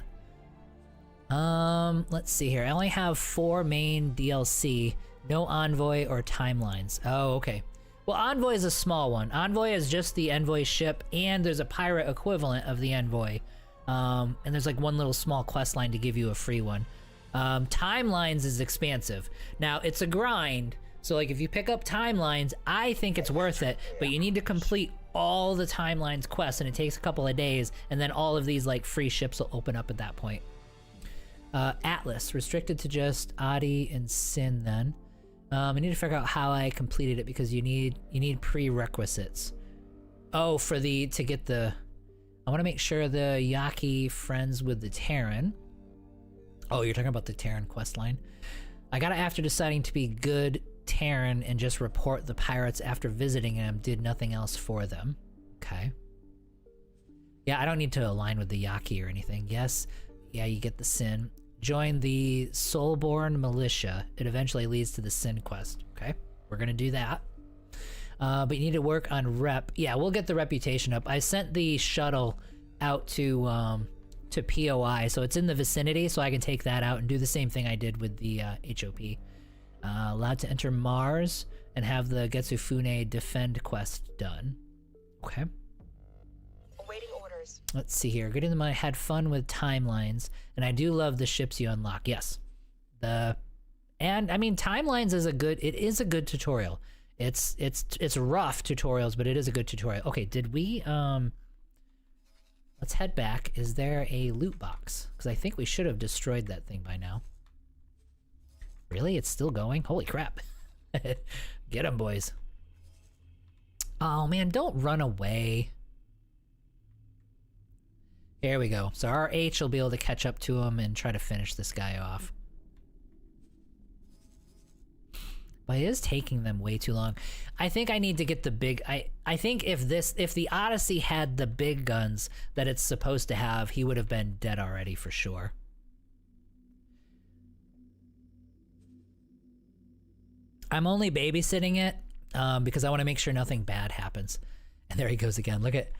Let's see here. I only have 4 main DLC. No Envoy or Timelines. Oh, okay. Well, Envoy is a small one. Envoy is just the Envoy ship, and there's a pirate equivalent of the Envoy. And there's like one little small quest line to give you a free one. Timelines is expansive. Now, it's a grind, so like if you pick up Timelines, I think it's worth it, but you need to complete all the Timelines quests, and it takes a couple of days, and then all of these like free ships will open up at that point. Atlas, restricted to just Adi and Sin then. I need to figure out how I completed it because you need prerequisites. Oh, to get the, I want to make sure the Yaki friends with the Terran. Oh, you're talking about the Terran quest line. I got it after deciding to be good Terran and just report the pirates after visiting them, did nothing else for them. Okay. Yeah, I don't need to align with the Yaki or anything. Yes. Yeah, you get the Sin. Join the Soulborn Militia. It eventually leads to the Sin quest. Okay, we're gonna do that. But you need to work on rep. Yeah, we'll get the reputation up. I sent the shuttle out to POI, so it's in the vicinity, so I can take that out and do the same thing I did with the HOP. Allowed to enter Mars and have the Getsufune defend quest done. Okay. Awaiting orders. Let's see here. Good in the mind. Had fun with timelines, and I do love the ships you unlock. Yes, and I mean timelines is it is a good tutorial. It's rough tutorials, but it is a good tutorial. Okay, did we let's head back. Is there a loot box? Because I think we should have destroyed that thing by now. Really? It's still going? Holy crap. Get them, boys. Oh man, don't run away. Here we go. So our H will be able to catch up to him and try to finish this guy off. But it is taking them way too long. I think I need to get the big... I think if the Odyssey had the big guns that it's supposed to have, he would have been dead already for sure. I'm only babysitting it because I want to make sure nothing bad happens. And there he goes again. Look at...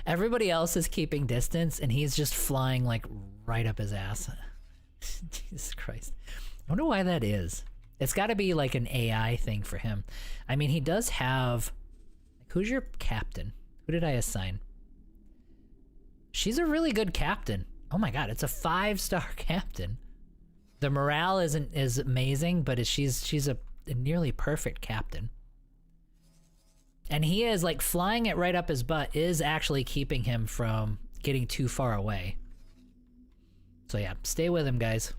Everybody else is keeping distance, and he's just flying, like, right up his ass. Jesus Christ. I wonder why that is. It's got to be, like, an AI thing for him. I mean, he does have... Who's your captain? Who did I assign? She's a really good captain. Oh my god, it's a 5-star captain. The morale isn't as amazing, but she's a nearly perfect captain. And he is, like, flying it right up his butt is actually keeping him from getting too far away. So yeah, stay with him, guys.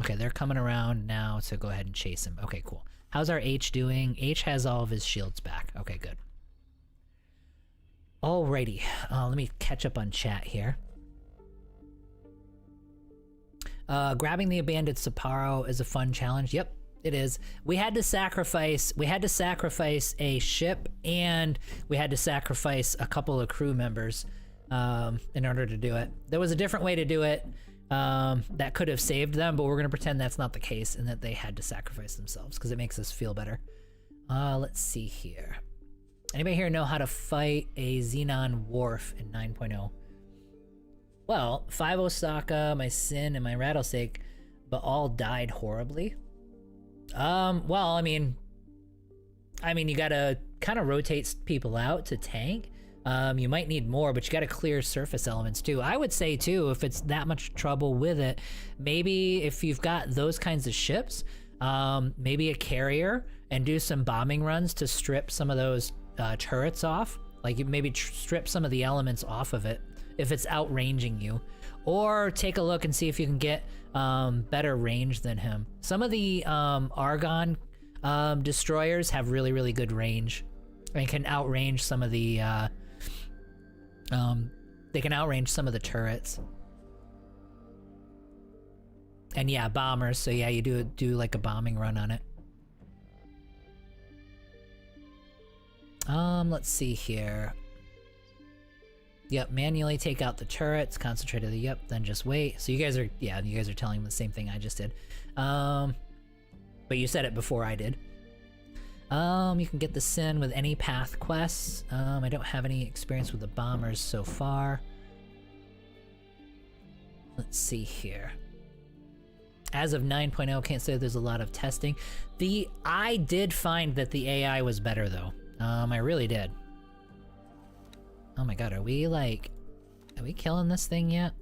Okay, they're coming around now, so go ahead and chase him. Okay, cool. How's our H doing? H has all of his shields back. Okay, good. Alrighty, let me catch up on chat here. Grabbing the abandoned Sapporo is a fun challenge. Yep, it is. We had to sacrifice a ship, and we had to sacrifice a couple of crew members in order to do it. There was a different way to do it that could have saved them, but we're gonna pretend that's not the case and that they had to sacrifice themselves because it makes us feel better. Let's see here. Anybody here know how to fight a Xenon Wharf in 9.0? Well, 5 Osaka, my Sin, and my Rattlesnake, but all died horribly. Well, I mean, you gotta kind of rotate people out to tank. You might need more, but you gotta clear surface elements too. I would say too, if it's that much trouble with it, maybe if you've got those kinds of ships, maybe a carrier, and do some bombing runs to strip some of those turrets off. Like maybe strip some of the elements off of it if it's outranging you, or take a look and see if you can get better range than him. Some of the Argon destroyers have really, really good range and can outrange some of the they can outrange some of the turrets. And yeah, bombers, so yeah, you do like a bombing run on it. Let's see here. Yep, manually take out the turrets, concentrate on the, yep, then just wait. So you guys are telling them the same thing I just did. But you said it before I did. You can get the Sin with any path quests. I don't have any experience with the bombers so far. Let's see here. As of 9.0, can't say there's a lot of testing. I did find that the AI was better though. I really did. Oh my god, are we killing this thing yet?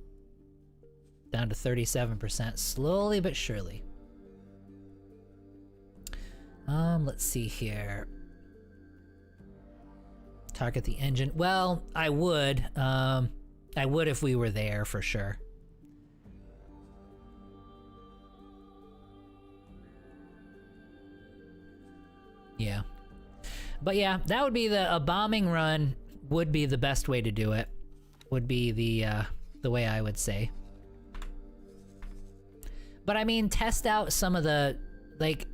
Down to 37%, slowly but surely. Let's see here. Target the engine. Well, I would if we were there for sure. Yeah. But yeah, that would be a bombing run would be the best way to do it. Would be the way I would say. But I mean, test out some of the, like,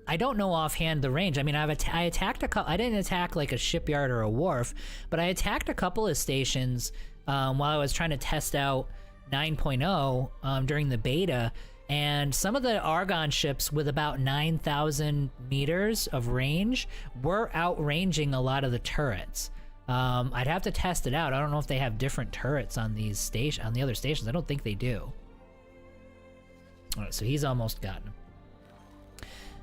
I don't know offhand the range. I mean, I attacked a couple. I didn't attack like a shipyard or a wharf, but I attacked a couple of stations while I was trying to test out 9.0 during the beta, And some of the Argon ships with about 9,000 meters of range were outranging a lot of the turrets. I'd have to test it out. I don't know if they have different turrets on these on the other stations. I don't think they do. All right, so he's almost gotten him.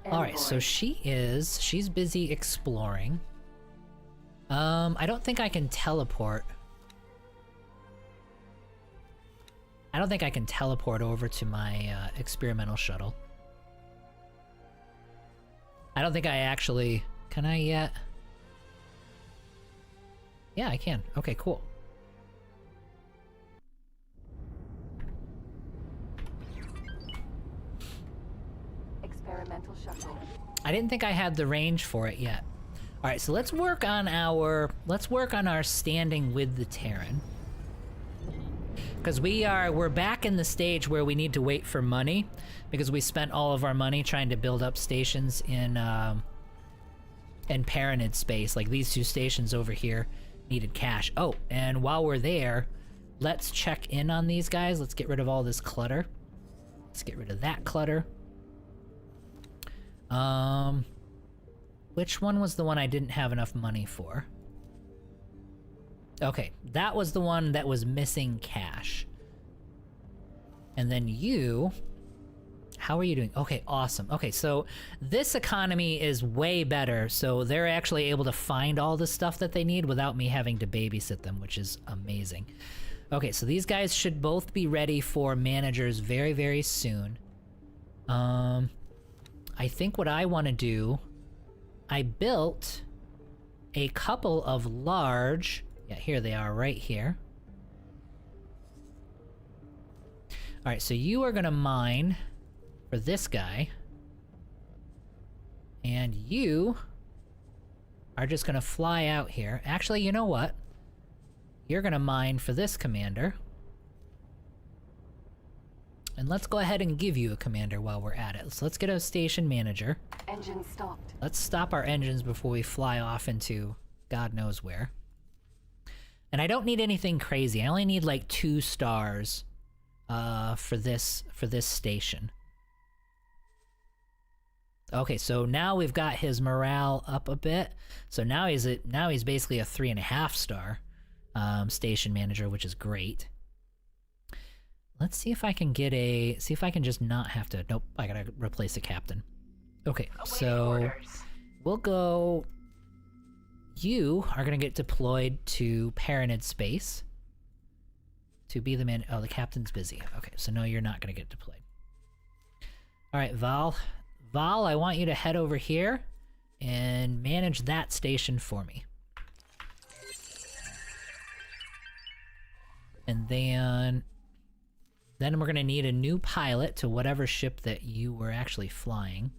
All right, so she's busy exploring. I don't think I can teleport. I don't think I can teleport over to my experimental shuttle. I don't think I actually... Can I yet? Yeah, I can. Okay, cool. Experimental shuttle. I didn't think I had the range for it yet. All right, so let's work on our standing with the Terran. Because we're back in the stage where we need to wait for money, because we spent all of our money trying to build up stations in Paranid space. Like these two stations over here needed cash. Oh, and while we're there, let's check in on these guys. Let's get rid of all this clutter. Let's get rid of that clutter. Which one was the one I didn't have enough money for? Okay, that was the one that was missing cash. And then you... How are you doing? Okay, awesome. Okay, so this economy is way better, so they're actually able to find all the stuff that they need without me having to babysit them, which is amazing. Okay, so these guys should both be ready for managers very, very soon. I think what I want to do... I built a couple of large... Yeah, here they are, right here. Alright, so you are gonna mine for this guy. And you are just gonna fly out here. Actually, you know what? You're gonna mine for this commander. And let's go ahead and give you a commander while we're at it. So let's get a station manager. Engine stopped. Let's stop our engines before we fly off into God knows where. And I don't need anything crazy. I only need like 2 stars for this station. Okay, so now we've got his morale up a bit. So now he's basically a 3.5 star station manager, which is great. Let's see if I can get see if I can just not have to... Nope, I gotta replace the captain. Okay, so we'll go... You are gonna get deployed to Paranid space to be the man... Oh, the captain's busy. Okay, so no, you're not gonna get deployed. Alright, Val. Val, I want you to head over here and manage that station for me. And then we're gonna need a new pilot to whatever ship that you were actually flying.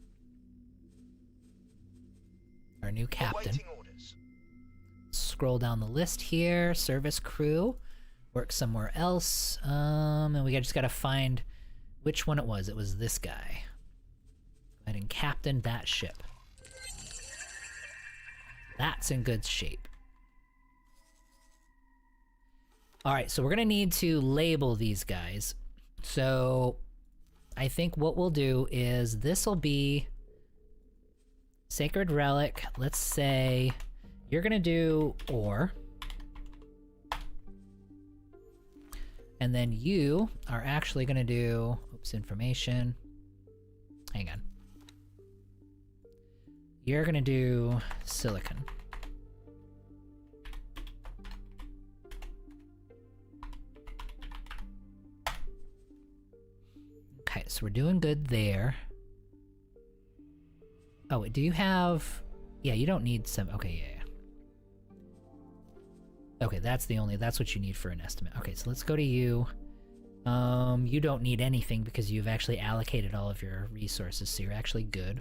Our new captain. Awaiting orders. Scroll down the list here. Service crew. Work somewhere else. And we just gotta find which one it was. It was this guy. Go ahead and captain that ship. That's in good shape. Alright, so we're gonna need to label these guys. So I think what we'll do is this'll be Sacred Relic. Let's say you're gonna do ore. And then you are actually gonna do, oops, information. Hang on. You're gonna do silicon. Okay, so we're doing good there. Oh, wait, do you have... Yeah, you don't need some... Okay, yeah. Okay, that's what you need for an estimate. Okay, so let's go to you. You don't need anything because you've actually allocated all of your resources, so you're actually good.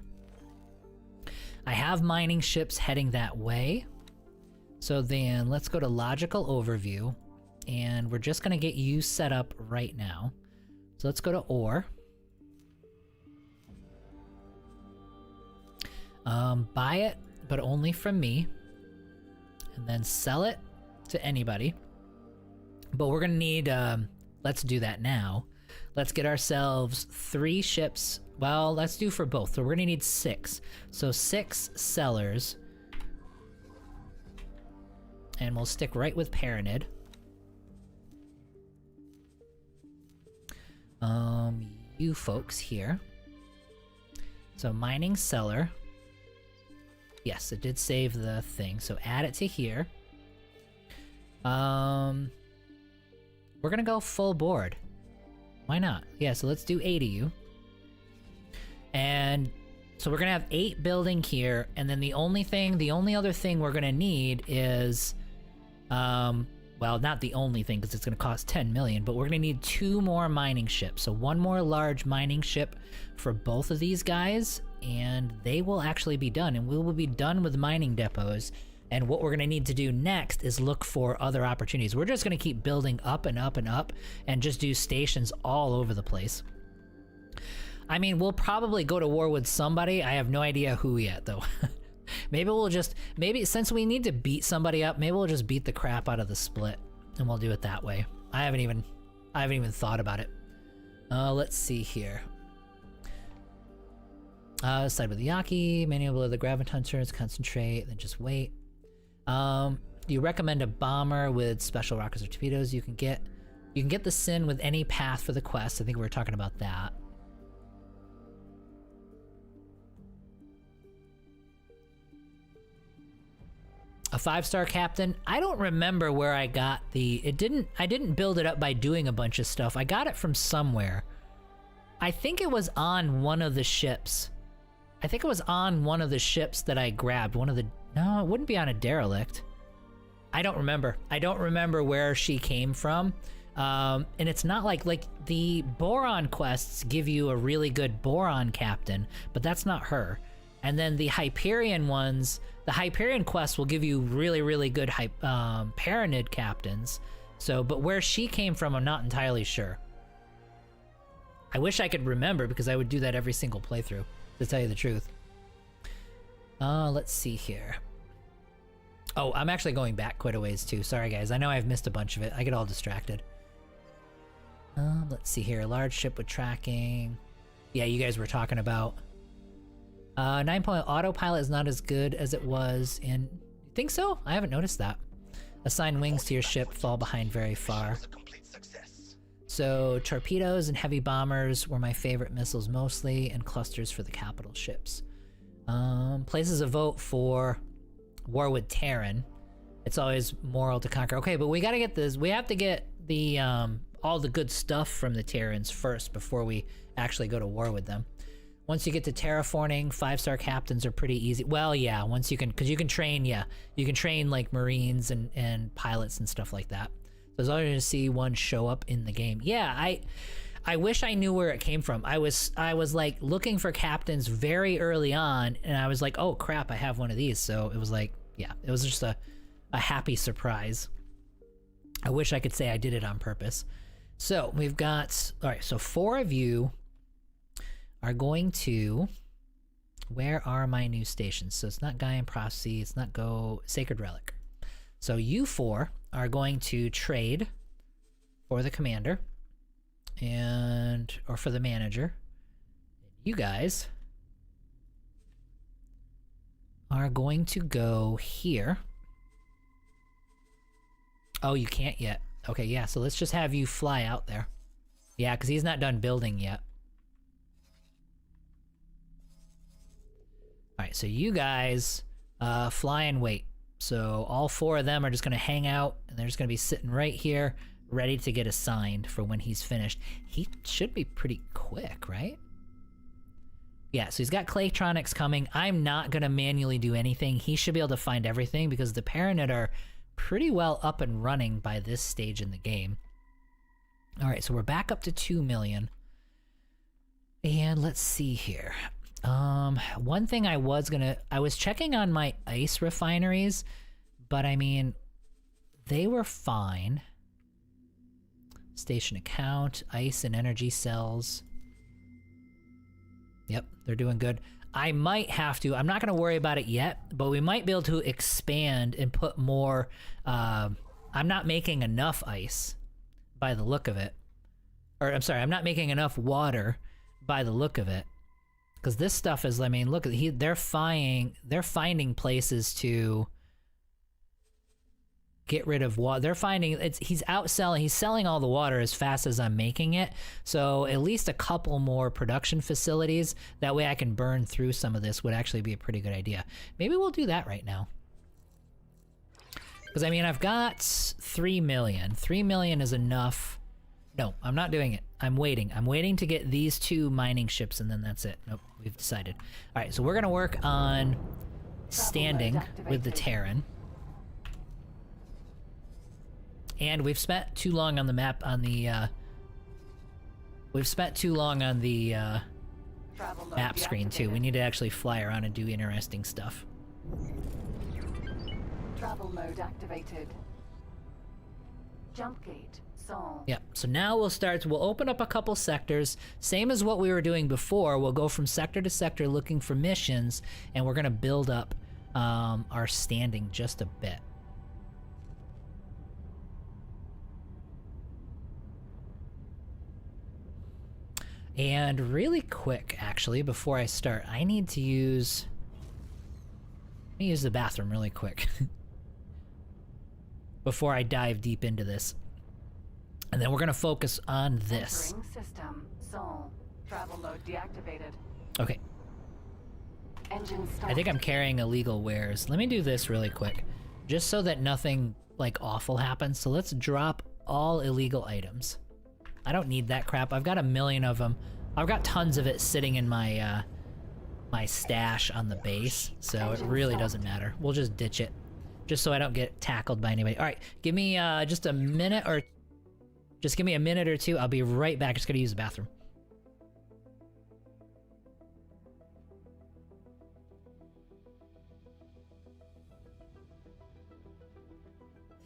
I have mining ships heading that way. So then let's go to logical overview, and we're just gonna get you set up right now. So let's go to ore. Buy it, but only from me. And then sell it to anybody. But we're gonna need, let's do that now. Let's get ourselves 3 ships. Well, let's do for both. So we're gonna need 6. So 6 sellers. And we'll stick right with Paranid. You folks here. So mining seller. Yes, it did save the thing. So add it to here. We're gonna go full board. Why not? Yeah, so let's do 8 of you. And so we're gonna have 8 building here, and then the only other thing we're gonna need is, well, not the only thing because it's gonna cost 10 million, but we're gonna need 2 more mining ships. So 1 more large mining ship for both of these guys, and they will actually be done, and we will be done with mining depots. And what we're gonna need to do next is look for other opportunities. We're just gonna keep building up and up and up and just do stations all over the place. I mean, we'll probably go to war with somebody. I have no idea who yet, though. maybe since we need to beat somebody up, maybe we'll just beat the crap out of the split, and we'll do it that way. I haven't even thought about it. Let's see here. Side with the Yaki, manual below the Graviton, concentrate, then just wait. You recommend a bomber with special rockets or torpedoes. You can get the Sin with any path for the quest. I think we were talking about that. A 5-star captain. I don't remember where I got I didn't build it up by doing a bunch of stuff. I got it from somewhere. I think it was on one of the ships. I think it was on one of the ships that I grabbed. No, it wouldn't be on a derelict. I don't remember. I don't remember where she came from. And it's not like the Boron quests give you a really good Boron captain, but that's not her. And then the Hyperion ones, the Hyperion quests will give you really, really good Paranid captains. So, but where she came from, I'm not entirely sure. I wish I could remember because I would do that every single playthrough, to tell you the truth. Let's see here. Oh, I'm actually going back quite a ways too. Sorry guys, I know I've missed a bunch of it. I get all distracted. Let's see here. Large ship with tracking. Yeah, you guys were talking about. 9-point autopilot is not as good as it was in... Think so? I haven't noticed that. Assign wings to your ship, fall behind very far. So torpedoes and heavy bombers were my favorite missiles mostly, and clusters for the capital ships. Places a vote for war with Terran. It's always moral to conquer. Okay, but we gotta get this. We have to get the all the good stuff from the Terrans first before we actually go to war with them. Once you get to terraforming, 5-star captains are pretty easy. Well, yeah, once you can, because you can train, you can train like Marines and pilots and stuff like that. So as long as you see one show up in the game. Yeah, I wish I knew where it came from. I was like looking for captains very early on, and I was like, oh crap, I have one of these. So it was like, yeah, it was just a happy surprise. I wish I could say I did it on purpose. So we've got, all right, so 4 of you are going to, where are my new stations? So it's not Gaian Prophecy, it's not Sacred Relic. So you 4 are going to trade for the commander or for the manager. You guys are going to go here. Oh, you can't yet. Okay, yeah, so let's just have you fly out there. Yeah, because he's not done building yet. Alright, so you guys fly and wait. So all 4 of them are just going to hang out, and they're just going to be sitting right here, ready to get assigned for when he's finished. He should be pretty quick, right? Yeah, so he's got Claytronics coming. I'm not going to manually do anything. He should be able to find everything because the Paranid are pretty well up and running by this stage in the game. Alright, so we're back up to 2 million. And let's see here. One thing I was checking on my ice refineries, but I mean, they were fine. Station account, ice and energy cells. Yep, they're doing good. I might have to, I'm not going to worry about it yet, but we might be able to expand and put more, I'm not making enough ice by the look of it. or I'm sorry, I'm not making enough water by the look of it. Because this stuff is, I mean, look, they're finding places to get rid of water. They're finding, he's selling all the water as fast as I'm making it. So at least a couple more production facilities. That way I can burn through some of this would actually be a pretty good idea. Maybe we'll do that right now. Because, I mean, I've got 3 million. 3 million is enough. No, I'm not doing it. I'm waiting. I'm waiting to get these 2 mining ships, and then that's it. Nope, we've decided. All right, so we're going to work on standing with the Terran. And we've spent too long on the map, on the, map screen, too. We need to actually fly around and do interesting stuff. Travel mode activated. Jump gate. Yep, so now we'll open up a couple sectors, same as what we were doing before. We'll go from sector to sector looking for missions, and we're gonna build up our standing just a bit. And really quick, actually, before I start, I need to use... Let me use the bathroom really quick. Before I dive deep into this. And then we're gonna focus on this. Entering system. Sol. Travel mode deactivated. Okay. Engine start. I think I'm carrying illegal wares. Let me do this really quick. Just so that nothing, like, awful happens. So let's drop all illegal items. I don't need that crap. I've got 1 million of them. I've got tons of it sitting in my, my stash on the base. So it really doesn't matter. We'll just ditch it. Just so I don't get tackled by anybody. Alright, give me, just a minute or... Just give me a minute or two. I'll be right back. Just gonna use the bathroom.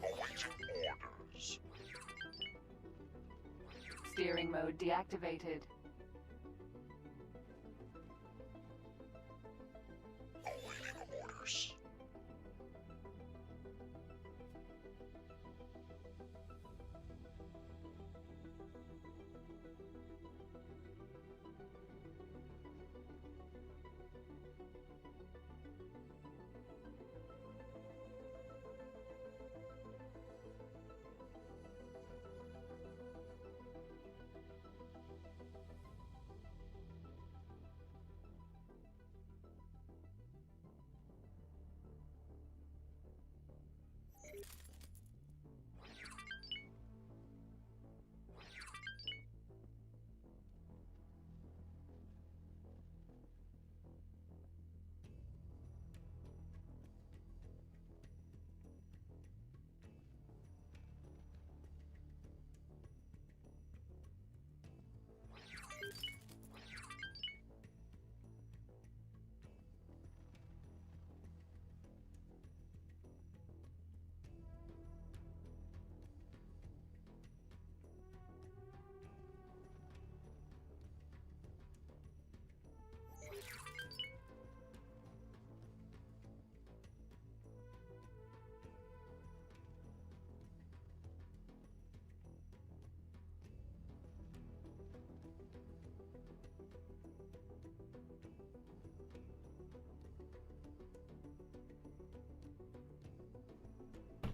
Awaiting orders. Steering mode deactivated. Awaiting orders.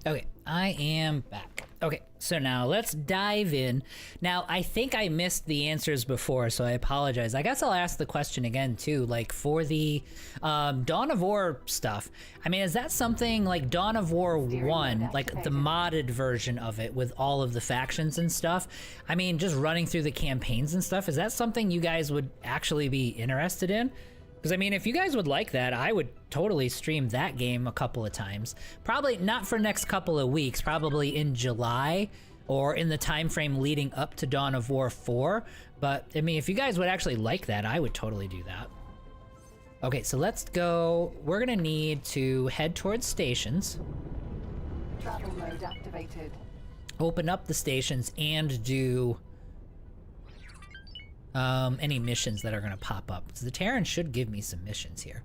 Okay, I am back. Okay, so now let's dive in. Now, I think I missed the answers before, so I apologize. I guess I'll ask the question again, too. Like, for the Dawn of War stuff, I mean, is that something like Dawn of War 1, like the modded version of it with all of the factions and stuff? I mean, just running through the campaigns and stuff, is that something you guys would actually be interested in? Because, I mean, if you guys would like that, I would totally stream that game a couple of times. Probably not for next couple of weeks, probably in July or in the time frame leading up to Dawn of War 4. But, I mean, if you guys would actually like that, I would totally do that. Okay, so let's go. We're going to need to head towards stations. Travel mode activated. Open up the stations and do... any missions that are gonna pop up. So the Terran should give me some missions here.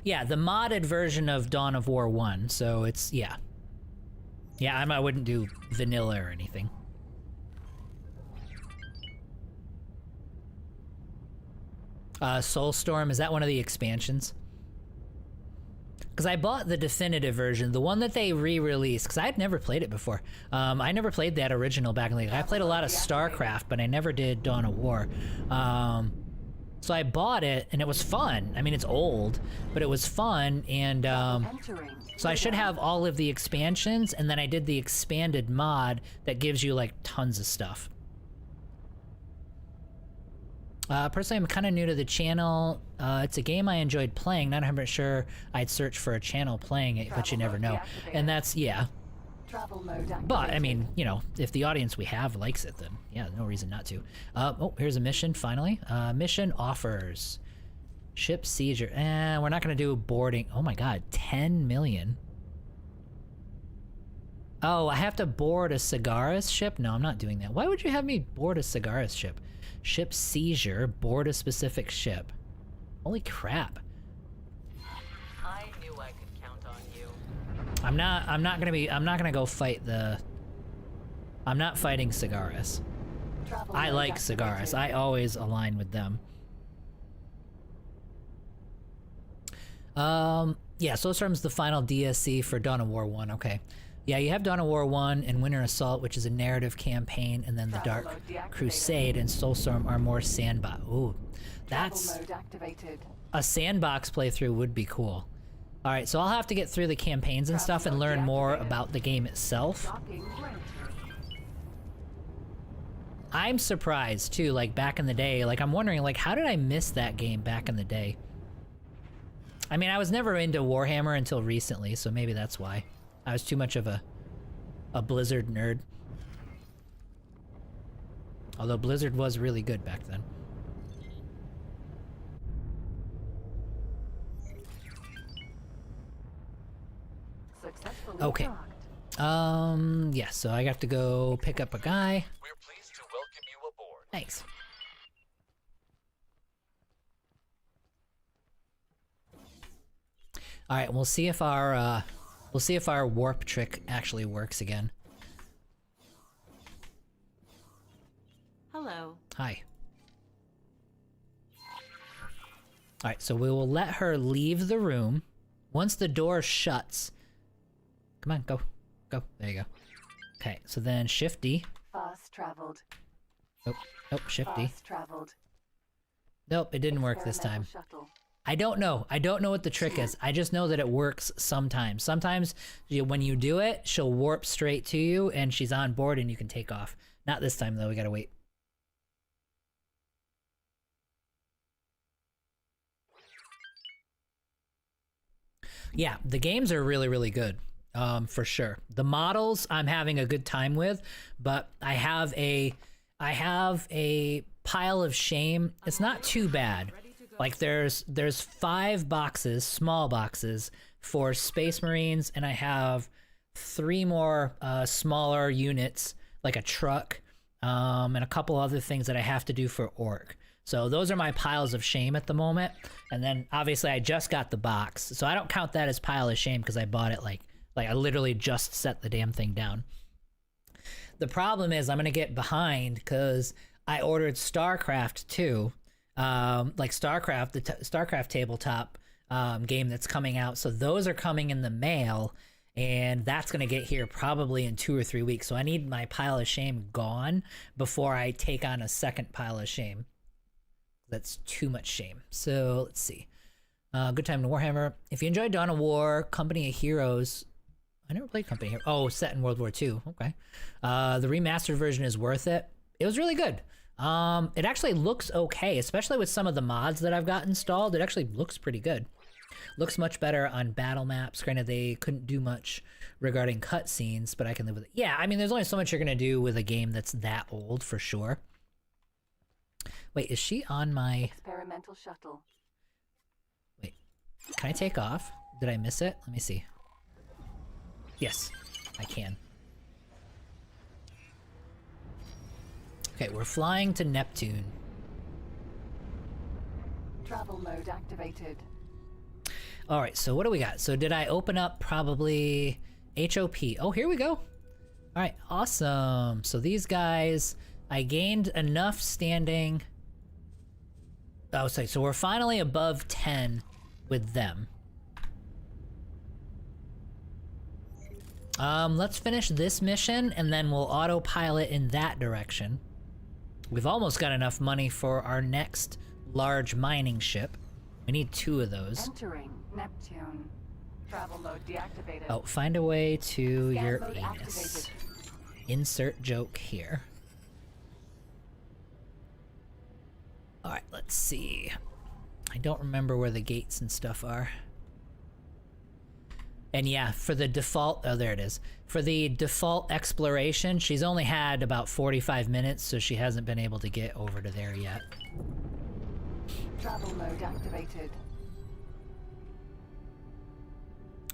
Yeah, the modded version of Dawn of War 1, so it's, yeah. Yeah, I wouldn't do vanilla or anything. Soulstorm, is that one of the expansions? Because I bought the definitive version, the one that they re-released, because I had never played it before. I never played that original back in the day. I played a lot of StarCraft, but I never did Dawn of War. So I bought it, and it was fun. I mean, it's old, but it was fun, and so I should have all of the expansions, and then I did the expanded mod that gives you, like, tons of stuff. Personally, I'm kind of new to the channel. It's a game I enjoyed playing. Not 100% sure I'd search for a channel playing it, but you never know. And that's, yeah. Travel mode activated. But, I mean, you know, if the audience we have likes it, then, yeah, no reason not to. Oh, here's a mission, finally. Mission offers. Ship seizure. We're not going to do boarding. Oh my god, 10 million. Oh, I have to board a Cigaris ship? No, I'm not doing that. Why would you have me board a Cigaris ship? Ship seizure, board a specific ship. Holy crap. I knew I could count on you. I'm not gonna go fight the... I'm not fighting Cigaris. Travel I mode like activated. Cigaris. I always align with them. Yeah, Soulstorm's the final DSC for Dawn of War 1, okay. Yeah, you have Dawn of War 1 and Winter Assault, which is a narrative campaign, and then the Travel Dark mode deactivated. Crusade and Soulstorm are more sandbox. Ooh, that's... Travel mode activated. A sandbox playthrough would be cool. Alright, so I'll have to get through the campaigns and stuff and learn more about the game itself. Docking granted. I'm surprised, too, like, back in the day. Like, I'm wondering, like, how did I miss that game back in the day? I mean, I was never into Warhammer until recently, so maybe that's why. I was too much of a Blizzard nerd. Although Blizzard was really good back then. Successfully Okay. docked. Yeah, so I have to go pick up a guy. We're pleased to welcome you aboard. Thanks. All right, we'll see if our warp trick actually works again. Hello. Hi. All right, so we will let her leave the room. Once the door shuts, come on, go, go. There you go. Okay, so then Shift D. Fast traveled. Oh, Shift D. Fast traveled. Nope, it didn't work this time. Experimental shuttle. I don't know. I don't know what the trick is. I just know that it works sometimes. Sometimes when you do it, she'll warp straight to you and she's on board and you can take off. Not this time though, we gotta wait. Yeah, the games are really, really good. For sure. The models I'm having a good time with, but I have a pile of shame. It's not too bad. Like there's 5 boxes, small boxes for Space Marines, and I have 3 more smaller units, like a truck, and a couple other things that I have to do for Orc. So those are my piles of shame at the moment. And then obviously I just got the box, so I don't count that as pile of shame because I bought it like I literally just set the damn thing down. The problem is I'm gonna get behind because I ordered StarCraft 2. Like StarCraft, the StarCraft tabletop game that's coming out. So those are coming in the mail, and that's going to get here probably in 2 or 3 weeks. So I need my pile of shame gone before I take on a second pile of shame. That's too much shame. So let's see. Good time to Warhammer. If you enjoyed Dawn of War, Company of Heroes. I never played Company of Heroes. Oh, set in World War II. Okay. The remastered version is worth it. It was really good. It actually looks okay, especially with some of the mods that I've got installed. It actually looks pretty good. Looks much better on battle maps. Granted, they couldn't do much regarding cutscenes, but I can live with it. Yeah, I mean, there's only so much you're gonna do with a game that's that old, for sure. Wait, is she on my... Experimental shuttle. Wait, can I take off? Did I miss it? Let me see. Yes, I can. Okay, we're flying to Neptune. Travel mode activated. All right, so what do we got? So did I open up probably HOP? Oh, here we go. All right, awesome. So these guys, I gained enough standing. Oh, sorry. So we're finally above 10 with them. Let's finish this mission and then we'll autopilot in that direction. We've almost got enough money for our next large mining ship. We need 2 of those. Entering Neptune. Travel mode deactivated. Oh, find a way to Scan your mode anus. activated. Insert joke here. Alright, let's see. I don't remember where the gates and stuff are. And yeah, for the default, oh there it is. For the default exploration, she's only had about 45 minutes, so she hasn't been able to get over to there yet. Travel mode activated.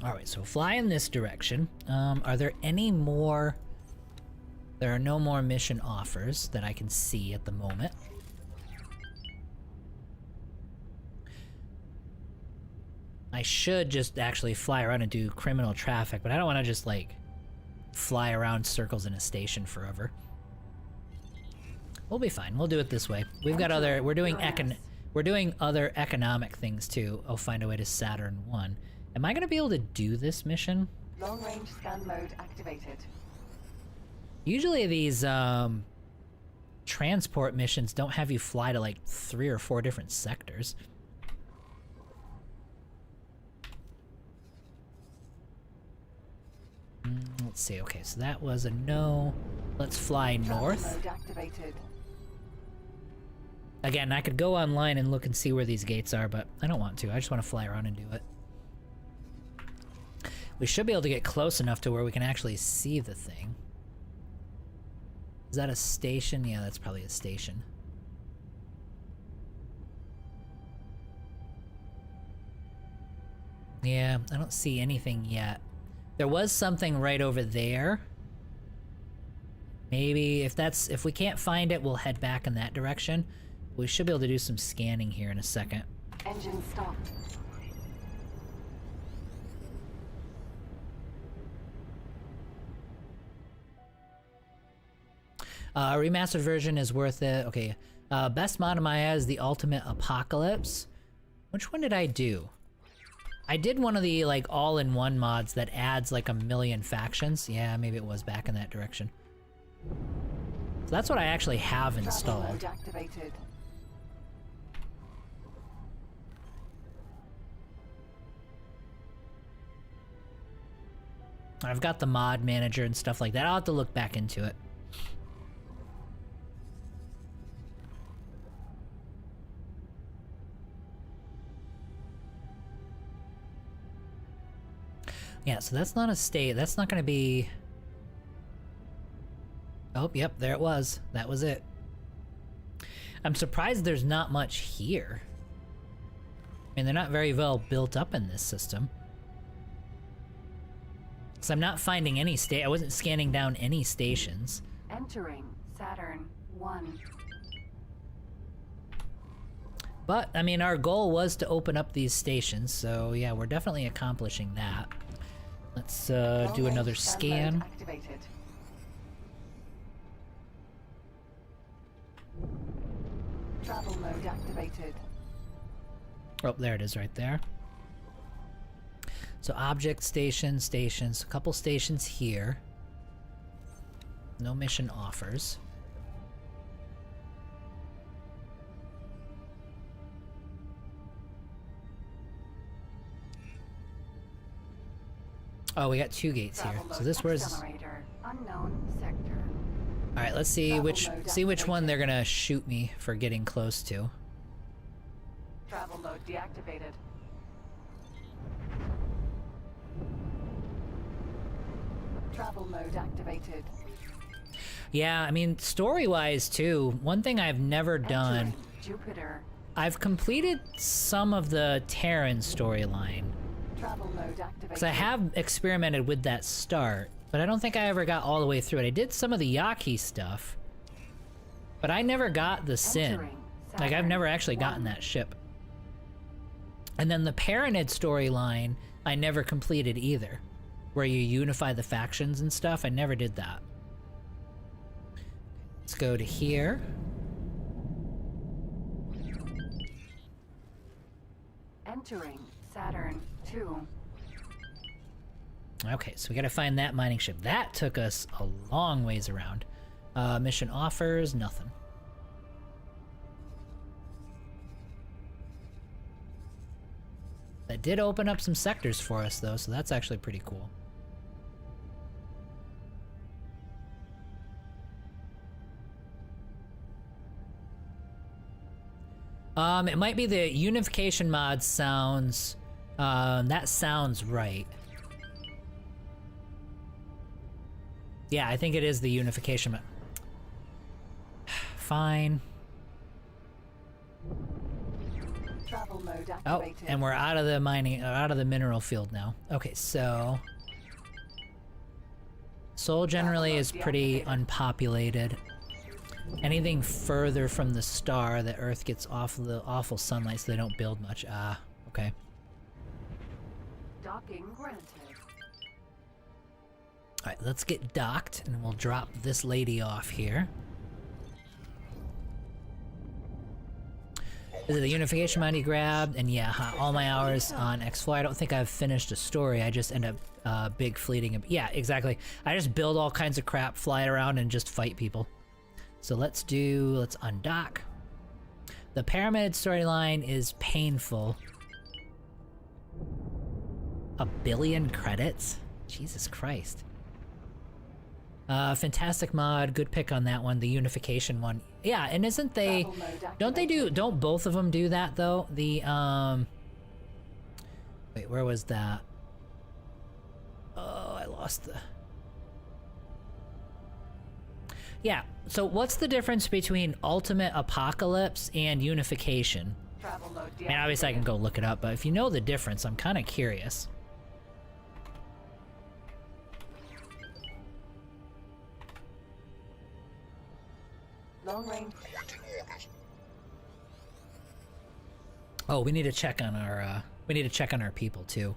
Alright, so fly in this direction. Are there any more? There are no more mission offers that I can see at the moment. I should just actually fly around and do criminal traffic, but I don't want to just like fly around circles in a station forever. We'll be fine. We'll do it this way. We've got other. We're doing other economic things too. Oh, find a way to Saturn 1. Am I gonna be able to do this mission? Long range scan mode activated. Usually these transport missions don't have you fly to like 3 or 4 different sectors. Let's see. Okay, so that was a no. Let's fly north. Travel mode activated. Again, I could go online and look and see where these gates are, but I don't want to. I just want to fly around and do it. We should be able to get close enough to where we can actually see the thing. Is that a station? Yeah, that's probably a station. Yeah, I don't see anything yet. There was something right over there. Maybe if we can't find it, we'll head back in that direction. We should be able to do some scanning here in a second. Engine stopped. Remastered version is worth it. Okay. Best mod of Maya is the Ultimate Apocalypse. Which one did I do? I did one of the like all-in-one mods that adds like 1,000,000 factions. Yeah, maybe it was back in that direction. So that's what I actually have Travel installed. mode activated. I've got the mod manager and stuff like that. I'll have to look back into it. Yeah, so that's not a state. That's not going to be... Oh, yep, there it was. That was it. I'm surprised there's not much here. I mean, they're not very well built up in this system. So I'm not finding any I wasn't scanning down any stations. Entering Saturn 1. But, I mean, our goal was to open up these stations, so yeah, we're definitely accomplishing that. Let's do another scan. Activated. Travel mode activated. Oh, there it is right there. So object station, stations, a couple stations here. No mission offers. Oh, we got 2 gates here. So this was... Accelerator. Unknown sector. All right, let's see which one they're gonna shoot me for getting close to. Travel mode deactivated. Travel mode activated. Yeah, I mean, story-wise too, one thing I've never done, Entering Jupiter. I've completed some of the Terran storyline. Travel mode activated. Because I have experimented with that start, but I don't think I ever got all the way through it. I did some of the Yaki stuff, but I never got the Sin. Entering Like, I've Saturn never actually 1. gotten that ship. And then the Paranid storyline, I never completed either, where you unify the factions and stuff. I never did that. Let's go to here. Entering Saturn 2. Okay, so we gotta find that mining ship. That took us a long ways around. Mission offers, nothing. That did open up some sectors for us though, so that's actually pretty cool. It might be the unification mod sounds, that sounds right. Yeah, I think it is the unification mod. Fine. Travel mode Oh, activated. and we're out of the mining, out of the mineral field now. Okay, so Sol generally is pretty unpopulated. Anything further from the star, the Earth gets off the awful sunlight, so they don't build much. Ah, okay. Docking granted. All right, let's get docked, and we'll drop this lady off here. This is the unification mod you grabbed, and yeah, all my hours on X-Fly. I don't think I've finished a story. I just end up big fleeting. Yeah, exactly. I just build all kinds of crap, fly it around, and just fight people. So let's undock. The Pyramid storyline is painful. 1 billion credits? Jesus Christ. Fantastic mod, good pick on that one, the unification one. Yeah, and isn't they, don't both of them do that though? The, wait, where was that? Oh, I lost the... Yeah, so what's the difference between Ultimate Apocalypse and Unification? Travel mode I mean, obviously I can go look it up, but if you know the difference, I'm kind of curious. Long range. Oh, we need to check on our people too.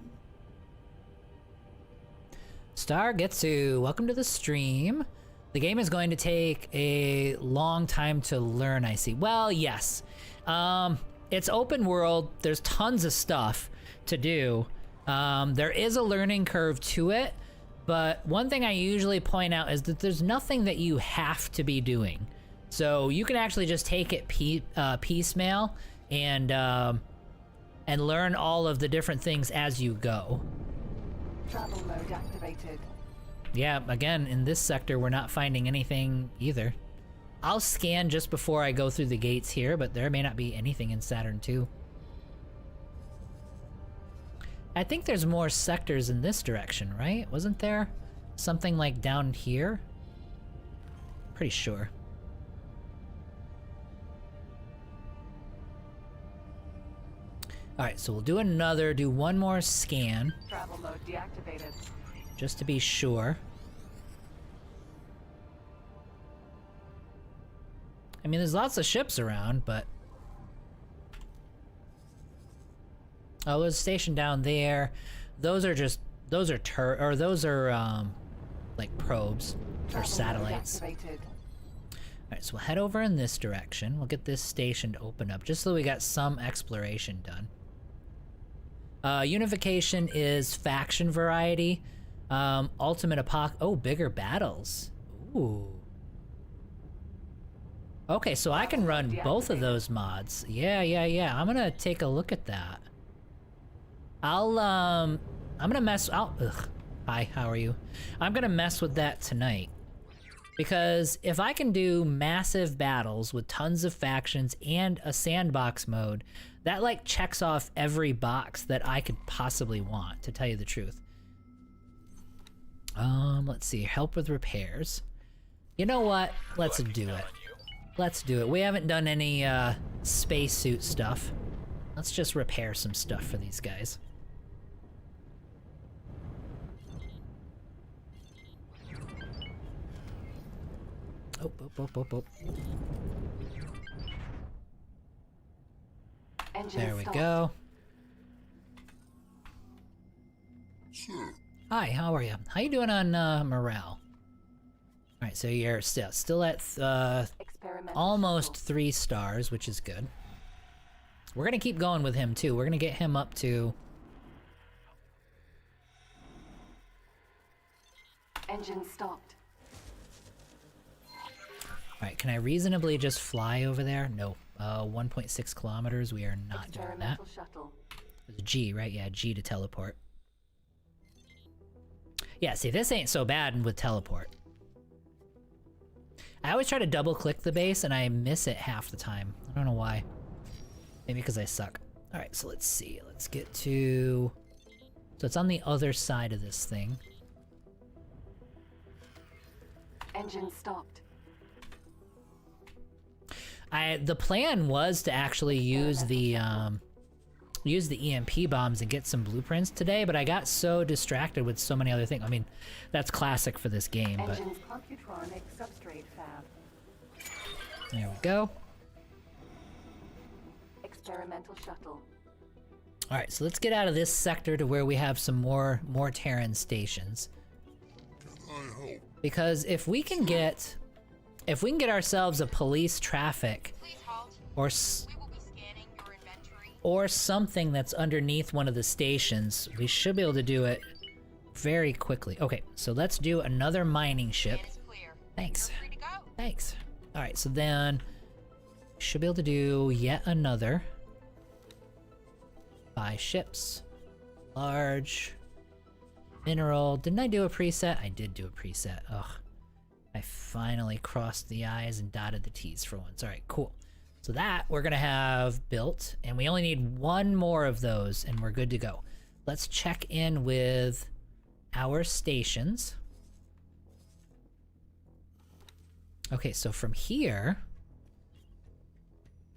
Stargetsu, welcome to the stream. The game is going to take a long time to learn, I see. Well, yes. It's open world. There's tons of stuff to do. There is a learning curve to it, but one thing I usually point out is that there's nothing that you have to be doing. So you can actually just take it piecemeal and learn all of the different things as you go. Travel mode activated. Yeah, again, in this sector, we're not finding anything either. I'll scan just before I go through the gates here, but there may not be anything in Saturn II. I think there's more sectors in this direction, right? Wasn't there something like down here? Pretty sure. Alright, so we'll do one more scan. Travel mode deactivated. Just to be sure. I mean, there's lots of ships around, but... Oh, there's a station down there. Those are like probes or satellites. Alright, so we'll head over in this direction. We'll get this station to open up, just so we got some exploration done. Unification is faction variety. Ultimate oh, bigger battles. Ooh. Okay, so I can run both of those mods. Yeah. I'm gonna take a look at that. I'm gonna mess out. Hi, how are you? I'm gonna mess with that tonight. Because if I can do massive battles with tons of factions and a sandbox mode, that like checks off every box that I could possibly want, to tell you the truth. Let's see, help with repairs. You know what? Let's do it. Let's do it. We haven't done any spacesuit stuff. Let's just repair some stuff for these guys. Oh. There we go. Sir, Hi, how are you? How you doing on morale? Alright, so you're still at almost 3 stars, which is good. We're gonna keep going with him too. We're gonna get him up to... Engine stopped. Alright, can I reasonably just fly over there? No. 1.6 kilometers, we are not doing that. Experimental shuttle. It's G, right? Yeah, G to teleport. Yeah, see, this ain't so bad with teleport. I always try to double click the base and I miss it half the time. I don't know why. Maybe because I suck. Alright, so let's see. Let's get to... So it's on the other side of this thing. Engine stopped. The plan was to actually use the EMP bombs and get some blueprints today, but I got so distracted with so many other things. I mean, that's classic for this game, but... Engines Computronic substrate fab. There we go. Experimental shuttle. Alright, so let's get out of this sector to where we have some more Terran stations. Because if we can get ourselves a police traffic or something that's underneath one of the stations, we should be able to do it very quickly. Okay, so let's do another mining ship. Thanks. Thanks. Alright, so then we should be able to do yet another 5 ships. Large. Mineral. Didn't I do a preset? I did do a preset. Ugh. I finally crossed the I's and dotted the T's for once. Alright, cool. So that we're gonna have built, and we only need one more of those, and we're good to go. Let's check in with our stations. Okay, so from here...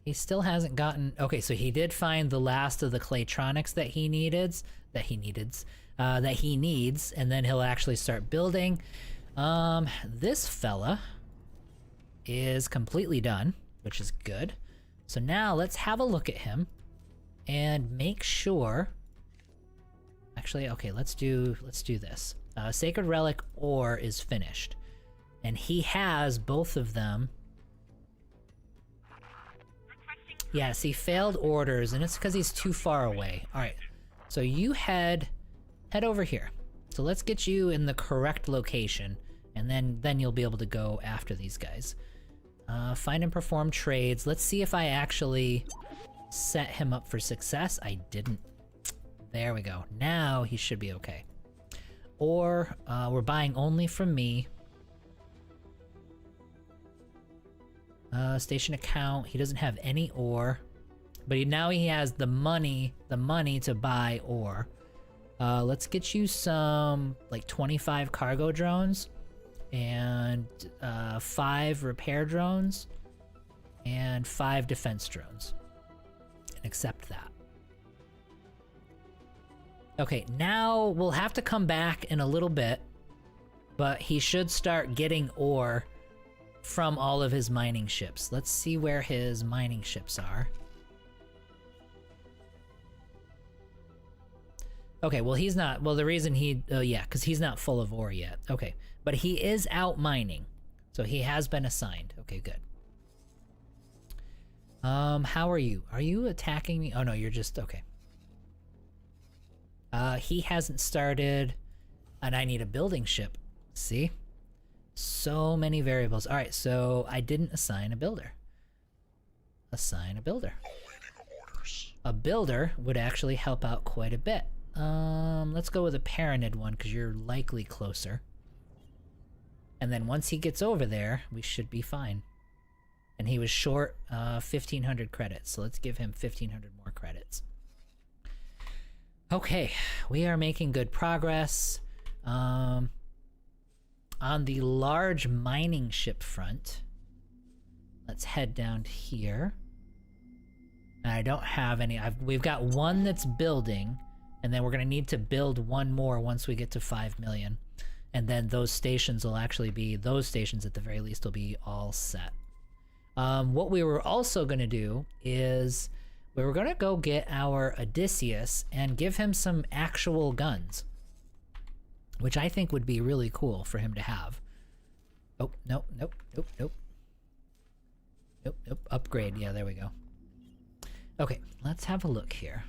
He still hasn't gotten... Okay, so he did find the last of the Claytronics that he needs, and then he'll actually start building. This fella is completely done, which is good. So now let's have a look at him and make sure... Actually, okay, let's do this. Sacred Relic ore is finished. And he has both of them. Yes, he failed orders, and it's because he's too far away. Alright, so you head over here. So let's get you in the correct location, and then you'll be able to go after these guys. Find and perform trades. Let's see if I actually set him up for success. I didn't. There we go. Now he should be okay. Or we're buying only from me. Station account. He doesn't have any ore, but now he has the money to buy ore. Let's get you some like 25 cargo drones and 5 repair drones and 5 defense drones, and accept that. Okay, now we'll have to come back in a little bit, but he should start getting ore from all of his mining ships. Let's see where his mining ships are. Okay, well he's not, well the reason yeah, because he's not full of ore yet. Okay, but he is out mining, so he has been assigned. Okay, good. How are you? Are you attacking me? Oh no, you're just, okay. He hasn't started, and I need a building ship. See? So many variables. Alright, so I didn't assign a builder. Assign a builder. A builder would actually help out quite a bit. Let's go with a Paranid one, because you're likely closer. And then once he gets over there, we should be fine. And he was short 1,500 credits, so let's give him 1,500 more credits. Okay, we are making good progress. On the large mining ship front, let's head down here. I don't have any. We've got one that's building, and then we're gonna need to build one more once we get to 5 million. And then those stations will actually be, those stations at the very least will be all set. What we were also gonna do is we were gonna go get our Odysseus and give him some actual guns, which I think would be really cool for him to have. Oh, nope, nope, nope, nope. Nope, nope, upgrade, yeah, there we go. Okay, let's have a look here.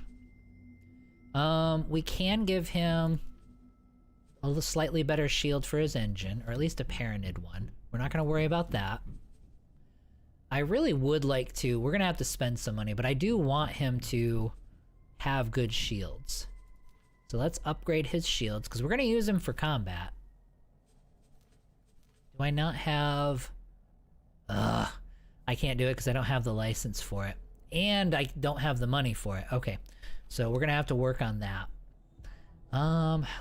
We can give him a little slightly better shield for his engine, or at least a parented one. We're not gonna worry about that. I really would like to, we're gonna have to spend some money, but I do want him to have good shields. So let's upgrade his shields, because we're gonna use him for combat. Do I not have... I can't do it because I don't have the license for it. And I don't have the money for it. Okay, so we're gonna have to work on that.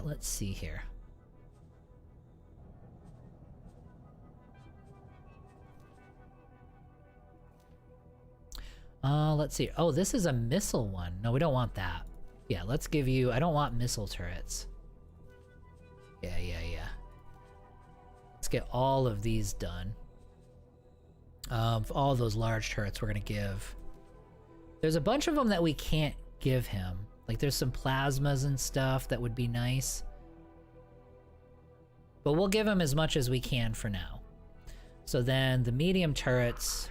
Let's see here. Let's see. Oh, this is a missile one. No, we don't want that. Yeah, let's give you... I don't want missile turrets. Yeah. Let's get all of these done. All of those large turrets we're gonna give. There's a bunch of them that we can't give him. Like, there's some plasmas and stuff that would be nice. But we'll give him as much as we can for now. So then, the medium turrets...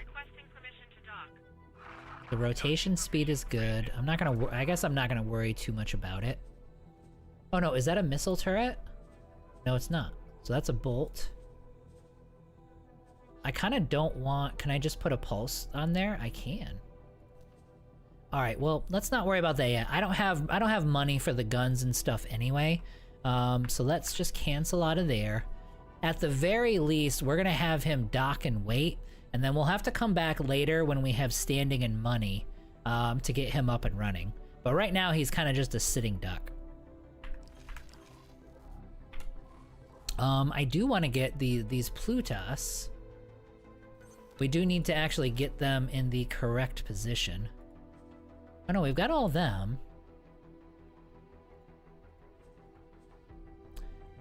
The rotation speed is good. I'm not gonna... I guess I'm not gonna worry too much about it. Oh no, is that a missile turret? No, it's not. So that's a bolt. I kind of don't want... Can I just put a pulse on there? I can. Alright, well, let's not worry about that yet. I don't have money for the guns and stuff anyway. So let's just cancel out of there. At the very least, we're gonna have him dock and wait. And then we'll have to come back later when we have standing and money to get him up and running. But right now, he's kind of just a sitting duck. I do want to get these Plutus. We do need to actually get them in the correct position. Oh no, we've got all of them.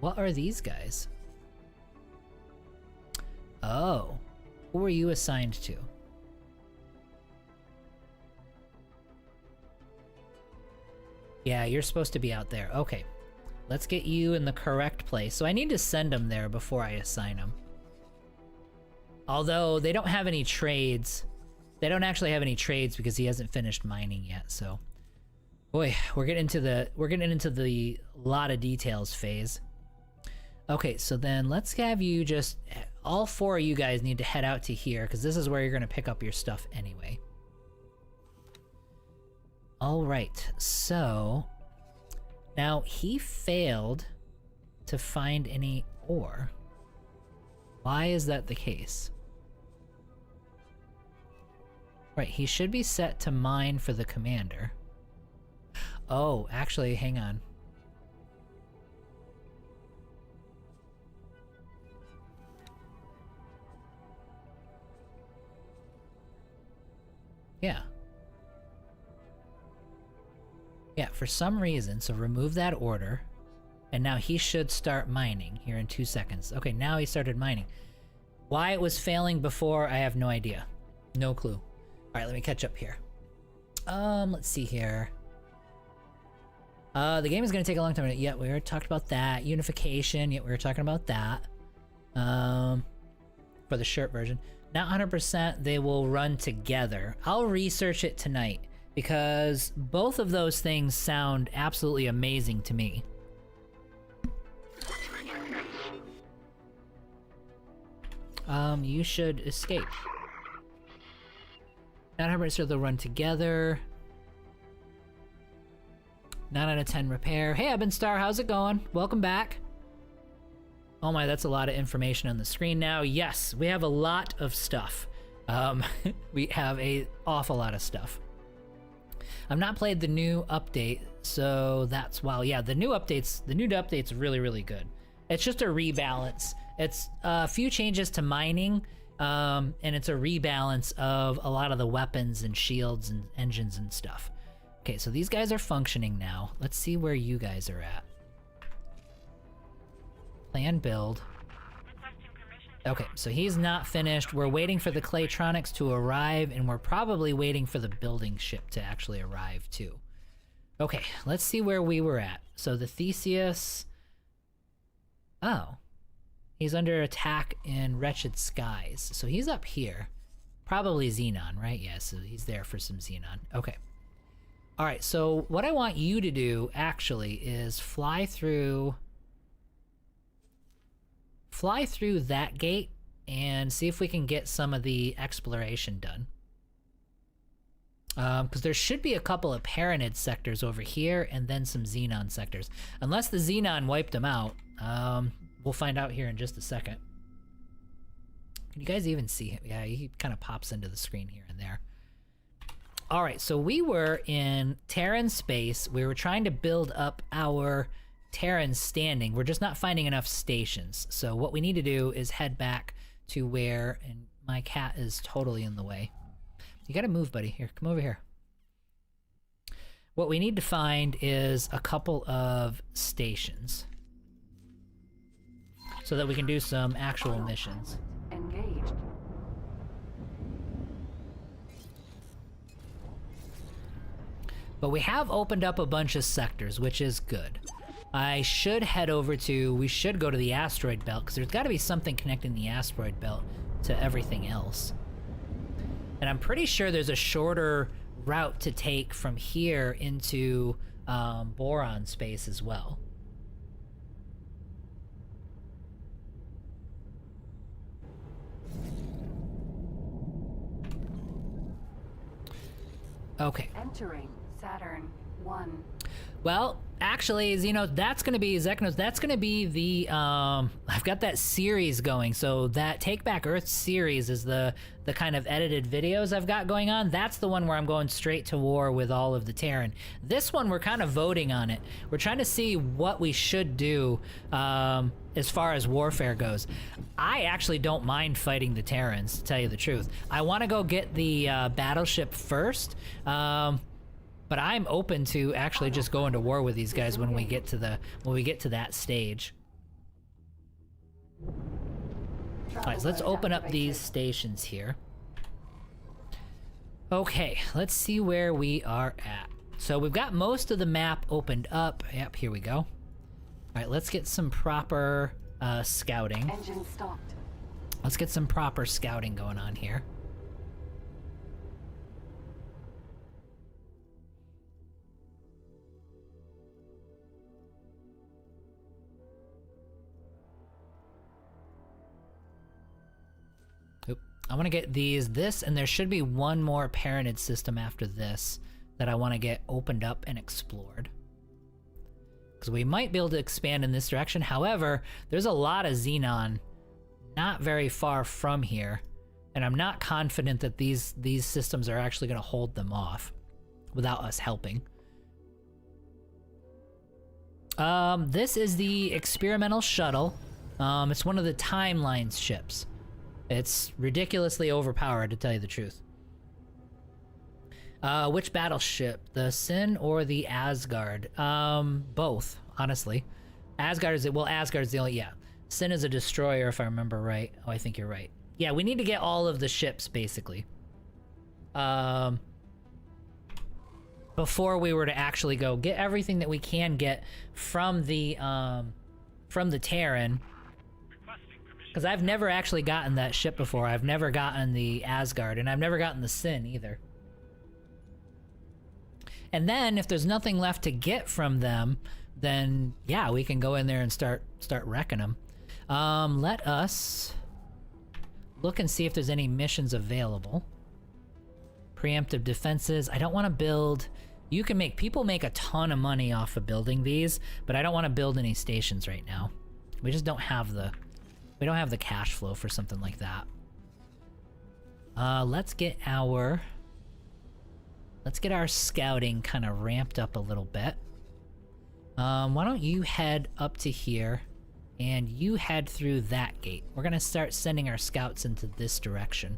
What are these guys? Oh. Who are you assigned to? Yeah, you're supposed to be out there. Okay. Let's get you in the correct place. So I need to send him there before I assign him. Although they don't have any trades. They don't actually have any trades because he hasn't finished mining yet, so. Boy, we're getting into the lot of details phase. Okay, so then let's have you just... All four of you guys need to head out to here, because this is where you're going to pick up your stuff anyway. Alright, so... Now, he failed to find any ore. Why is that the case? Right, he should be set to mine for the commander. Oh, actually, hang on. Yeah. Yeah, for some reason, so remove that order. And now he should start mining here in 2 seconds. Okay, now he started mining. Why it was failing before, I have no idea. No clue. Alright, let me catch up here. Let's see here. The game is going to take a long time. Yeah, we already talked about that. Unification, yeah, we were talking about that. For the shirt version. Not 100%, they will run together. I'll research it tonight, because both of those things sound absolutely amazing to me. You should escape. Not 100% they'll run together. 9 out of 10 repair. Hey, Ebonstar, how's it going? Welcome back. Oh my, that's a lot of information on the screen now. Yes, we have a lot of stuff. We have an awful lot of stuff. I've not played the new update, so that's... Well, yeah, the new update's really, really good. It's just a rebalance. It's a few changes to mining, and it's a rebalance of a lot of the weapons and shields and engines and stuff. Okay, so these guys are functioning now. Let's see where you guys are at. Plan build. Okay, so he's not finished. We're waiting for the Claytronics to arrive, and we're probably waiting for the building ship to actually arrive too. Okay, let's see where we were at. So the Theseus... Oh. He's under attack in Wretched Skies. So he's up here. Probably Xenon, right? Yeah, so he's there for some Xenon. Okay. All right, so what I want you to do, actually, is fly through that gate and see if we can get some of the exploration done. Because there should be a couple of Paranid sectors over here and then some Xenon sectors. Unless the Xenon wiped them out. We'll find out here in just a second. Can you guys even see him? Yeah, he kind of pops into the screen here and there. All right, so we were in Terran space. We were trying to build up our Terran standing. We're just not finding enough stations. So what we need to do is head back to where, and my cat is totally in the way. You gotta move, buddy. Here, come over here. What we need to find is a couple of stations so that we can do some actual missions. Engaged. But we have opened up a bunch of sectors, which is good. We should go to the asteroid belt, because there's got to be something connecting the asteroid belt to everything else. And I'm pretty sure there's a shorter route to take from here into Boron space as well. Okay. Entering Saturn 1. Well, actually, Xenos, that's going to be Zeknos. That's going to be the I've got that series going. So that Take Back Earth series is the kind of edited videos I've got going on. That's the one where I'm going straight to war with all of the Terran. This one, we're kind of voting on it. We're trying to see what we should do as far as warfare goes. I actually don't mind fighting the Terrans, to tell you the truth. I want to go get the battleship first. But I'm open to actually just going to war with these guys when we get to that stage. All right, so let's open up these stations here. Okay, let's see where we are at. So we've got most of the map opened up. Yep, here we go. All right, let's get some proper scouting. Engine stopped. Let's get some proper scouting going on here. I want to get this, and there should be one more Paranid system after this that I want to get opened up and explored. Because we might be able to expand in this direction. However, there's a lot of Xenon not very far from here, and I'm not confident that these systems are actually going to hold them off without us helping. This is the experimental shuttle. It's one of the Timelines ships. It's ridiculously overpowered, to tell you the truth. Which battleship? The Sin or the Asgard? Both, honestly. Asgard's the only, yeah. Sin is a destroyer, if I remember right. Oh, I think you're right. Yeah, we need to get all of the ships, basically. Before we were to actually go get everything that we can get from the Terran. Because I've never actually gotten that ship before. I've never gotten the Asgard, and I've never gotten the Sin either. And then, if there's nothing left to get from them, then yeah, we can go in there and start wrecking them. Let us look and see if there's any missions available. Preemptive defenses. I don't want to build. People make a ton of money off of building these, but I don't want to build any stations right now. We just don't have the. We don't have the cash flow for something like that. Let's get our scouting kind of ramped up a little bit. Why don't you head up to here, and you head through that gate. We're gonna start sending our scouts into this direction,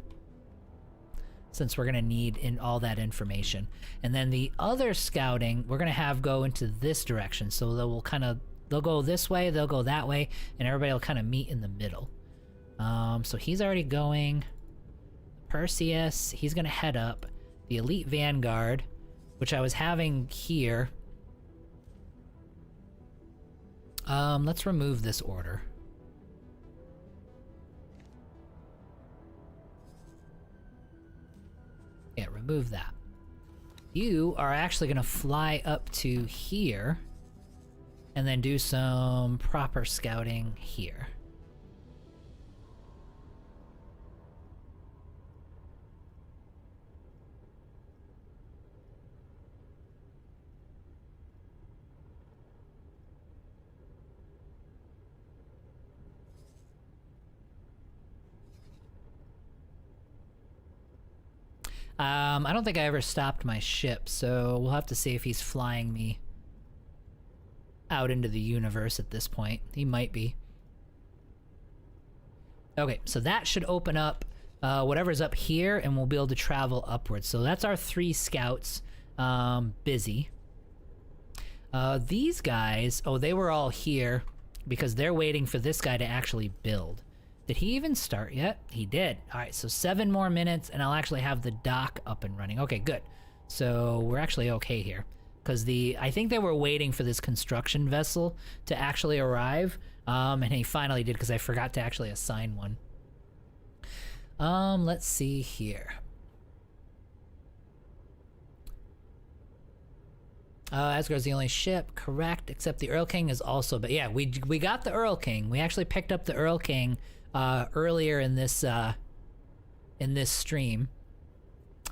since we're gonna need all that information. And then the other scouting, we're gonna have go into this direction, so they'll go this way, they'll go that way, and everybody will kind of meet in the middle. So he's already going. Perseus, he's gonna head up. The Elite Vanguard, which I was having here. Let's remove this order. move that. You are actually gonna fly up to here and then do some proper scouting here. I don't think I ever stopped my ship, so we'll have to see if he's flying me out into the universe at this point. He might be. Okay, so that should open up whatever's up here, and we'll be able to travel upwards. So that's our 3 scouts busy. These guys, oh, they were all here because they're waiting for this guy to actually build. Did he even start yet? He did. All right, so 7 more minutes, and I'll actually have the dock up and running. Okay, good. So we're actually okay here. Because I think they were waiting for this construction vessel to actually arrive, and he finally did because I forgot to actually assign one. Let's see here. Asgard's the only ship, correct, except the Earl King is also, but yeah, we got the Earl King. We actually picked up the Earl King earlier in this stream.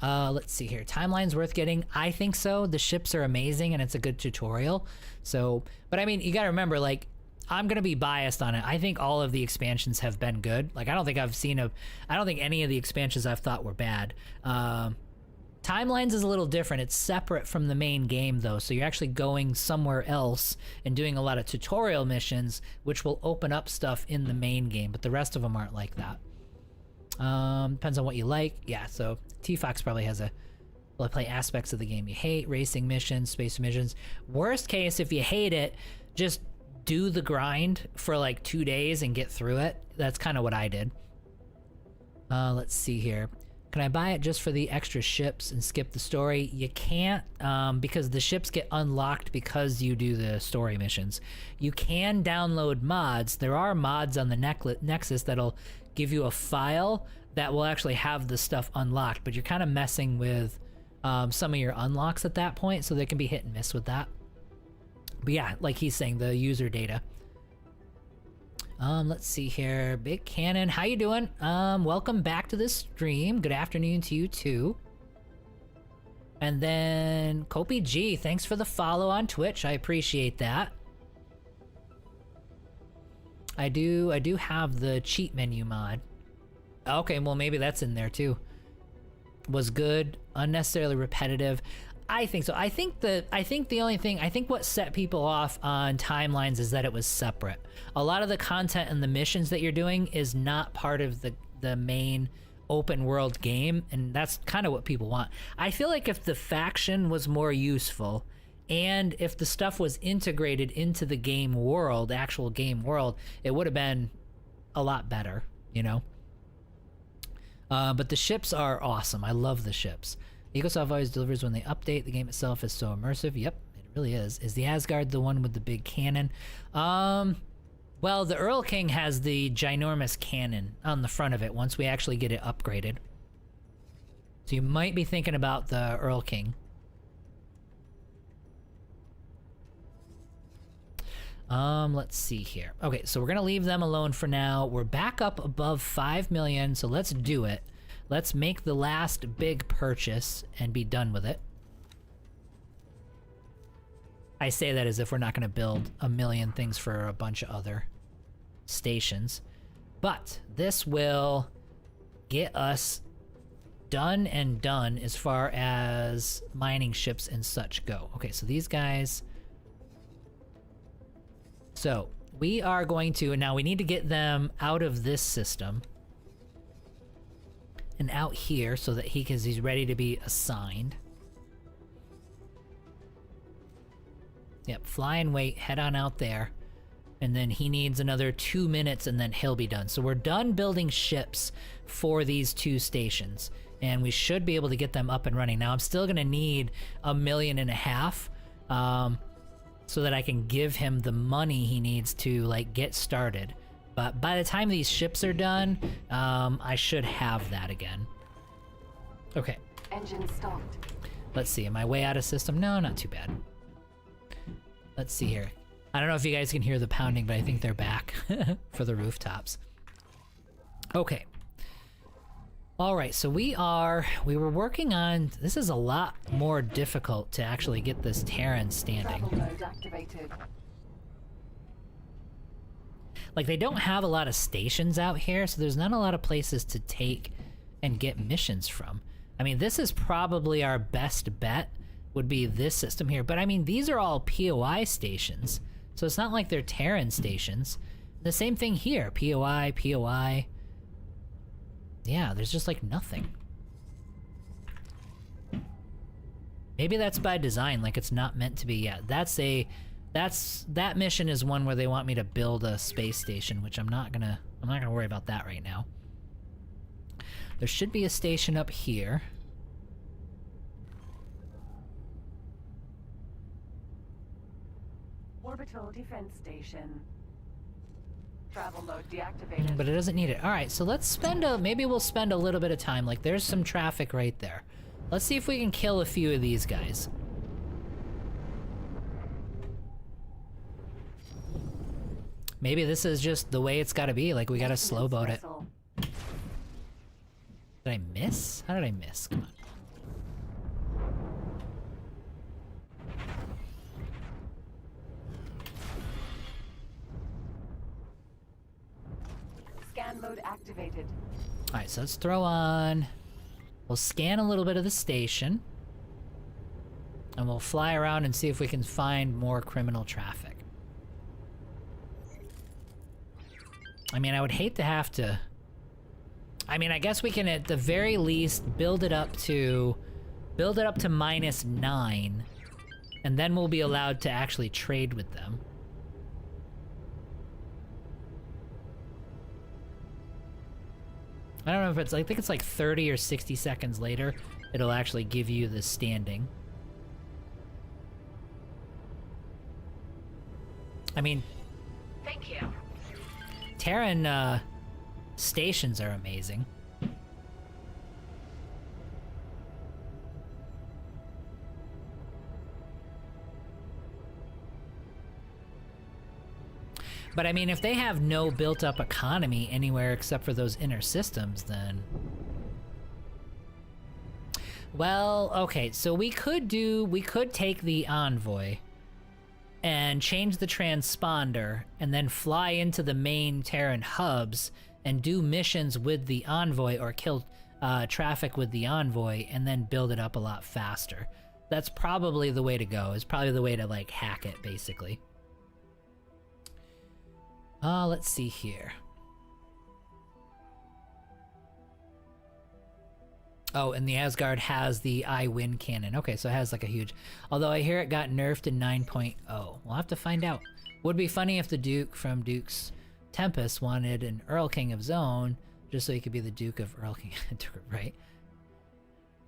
Let's see here. Timeline's worth getting. I think so. The ships are amazing and it's a good tutorial. So, but I mean, you gotta remember, like, I'm gonna be biased on it. I think all of the expansions have been good. Like, I don't think any of the expansions I've thought were bad. Timelines is a little different. It's separate from the main game though, so you're actually going somewhere else and doing a lot of tutorial missions, which will open up stuff in the main game, but the rest of them aren't like that. Depends on what you like. Yeah, so T-Fox probably has will play aspects of the game you hate, racing missions, space missions. Worst case, if you hate it, just do the grind for like 2 days and get through it. That's kind of what I did. Let's see here. Can I buy it just for the extra ships and skip the story? You can't, because the ships get unlocked because you do the story missions. You can download mods. There are mods on the Nexus that'll give you a file that will actually have the stuff unlocked, but you're kind of messing with some of your unlocks at that point, so they can be hit and miss with that. But yeah, like he's saying, the user data. Let's see here. Big Cannon, how you doing? Welcome back to this stream. Good afternoon to you too. And then Kopi G, thanks for the follow on Twitch. I appreciate that. I do have the cheat menu mod. Okay, well maybe that's in there too. Was good, unnecessarily repetitive. I think so. I think what set people off on Timelines is that it was separate. A lot of the content and the missions that you're doing is not part of the main open world game, and that's kind of what people want. I feel like if the faction was more useful, and if the stuff was integrated into the game world, actual game world, it would have been a lot better, you know? But the ships are awesome. I love the ships. Ecosoft always delivers when they update. The game itself is so immersive. Yep, it really is. Is the Asgard the one with the big cannon? Well, the Earl King has the ginormous cannon on the front of it once we actually get it upgraded. So you might be thinking about the Earl King. Let's see here. Okay, so we're gonna leave them alone for now. We're back up above 5 million, so let's do it. Let's make the last big purchase and be done with it. I say that as if we're not gonna build a million things for a bunch of other stations. But this will get us done and done as far as mining ships and such go. Okay, so these guys... So, we are going to... Now, we need to get them out of this system. And out here, so that he's ready to be assigned. Yep, fly and wait, head on out there. And then he needs another 2 minutes and then he'll be done. So we're done building ships for these 2 stations. And we should be able to get them up and running. Now, I'm still going to need 1.5 million. So that I can give him the money he needs to, like, get started. But by the time these ships are done, I should have that again. Okay. Engine stopped. Let's see, am I way out of system? No, not too bad. Let's see here. I don't know if you guys can hear the pounding, but I think they're back for the rooftops. Okay. All right, so we were working on, this is a lot more difficult to actually get this Terran standing. Travel mode activated. Like, they don't have a lot of stations out here, so there's not a lot of places to take and get missions from. I mean, this is probably our best bet, would be this system here. But I mean, these are all POI stations, so it's not like they're Terran stations. The same thing here, POI, POI. Yeah, there's just like nothing. Maybe that's by design, like it's not meant to be yet. That mission is one where they want me to build a space station, which I'm not gonna worry about that right now. There should be a station up here. Orbital defense station. Travel mode deactivated. But it doesn't need it. Alright, so let's spend maybe we'll spend a little bit of time. Like, there's some traffic right there. Let's see if we can kill a few of these guys. Maybe this is just the way it's gotta be. Like, we gotta slow boat it. Vessel. Did I miss? How did I miss? Come on. Scan mode activated. Alright, so let's throw on... We'll scan a little bit of the station. And we'll fly around and see if we can find more criminal traffic. I mean, I would hate to have to... I mean, I guess we can at the very least build it up to -9, and then we'll be allowed to actually trade with them. I don't know if it's, I think it's like 30 or 60 seconds later, it'll actually give you the standing. I mean, Thank you. Terran, stations are amazing. But I mean, if they have no built-up economy anywhere except for those inner systems, then... Well, okay, so we could take the Envoy and change the transponder and then fly into the main Terran hubs and do missions with the Envoy or kill traffic with the Envoy and then build it up a lot faster. That's probably the way to go. It's probably the way to, like, hack it, basically. Let's see here. Oh, and the Asgard has the I-Win cannon. Okay, so it has like a huge... Although I hear it got nerfed in 9.0. We'll have to find out. Would be funny if the Duke from Duke's Tempest wanted an Earl King of Zone, just so he could be the Duke of Earl King. Right?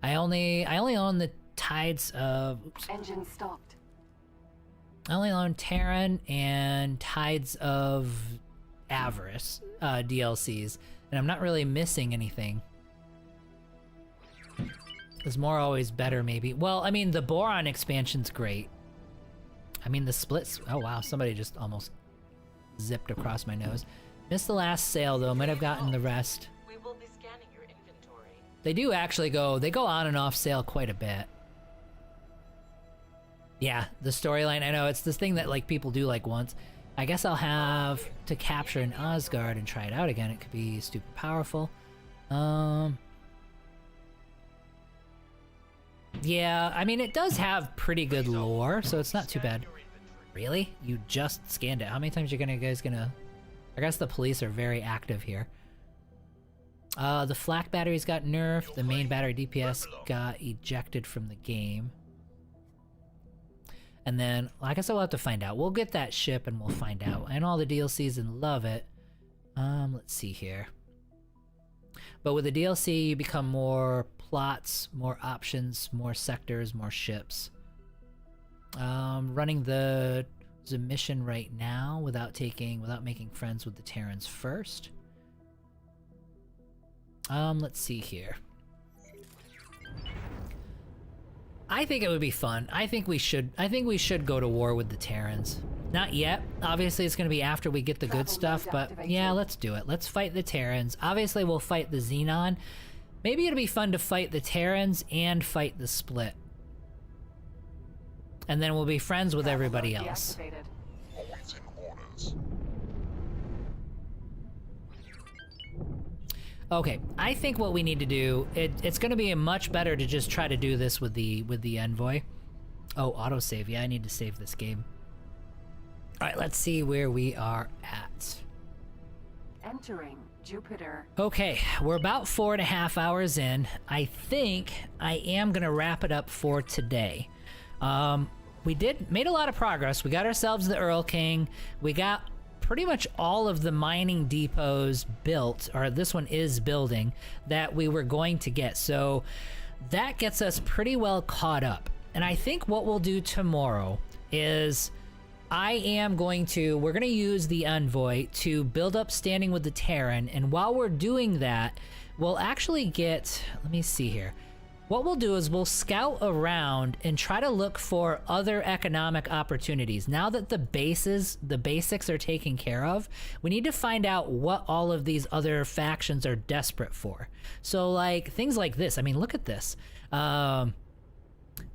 I only own the Tides of... Oops. Engine stopped. I only own Terran and Tides of Avarice DLCs, and I'm not really missing anything. Is more always better, maybe? Well, I mean, the Boron expansion's great. I mean, the splits... Oh, wow, somebody just almost zipped across my nose. Missed the last sale, though. Might have gotten the rest. We will be scanning your inventory. They do actually go... They go on and off sale quite a bit. Yeah, the storyline, I know, it's this thing that, like, people do, like, once. I guess I'll have to capture an Asgard and try it out again. It could be super powerful. Yeah, I mean, it does have pretty good lore, so it's not too bad. Really? You just scanned it. How many times are you guys gonna... I guess the police are very active here. The flak batteries got nerfed. The main battery DPS got ejected from the game. And then, I guess I'll have to find out. We'll get that ship and we'll find out. And all the DLCs and love it. Let's see here. But with the DLC, you become more plots, more options, more sectors, more ships. Running the mission right now without making friends with the Terrans first. Let's see here. I think it would be fun. I think we should go to war with the Terrans. Not yet. Obviously, it's going to be after we get the good stuff, but yeah, let's do it. Let's fight the Terrans. Obviously, we'll fight the Xenon. Maybe it'll be fun to fight the Terrans and fight the Split. And then we'll be friends with everybody else. Awaiting orders. Okay, I think what we need to do, it's going to be much better to just try to do this with the Envoy. Oh, autosave. Yeah, I need to save this game. All right, let's see where we are at. Entering Jupiter. Okay, we're about 4.5 hours in. I think I am going to wrap it up for today. We made a lot of progress. We got ourselves the Earl King. We got pretty much all of the mining depots built, or this one is building, that we were going to get. So that gets us pretty well caught up. And I think what we'll do tomorrow is we're going to use the Envoy to build up standing with the Terran. And while we're doing that, we'll actually get, let me see here. What we'll do is we'll scout around and try to look for other economic opportunities. Now that the basics are taken care of, we need to find out what all of these other factions are desperate for. So like things like this, I mean, look at this.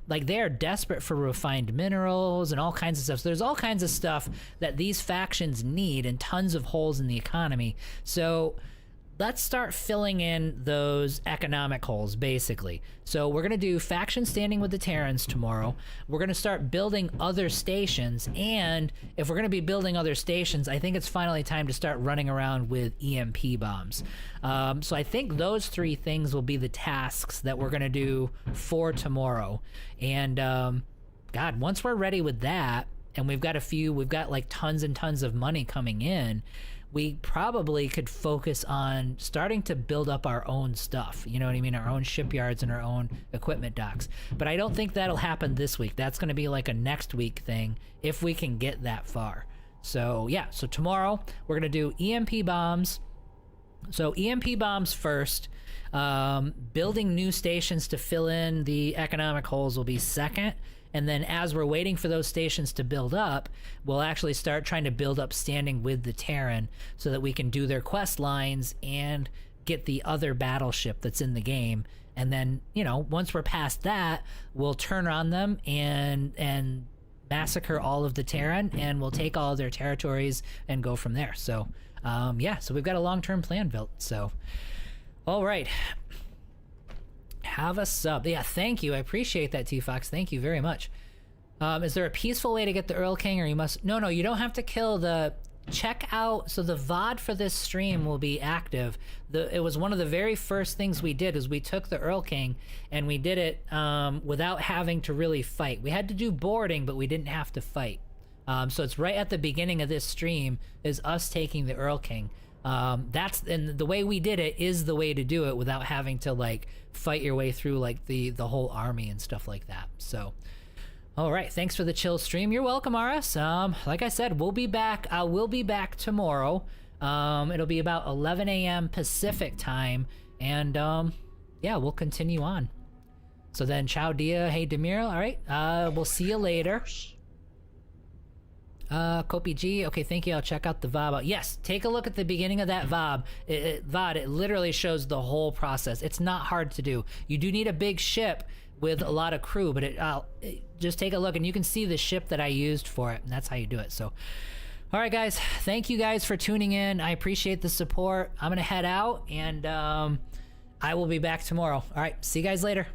Like they are desperate for refined minerals and all kinds of stuff. So there's all kinds of stuff that these factions need and tons of holes in the economy. So let's start filling in those economic holes, basically. So we're going to do faction standing with the Terrans tomorrow. We're going to start building other stations. And if we're going to be building other stations, I think it's finally time to start running around with EMP bombs. So I think those 3 things will be the tasks that we're going to do for tomorrow. And God, once we're ready with that, and we've got like tons and tons of money coming in, we probably could focus on starting to build up our own stuff. You know what I mean? Our own shipyards and our own equipment docks. But I don't think that'll happen this week. That's going to be like a next week thing if we can get that far. So yeah, so tomorrow we're going to do EMP bombs. So EMP bombs first. Building new stations to fill in the economic holes will be second. And then as we're waiting for those stations to build up, we'll actually start trying to build up standing with the Terran so that we can do their quest lines and get the other battleship that's in the game. And then, you know, once we're past that, we'll turn on them and massacre all of the Terran, and we'll take all of their territories and go from there. So, yeah, so we've got a long-term plan built. So, all right. Have a sub. Yeah, thank you. I appreciate that, T-Fox. Thank you very much. Is there a peaceful way to get the Earl King, or you must... No, you don't have to kill the... Check out... So the VOD for this stream will be active. It was one of the very first things we did, is we took the Earl King, and we did it without having to really fight. We had to do boarding, but we didn't have to fight. So it's right at the beginning of this stream, is us taking the Earl King. And the way we did it is the way to do it without having to like fight your way through like the whole army and stuff like that. So, all right, thanks for the chill stream. You're welcome, Aris. Like I said, we'll be back. I will be back tomorrow. It'll be about 11 a.m. Pacific time, and yeah, we'll continue on. So then, ciao dia, hey Demir. All right, we'll see you later. Kopi G, okay, thank you. I'll check out the VOD. Yes, take a look at the beginning of that VOD. It literally shows the whole process. It's not hard to do. You do need a big ship with a lot of crew, but just take a look and you can see the ship that I used for it, and that's how you do it. So, all right, guys, thank you guys for tuning in. I appreciate the support. I'm gonna head out, and I will be back tomorrow. All right, see you guys later.